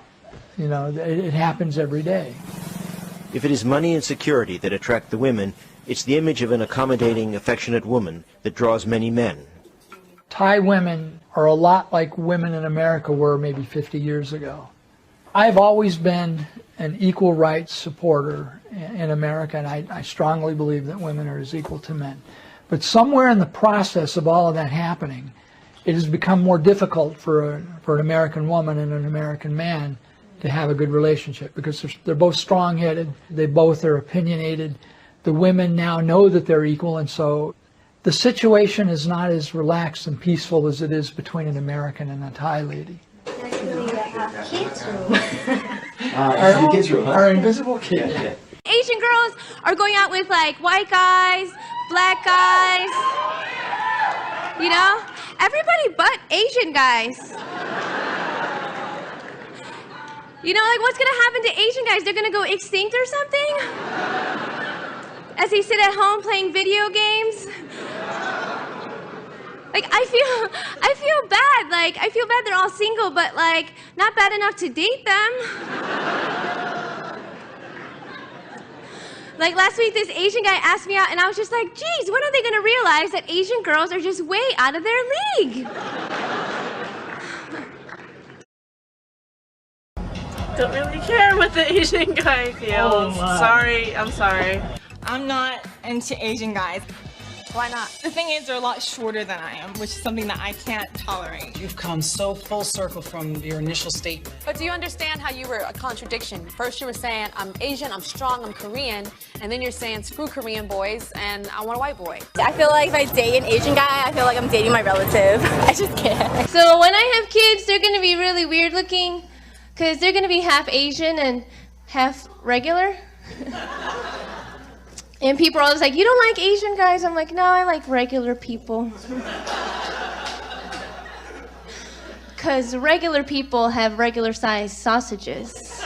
It happens every day. If it is money and security that attract the women, it's the image of an accommodating, affectionate woman that draws many men. Thai women are a lot like women in America were maybe 50 years ago. I've always been an equal rights supporter in America, and I strongly believe that women are as equal to men. But somewhere in the process of all of that happening, it has become more difficult for an American woman and an American man to have a good relationship, because they're both strong-headed, they both are opinionated. The women now know that they're equal, and so the situation is not as relaxed and peaceful as it is between an American and a Thai lady. Our invisible kids. Yeah. Asian girls are going out with white guys, black guys, everybody but Asian guys. You know, like, what's gonna happen to Asian guys? They're gonna go extinct or something? As they sit at home playing video games? Like, I feel bad. Like, I feel bad they're all single, but, like, not bad enough to date them. Like, last week, this Asian guy asked me out, and I was just like, geez, when are they gonna realize that Asian girls are just way out of their league? Don't really care what the Asian guy feels. Sorry, I'm sorry. I'm not into Asian guys. Why not? The thing is, they're a lot shorter than I am, which is something that I can't tolerate. You've come so full circle from your initial statement. But do you understand how you were a contradiction? First you were saying, I'm Asian, I'm strong, I'm Korean, and then you're saying, screw Korean boys, and I want a white boy. I feel like if I date an Asian guy, I feel like I'm dating my relative. I just can't. So when I have kids, they're gonna be really weird looking, because they're gonna be half Asian and half regular. And people are always like, you don't like Asian guys? I'm like, no, I like regular people. Because regular people have regular sized sausages.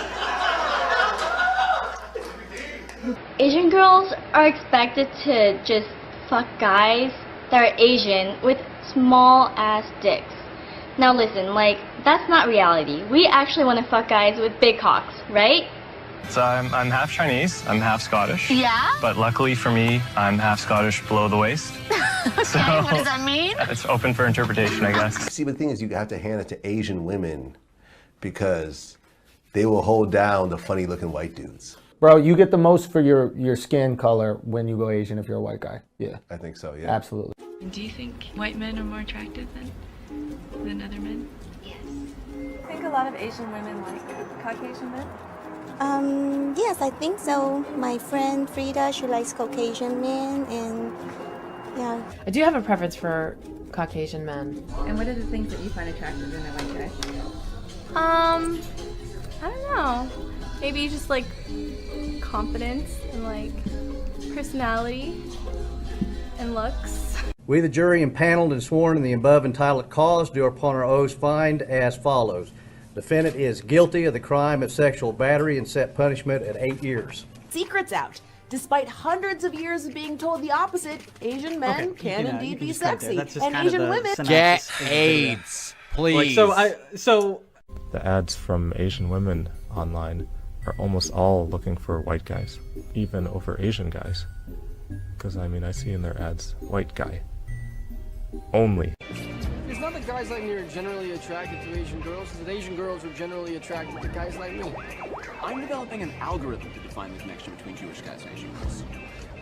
Asian girls are expected to just fuck guys that are Asian with small ass dicks. Now listen, like, that's not reality. We actually want to fuck guys with big cocks, right? So I'm half Chinese, I'm half Scottish. Yeah? But luckily for me, I'm half Scottish below the waist. Okay, So what does that mean? It's open for interpretation, I guess. See, the thing is, you have to hand it to Asian women because they will hold down the funny-looking white dudes. Bro, you get the most for your skin color when you go Asian if you're a white guy. Yeah. I think so, yeah. Absolutely. Do you think white men are more attractive than other men? Yes. I think a lot of Asian women like Caucasian men. Yes, I think so. My friend Frida, she likes Caucasian men, and yeah. I do have a preference for Caucasian men. And what are the things that you find attractive in a white guy? I don't know. Maybe just like confidence and like personality and looks. We, the jury, impaneled and sworn in the above entitled cause, do upon our oaths find as follows. Defendant is guilty of the crime of sexual battery and set punishment at 8 years. Secrets out. Despite hundreds of years of being told the opposite, Asian men can indeed be sexy, and Asian women get AIDS, please. So the ads from Asian women online are almost all looking for white guys, even over Asian guys. Because I mean, I see in their ads, white guy only. It's not that guys like me are generally attracted to Asian girls, it's that Asian girls are generally attracted to guys like me. I'm developing an algorithm to define the connection between Jewish guys and Asian girls.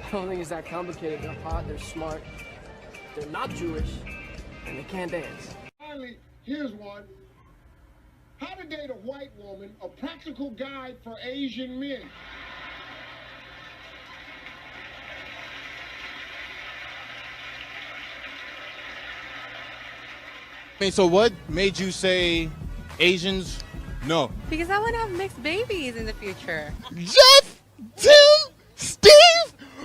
I don't think it's that complicated. They're hot, they're smart, they're not Jewish, and they can't dance. Finally, here's one. How to date a white woman, a practical guide for Asian men. I mean, so what made you say Asians? No. Because I want to have mixed babies in the future. Jeff, Tim, Steve,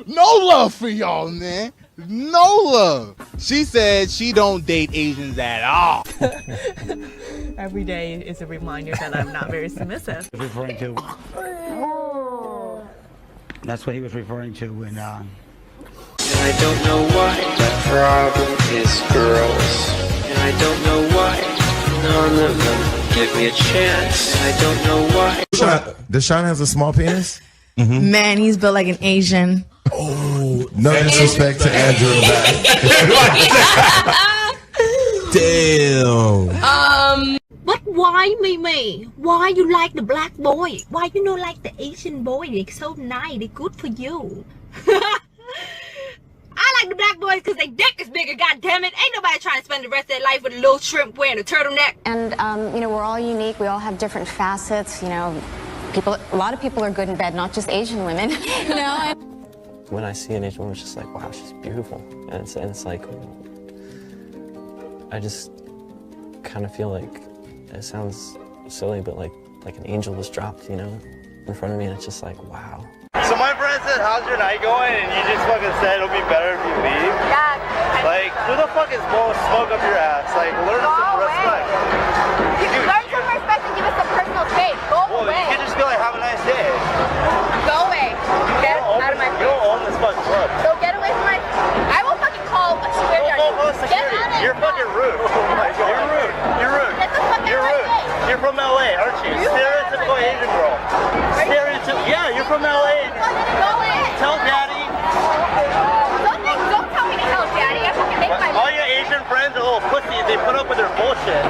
no love for y'all, man. No love. She said she don't date Asians at all. Every day is a reminder that I'm not very submissive. Referring to. That's what he was referring to when. And I don't know why. The problem is girls. And I don't know why. None of them give me a chance. And I don't know why. Deshaun has a small penis? Mm-hmm. Man, he's built like an Asian. Oh, no disrespect to Andrew in the back. Damn. But why me? Why you like the black boy? Why you not like the Asian boy? They're so nice. They're good for you. I like the black boys because they dick is bigger, goddammit. Ain't nobody trying to spend the rest of their life with a little shrimp wearing a turtleneck. And, you know, we're all unique. We all have different facets, you know. A lot of people are good in bed, not just Asian women, you know. When I see an Asian woman, it's just like, wow, she's beautiful. And it's like, I just kind of feel like, it sounds silly, but like an angel was dropped, you know, in front of me, and it's just like, wow. So my friend said, how's your night going? And you just fucking said it'll be better if you leave? Yeah. Like, who the fuck is blowing smoke up your ass? Like, learn some respect. Learn some respect and give us some personal space. Go. Well, Asian girl. Yeah, you're from LA. Tell Daddy. Don't tell me to tell Daddy. I fucking make my. All your Asian friends are little pussies. They put up with their bullshit.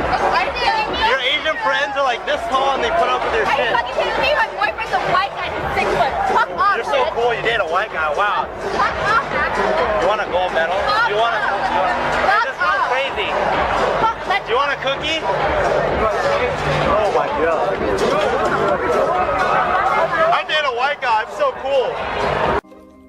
Your Asian friends are like this tall and they put up with their shit. Are you fucking kidding me? My boyfriend's a white guy. He's 6 foot. Fuck off. You're so cool. You date a white guy. Wow. Fuck off, actually. You want a gold medal? You want a? This girl's crazy. Do you want a cookie? Oh my god. I date a white guy. I'm so cool.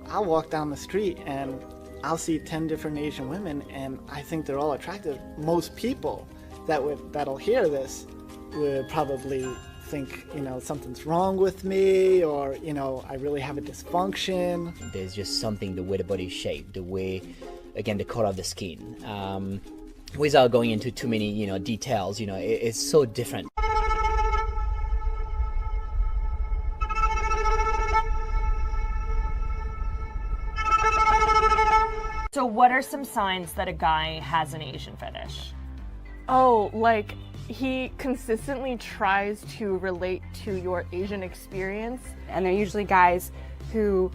I'll walk down the street and I'll see 10 different Asian women and I think they're all attractive. Most people that'll hear this would probably think, you know, something's wrong with me, or, you know, I really have a dysfunction. There's just something, the way the body is shaped, the way, again, the color of the skin. Without going into too many, you know, details, you know, it's so different. So what are some signs that a guy has an Asian fetish? Oh, like he consistently tries to relate to your Asian experience. And they're usually guys who,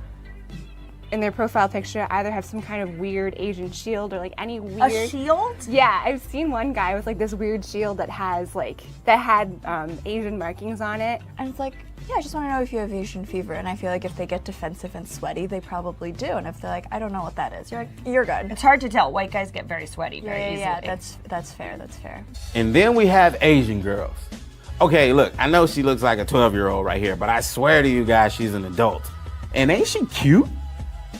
in their profile picture, either have some kind of weird Asian shield or like any weird... A shield? Yeah, I've seen one guy with like this weird shield that has like, that had Asian markings on it. And it's like, yeah, I just want to know if you have Asian fever. And I feel like if they get defensive and sweaty, they probably do. And if they're like, I don't know what that is, you're like, you're good. It's hard to tell. White guys get very sweaty very easily. Yeah, that's fair, that's fair. And then we have Asian girls. Okay, look, I know she looks like a 12-year-old right here, but I swear to you guys, she's an adult. And ain't she cute?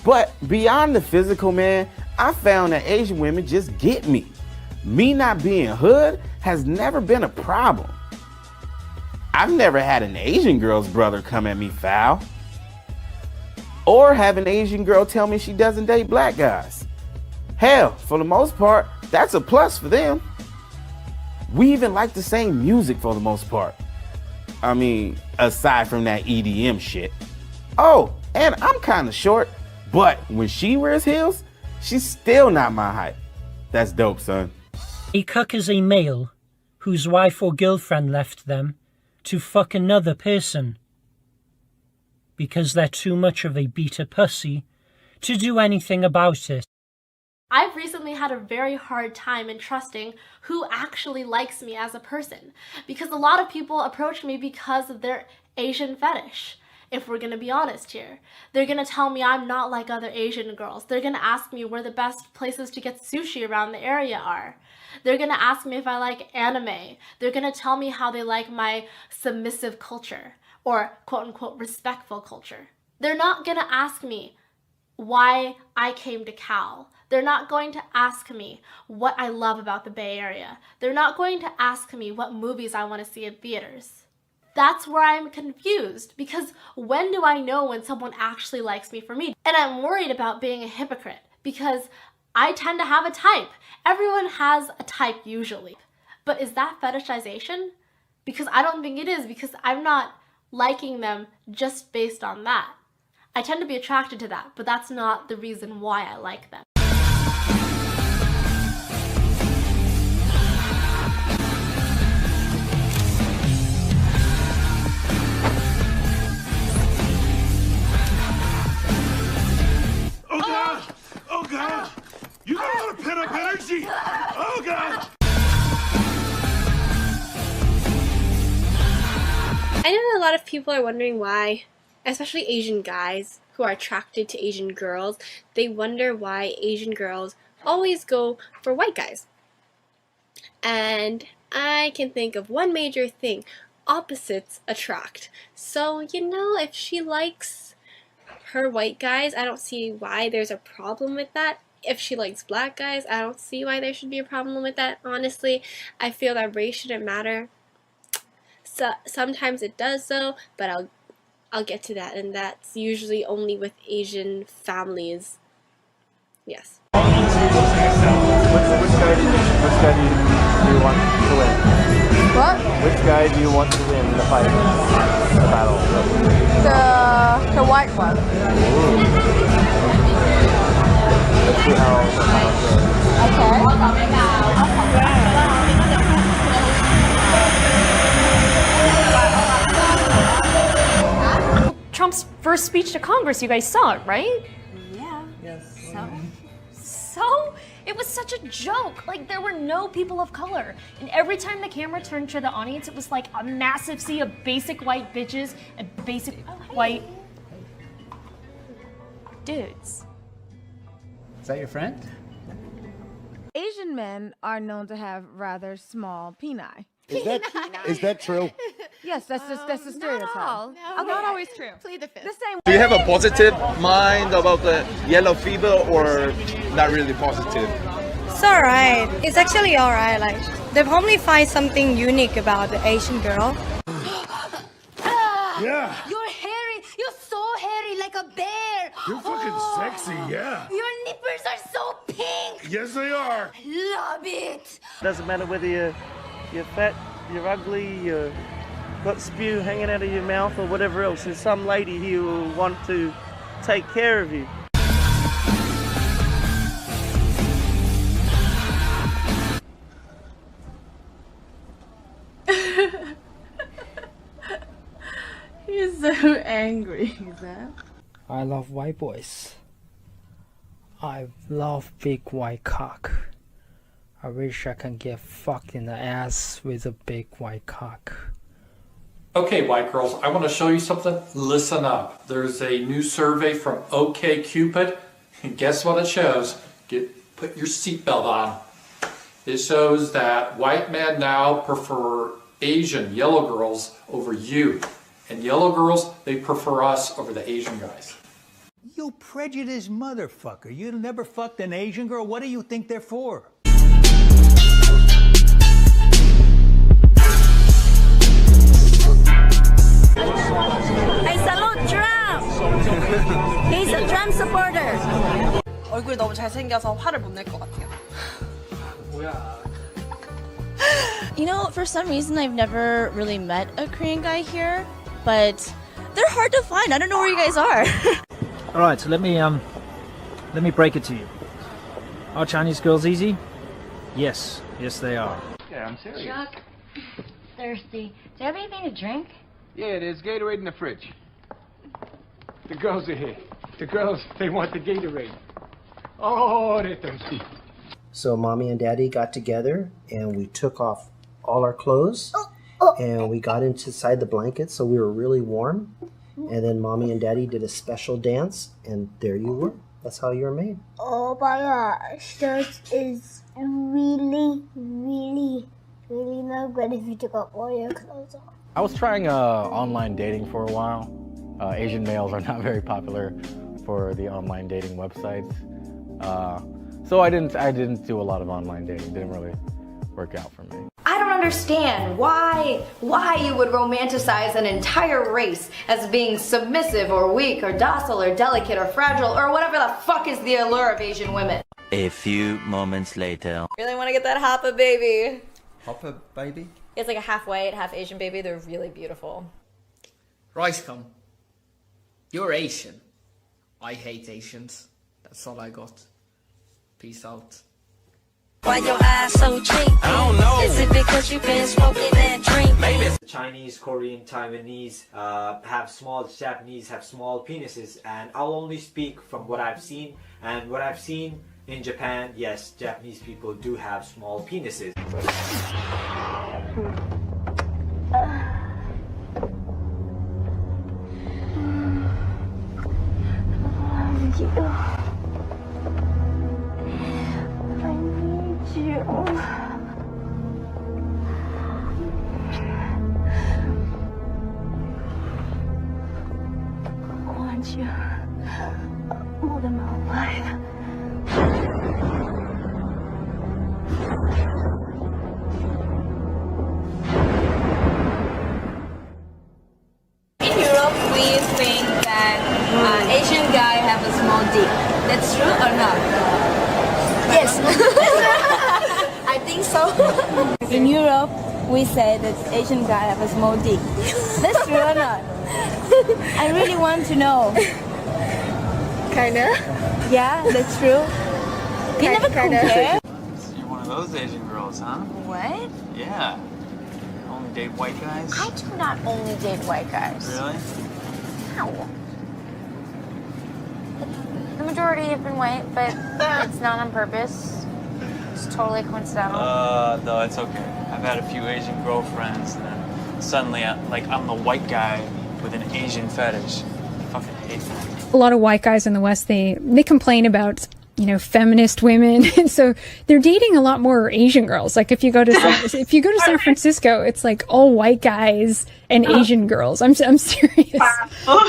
But beyond the physical, man, I found that Asian women just get me. Me not being hood has never been a problem. I've never had an Asian girl's brother come at me foul. Or have an Asian girl tell me she doesn't date black guys. Hell, for the most part, that's a plus for them. We even like the same music for the most part. I mean, aside from that EDM shit. Oh, and I'm kind of short, but when she wears heels, she's still not my height. That's dope, son. A cuck is a male whose wife or girlfriend left them to fuck another person because they're too much of a beta pussy to do anything about it. I've recently had a very hard time in trusting who actually likes me as a person, because a lot of people approach me because of their Asian fetish. If we're gonna be honest here, they're gonna tell me I'm not like other Asian girls. They're gonna ask me where the best places to get sushi around the area are. They're gonna ask me if I like anime. They're gonna tell me how they like my submissive culture, or quote unquote respectful culture. They're not gonna ask me why I came to Cal. They're not going to ask me what I love about the Bay Area. They're not going to ask me what movies I want to see in theaters. That's where I'm confused, because when do I know when someone actually likes me for me? And I'm worried about being a hypocrite, because I tend to have a type. Everyone has a type usually. But is that fetishization? Because I don't think it is, because I'm not liking them just based on that. I tend to be attracted to that, but that's not the reason why I like them. Oh God! Oh God! You got a lot of pent-up energy! Oh God! I know a lot of people are wondering why, especially Asian guys who are attracted to Asian girls, they wonder why Asian girls always go for white guys. And I can think of one major thing: opposites attract. So, you know, if she likes her white guys, I don't see why there's a problem with that. If she likes black guys, I don't see why there should be a problem with that. Honestly, I feel that race shouldn't matter. So sometimes it does though, but I'll get to that, and that's usually only with Asian families. Yes. Which guy do you want to win? What? Which guy do you want to win the fight? The battle? The white one. Ooh. Let's see how the battle goes. Okay. first speech to Congress. You guys saw it, right? Yeah. Yes. So? It was such a joke. Like, there were no people of color. And every time the camera turned to the audience, it was like a massive sea of basic white bitches and basic white dudes. Is that your friend? Asian men are known to have rather small peni. Is that true? Yes, that's the stereotype. No, not always true. Plead the fifth. The same. Do you have a positive mind about the yellow fever or not really positive? It's alright. It's actually alright. Like, they probably find something unique about the Asian girl. Yeah. You're hairy. You're so hairy, like a bear. You're fucking sexy, yeah. Your nipples are so pink. Yes, they are. Love it. Doesn't matter whether you're fat, you're ugly, you've got spew hanging out of your mouth or whatever else. There's some lady here who will want to take care of you. He's so angry, Zach. I love white boys. I love big white cock. I wish I can get fucked in the ass with a big white cock. Okay, white girls, I want to show you something. Listen up. There's a new survey from OkCupid, and guess what it shows? Put your seatbelt on. It shows that white men now prefer Asian yellow girls over you. And yellow girls, they prefer us over the Asian guys. You prejudiced motherfucker. You never fucked an Asian girl? What do you think they're for? I salute Trump! He's a Trump supporter! 얼굴이 너무 잘생겨서 화를 못 낼 것 같아요. You know, for some reason I've never really met a Korean guy here, but they're hard to find. I don't know where you guys are. All right, so let me break it to you. Are Chinese girls easy? Yes, they are. Yeah, I'm serious. Chuck, thirsty. Do you have anything to drink? Yeah, there's Gatorade in the fridge. The girls are here. The girls, they want the Gatorade. Oh, they're thirsty. So mommy and daddy got together and we took off all our clothes and we got inside the blanket so we were really warm. And then mommy and daddy did a special dance and there you were. That's how you were made. Oh my gosh, this is really not good if you took off all your clothes off. I was trying online dating for a while. Asian males are not very popular for the online dating websites. So I didn't do a lot of online dating. It didn't really work out for me. I don't understand why you would romanticize an entire race as being submissive or weak or docile or delicate or fragile or whatever the fuck is the allure of Asian women. A few moments later. Really want to get that Hoppa baby. Hopper baby? It's like a half white, half Asian baby. They're really beautiful. Ricecom, you're Asian. I hate Asians. That's all I got. Peace out. Why your eyes so cheap? I don't know. Is it because you've been smoking and drinking? Chinese, Korean, Taiwanese have small, Japanese have small penises, and I'll only speak from what I've seen. And what I've seen in Japan, yes, Japanese people do have small penises. I want you more than my life. In Europe, we think that Asian guy have a small dick. That's true or not? Yes. I think so. In Europe, we say that Asian guy have a small dick. That's true or not? I really want to know. Kinda. Yeah, that's true. You never compare? You're one of those Asian girls, huh? What? Yeah. You only date white guys? I do not only date white guys. Really? No. The majority have been white, but it's not on purpose. It's totally coincidental. No, it's okay. I've had a few Asian girlfriends, and then suddenly, I'm the white guy with an Asian fetish. I fucking hate that. A lot of white guys in the West, they complain about, you know, feminist women, and so they're dating a lot more Asian girls. Like if you go to San Francisco, it's like all white guys and Asian girls. I'm serious.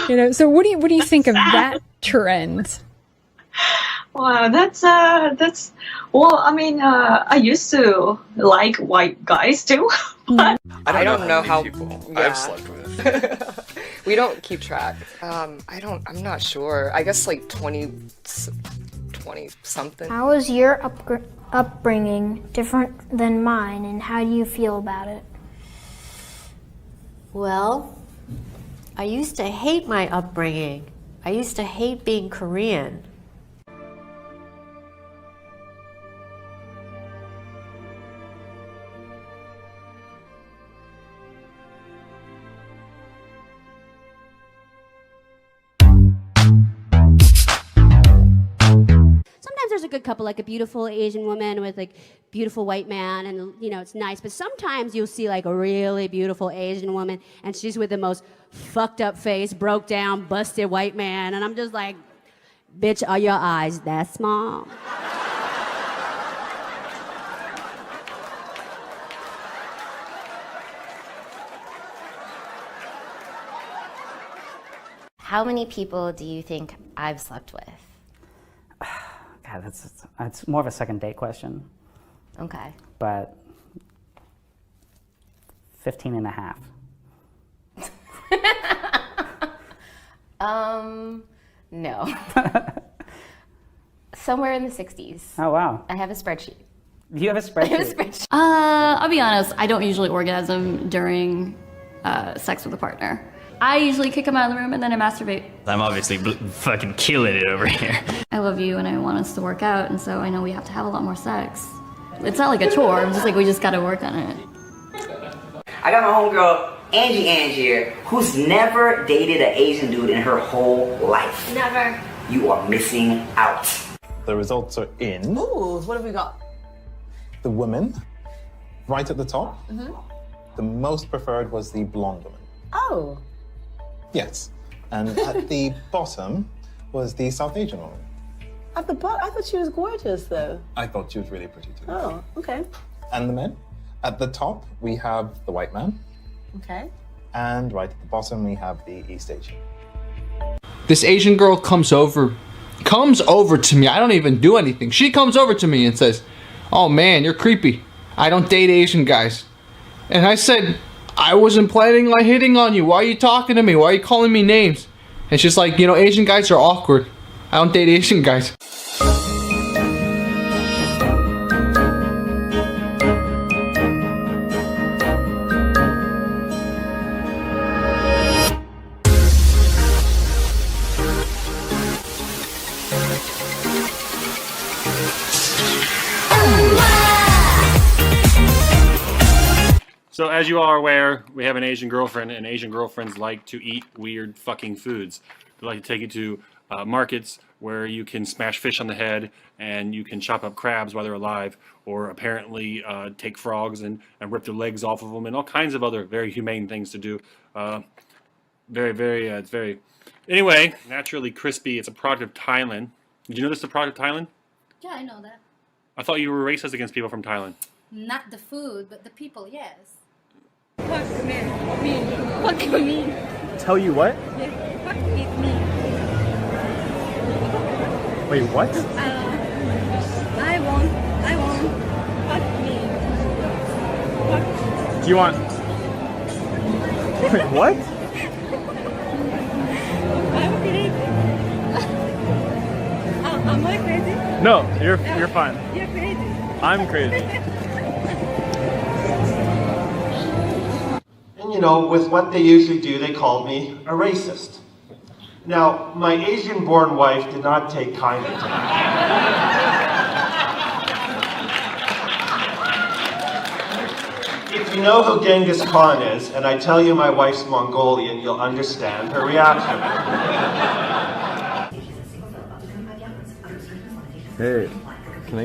You know. So what do you think of that trend? Wow, that's well, I mean, I used to like white guys too. But I don't know how people I've slept with. We don't keep track. I'm not sure. I guess like 20 something. How is your upbringing different than mine, and how do you feel about it? Well, I used to hate my upbringing. I used to hate being Korean. There's a good couple, like a beautiful Asian woman with like beautiful white man, and you know it's nice. But sometimes you'll see like a really beautiful Asian woman, and she's with the most fucked up face, broke down, busted white man, and I'm just like, bitch, are your eyes that small? How many people do you think I've slept with? God, that's more of a second date question. Okay. But 15 and a half. No. Somewhere in the 60s. Oh, wow. I have a spreadsheet. You have a spreadsheet? I have a spreadsheet. I'll be honest, I don't usually orgasm during sex with a partner. I usually kick them out of the room and then I masturbate. I'm obviously fucking killing it over here. I love you and I want us to work out, and so I know we have to have a lot more sex. It's not like a chore, it's just like we just gotta work on it. I got my homegirl, Angie here, who's never dated an Asian dude in her whole life. Never. You are missing out. The results are in. Ooh, what have we got? The women, right at the top, Mm-hmm. the most preferred was the blonde woman. Oh. Yes. And at the bottom was the South Asian woman. At the bottom? I thought she was gorgeous, though. I thought she was really pretty too. Oh, okay. And the men? At the top, we have the white man. Okay. And right at the bottom, we have the East Asian. This Asian girl comes over to me. I don't even do anything. She comes over to me and says, "Oh man, you're creepy. I don't date Asian guys." And I said, "I wasn't planning on hitting on you. Why are you talking to me? Why are you calling me names?" And she's like, "You know, Asian guys are awkward. I don't date Asian guys." So as you all are aware, we have an Asian girlfriend, and Asian girlfriends like to eat weird fucking foods. They like to take you to markets where you can smash fish on the head and you can chop up crabs while they're alive, or apparently take frogs and rip their legs off of them, and all kinds of other very humane things to do. It's very... Anyway, naturally crispy. It's a product of Thailand. Did you know this is a product of Thailand? Yeah, I know that. I thought you were racist against people from Thailand. Not the food, but the people, yes. Fuck me. Fuck me. Tell you what? Yeah, fuck with me. Wait, what? I want. Fuck me. Fuck. Do you want... Wait, what? I'm crazy. Am I crazy? No, you're fine. You're crazy. I'm crazy. And you know, with what they usually do, they called me a racist. Now, my Asian-born wife did not take kindly to that. If you know who Genghis Khan is, and I tell you my wife's Mongolian, you'll understand her reaction. Hey, can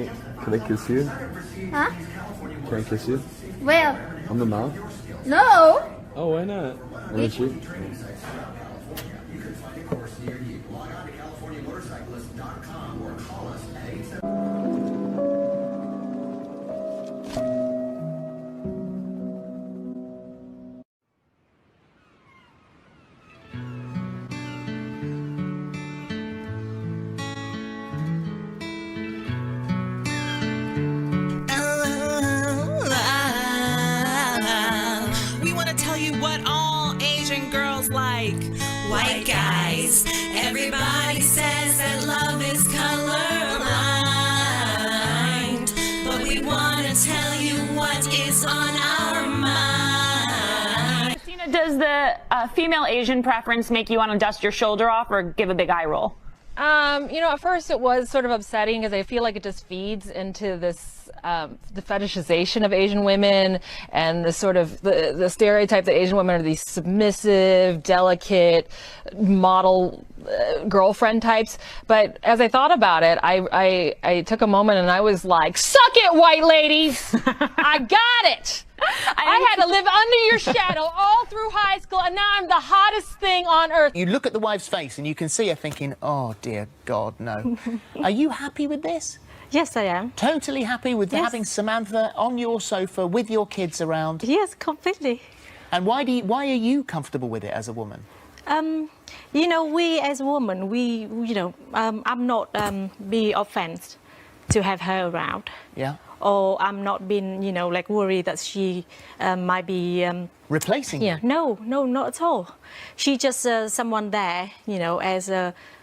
I kiss you? Huh? Can I kiss you? Well, On the mouth? no. Oh, why not? On the cheek? We want to tell you what all Asian girls like. White guys. Everybody says that love is colorblind. But we want to tell you what is on our mind. Christina, does the female Asian preference make you want to dust your shoulder off or give a big eye roll? You know, at first it was sort of upsetting because I feel like it just feeds into this the fetishization of Asian women and the sort of the stereotype that Asian women are these submissive, delicate, model girlfriend types. But as I thought about it, I took a moment and I was like, suck it, white ladies! I got it! I had to live under your shadow all through high school, and now I'm the hottest thing on earth. You look at the wife's face and you can see her thinking, oh dear God, no. Are you happy with this? Yes, I am. Totally happy with having Samantha on your sofa with your kids around? Yes, completely. And why are you comfortable with it as a woman? You know, we as a woman, I'm not be offended to have her around. Yeah. Or I'm not being, like worried that she might be... replacing you? No, not at all. She's just someone there, as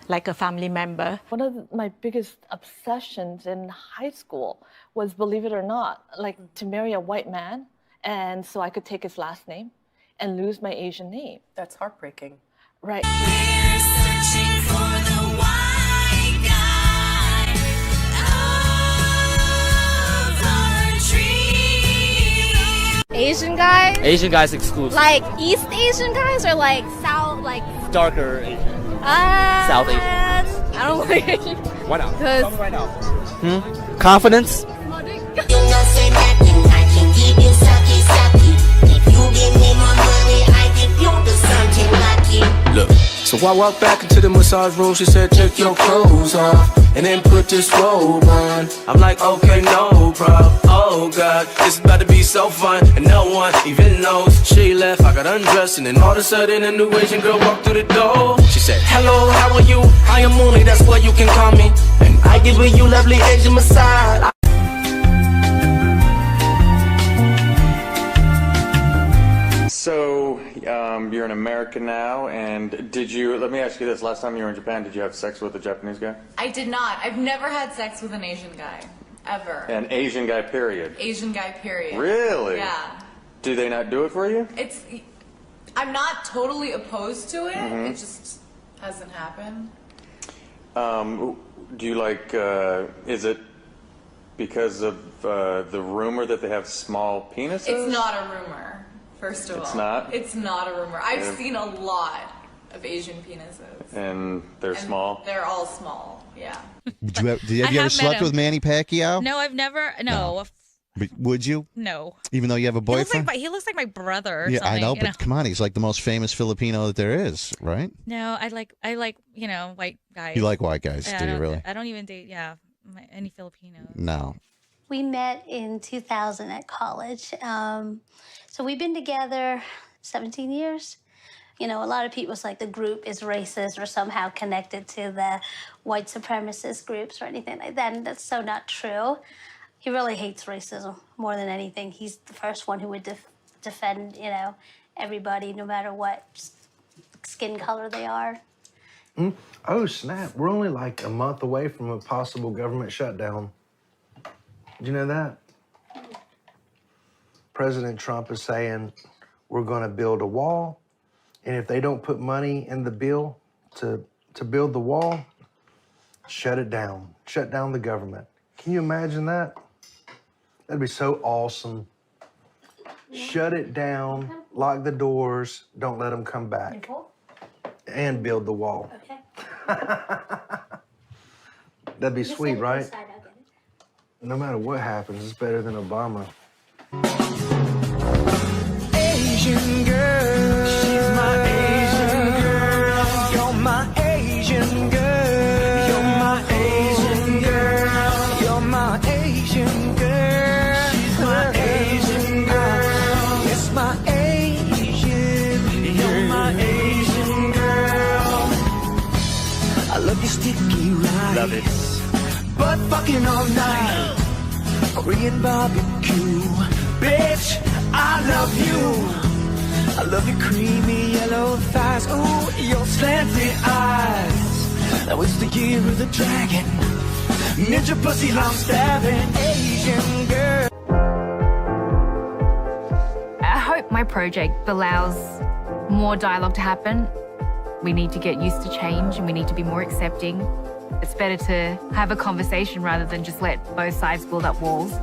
like a family member. One of my biggest obsessions in high school was, believe it or not, like to marry a white man, and so I could take his last name and lose my Asian name. That's heartbreaking. Right. We're searching for the white guy of our dreams. Asian guys? Asian guys exclusive. Like East Asian guys or like South, like... Darker Asian. South Asian. I don't like Asian. Why not? Because... Why not? Confidence? Look, so I walked back into the massage room. She said, take your clothes off and then put this robe on. I'm like, okay, no problem. Oh God, this is about to be so fun, and no one even knows. She left, I got undressed, and then all of a sudden a new Asian girl walked through the door. She said, hello, how are you? I am Mooney, that's what you can call me, and I give you lovely Asian massage. So, you're in America now, and let me ask you this, last time you were in Japan, did you have sex with a Japanese guy? I did not. I've never had sex with an Asian guy, ever. An Asian guy, period? Asian guy, period. Really? Yeah. Do they not do it for you? I'm not totally opposed to it, Mhm. it just hasn't happened. Do you like, is it because of the rumor that they have small penises? It's not a rumor. First of all. It's not? It's not a rumor. I've Yeah. seen a lot of Asian penises. And they're small? They're all small, yeah. Have you ever slept with Manny Pacquiao? No, I've never. No. But would you? No. Even though you have a boyfriend? He looks like my brother. Or Yeah, something, I know, you but come on, he's like the most famous Filipino that there is, right? No, I like white guys. You like white guys, Yeah, do you really? I don't even date any Filipino. No. We met in 2000 at college. So we've been together 17 years. A lot of people say like the group is racist or somehow connected to the white supremacist groups or anything like that. And that's so not true. He really hates racism more than anything. He's the first one who would defend, everybody, no matter what skin color they are. Oh, snap. We're only like a month away from a possible government shutdown. Did you know that? President Trump is saying we're going to build a wall, and if they don't put money in the bill to build the wall, shut it down. Shut down the government. Can you imagine that? That'd be so awesome. Shut it down, lock the doors, don't let them come back, and build the wall. Okay. That'd be sweet, right? No matter what happens, it's better than Obama. Asian girl, she's my Asian girl. You're my Asian girl. You're my Asian girl. You're my Asian girl. She's my Asian girl. It's my Asian. You're my Asian girl. I love your sticky rice. Love it. But fucking all night. Korean barbecue. Bitch, I love you. I love your creamy yellow thighs. Ooh, your slanted eyes. That was the year of the dragon. Ninja pussy long stabbing Asian girl. I hope my project allows more dialogue to happen. We need to get used to change and we need to be more accepting. It's better to have a conversation rather than just let both sides build up walls.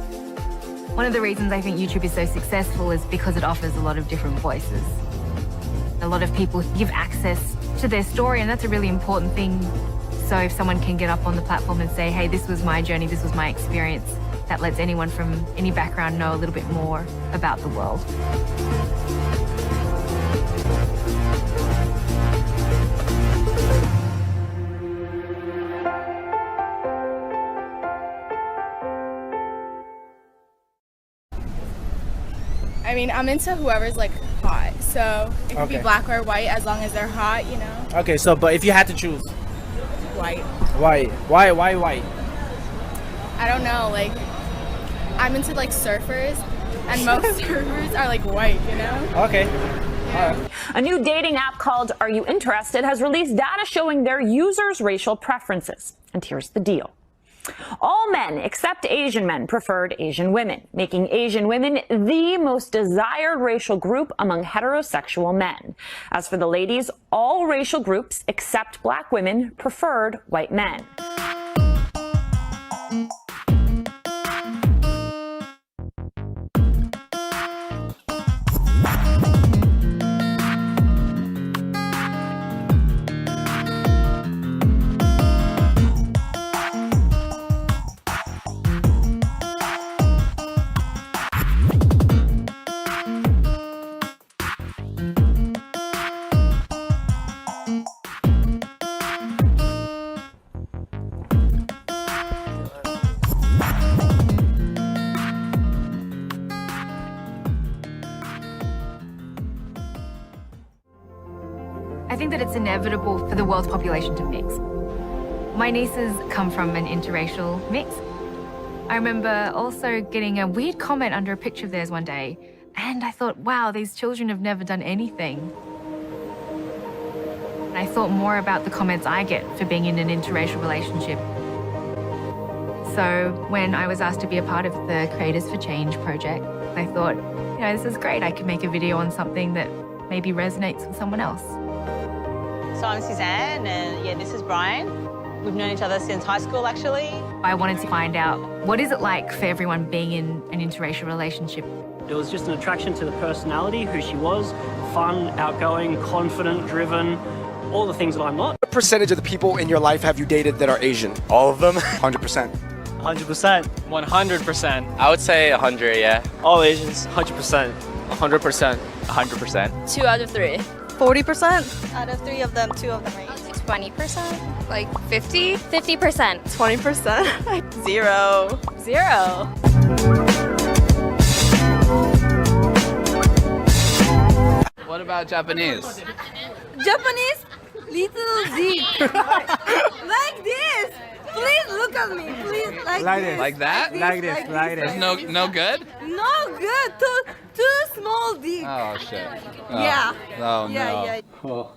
One of the reasons I think YouTube is so successful is because it offers a lot of different voices. A lot of people give access to their story, and that's a really important thing. So if someone can get up on the platform and say, hey, this was my journey, this was my experience, that lets anyone from any background know a little bit more about the world. I mean, I'm into whoever's like hot, so it could be black or white as long as they're hot, you know? Okay, so but if you had to choose, White. white. Why white? I don't know, like, I'm into like surfers, and most surfers are like white, you know? Okay. All right. A new dating app called Are You Interested has released data showing their users' racial preferences. And here's the deal. All men except Asian men preferred Asian women, making Asian women the most desired racial group among heterosexual men. As for the ladies, all racial groups except black women preferred white men. I think that it's inevitable for the world's population to mix. My nieces come from an interracial mix. I remember also getting a weird comment under a picture of theirs one day, and I thought, wow, these children have never done anything. And I thought more about the comments I get for being in an interracial relationship. So when I was asked to be a part of the Creators for Change project, I thought, you know, this is great. I can make a video on something that maybe resonates with someone else. So I'm Suzanne, and yeah, this is Brian. We've known each other since high school, actually. I wanted to find out, what is it like for everyone being in an interracial relationship? It was just an attraction to the personality, who she was, fun, outgoing, confident, driven, all the things that I'm not. What percentage of the people in your life have you dated that are Asian? All of them? 100%. 100%. 100%. I would say 100, yeah. All Asians, 100%. 100%. 100%. 2 out of 3. 40%? Out of 3 of them, 2 of them are Asian. 20%? Like 50? 50%. 20%? 0. 0. What about Japanese? Japanese? Little Z. Like this. Please look at me. Please, like this. Like that? Like this. No good? No good. Too small dick. Oh, shit. Yeah. Oh, Yeah. Well,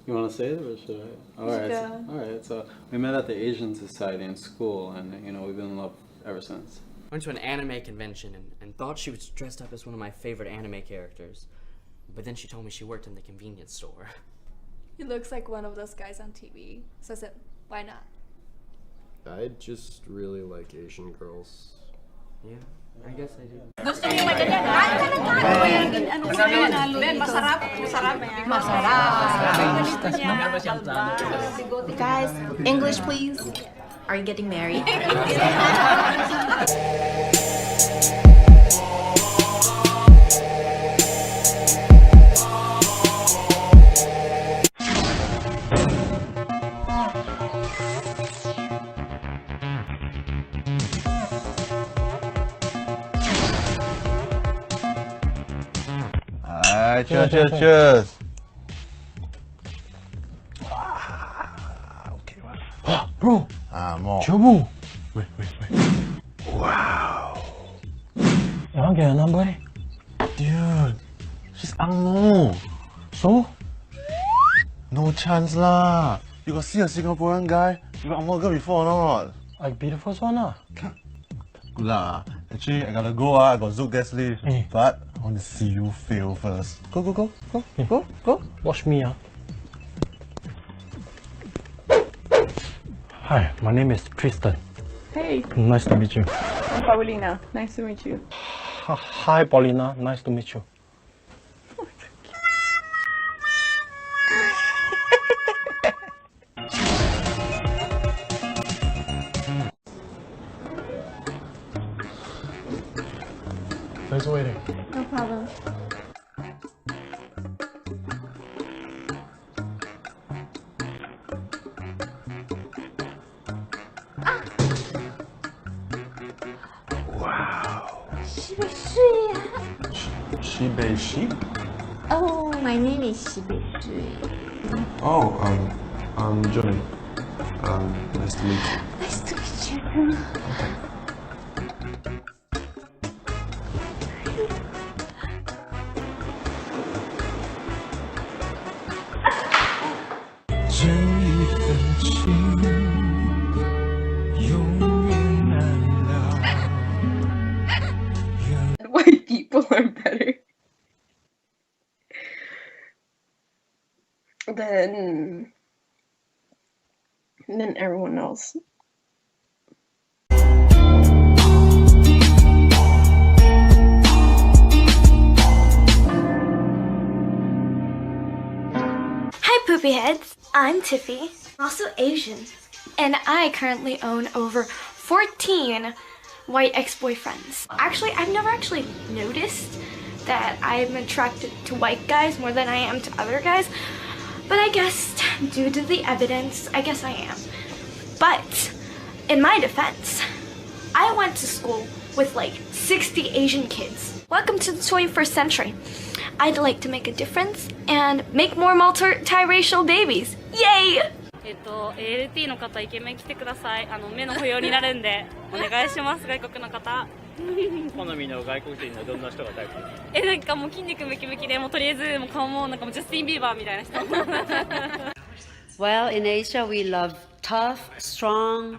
you want to say it or should I? All right. Yeah. All right. So we met at the Asian Society in school, and we've been in love ever since. Went to an anime convention and thought she was dressed up as one of my favorite anime characters. But then she told me she worked in the convenience store. He looks like one of those guys on TV. So I said, why not? I just really like Asian girls. Yeah, I guess I do. Gusto niyo maganda? Guys, English please. Are you getting married? Cheers, cheers, cheers. Bro, more. Chobu. Wait. Wow. You want to get a number? Dude, she's angmo. So? No chance lah. You got see a Singaporean guy with angmo girl before or not? I be the first one lah. Good lah. Actually, I gotta go. I got Zook guest list. But I want to see you fail first. Go. Watch me. Hi, my name is Tristan. Hey, Nice to meet you. I'm Paulina. Nice to meet you. Hi, Paulina. Nice to meet you. Thanks for waiting. No problem. Shibe sheep? Oh, my name is Shibe Shui. Oh, I'm Johnny. Nice to meet you. Nice to meet you. White people are better than everyone else. Hi, Poopy Heads. I'm Tiffy, also Asian, and I currently own over 14 white ex-boyfriends. Actually, I've never actually noticed that I'm attracted to white guys more than I am to other guys, but I guess due to the evidence, I guess I am. But in my defense, I went to school with like 60 Asian kids. Welcome to the 21st century. I'd like to make a difference and make more multiracial babies. Yay! ALT の方、イケメン来てください。目の保養になるんで、お願いします、外国の方。好みの外国人のどんな人がタイプ？なんかもう筋肉ムキムキで、もうとりあえずもう顔もなんかもうジャスティン・ビーバーみたいな人。Well, in Asia, we love tough, strong,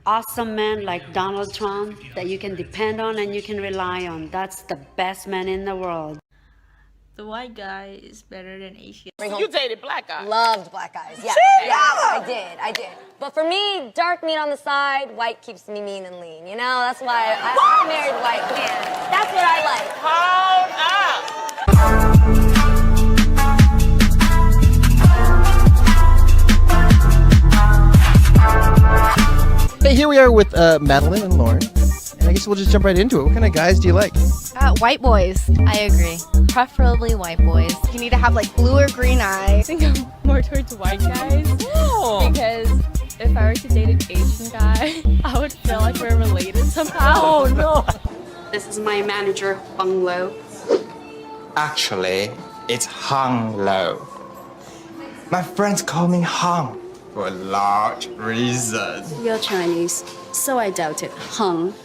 awesome men like Donald Trump that you can depend on and you can rely on. That's the best man in the world. The white guy is better than Asian. You dated black guys? Loved black guys, yeah. I did. But for me, dark meat on the side, white keeps me mean and lean. You know, that's why I married white man. That's what I like. Hold up! Hey, here we are with Madeline and Lauren. And I guess we'll just jump right into it. What kind of guys do you like? White boys. I agree. Preferably white boys. You need to have like blue or green eyes. I think I'm more towards white guys. Oh. Because if I were to date an Asian guy, I would feel like we're related somehow. Oh, no. This is my manager, Bung Lo. Actually, it's Hung Lo. My friends call me Hung for a large reason. You're Chinese, so I doubt it. Hung.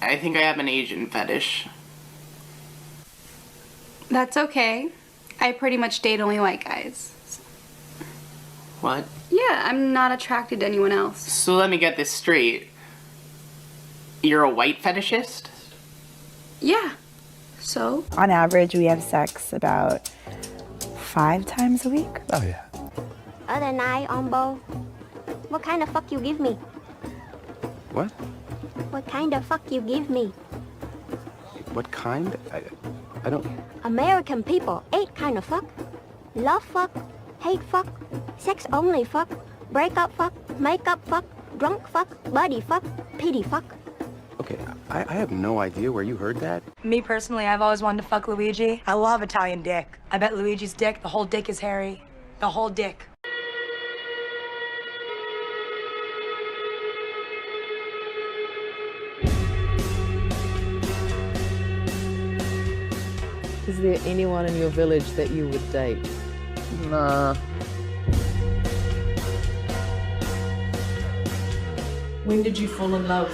I think I have an Asian fetish. That's okay. I pretty much date only white guys. What? Yeah, I'm not attracted to anyone else. So let me get this straight. You're a white fetishist? Yeah. So? On average, we have sex about 5 times a week. Oh, yeah. Other night, Umbo, what kind of fuck you give me? What? What kind of fuck you give me? What kind? I don't... American people, 8 kind of fuck. Love fuck, hate fuck, sex only fuck, Break up fuck, make up fuck, drunk fuck, buddy fuck, pity fuck. Okay, I have no idea where you heard that. Me personally, I've always wanted to fuck Luigi. I love Italian dick. I bet Luigi's dick, the whole dick is hairy. The whole dick. Is there anyone in your village that you would date? Nah. When did you fall in love?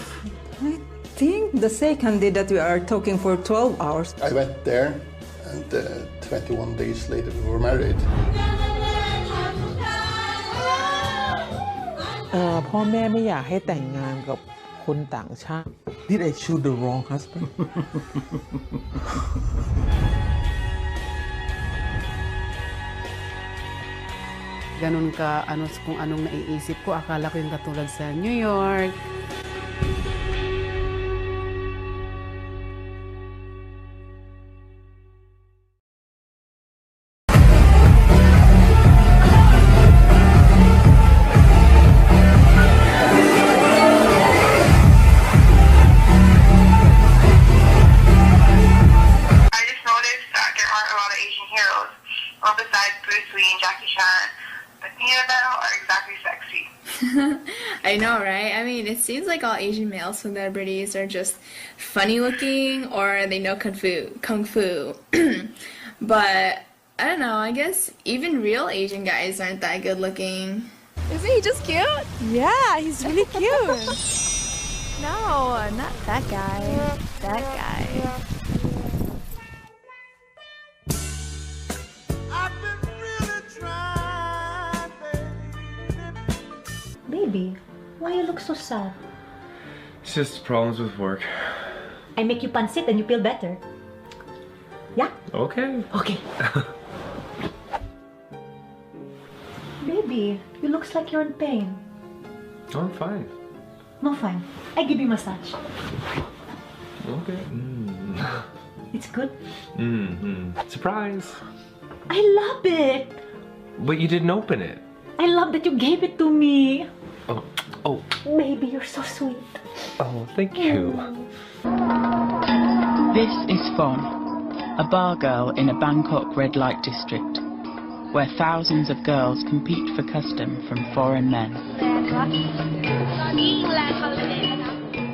I think the second day that we are talking for 12 hours. I went there and 21 days later we were married. พ่อแม่ไม่อยากให้แต่งงานกับคนต่างชาติ Did I choose the wrong husband? Ganun ka kung anong naiisip ko, akala ko yung katulad sa New York. Well, besides Bruce Lee and Jackie Chan, but neither of them are exactly sexy. I know, right? I mean, it seems like all Asian male celebrities are just funny looking or they know kung fu. But I don't know, I guess even real Asian guys aren't that good looking. Isn't he just cute? Yeah, he's really cute. No, not that guy. That guy. Baby, why you look so sad? It's just problems with work. I make you pancit and you feel better. Yeah? Okay. Okay. Baby, you looks like you're in pain. Oh, I'm fine. No, fine. I give you massage. Okay. It's good? Surprise. I love it. But you didn't open it. I love that you gave it to me. Oh. Baby, you're so sweet. Oh, thank you. This is Fon, a bar girl in a Bangkok red light district, where thousands of girls compete for custom from foreign men.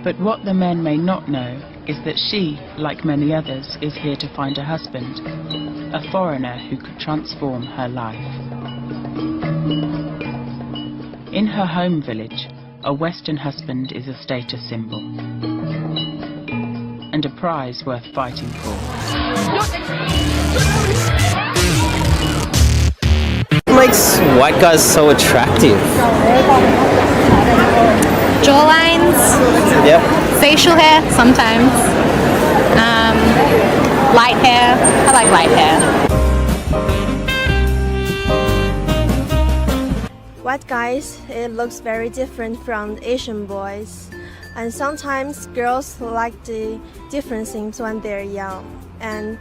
But what the men may not know is that she, like many others, is here to find a husband, a foreigner who could transform her life. In her home village, a Western husband is a status symbol and a prize worth fighting for. What makes white guys so attractive? Jawlines. Yep. Facial hair, sometimes. Light hair. I like light hair. White guys, it looks very different from Asian boys. And sometimes girls like the different things when they're young. And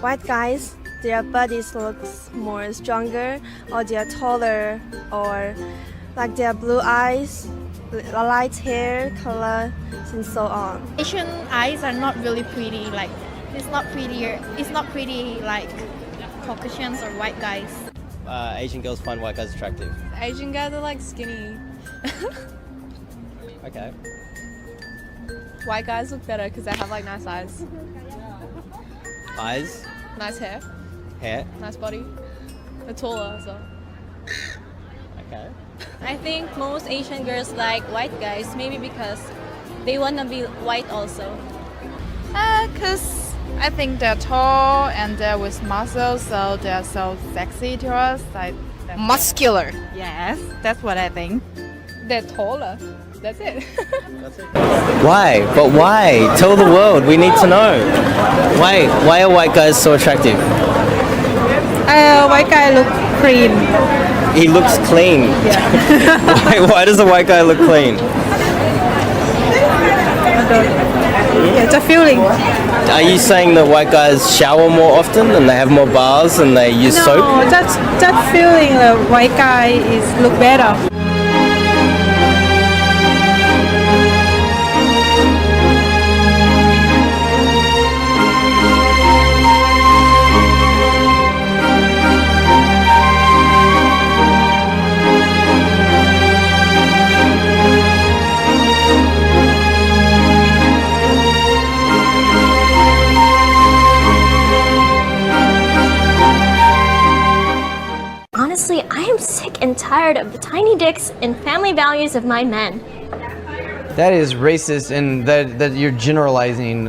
white guys, their bodies looks more stronger, or they're taller, or like their blue eyes, light hair color, and so on. Asian eyes are not really pretty. Like it's not pretty like Caucasians or white guys. Asian girls find white guys attractive. Asian guys are like skinny. Okay. White guys look better because they have like nice eyes, Eyes, nice hair, nice body. They're taller as well. Okay. I think most Asian girls like white guys, maybe because they want to be white also. Because I think they're tall and they're with muscles, so they're so sexy to us. Muscular. Yes, that's what I think. They're taller. That's it. Why? But why? Tell the world. We need to know. Why are white guys so attractive? White guy look clean. He looks clean. Yeah. Why does a white guy look clean? Yeah, it's a feeling. are you saying that white guys shower more often and they have more bars and they use soap? No, that feeling the white guy is look better. Honestly, I am sick and tired of the tiny dicks and family values of my men. That is racist, and that you're generalizing.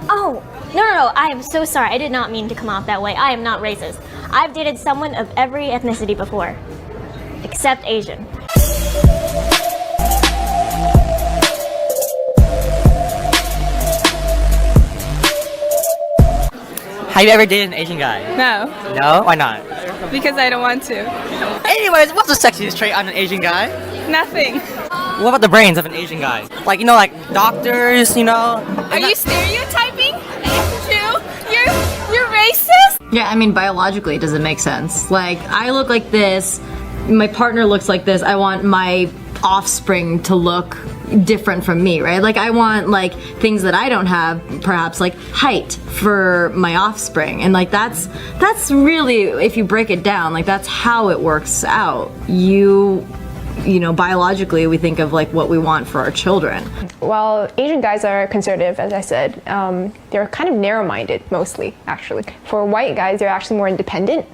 Oh, no, I am so sorry. I did not mean to come off that way. I am not racist. I've dated someone of every ethnicity before, except Asian. Have you ever dated an Asian guy? No. No? Why not? Because I don't want to. Anyways, what's the sexiest trait on an Asian guy? Nothing. What about the brains of an Asian guy? Like, you know, like doctors, you know? Are you stereotyping? You're racist? Yeah, I mean, biologically, does it make sense? Like, I look like this, my partner looks like this, I want my offspring to look different from me, right? Like, I want, like, things that I don't have, perhaps, like, height for my offspring. And, like, that's really, if you break it down, like, that's how it works out. You know, biologically, we think of, like, what we want for our children. Well, Asian guys are conservative, as I said. They're kind of narrow-minded, mostly, actually. For white guys, they're actually more independent.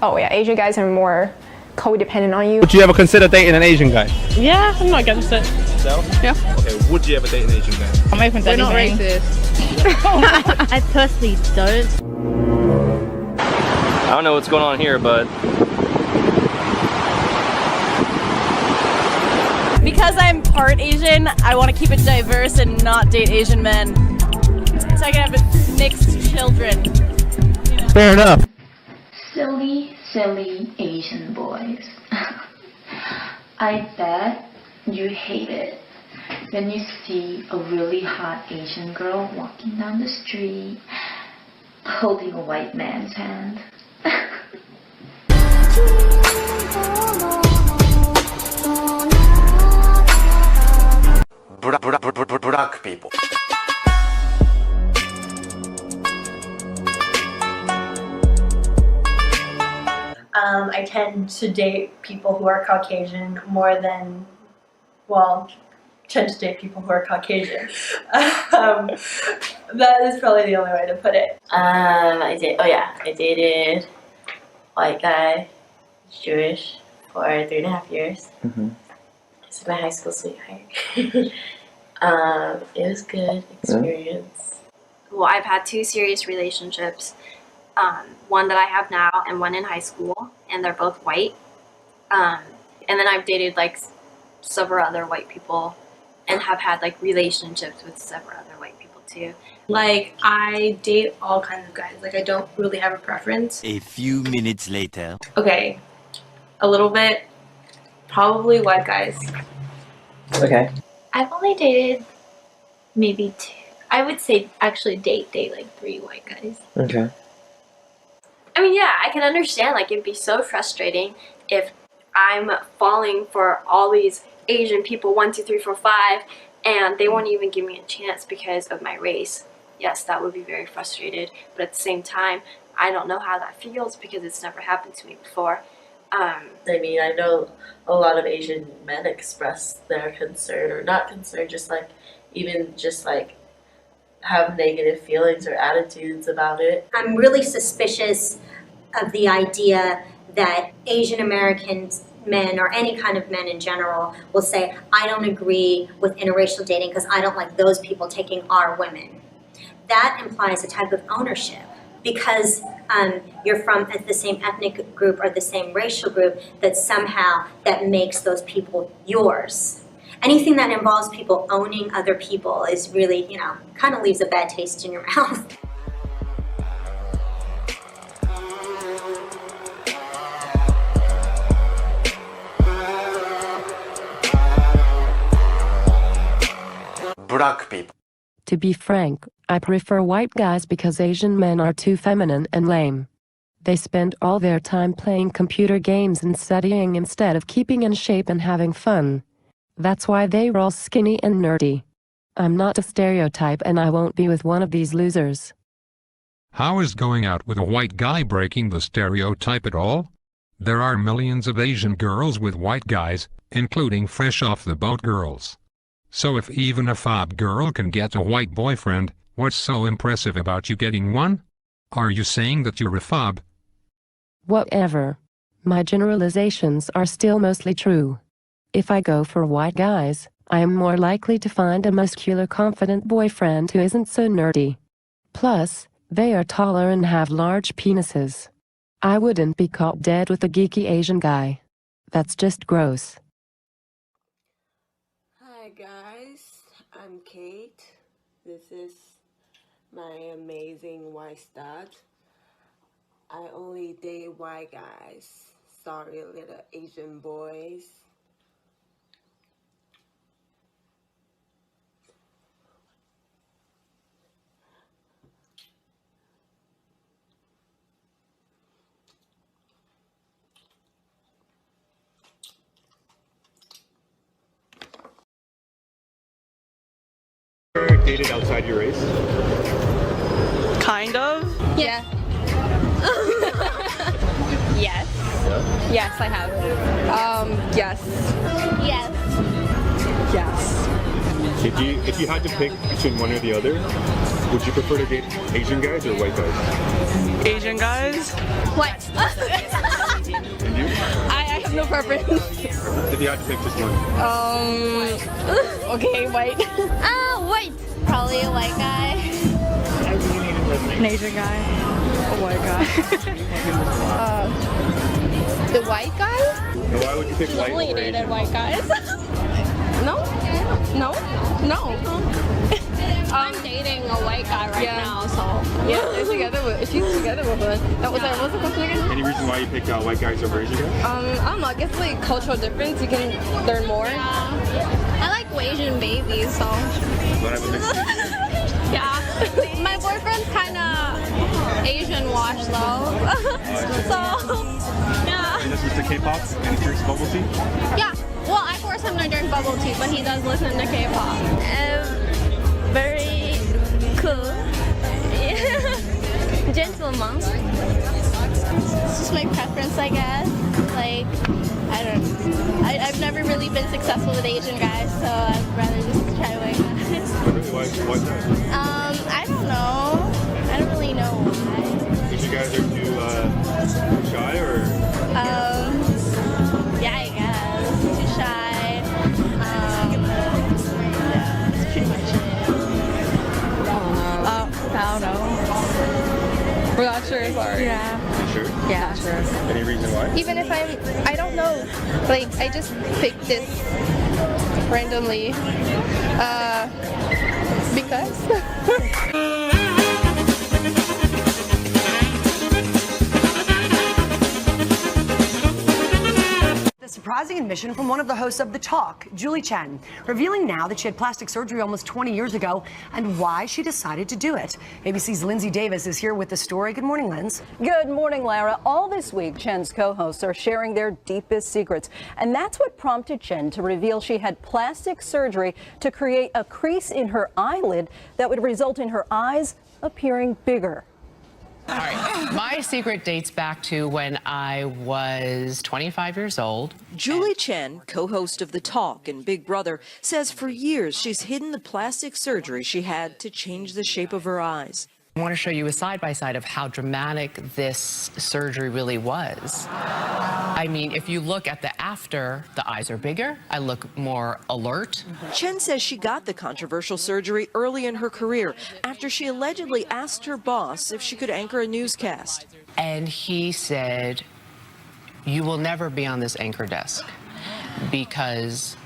Oh, yeah, Asian guys are more codependent on you. Would you ever consider dating an Asian guy? Yeah, I'm not against it. So? Yeah. Okay, would you ever date an Asian guy? I'm open to We're not anything. racist. I personally don't. I don't know what's going on here, but Because I'm part Asian, I want to keep it diverse and not date Asian men. So I can have mixed children. Fair enough. Silly Asian boys. I bet you hate it when you see a really hot Asian girl walking down the street holding a white man's hand. Black people. I tend to date people who are Caucasian more than, well, tend to date people who are Caucasian. That is probably the only way to put it. I dated white guy, Jewish, for 3.5 years. It's my high school sweetheart. It was good experience. Well, I've had 2 serious relationships. One that I have now and one in high school, and they're both white. And then I've dated like several other white people and have had like relationships with several other white people too. Like, I date all kinds of guys. Like, I don't really have a preference. A few minutes later. Okay, a little bit. Probably white guys. Okay. I've only dated maybe 2. I would say actually date like 3 white guys. Okay. I mean, yeah, I can understand, like, it'd be so frustrating if I'm falling for all these Asian people, 1, 2, 3, 4, 5, and they won't even give me a chance because of my race. Yes, that would be very frustrated, but at the same time, I don't know how that feels because it's never happened to me before. I mean, I know a lot of Asian men express their concern, or not concern, just like, even just like, have negative feelings or attitudes about it. I'm really suspicious of the idea that Asian American men, or any kind of men in general, will say, I don't agree with interracial dating because I don't like those people taking our women. That implies a type of ownership because you're from the same ethnic group or the same racial group, that somehow that makes those people yours. Anything that involves people owning other people is really, you know, kind of leaves a bad taste in your mouth. Black people. To be frank, I prefer white guys because Asian men are too feminine and lame. They spend all their time playing computer games and studying instead of keeping in shape and having fun. That's why they're all skinny and nerdy. I'm not a stereotype and I won't be with one of these losers. How is going out with a white guy breaking the stereotype at all? There are millions of Asian girls with white guys, including fresh off the boat girls. So if even a fob girl can get a white boyfriend, what's so impressive about you getting one? Are you saying that you're a fob? Whatever. My generalizations are still mostly true. If I go for white guys, I am more likely to find a muscular, confident boyfriend who isn't so nerdy. Plus, they are taller and have large penises. I wouldn't be caught dead with a geeky Asian guy. That's just gross. Hi guys, I'm Kate. This is my amazing white stud. I only date white guys. Sorry, little Asian boys. Dated outside your race? Kind of. Yeah. Yes. Yeah. Yes, I have. Yes. Yes. Yes. If you had to pick between one or the other, would you prefer to date Asian guys or white guys? Asian guys. What? And you? I have no preference. If you had to pick just one. Okay, white. White. Probably a white guy. An Asian guy. A white guy. The white guy? And why would you pick white Only over dated Asian? white guys. No. I'm dating a white guy right now, so Yeah, she's together with one. That was what was the question again? Any reason why you pick white guys over Asian guys? I don't know, I guess like cultural difference, you can learn more. I like Asian babies, so But I have a mixed yeah. My boyfriend's kind of Asian wash though, so yeah. And this was the K-pop and he drinks bubble tea? Yeah. Well, I force him to drink bubble tea, but he does listen to K-pop. Very cool. Gentleman. It's just my preference, I guess. Like, I don't know. I've never really been successful with Asian guys, so I'd rather just try white guys. Really? Why that? I don't know. I don't really know why. Because you guys are too shy or? Yeah, I guess. Too shy. Yeah, that's pretty much it. I don't know. We're not sure, sorry. Yeah. You sure? Yeah, sure. Any reason why? Even if I don't know. Like, I just picked this randomly. Because. The surprising admission from one of the hosts of The Talk, Julie Chen, revealing now that she had plastic surgery almost 20 years ago and why she decided to do it. ABC's Lindsay Davis is here with the story. Good morning, Linz. Good morning, Lara. All this week, Chen's co-hosts are sharing their deepest secrets. And that's what prompted Chen to reveal she had plastic surgery to create a crease in her eyelid that would result in her eyes appearing bigger. All right, my secret dates back to when I was 25 years old. Julie Chen, co-host of The Talk and Big Brother, says for years she's hidden the plastic surgery she had to change the shape of her eyes. I want to show you a side-by-side of how dramatic this surgery really was. I mean, if you look at the after, the eyes are bigger. I look more alert. Chen says she got the controversial surgery early in her career after she allegedly asked her boss if she could anchor a newscast. And he said, "You will never be on this anchor desk because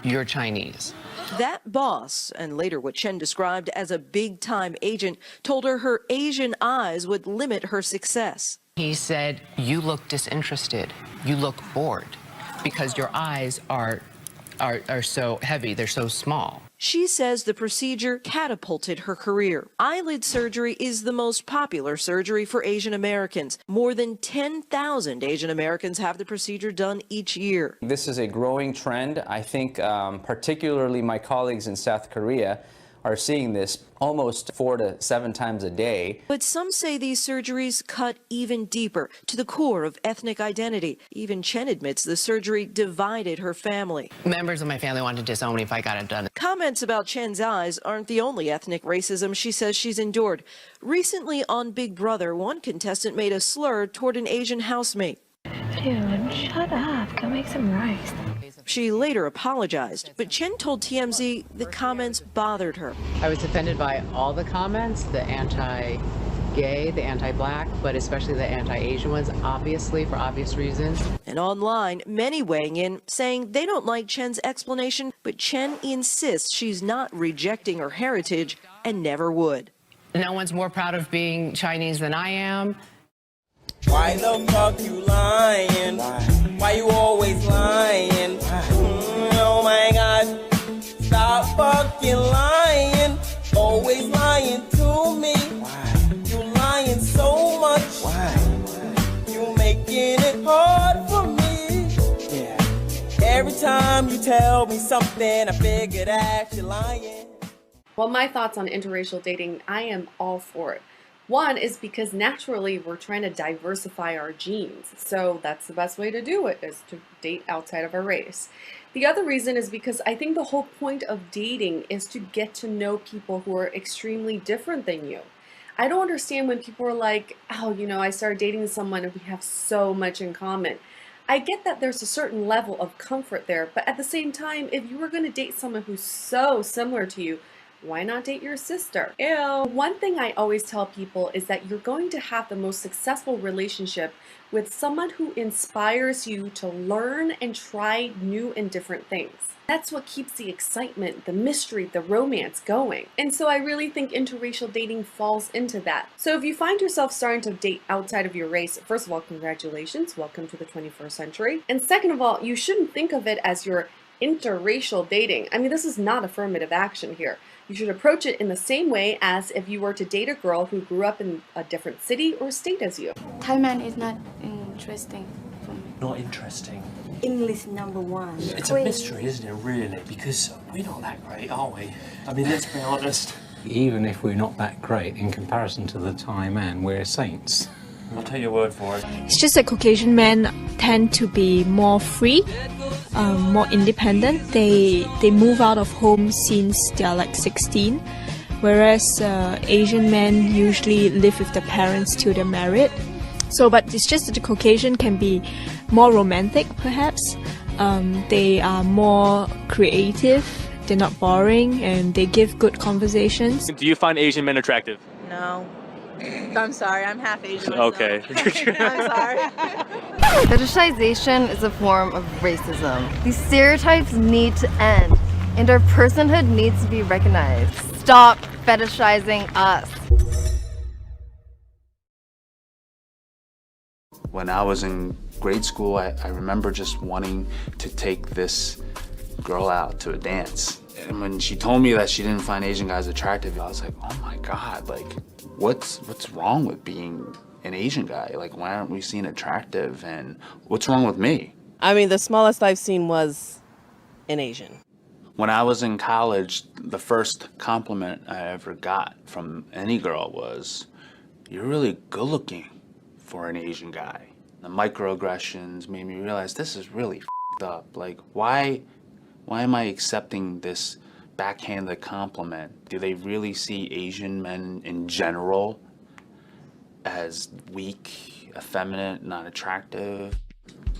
you're Chinese." That boss, and later what Chen described as a big-time agent, told her her Asian eyes would limit her success. He said, "You look disinterested. You look bored because your eyes are so heavy. They're so small." She says the procedure catapulted her career. Eyelid surgery is the most popular surgery for Asian Americans. More than 10,000 Asian Americans have the procedure done each year. This is a growing trend. I think particularly my colleagues in South Korea are seeing this almost 4 to 7 times a day. But some say these surgeries cut even deeper to the core of ethnic identity. Even Chen admits the surgery divided her family. Members of my family wanted to disown me if I got it done. Comments about Chen's eyes aren't the only ethnic racism she says she's endured. Recently on Big Brother, one contestant made a slur toward an Asian housemate. Dude, shut up. Go make some rice. She later apologized, but Chen told TMZ the comments bothered her. I was offended by all the comments, the anti-gay, the anti-black, but especially the anti-Asian ones, obviously, for obvious reasons. And online, many weighing in, saying they don't like Chen's explanation, but Chen insists she's not rejecting her heritage and never would. No one's more proud of being Chinese than I am. Why the fuck you lying? Why you always lying? Oh my god, stop fucking lying. Always lying to me. You lying so much. You making it hard for me. Every time you tell me something, I figure that you're lying. Well, my thoughts on interracial dating, I am all for it. One is because naturally we're trying to diversify our genes, so that's the best way to do it, is to date outside of our race. The other reason is because I think the whole point of dating is to get to know people who are extremely different than you. I don't understand when people are like, oh, you know, I started dating someone and we have so much in common. I get that there's a certain level of comfort there, but at the same time, if you were going to date someone who's so similar to you, why not date your sister? Ew. One thing I always tell people is that you're going to have the most successful relationship with someone who inspires you to learn and try new and different things. That's what keeps the excitement, the mystery, the romance going. And so I really think interracial dating falls into that. So if you find yourself starting to date outside of your race, first of all, congratulations, welcome to the 21st century. And second of all, you shouldn't think of it as your interracial dating. I mean, this is not affirmative action here. You should approach it in the same way as if you were to date a girl who grew up in a different city or state as you. Thai man is not interesting for me. Not interesting. English #1. It's a mystery, isn't it, really? Because we're not that great, are we? I mean, let's be honest. Even if we're not that great in comparison to the Thai man, we're saints. I'll take your word for it. It's just that Caucasian men tend to be more free, more independent. They move out of home since they're like 16, whereas Asian men usually live with their parents till they're married. So, but it's just that the Caucasian can be more romantic, perhaps. They are more creative. They're not boring, and they give good conversations. Do you find Asian men attractive? No. I'm sorry, I'm half Asian myself. Okay. I'm sorry. Fetishization is a form of racism. These stereotypes need to end, and our personhood needs to be recognized. Stop fetishizing us. When I was in grade school, I remember just wanting to take this girl out to a dance. And when she told me that she didn't find Asian guys attractive, I was like, oh my God, like, what's wrong with being an Asian guy? Like, why aren't we seen attractive? And what's wrong with me? I mean, the smallest I've seen was an Asian. When I was in college, the first compliment I ever got from any girl was, you're really good looking for an Asian guy. The microaggressions made me realize this is really f***ed up. Like, why am I accepting this backhanded compliment? Do they really see Asian men in general as weak, effeminate, not attractive?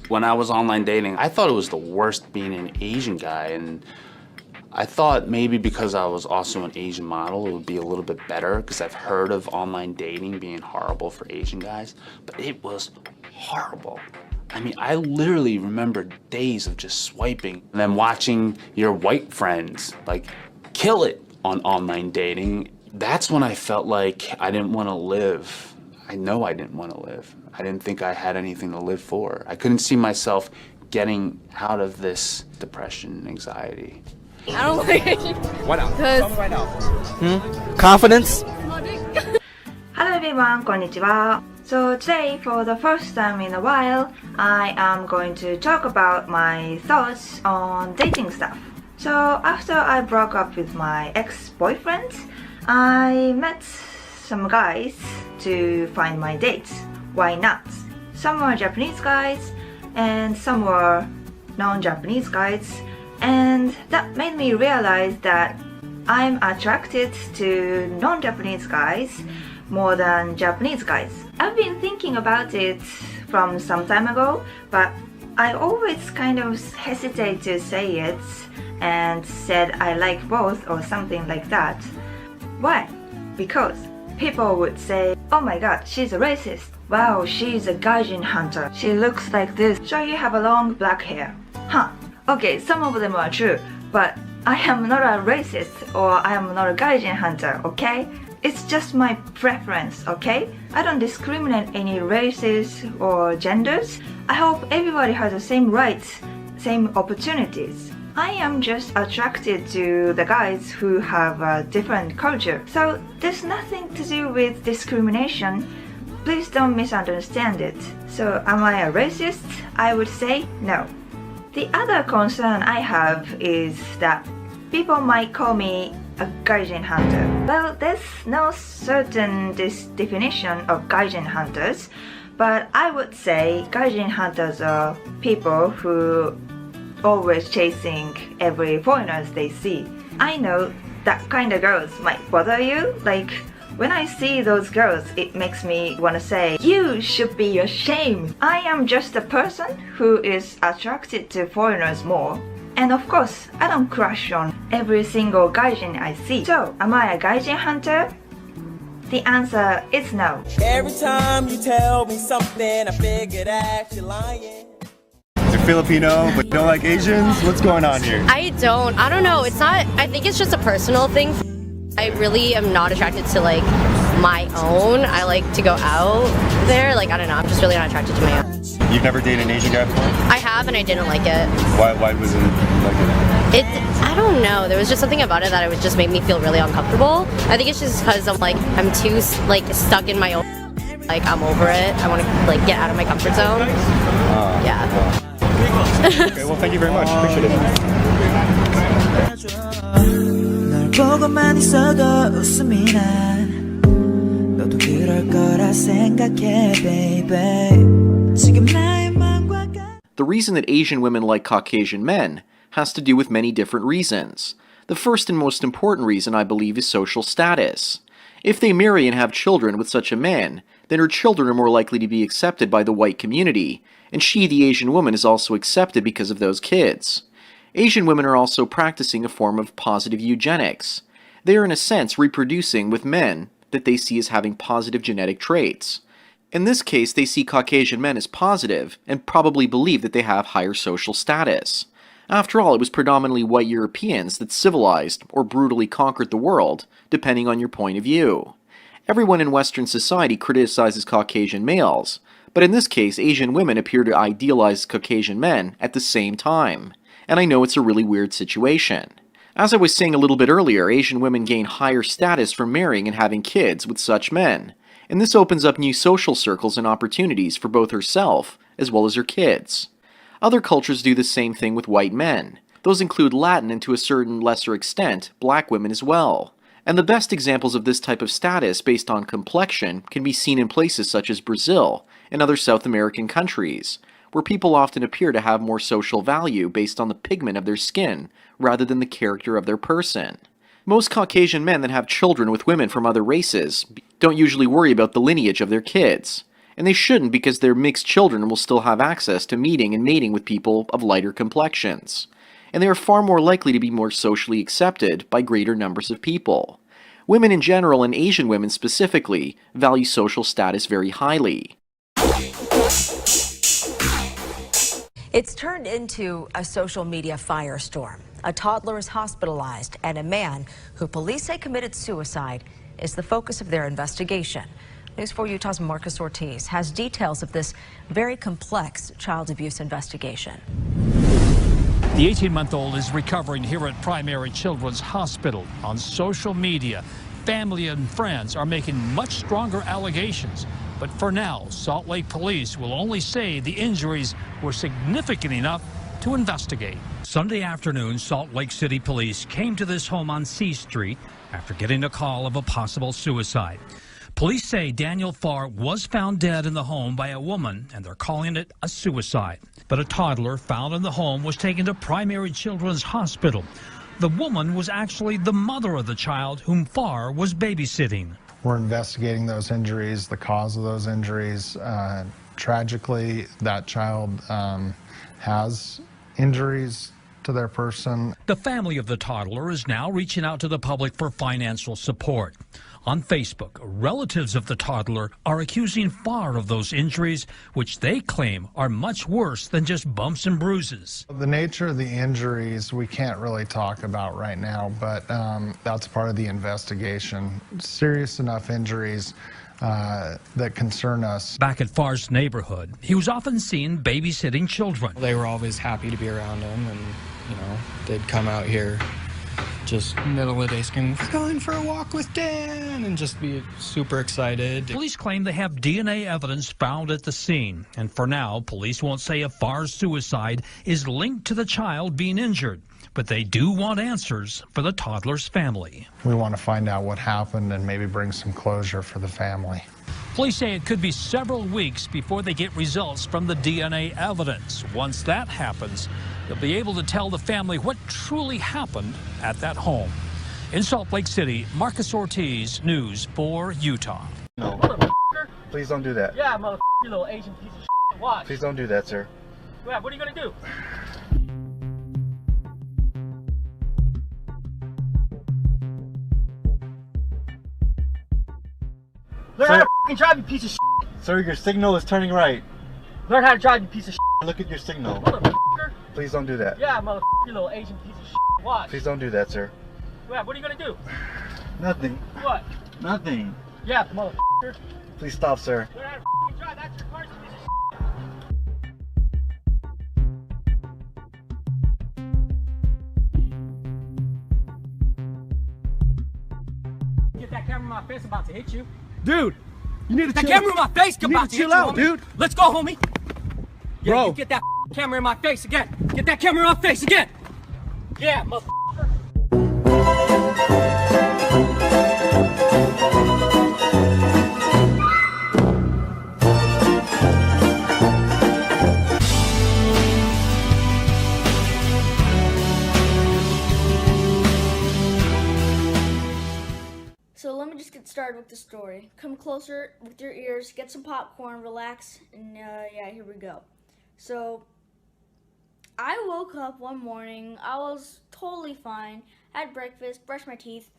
When I was online dating, I thought it was the worst being an Asian guy, and I thought maybe because I was also an Asian model, it would be a little bit better, because I've heard of online dating being horrible for Asian guys, but it was horrible. I mean, I literally remember days of just swiping and then watching your white friends like kill it on online dating. That's when I felt like I didn't want to live. I know I didn't want to live. I didn't think I had anything to live for. I couldn't see myself getting out of this depression and anxiety. I don't like Asian. Why not? Because Confidence? Hello everyone, こんにちは. So today, for the first time in a while, I am going to talk about my thoughts on dating stuff. So after I broke up with my ex-boyfriend, I met some guys to find my dates. Why not? Some were Japanese guys and some were non-Japanese guys, and that made me realize that I'm attracted to non-Japanese guys more than Japanese guys. I've been thinking about it from some time ago, but I always kind of hesitate to say it and said I like both or something like that. Why? Because people would say, oh my god, she's a racist. Wow, she's a gaijin hunter. She looks like this. So you have a long black hair. Huh. Okay, some of them are true, but I am not a racist or I am not a gaijin hunter, okay? It's just my preference, okay? I don't discriminate any races or genders. I hope everybody has the same rights, same opportunities. I am just attracted to the guys who have a different culture. So there's nothing to do with discrimination. Please don't misunderstand it. So am I a racist? I would say no. The other concern I have is that people might call me a gaijin hunter. Well, there's no certain definition of gaijin hunters, but I would say gaijin hunters are people who always chasing every foreigners they see. I know that kind of girls might bother you. Like, when I see those girls, it makes me want to say, you should be ashamed. I am just a person who is attracted to foreigners more. And of course, I don't crush on every single gaijin I see. So, am I a gaijin hunter? The answer is no. Every time you tell me something, I figure that you're lying. You're Filipino, but don't like Asians? What's going on here? I don't know. It's not, I think it's just a personal thing. I really am not attracted to like my own. I like to go out there. Like, I don't know, I'm just really not attracted to my own. You've never dated an Asian guy before? I have, and I didn't like it. Why wasn't like it? I don't know. There was just something about it that it would just make me feel really uncomfortable. I think it's just because I'm too like stuck in my own. Like, I'm over it. I want to like get out of my comfort zone. Yeah. Okay, well, thank you very much. Appreciate it. 보고만 있어도 웃음이 난 너도 그럴 거라 생각해, baby. 지금 나의 맘과 The reason that Asian women like Caucasian men has to do with many different reasons. The first and most important reason, I believe, is social status. If they marry and have children with such a man, then her children are more likely to be accepted by the white community, and she, the Asian woman, is also accepted because of those kids. Asian women are also practicing a form of positive eugenics. They are in a sense reproducing with men that they see as having positive genetic traits. In this case, they see Caucasian men as positive and probably believe that they have higher social status. After all, it was predominantly white Europeans that civilized or brutally conquered the world, depending on your point of view. Everyone in Western society criticizes Caucasian males, but in this case, Asian women appear to idealize Caucasian men at the same time. And I know it's a really weird situation. As I was saying a little bit earlier, Asian women gain higher status from marrying and having kids with such men, and this opens up new social circles and opportunities for both herself as well as her kids. Other cultures do the same thing with white men. Those include Latin and to a certain lesser extent, black women as well. And the best examples of this type of status based on complexion can be seen in places such as Brazil and other South American countries, where people often appear to have more social value based on the pigment of their skin rather than the character of their person. Most Caucasian men that have children with women from other races don't usually worry about the lineage of their kids, and they shouldn't because their mixed children will still have access to meeting and mating with people of lighter complexions, and they are far more likely to be more socially accepted by greater numbers of people. Women in general, and Asian women specifically, value social status very highly. It's turned into a social media firestorm. A toddler is hospitalized, and a man who police say committed suicide is the focus of their investigation. News 4 Utah's Marcus Ortiz has details of this very complex child abuse investigation. The 18-month-old is recovering here at Primary Children's Hospital. On social media, family and friends are making much stronger allegations. But for now, Salt Lake police will only say the injuries were significant enough to investigate. Sunday afternoon, Salt Lake City police came to this home on C Street after getting a call of a possible suicide. Police say Daniel Farr was found dead in the home by a woman, and they're calling it a suicide. But a toddler found in the home was taken to Primary Children's Hospital. The woman was actually the mother of the child whom Farr was babysitting. We're investigating those injuries, the cause of those injuries. Tragically, that child has injuries to their person. The family of the toddler is now reaching out to the public for financial support. On Facebook, relatives of the toddler are accusing Farr of those injuries, which they claim are much worse than just bumps and bruises. The nature of the injuries we can't really talk about right now, but that's part of the investigation. Serious enough injuries that concern us. Back at Farr's neighborhood, he was often seen babysitting children. They were always happy to be around him, and, you know, they'd come out here just middle of the day screaming, "We're going for a walk with Dan," and just be super excited. Police claim they have DNA evidence found at the scene, and for now, police won't say if Farr's suicide is linked to the child being injured, but they do want answers for the toddler's family. We want to find out what happened and maybe bring some closure for the family. Police say it could be several weeks before they get results from the DNA evidence. Once that happens, they'll be able to tell the family what truly happened at that home. In Salt Lake City, Marcus Ortiz, News 4 Utah. No. Please don't do that. Yeah, motherfucker, you little Asian piece of shit. Watch. Please don't do that, sir. Yeah, what are you gonna do? Learn how to fucking drive, you piece of shit. Sir, your signal is turning right. Learn how to drive, you piece of shit. Look at your signal. Motherfucker. Please don't do that. Yeah, motherfucker, you little Asian piece of shit. Watch. Please don't do that, sir. Yeah, what are you gonna do? Nothing. What? Nothing. Yeah, motherfucker. Please stop, sir. Learn how to fucking drive, that's your car, you piece of shit. Get that camera in my face, I'm about to hit you. Dude, you need to that chill. camera in my face, I'm about to chill hit out, you, homie. dude. Let's go, homie. Yeah, Bro. you get that camera in my face again. Get that camera in my face again. Yeah, motherfucker. So let me just get started with the story. Come closer with your ears, get some popcorn, relax, and yeah, here we go. So I woke up one morning, I was totally fine, had breakfast, brushed my teeth,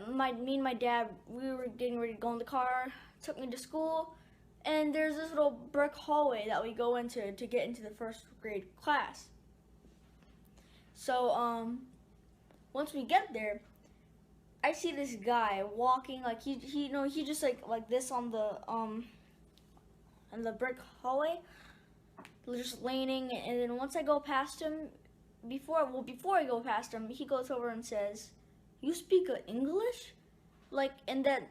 me and my dad, we were getting ready to go in the car, took me to school, and there's this little brick hallway that we go into to get into the first grade class. So once we get there, I see this guy walking like he just like this on the brick hallway, just leaning. And then once I go past him, before I go past him, he goes over and says, "You speak English?" Like in that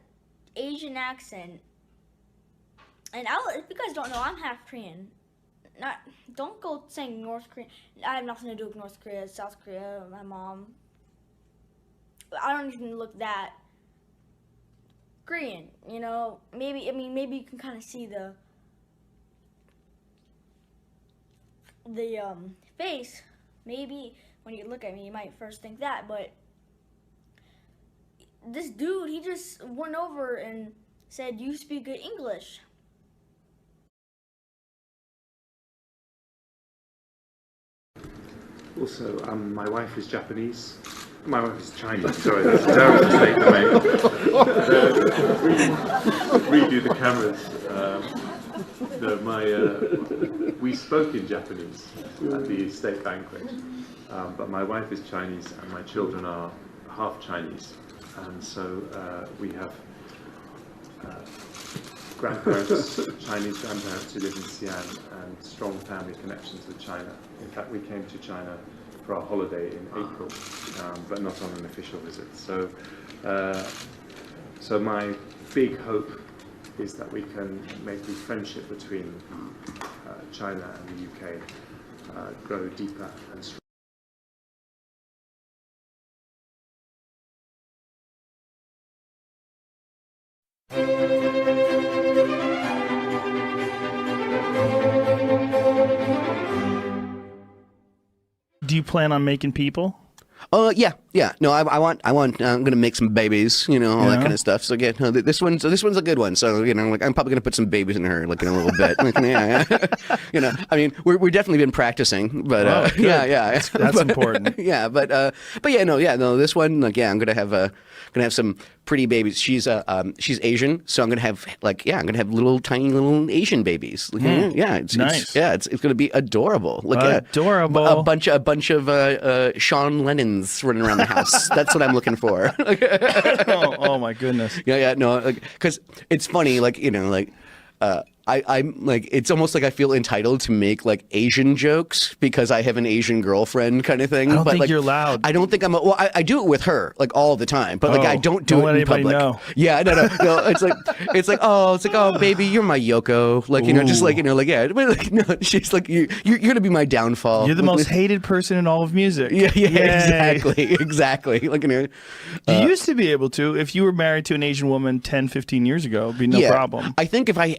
Asian accent. And if you guys don't know, I'm half Korean. Don't go saying North Korean. I have nothing to do with North Korea, South Korea, my mom. I don't even look that Korean, you know. Maybe you can kind of see the face. Maybe when you look at me, you might first think that. But this dude, he just went over and said, "You speak good English." Also, my wife is Japanese. My wife is Chinese. Sorry, that's a terrible mistake to make. Redo the cameras. We spoke in Japanese at the state banquet, but my wife is Chinese and my children are half Chinese, and so we have grandparents, Chinese grandparents who live in Xi'an, and strong family connections with China. In fact, we came to China for a holiday in April, but not on an official visit. So, so my big hope is that we can make the friendship between China and the UK grow deeper and stronger. Do you plan on making people? Yeah. No, I want. I'm gonna make some babies. You know, all that kind of stuff. So again, no, this one's a good one. So you know, like I'm probably gonna put some babies in her, like in a little bit. Like, yeah. You know, I mean, we've definitely been practicing, but yeah, that's important. Yeah, but no. This one, like, yeah, I'm gonna have some pretty babies. She's Asian, so I'm gonna have little tiny little Asian babies. Like, yeah, it's nice. It's gonna be adorable. Like adorable. A bunch of Sean Lennons running around the house. That's what I'm looking for. oh my goodness. Yeah, no, because it's funny, like, you know, like, I'm like, it's almost like I feel entitled to make like Asian jokes because I have an Asian girlfriend kind of thing. I don't but think like, you're allowed. I don't think I'm. Well, I do it with her like all the time, but like I don't do don't it let in public. anybody know. Yeah, no. It's like oh baby, you're my Yoko. Like, you know, just like, you know, like, yeah. But like, no, she's like, you're gonna be my downfall. You're the most hated person in all of music. Yeah, exactly. Like, you know, you used to be able to, if you were married to an Asian woman 10, 15 years ago, it'd be no problem. I think if I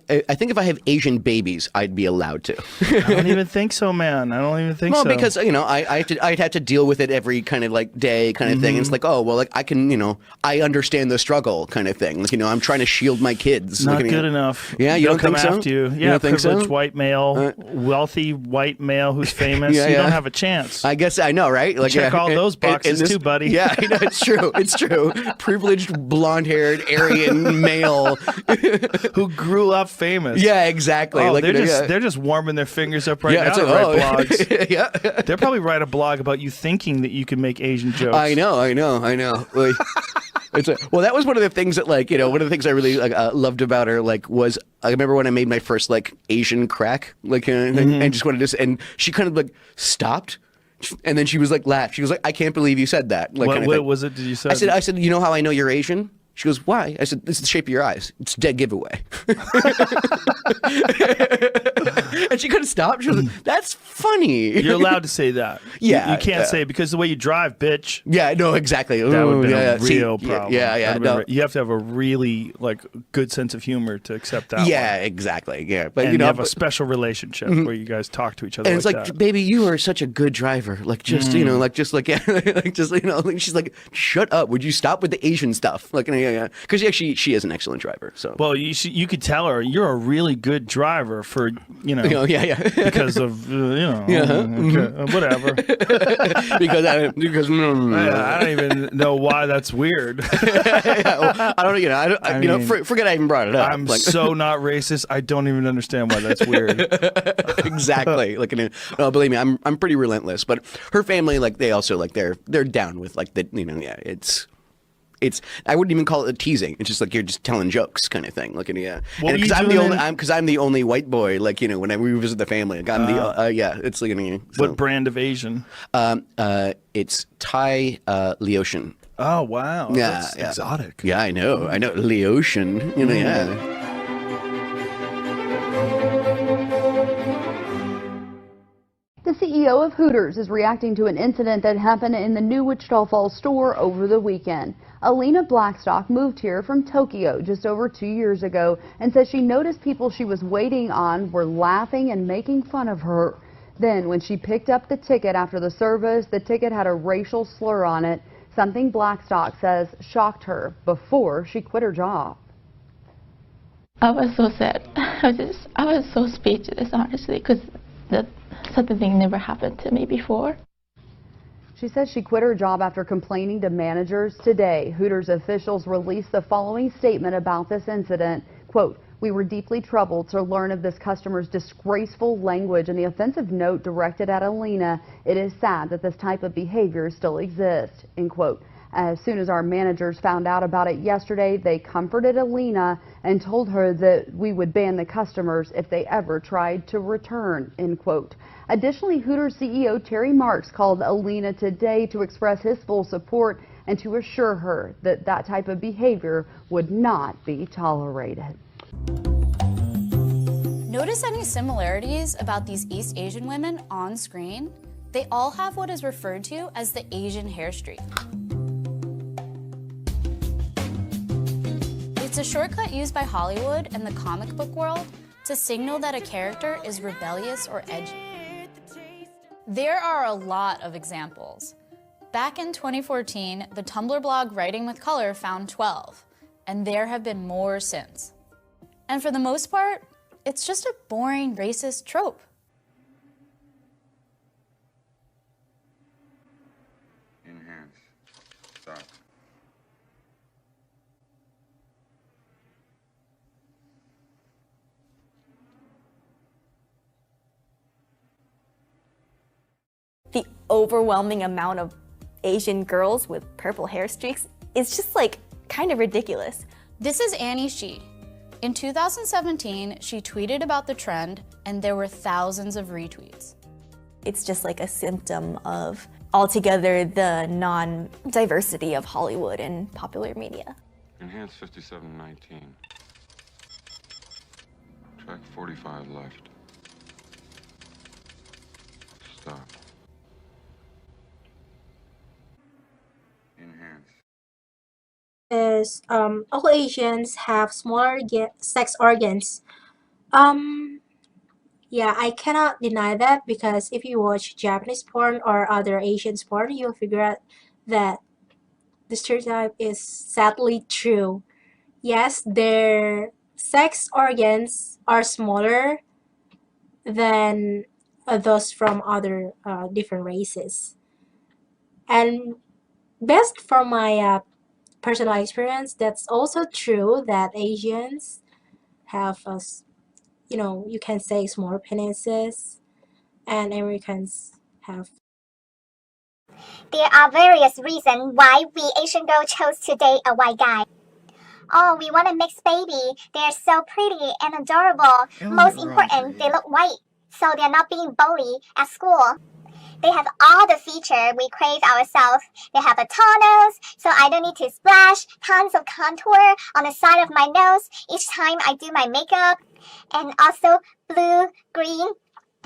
have Asian babies, I'd be allowed to. I don't even think so, man. I don't even think so. Well, because, you know, I'd have to deal with it every kind of like day kind of thing. It's like, oh, well, like I can, you know, I understand the struggle kind of thing. Like, you know, I'm trying to shield my kids. Not like, good enough. Yeah, you They'll don't think come so? after you. You Yeah, don't think so? privileged white male, wealthy white male who's famous. Yeah, you yeah. don't have a chance. I guess I know, right? Like, check all those boxes too, buddy. Yeah, I know, it's true. It's true. Privileged, blonde-haired, Aryan male who grew up famous. Yeah, exactly. Oh, like, they're just warming their fingers up right now to write blogs. Yeah. They'll probably write a blog about you thinking that you can make Asian jokes. I know. Like, well, that was one of the things that, like, you know, one of the things I really loved about her, like, was I remember when I made my first like Asian crack, like, and just wanted to, and she kind of like stopped. And then she was like, laughed. She was like, I can't believe you said that. Like, what was it? Did you say? I said, you know how I know you're Asian? She goes, why? I said, it's the shape of your eyes. It's a dead giveaway. And she couldn't stop. She was like, that's funny. You're allowed to say that. Yeah. You can't say it because the way you drive, bitch. Yeah, no, exactly. That would be a real problem. Yeah. No. You have to have a really like good sense of humor to accept that. Yeah, one. exactly. Yeah, but and you know, have a special relationship where you guys talk to each other. And it's like, that. baby, you are such a good driver. Like, just you know, like, just like, like, just, you know, like, she's like, shut up. Would you stop with the Asian stuff? Like, yeah, because she is an excellent driver. So, well, you could tell her you're a really good driver for, you know, because of whatever. because I don't even know why that's weird. I don't, you know, I mean, forget I even brought it up. I'm like, so not racist. I don't even understand why that's weird. Exactly. Like, no, believe me, I'm pretty relentless. But her family, like, they also like they're down with like the, you know, yeah, it's I wouldn't even call it a teasing. It's just like you're just telling jokes kind of thing. Like, yeah, because I'm the only white boy. Like, you know, whenever we visit the family, like, I'm the it's like, you know, so. What brand of Asian? It's Thai Laotian. Oh wow, yeah, that's exotic. Yeah, I know, Laotian. You know, yeah. The CEO of Hooters is reacting to an incident that happened in the new Wichita Falls store over the weekend. Alina Blackstock moved here from Tokyo just over 2 years ago and says she noticed people she was waiting on were laughing and making fun of her. Then, when she picked up the ticket after the service, the ticket had a racial slur on it, something Blackstock says shocked her before she quit her job. I was so sad. I was so speechless, honestly, because such a thing never happened to me before. She says she quit her job after complaining to managers today. Hooters officials released the following statement about this incident. Quote, "We were deeply troubled to learn of this customer's disgraceful language and the offensive note directed at Alina. It is sad that this type of behavior still exists." End quote. As soon as our managers found out about it yesterday, they comforted Alina and told her that we would ban the customers if they ever tried to return, end quote. Additionally, Hooters CEO Terry Marks called Alina today to express his full support and to assure her that that type of behavior would not be tolerated. Notice any similarities about these East Asian women on screen? They all have what is referred to as the Asian hair streak. It's a shortcut used by Hollywood and the comic book world to signal that a character is rebellious or edgy. There are a lot of examples. Back in 2014, the Tumblr blog Writing with Color found 12, and there have been more since. And for the most part, it's just a boring racist trope. Enhance. Stop. The overwhelming amount of Asian girls with purple hair streaks is just like kind of ridiculous. This is Annie Shi. In 2017, she tweeted about the trend and there were thousands of retweets. It's just like a symptom of altogether the non-diversity of Hollywood and popular media. Enhance 5719. Track 45 left. Stop. Enhance. Is all Asians have smaller sex organs. Yeah, I cannot deny that, because if you watch Japanese porn or other Asian porn, you'll figure out that the stereotype is sadly true. Yes, their sex organs are smaller than those from other different races. And based from my personal experience, that's also true that Asians have, you can say small penises, and Americans have. There are various reasons why we Asian girls chose to date a white guy. Oh, we want a mixed baby. They're so pretty and adorable. Most important, they look white, so they're not being bullied at school. They have all the features we crave ourselves. They have a tall nose, so I don't need to splash tons of contour on the side of my nose each time I do my makeup. And also blue, green,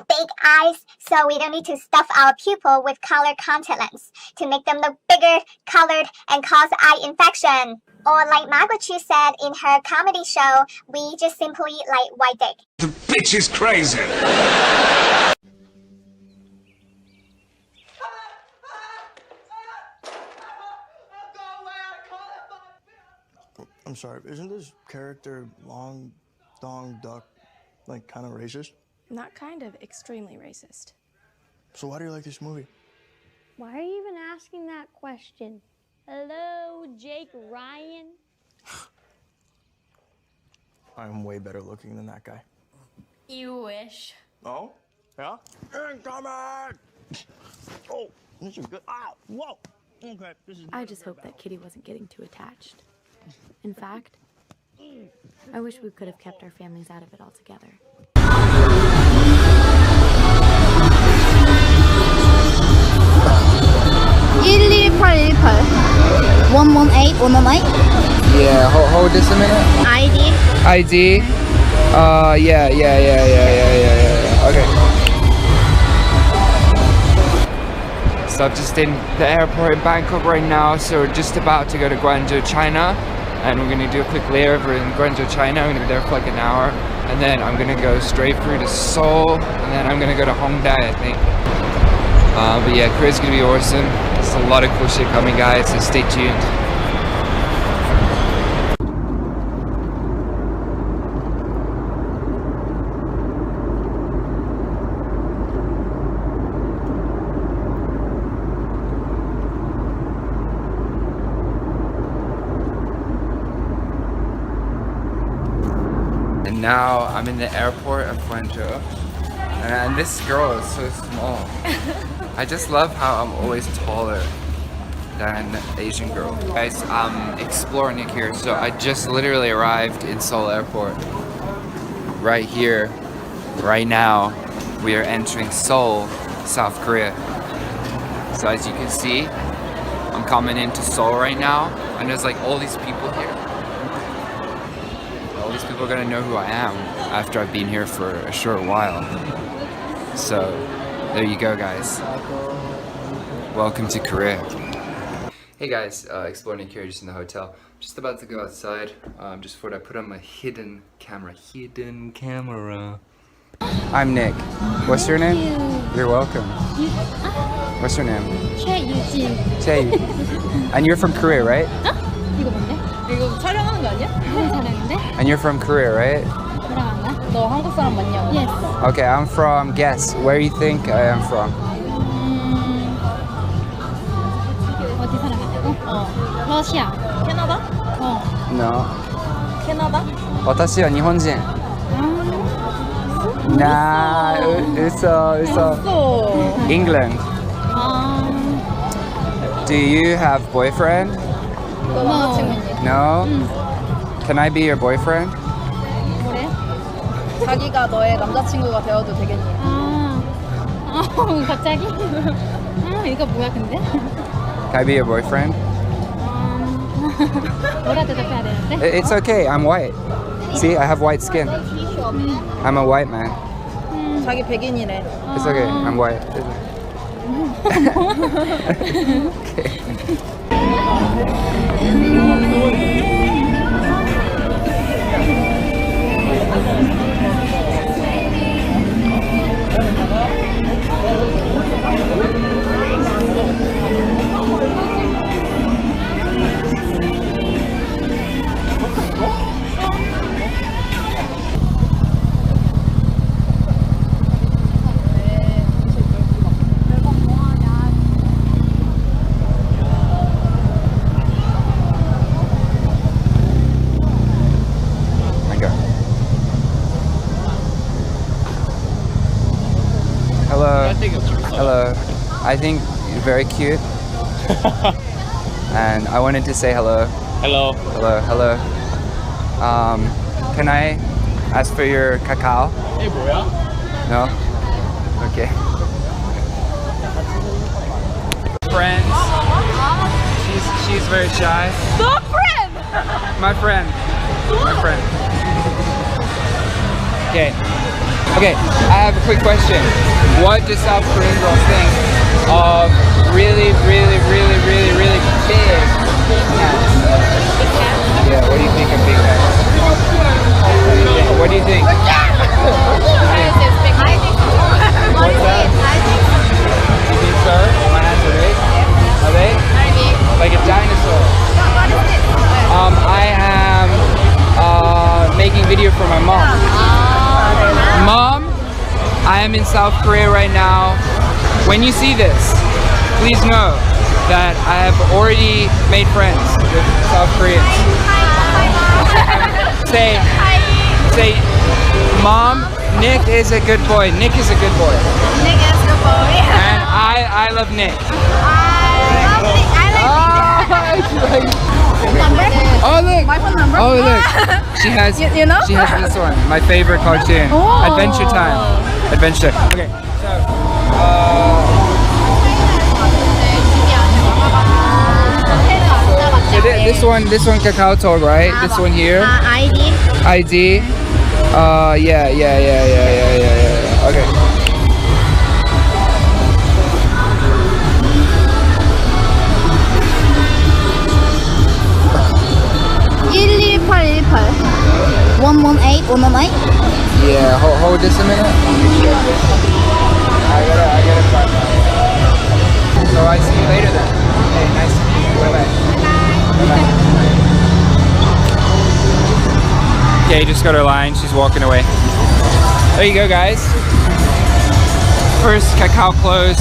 big eyes, so we don't need to stuff our pupil with color contact lens to make them look bigger, colored, and cause eye infection. Or like Margaret Chu said in her comedy show, we just simply like white dick. The bitch is crazy! I'm sorry, isn't this character long, dong, duck, like kind of racist? Not kind of, extremely racist. So why do you like this movie? Why are you even asking that question? Hello, Jake Ryan? I'm way better looking than that guy. You wish. Oh? Yeah? Incoming! Oh, this is good. Ah, whoa! Okay, this is. I just hope that Kitty wasn't getting too attached. In fact, I wish we could have kept our families out of it altogether. 118, 118? Yeah, hold this a minute. ID? Yeah. Okay. So I'm just in the airport in Bangkok right now, so we're just about to go to Guangzhou, China, and we're gonna do a quick layover in Guangzhou, China. I'm gonna be there for like an hour, and then I'm gonna go straight through to Seoul, and then I'm gonna go to Hongdae, I think. But yeah, Korea's gonna be awesome. There's a lot of cool shit coming, guys, so stay tuned. And now I'm in the airport of Guangzhou, and this girl is so small. I just love how I'm always taller than Asian girl. Guys, I'm exploring it here. So I just literally arrived in Seoul Airport. Right here, right now, we are entering Seoul, South Korea. So as you can see, I'm coming into Seoul right now, and there's like all these people here. All these people are gonna know who I am after I've been here for a short while. So there you go, guys. Welcome to Korea. Hey guys, exploring it here just in the hotel. Just about to go outside. Just thought I put on my hidden camera. I'm Nick. What's your name? You're welcome. What's your name? 최유진. Chae. And you're from Korea, right? 이거 뭔데? 이거 촬영하는 거 아니야? 무슨 촬영인데? And you're from Korea, right? 촬영한가? 너 한국 사람 맞냐고? Yes. Okay, I'm from, guess, where you think I am from? 어디 사람이냐고? 러시아. 캐나다? No. 캐나다? 私は日本人. Nah,嘘. England. Do you have boyfriend? No. Can I be your boyfriend? 뭐래? 자기가 너의 남자친구가 되어도 되겠니? 갑자기? 이거 뭐야 근데? Can I be your boyfriend? 뭐라 대답해야 되는데? It's okay, I'm white. See, I have white skin. I'm a white man. 자기 백인이래. It's okay, I'm white. Hello. I think you're very cute. And I wanted to say hello. Hello. Hello. Can I ask for your cacao? No? Okay. Friends. She's very shy. No friend! My friend. Okay, I have a quick question. What do South Korean girls think of really big cats? Yeah, what do you think of big cats? What do you think? What's that? You think so? My hands are big? Are they? Like a dinosaur. I am making video for my mom. Mom, I am in South Korea right now. When you see this, please know that I have already made friends with South Koreans. Say, Mom, Nick is a good boy. Nick is a good boy. Nick is a good boy. And I love Nick. Oh look! My phone number? Oh look! She has. You know? She has this one. My favorite cartoon. Oh. Adventure Time. Adventure. Okay. So this one Kakao Talk, right? This one here. ID. Yeah. Okay. Yeah, hold this a minute. I gotta find that. So I see you later then. Hey, nice to meet you. Bye-bye. Okay, just got her line. She's walking away. There you go, guys. First cacao clothes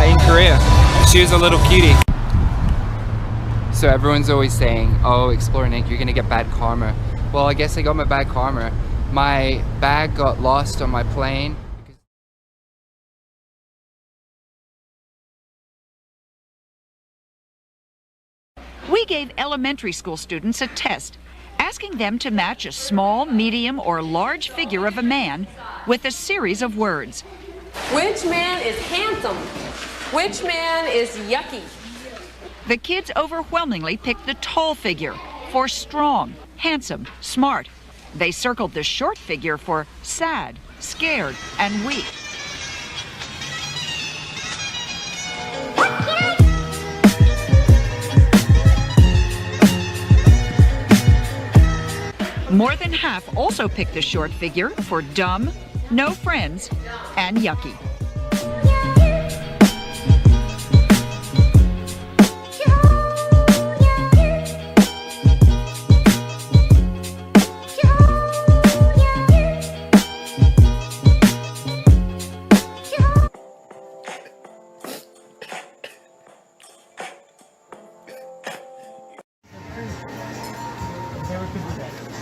in Korea. She was a little cutie. So everyone's always saying, oh, Explore Nick, you're gonna get bad karma. Well, I guess I got my bad karma. My bag got lost on my plane. We gave elementary school students a test, asking them to match a small, medium, or large figure of a man with a series of words. Which man is handsome? Which man is yucky? The kids overwhelmingly picked the tall figure for strong, handsome, smart. They circled the short figure for sad, scared, and weak. More than half also picked the short figure for dumb, no friends, and yucky.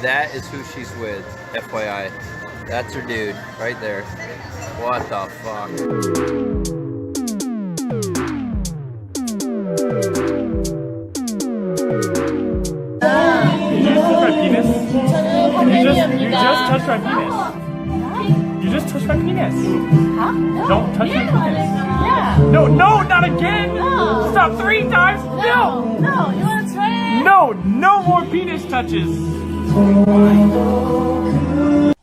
That is who she's with, FYI. That's her dude, right there. What the fuck? You just touched my penis. You just touched my penis. Huh? No. Don't touch my penis. Yeah. No, not again. No. Stop 3 times. No. No, you want to try it? No more penis touches.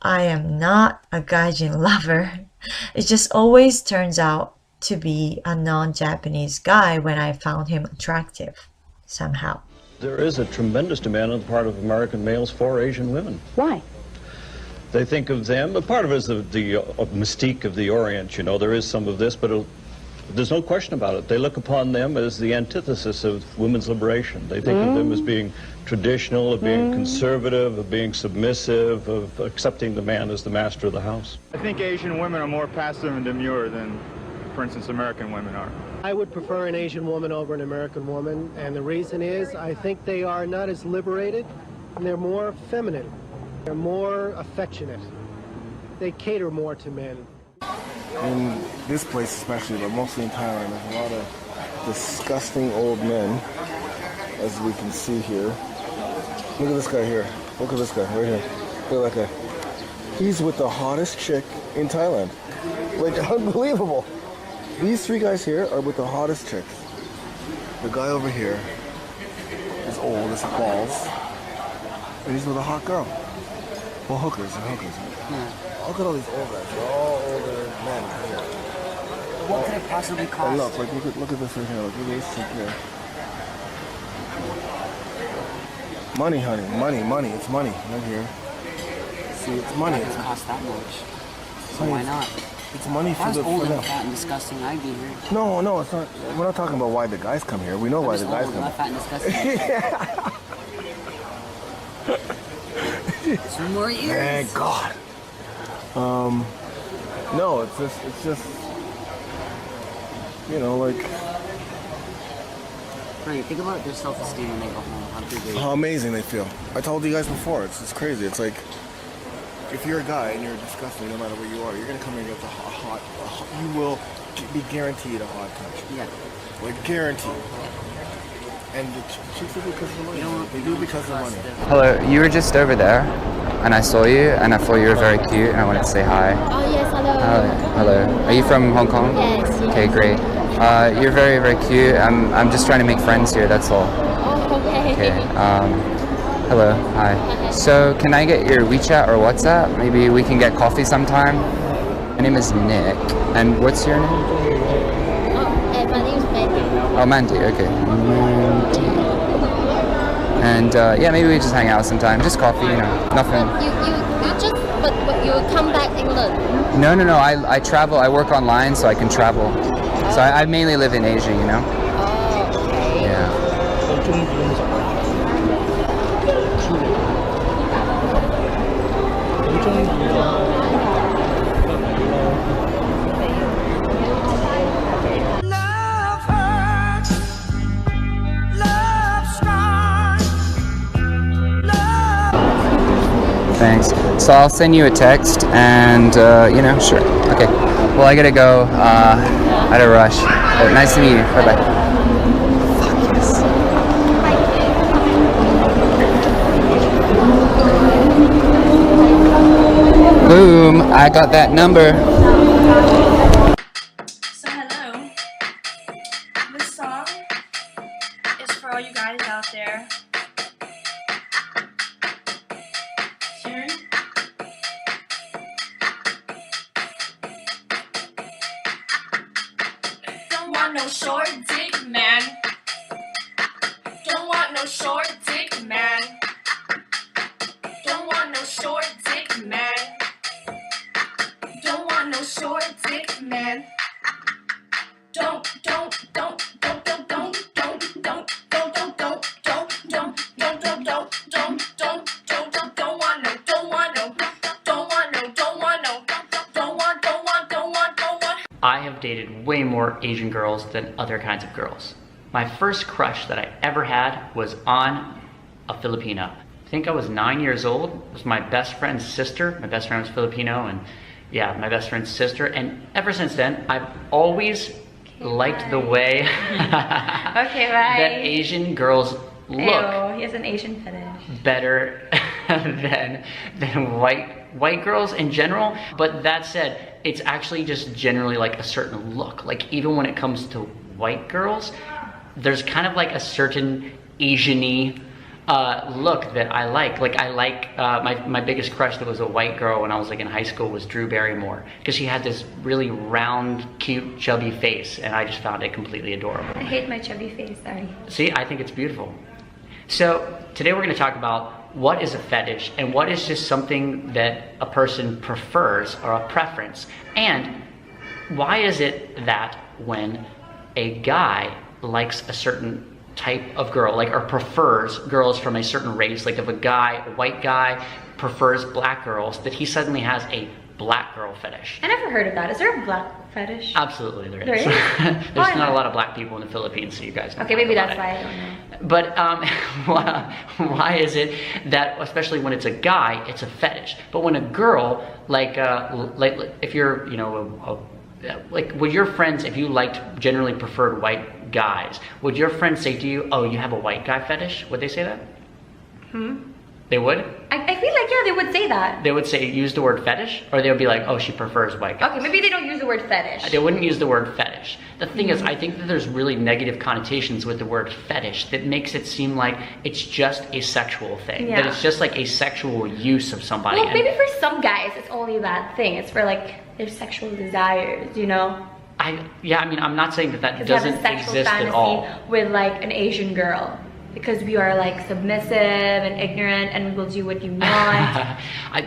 I am not a gaijin lover. It just always turns out to be a non-Japanese guy when I found him attractive, somehow. There is a tremendous demand on the part of American males for Asian women. Why? They think of them, but part of it is the mystique of the Orient, you know, there is some of this, but there's no question about it. They look upon them as the antithesis of women's liberation. They think of them as being traditional, of being conservative, of being submissive, of accepting the man as the master of the house. I think Asian women are more passive and demure than, for instance, American women are. I would prefer an Asian woman over an American woman, and the reason is I think they are not as liberated, and they're more feminine. They're more affectionate. They cater more to men. In this place especially, but mostly in Thailand, there's a lot of disgusting old men, as we can see here. Look at this guy here. Look at this guy right here. Look at that guy. He's with the hottest chick in Thailand. Like, unbelievable. These 3 guys here are with the hottest chicks. The guy over here is old as balls, and he's with a hot girl. Well, hookers and hookers. Yeah. Look at all these old guys. They're all older men here. What could it possibly cost? And look at this right here. Look at this chick here. Money, honey. Money. It's money right here. See, it's money. It doesn't cost that much. So Honey, why not? It's money If I for was the old for and them. fat and disgusting, I'd be here. No, it's not. We're not talking about why the guys come here. We know why the guys old, come not fat and here. disgusting. 2 more years. Thank God. No, it's just, you know, like. Right, think about their self-esteem when they go home. How big they How amazing they feel. I told you guys before, it's crazy. It's like, if you're a guy and you're disgusting, no matter where you are, you're gonna come here and get the hot, you will be guaranteed a hot touch. Yeah. Like, guaranteed. And the chicks do it because of the money. They do it because of the money. Hello, you were just over there, and I saw you, and I thought you were very cute, and I wanted to say hi. Oh, yes, hello. Hello. Are you from Hong Kong? Yes. Okay, great. You're very, very cute. I'm just trying to make friends here, that's all. Oh, okay. Okay. Hello. Hi. So, can I get your WeChat or WhatsApp? Maybe we can get coffee sometime. My name is Nick. And what's your name? My name is Mandy. Oh, Mandy. Okay. Mandy. And yeah, maybe we just hang out sometime. Just coffee, you know. Nothing. But you come back England? No. I travel. I work online, so I can travel. So I mainly live in Asia, you know. Oh, okay. Yeah. Thanks. So I'll send you a text and, you know, sure. Okay. Well, I gotta go. I had a rush. But nice to meet you. Bye-bye. Fuck yes. Boom, I got that number. So hello. This song is for all you guys out there. Sharon? Don't want no short dick man. Don't want no short dick man. Don't want no short dick man. Don't want no short dick man. Don't I have dated way more Asian girls than other kinds of girls. My first crush that I ever had was on a Filipino. I think I was 9 years old. It was my best friend's sister. My best friend was Filipino, and yeah, my best friend's sister. And ever since then, I've always liked the way that Asian girls look. Ew, he has an Asian fetish. Better than white girls in general. But that said, it's actually just generally like a certain look. Like even when it comes to white girls, there's kind of like a certain Asian-y look that I like. Like I like my biggest crush that was a white girl when I was like in high school was Drew Barrymore, because she had this really round, cute, chubby face, and I just found it completely adorable. I hate my chubby face, sorry. See, I think it's beautiful. So today we're going to talk about what is a fetish and what is just something that a person prefers or a preference, and why is it that when a guy likes a certain type of girl, like, or prefers girls from a certain race, like if a white guy prefers black girls, that he suddenly has a black girl fetish. I never heard of that. Is there a black fetish? Absolutely there is. There is? There's not a lot of black people in the Philippines, so you guys don't Okay, maybe talk that's about why I don't know. But why is it that, especially when it's a guy, it's a fetish, but when a girl, like if you're, you know, like would your friends, if you liked generally preferred white guys, would your friends say to you, oh, you have a white guy fetish? Would they say that? They would? I feel like, yeah, they would say that. They would say, use the word fetish? Or they would be like, oh, she prefers white guys. Okay, maybe they don't use the word fetish. They wouldn't use the word fetish. The thing is, I think that there's really negative connotations with the word fetish that makes it seem like it's just a sexual thing. Yeah. That it's just like a sexual use of somebody. Well, maybe for some guys, it's only that thing. It's for like their sexual desires, you know? Yeah, I mean, I'm not saying that that Because you doesn't have a sexual exist fantasy at all. with like an Asian girl. Because we are like submissive and ignorant and we will do what you want.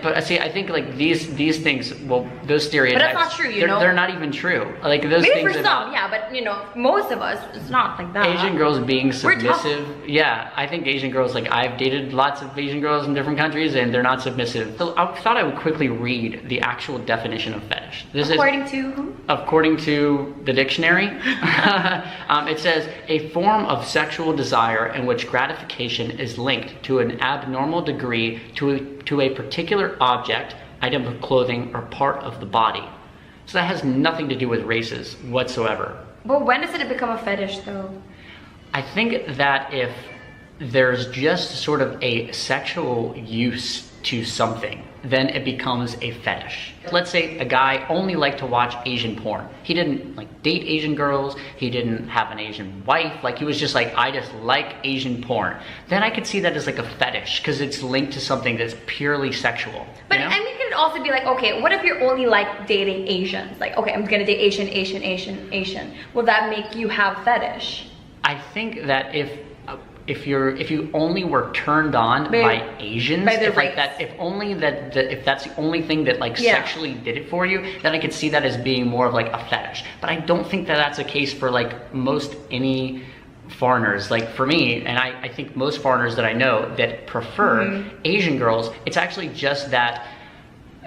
But see, I think like these things, well, those stereotypes. But that's not true, you know? They're not even true. Like those Maybe things for about some, yeah, but you know, most of us, it's not like that. Asian girls being We're tough. submissive. Yeah, I think Asian girls, like I've dated lots of Asian girls in different countries and they're not submissive. So I thought I would quickly read the actual definition of fetish. According to who? According to the dictionary, it says a form of sexual desire in which gratification is linked to an abnormal degree to a particular object, item of clothing, or part of the body. So that has nothing to do with races whatsoever. But when does it become a fetish though? I think that if there's just sort of a sexual use to something, then it becomes a fetish. Let's say a guy only liked to watch Asian porn. He didn't like date Asian girls, he didn't have an Asian wife, like he was just like, I just like Asian porn. Then I could see that as like a fetish, because it's linked to something that's purely sexual. But I mean, it could also be like, okay, what if you're only like dating Asians? Like, okay, I'm gonna date Asian. Will that make you have fetish? I think that if you only were turned on by Asians, if that's the only thing that like sexually did it for you, then I could see that as being more of like a fetish. But I don't think that that's a case for like most any foreigners. Like for me, and I think most foreigners that I know that prefer Asian girls, it's actually just that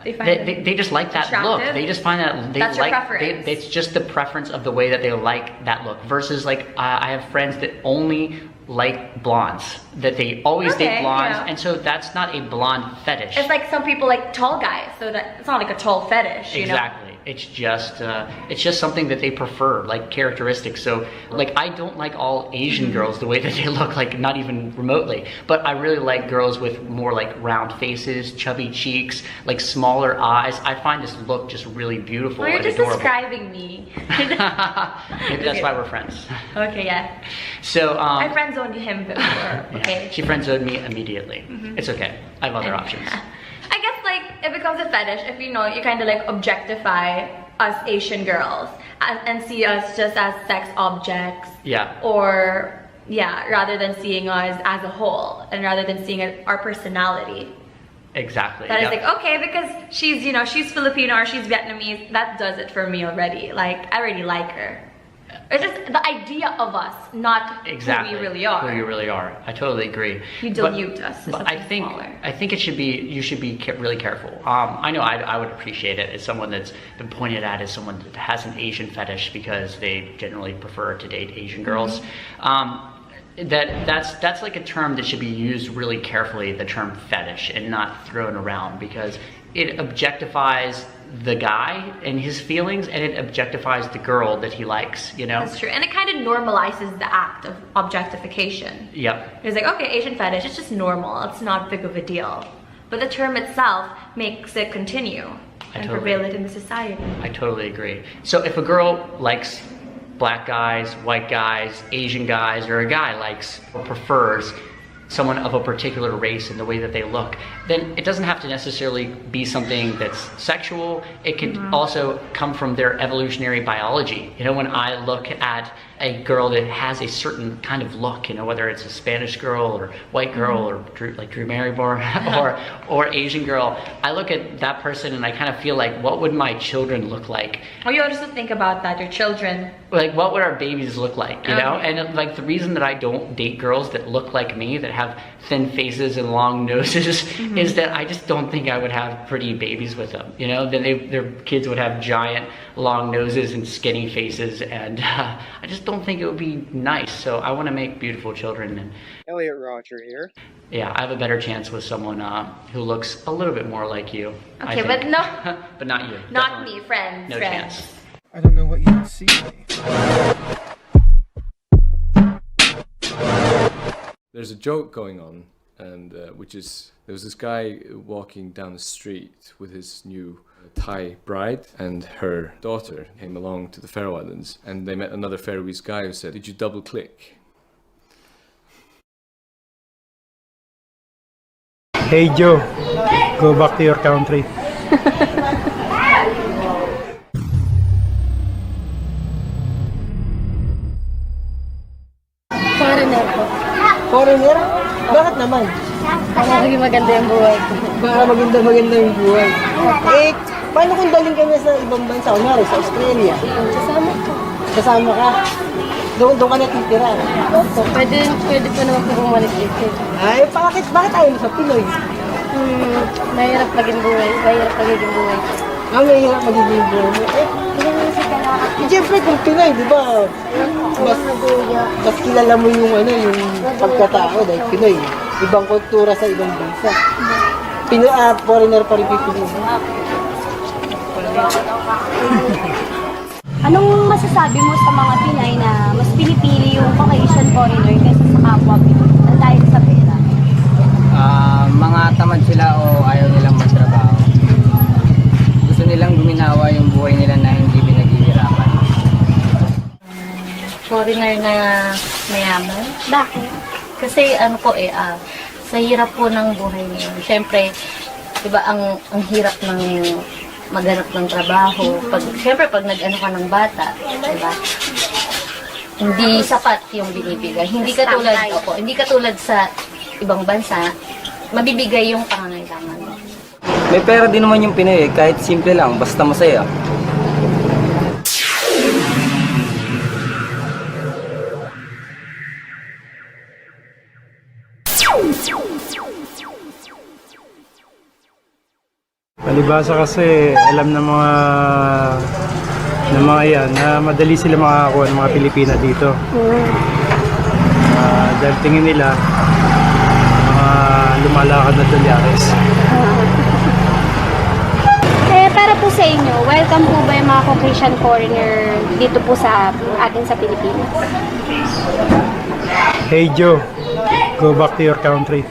they just like that look. They just find that That's your preference. It's just the preference of the way that they like that look. Versus like I have friends that only like blondes, that they always date blondes, and so that's not a blonde fetish. It's like some people like tall guys, so that it's not like a tall fetish, you know? It's just something that they prefer, like characteristics. So like I don't like all Asian girls the way that they look, like not even remotely. But I really like girls with more like round faces, chubby cheeks, like smaller eyes. I find this look just really beautiful. Well, you're and just adorable. describing me. Maybe that's why we're friends. Okay, yeah. So I friend zoned him before. Okay. Yeah, she friend zoned me immediately. It's okay. I have other options. I guess like it becomes a fetish if you kind of like objectify us Asian girls and see us just as sex objects. Yeah. Or yeah, rather than seeing us as a whole and rather than seeing our personality. Exactly. That is like, okay, because she's she's Filipino or she's Vietnamese, that does it for me already. Like I already like her. It's just the idea of us, not exactly who we really are. Who you really are. I totally agree. You dilute us. But I think it should be, you should be really careful. I know I would appreciate it as someone that's been pointed at as someone that has an Asian fetish because they generally prefer to date Asian girls. That's like a term that should be used really carefully, the term fetish, and not thrown around, because it objectifies the guy and his feelings, and it objectifies the girl that he likes, That's true, and it kind of normalizes the act of objectification. Yep. It's like, okay, Asian fetish, it's just normal, it's not big of a deal. But the term itself makes it continue and prevail it in the society. I totally agree. So if a girl likes black guys, white guys, Asian guys, or a guy likes or prefers someone of a particular race and the way that they look, then it doesn't have to necessarily be something that's sexual. It can also come from their evolutionary biology. When I look at a girl that has a certain kind of look, whether it's a Spanish girl or white girl or Drew Barrymore or Asian girl, I look at that person and I kind of feel like, what would my children look like? Oh, you also think about that, your children. Like, what would our babies look like, you know? And like, the reason that I don't date girls that look like me, that have thin faces and long noses, is that I just don't think I would have pretty babies with them, Then their kids would have giant long noses and skinny faces, and I just don't think it would be nice. So I want to make beautiful children. And Elliot Roger here. Yeah, I have a better chance with someone who looks a little bit more like you. Okay, but no. But not you. Not Definitely. me, friends. No chance. I don't know what you can see. There's a joke going on, and which is, there was this guy walking down the street with his new Thai bride, and her daughter came along to the Faroe Islands, and they met another Faroese guy who said, "Did you double click?" Hey Joe, go back to your country. Foreigner po. Foreigner? Bakit naman? Para maging maganda yung buhay ko. Para maganda yung buhay. Paano kung daling kami sa ibang bansa? Kunyari, sa Australia. Kasama ko. Kasama ka? Doon ka natitira. Opo, pwede pa naman po bumalik dito. Ay, bakit ayaw mo sa Pinoy? Mahirap maging buhay. Mahirap magiging buhay. Mahirap magiging buhay mo. Siyempre kung Pinoy, di ba? Mas kilala mo yung pagkatao dahil Pinoy. Ibang kultura sa ibang bansa. Foreigner pa rin pipili. Anong masasabi mo sa mga Pinay na mas pinipili yung Caucasian foreigner kaysa sa kapwa Pinoy dahil sa pera? Mga tamad sila o ayaw nilang magtrabaho. Gusto nilang guminawa yung buhay nila na hindi pinaghihirapan. Foreigner na mayaman? Bakit? Kasi sa hirap po ng buhay niyo. Siyempre, diba ang hirap ng maghanap ng trabaho. Siyempre, pag nag-ano ka ng bata, diba? Hindi sapat yung binibigay. Hindi katulad sa ibang bansa, mabibigay yung pangangailangan mo. May pera din naman yung Pinoy kahit simple lang, basta masaya. Palibasa kasi alam ng mga yan na madali sila makakakuha ng mga Pilipina dito. Dahil tingin nila lumalakad na dalyares. Para po sa inyo, welcome po ba yung mga Caucasian foreigner dito po sa atin sa Pilipinas? Hey Joe, go back to your country.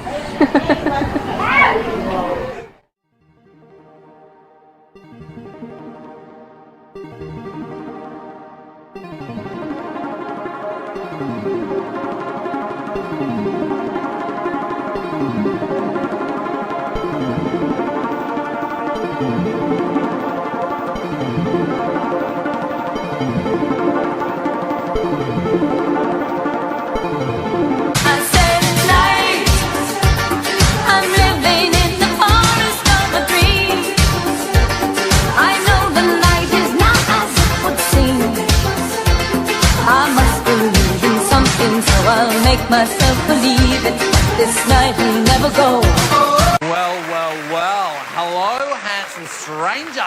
Myself believe it. This night will never go. Well. Hello, handsome stranger.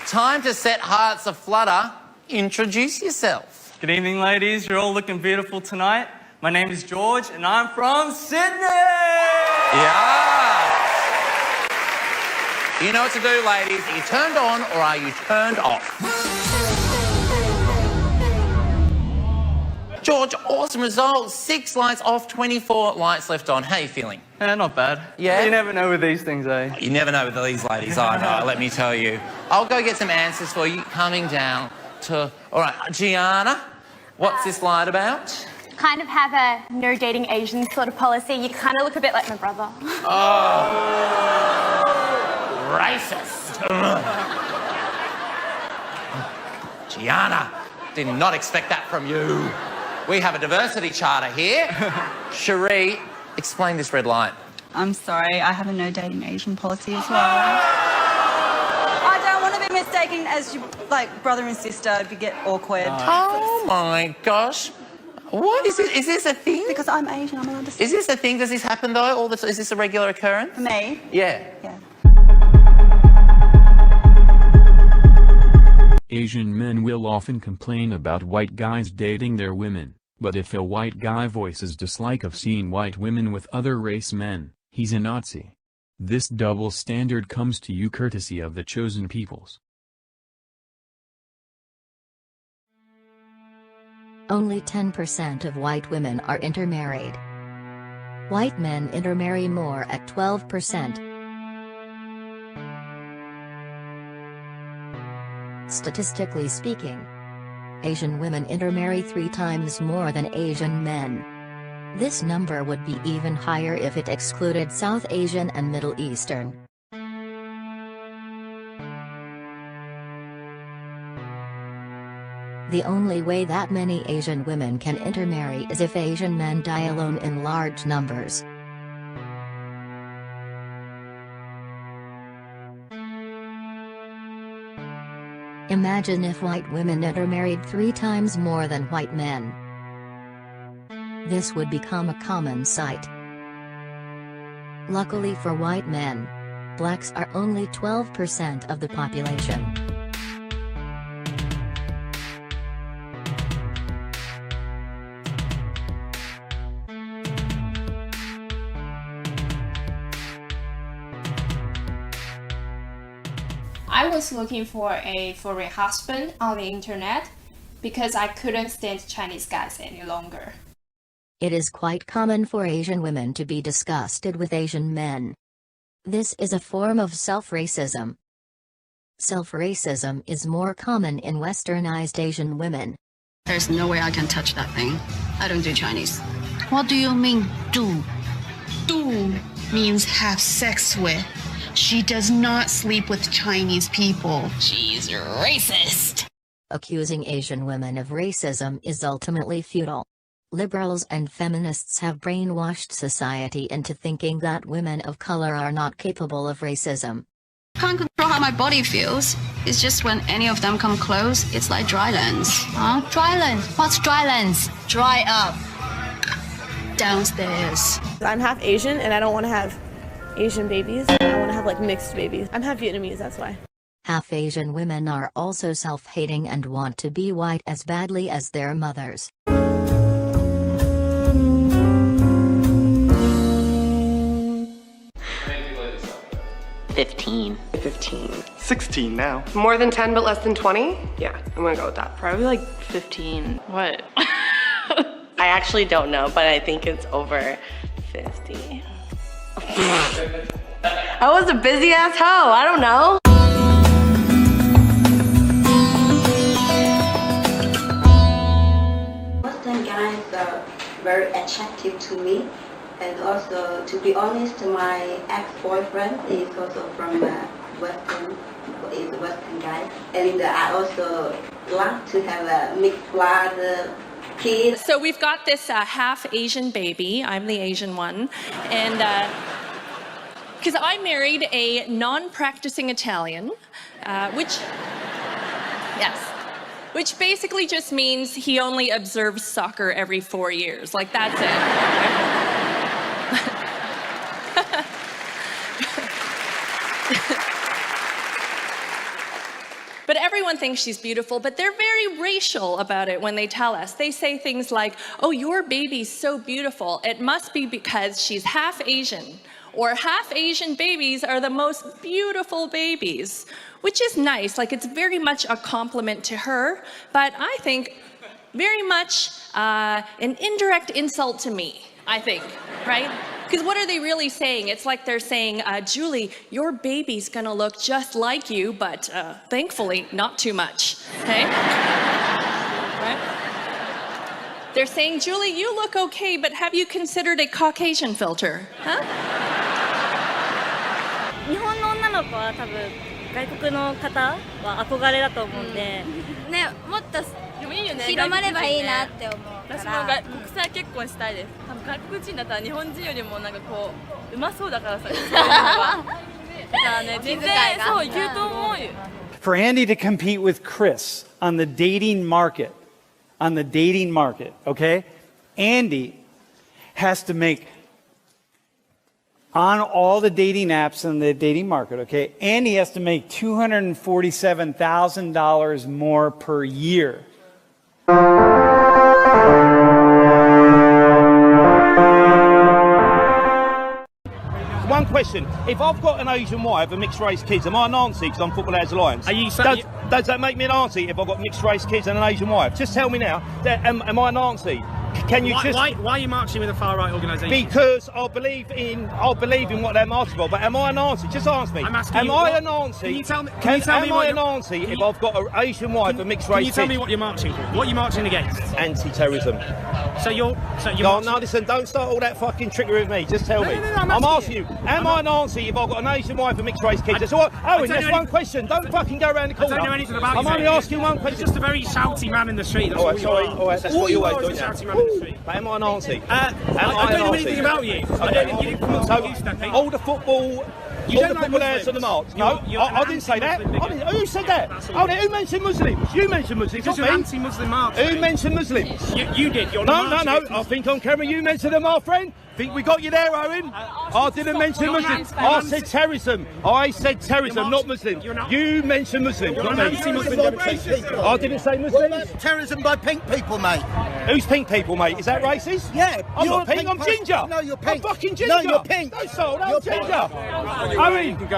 Time to set hearts aflutter. Introduce yourself. Good evening, ladies. You're all looking beautiful tonight. My name is George, and I'm from Sydney. Yeah. You know what to do, ladies. Are you turned on or are you turned off? George, awesome results. 6 lights off, 24 lights left on. How are you feeling? Not bad. Yeah? You never know with these things, eh? You never know with these ladies either, let me tell you. I'll go get some answers for you. Coming down to... All right, Gianna, what's this light about? Kind of have a no dating Asian sort of policy. You kind of look a bit like my brother. Oh. Racist. Gianna, did not expect that from you. We have a diversity charter here. Cherie, explain this red light. I'm sorry, I have a no dating Asian policy as well. I don't want to be mistaken as your, brother and sister. It'd get awkward. Oh my gosh. What is this? Is this a thing? Because I'm Asian, I'm allowed to say. Is this a thing? Does this happen though? All the is this a regular occurrence? For me? Yeah. Yeah. Asian men will often complain about white guys dating their women, but if a white guy voices dislike of seeing white women with other race men, he's a Nazi. This double standard comes to you courtesy of the chosen peoples. Only 10% of white women are intermarried. White men intermarry more at 12%. Statistically speaking, Asian women intermarry 3 times more than Asian men. This number would be even higher if it excluded South Asian and Middle Eastern. The only way that many Asian women can intermarry is if Asian men die alone in large numbers. Imagine if white women intermarried 3 times more than white men. This would become a common sight. Luckily for white men, blacks are only 12% of the population. I was looking for a foreign husband on the internet because I couldn't stand Chinese guys any longer. It is quite common for Asian women to be disgusted with Asian men. This is a form of self-racism. Self-racism is more common in westernized Asian women. There's no way I can touch that thing. I don't do Chinese. What do you mean, do? Do means have sex with. She does not sleep with Chinese people. She's racist. Accusing Asian women of racism is ultimately futile. Liberals and feminists have brainwashed society into thinking that women of color are not capable of racism. Can't control how my body feels. It's just when any of them come close, it's like dry lands. Huh? Dry lands? What's dry lands? Dry up. Downstairs. I'm half Asian and I don't want to have Asian babies. I want to have mixed babies. I'm half Vietnamese, that's why. Half Asian women are also self-hating and want to be white as badly as their mothers. 15. 15. 16 now. More than 10 but less than 20? Yeah, I'm gonna go with that. Probably like 15. What? I actually don't know, but I think it's over 50. I was a busy ass hoe, I don't know. Western guys are very attractive to me. And also, to be honest, my ex-boyfriend is also from Western guy. And I also like to have a mixed blood kid. So we've got this half Asian baby. I'm the Asian one. And because I married a non-practicing Italian, which basically just means he only observes soccer every 4 years. Like, that's it. But everyone thinks she's beautiful, but they're very racial about it when they tell us. They say things like, oh, your baby's so beautiful. It must be because she's half Asian. Or half Asian babies are the most beautiful babies, which is nice. Like, it's very much a compliment to her, but I think very much an indirect insult to me, I think, right? Because what are they really saying? It's like they're saying, Julie, your baby's gonna look just like you, but thankfully, not too much, okay? Right? They're saying, Julie, you look okay, but have you considered a Caucasian filter, huh? 日本の女の子は多分外国の方は憧れだと思うんで、ね、もっと広まればいいなって思うから。私も国際結婚したいです。多分外国人だったら日本人よりもなんかこう上手そうだからさ、そういうのが。だからね、全然そういけると思うよ。For Andy to compete with Chris on the dating market, okay? Andy has to make on all the dating apps in the dating market, okay? Andy has to make $247,000 more per year. One question. If I've got an Asian wife and mixed race kids, am I an auntie because I'm Football Lads Alliance? Are you does that make me an auntie if I've got mixed race kids and an Asian wife? Just tell me now. Am I an auntie? Can you why are you marching with a far right organisation? Because I believe in what they're marching for. But am I an auntie? Just answer me. I'm asking am I an auntie? Can you tell me? Am I an auntie if I've got an Asian wife and mixed race kids? Can you tell me what you're marching for? What are you marching against? Anti-terrorism. So you're no, listen, don't start all that fucking trickery with me. Just tell me. No, I'm asking you. Am I an auntie if I've got an Asian wife and mixed race kids? That's all. Owen, that's one question. Don't fucking go around the corner. I don't know anything about you. I'm only asking one question. You're just a very shouty man in the street. That's all you are. All right, that's what you always do. Shouty man in the street. But am I an auntie? I don't know anything about you. All the football. You all the football lads on the march. No, I didn't say that. Who said that? Oh, who mentioned Muslims? You mentioned Muslims. It's an anti-Muslim march. Who mentioned Muslims? You did. No. I think on camera you mentioned them, my friend. Think we got you there, Owen? I didn't mention Muslims. I said terrorism. I said terrorism, not Muslims. You mentioned Muslims, not me. I didn't say Muslims. Terrorism by pink people, mate. Who's pink people, mate? Is that racist? Yeah. I'm not pink, I'm ginger. No, you're pink. I'm fucking ginger. No, you're pink. No, so, I'm ginger. Owen, take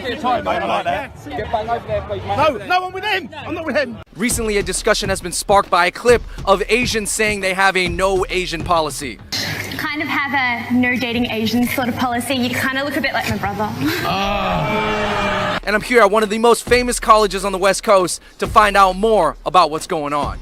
your time, mate. I like that. Get back over there, please, mate. No, I'm with him. I'm not with him. Recently, a discussion has been sparked by a clip of Asians saying they have a no Asian policy. Kind of have a no dating Asian sort of policy. You kind of look a bit like my brother. And I'm here at one of the most famous colleges on the West Coast to find out more about what's going on.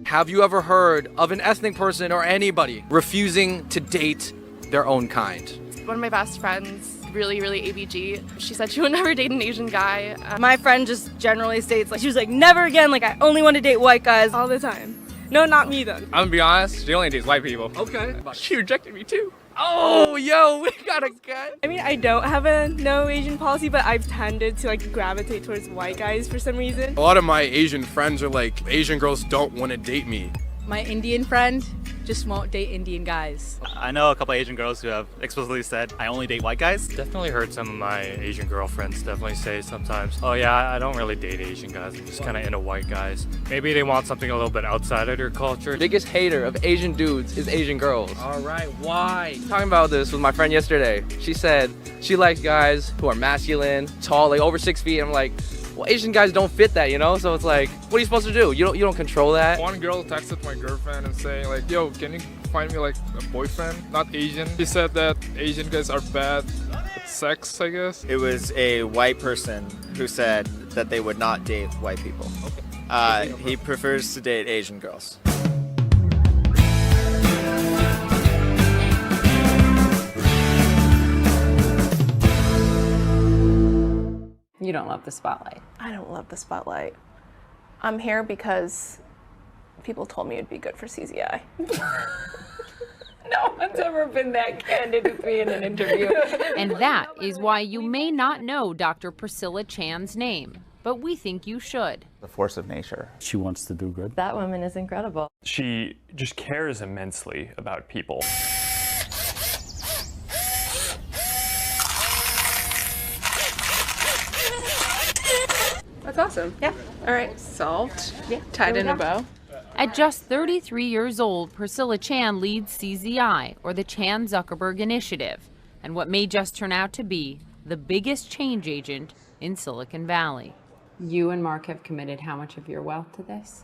Have you ever heard of an ethnic person or anybody refusing to date their own kind? One of my best friends, really ABG, she said she would never date an Asian guy. My friend just generally states, like, she was like, never again, like, I only want to date white guys all the time. No, not me then. I'm gonna be honest, she only dates white people. Okay. She rejected me too. Oh, yo, we got a guy. I mean, I don't have a no Asian policy, but I've tended to like gravitate towards white guys for some reason. A lot of my Asian friends are like, Asian girls don't want to date me. My Indian friend just won't date Indian guys. I know a couple Asian girls who have explicitly said, I only date white guys. Definitely heard some of my Asian girlfriends definitely say sometimes, oh yeah, I don't really date Asian guys, I'm just kind of into white guys. Maybe they want something a little bit outside of their culture. Biggest hater of Asian dudes is Asian girls. All right, why? Talking about this with my friend yesterday. She said she likes guys who are masculine, tall, like over 6 feet. I'm like, well, Asian guys don't fit that, you know? So it's like, what are you supposed to do? You don't control that. One girl texted my girlfriend and saying like, yo, can you find me like a boyfriend, not Asian? She said that Asian guys are bad at sex, I guess. It was a white person who said that they would not date white people. Okay. He prefers to date Asian girls. You don't love the spotlight. I don't love the spotlight. I'm here because people told me it'd be good for CZI. No one's ever been that candid with me in an interview. And that is why you may not know Dr. Priscilla Chan's name, but we think you should. The force of nature. She wants to do good. That woman is incredible. She just cares immensely about people. That's awesome. Yeah. All right. Solved. Yeah. Tied in a bow. At just 33 years old, Priscilla Chan leads CZI, or the Chan Zuckerberg Initiative, and what may just turn out to be the biggest change agent in Silicon Valley. You and Mark have committed how much of your wealth to this?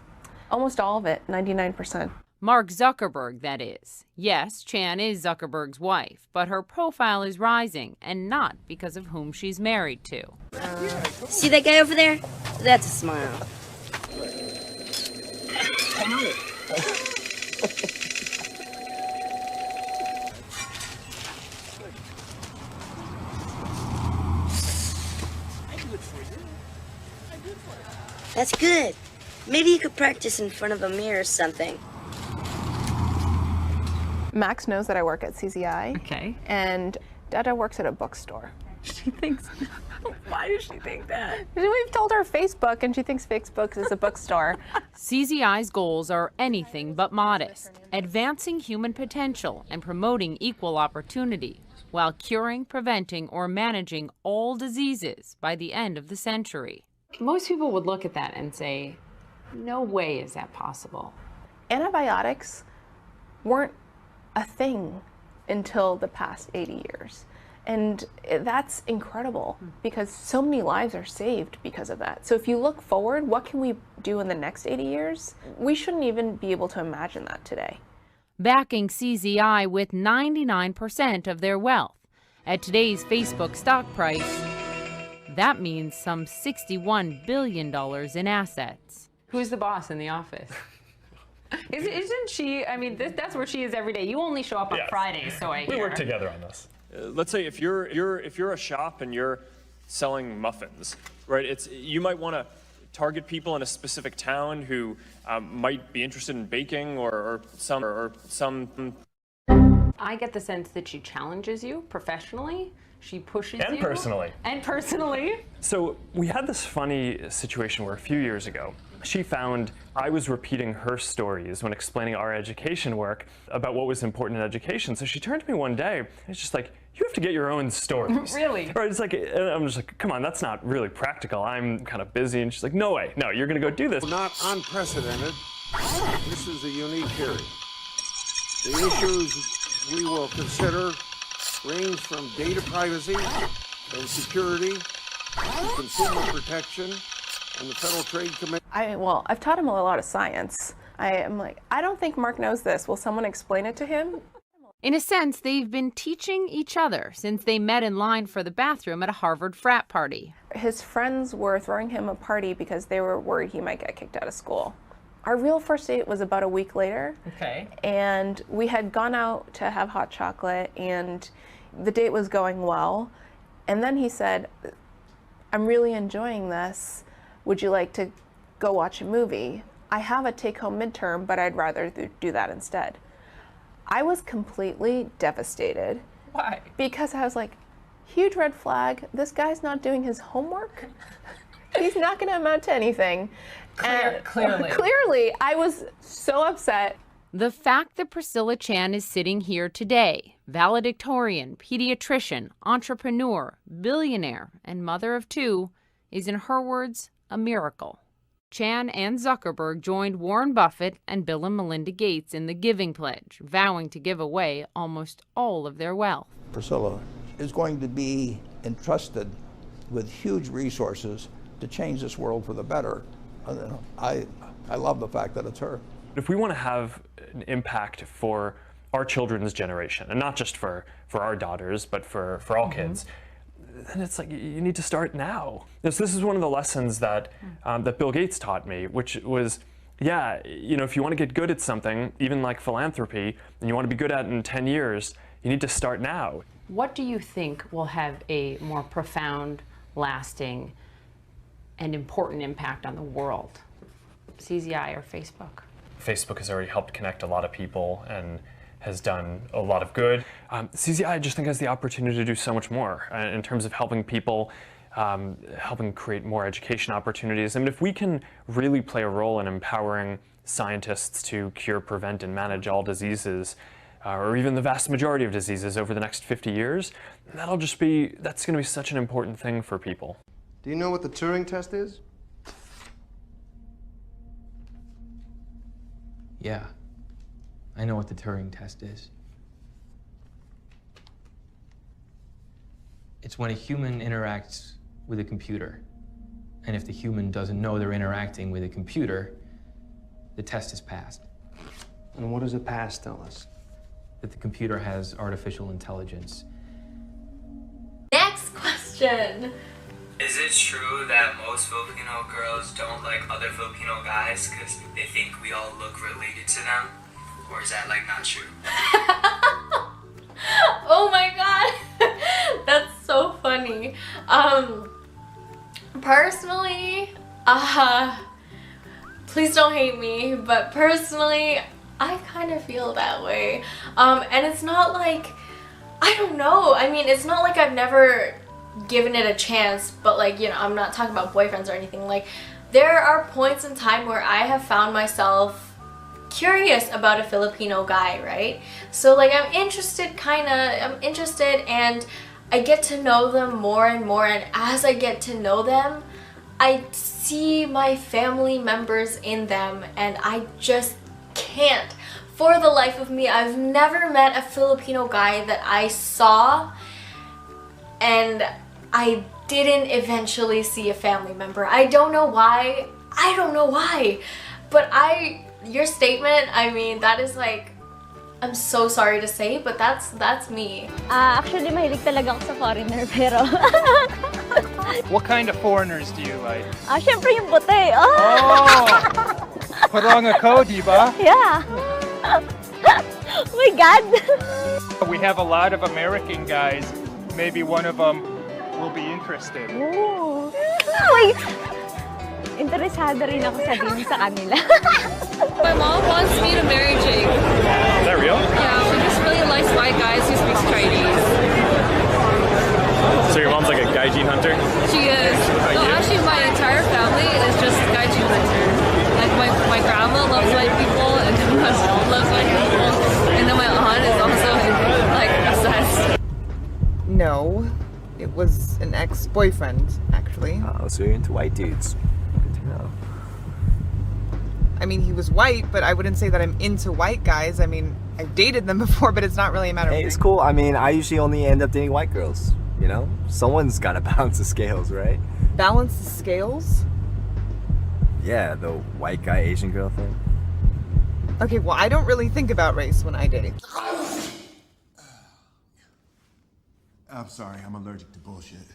Almost all of it, 99%. Mark Zuckerberg, that is. Yes, Chan is Zuckerberg's wife, but her profile is rising, and not because of whom she's married to. See that guy over there? That's a smile. That's good. Maybe you could practice in front of a mirror or something. Max knows that I work at CZI. Okay. And Dada works at a bookstore. She thinks, why does she think that? We've told her Facebook, and she thinks Facebook is a bookstore. CZI's goals are anything but modest, advancing human potential and promoting equal opportunity, while curing, preventing, or managing all diseases by the end of the century. Most people would look at that and say, no way is that possible. Antibiotics weren't a thing until the past 80 years. And that's incredible because so many lives are saved because of that. So if you look forward, what can we do in the next 80 years? We shouldn't even be able to imagine that today. Backing CZI with 99% of their wealth. At today's Facebook stock price, that means some $61 billion in assets. Who's the boss in the office? Isn't she, I mean, that's where she is every day. You only show up on Fridays, so I hear. We work together on this. Let's say if you're a shop and you're selling muffins, right? You might want to target people in a specific town who might be interested in baking or some. I get the sense that she challenges you professionally. She pushes you. And personally. And personally. So we had this funny situation where a few years ago, she found I was repeating her stories when explaining our education work about what was important in education. So she turned to me one day and it's just like, you have to get your own stories. Really? Right, it's like, and I'm just like, come on, that's not really practical. I'm kind of busy. And she's like, no way, no, you're gonna go do this. Not unprecedented. This is a unique hearing. The issues we will consider range from data privacy and security to consumer protection and the Federal Trade Commission. I've taught him a lot of science. I'm like, I don't think Mark knows this. Will someone explain it to him? In a sense, they've been teaching each other since they met in line for the bathroom at a Harvard frat party. His friends were throwing him a party because they were worried he might get kicked out of school. Our real first date was about a week later. Okay. And we had gone out to have hot chocolate and the date was going well. And then he said, I'm really enjoying this. Would you like to go watch a movie? I have a take-home midterm, but I'd rather do that instead. I was completely devastated. Why? Because I was like, huge red flag, this guy's not doing his homework. He's not going to amount to anything. Clearly. Clearly, I was so upset. The fact that Priscilla Chan is sitting here today, valedictorian, pediatrician, entrepreneur, billionaire, and mother of two, is, in her words, a miracle. Chan and Zuckerberg joined Warren Buffett and Bill and Melinda Gates in the Giving Pledge, vowing to give away almost all of their wealth. Priscilla is going to be entrusted with huge resources to change this world for the better. I love the fact that it's her. If we want to have an impact for our children's generation, and not just for our daughters, but for all kids, then it's like you need to start now. This is one of the lessons that that Bill Gates taught me, which was, yeah, you know, if you want to get good at something, even like philanthropy, and you want to be good at it in 10 years, you need to start now. What do you think will have a more profound, lasting, and important impact on the world? CZI or Facebook? Facebook has already helped connect a lot of people and has done a lot of good. CZI, I just think, has the opportunity to do so much more in terms of helping people, helping create more education opportunities. I mean, if we can really play a role in empowering scientists to cure, prevent, and manage all diseases, or even the vast majority of diseases over the next 50 years, that's going to be such an important thing for people. Do you know what the Turing test is? Yeah, I know what the Turing test is. It's when a human interacts with a computer, and if the human doesn't know they're interacting with a computer, the test is passed. And what does a pass tell us? That the computer has artificial intelligence. Next question. Is it true that most Filipino girls don't like other Filipino guys because they think we all look related to them? Or is that like not true? Oh my god, that's so funny. Personally, please don't hate me, but personally, I kind of feel that way. And it's not like, I don't know, I mean, it's not like I've never given it a chance, but like, you know, I'm not talking about boyfriends or anything. Like, there are points in time where I have found myself curious about a Filipino guy, right? So like, I'm interested and I get to know them more and more, and as I get to know them, I see my family members in them, and I just can't. For the life of me, I've never met a Filipino guy that I saw and I didn't eventually see a family member. I don't know why. But your statement, I mean, that is like, I'm so sorry to say, but that's me. Actually, mahilig talaga ako sa foreigner, pero... What kind of foreigners do you like? Syempre yung puti. Parang di ba? Yeah. Oh my God. We have a lot of American guys. Maybe one of them will be interested. Ooh. Wait. Interesado rin ako sabihin sa kanila. My mom wants me to marry Jake. Is that real? Yeah, she just really likes white guys who speak Chinese. So your mom's like a gaijin hunter? She is. No, actually my entire family is just gaijin hunter. Like my grandma loves white people, and my mom loves white people, and then my aunt is also like obsessed. No, it was an ex-boyfriend, actually. Oh, so you're into white dudes. Good to know. I mean, he was white, but I wouldn't say that I'm into white guys. I mean, I've dated them before, but it's not really a matter of... Hey, it's cool. I mean, I usually only end up dating white girls, you know? Someone's got to balance the scales, right? Balance the scales? Yeah, the white guy, Asian girl thing. Okay, well, I don't really think about race when I date. I'm sorry, I'm allergic to bullshit.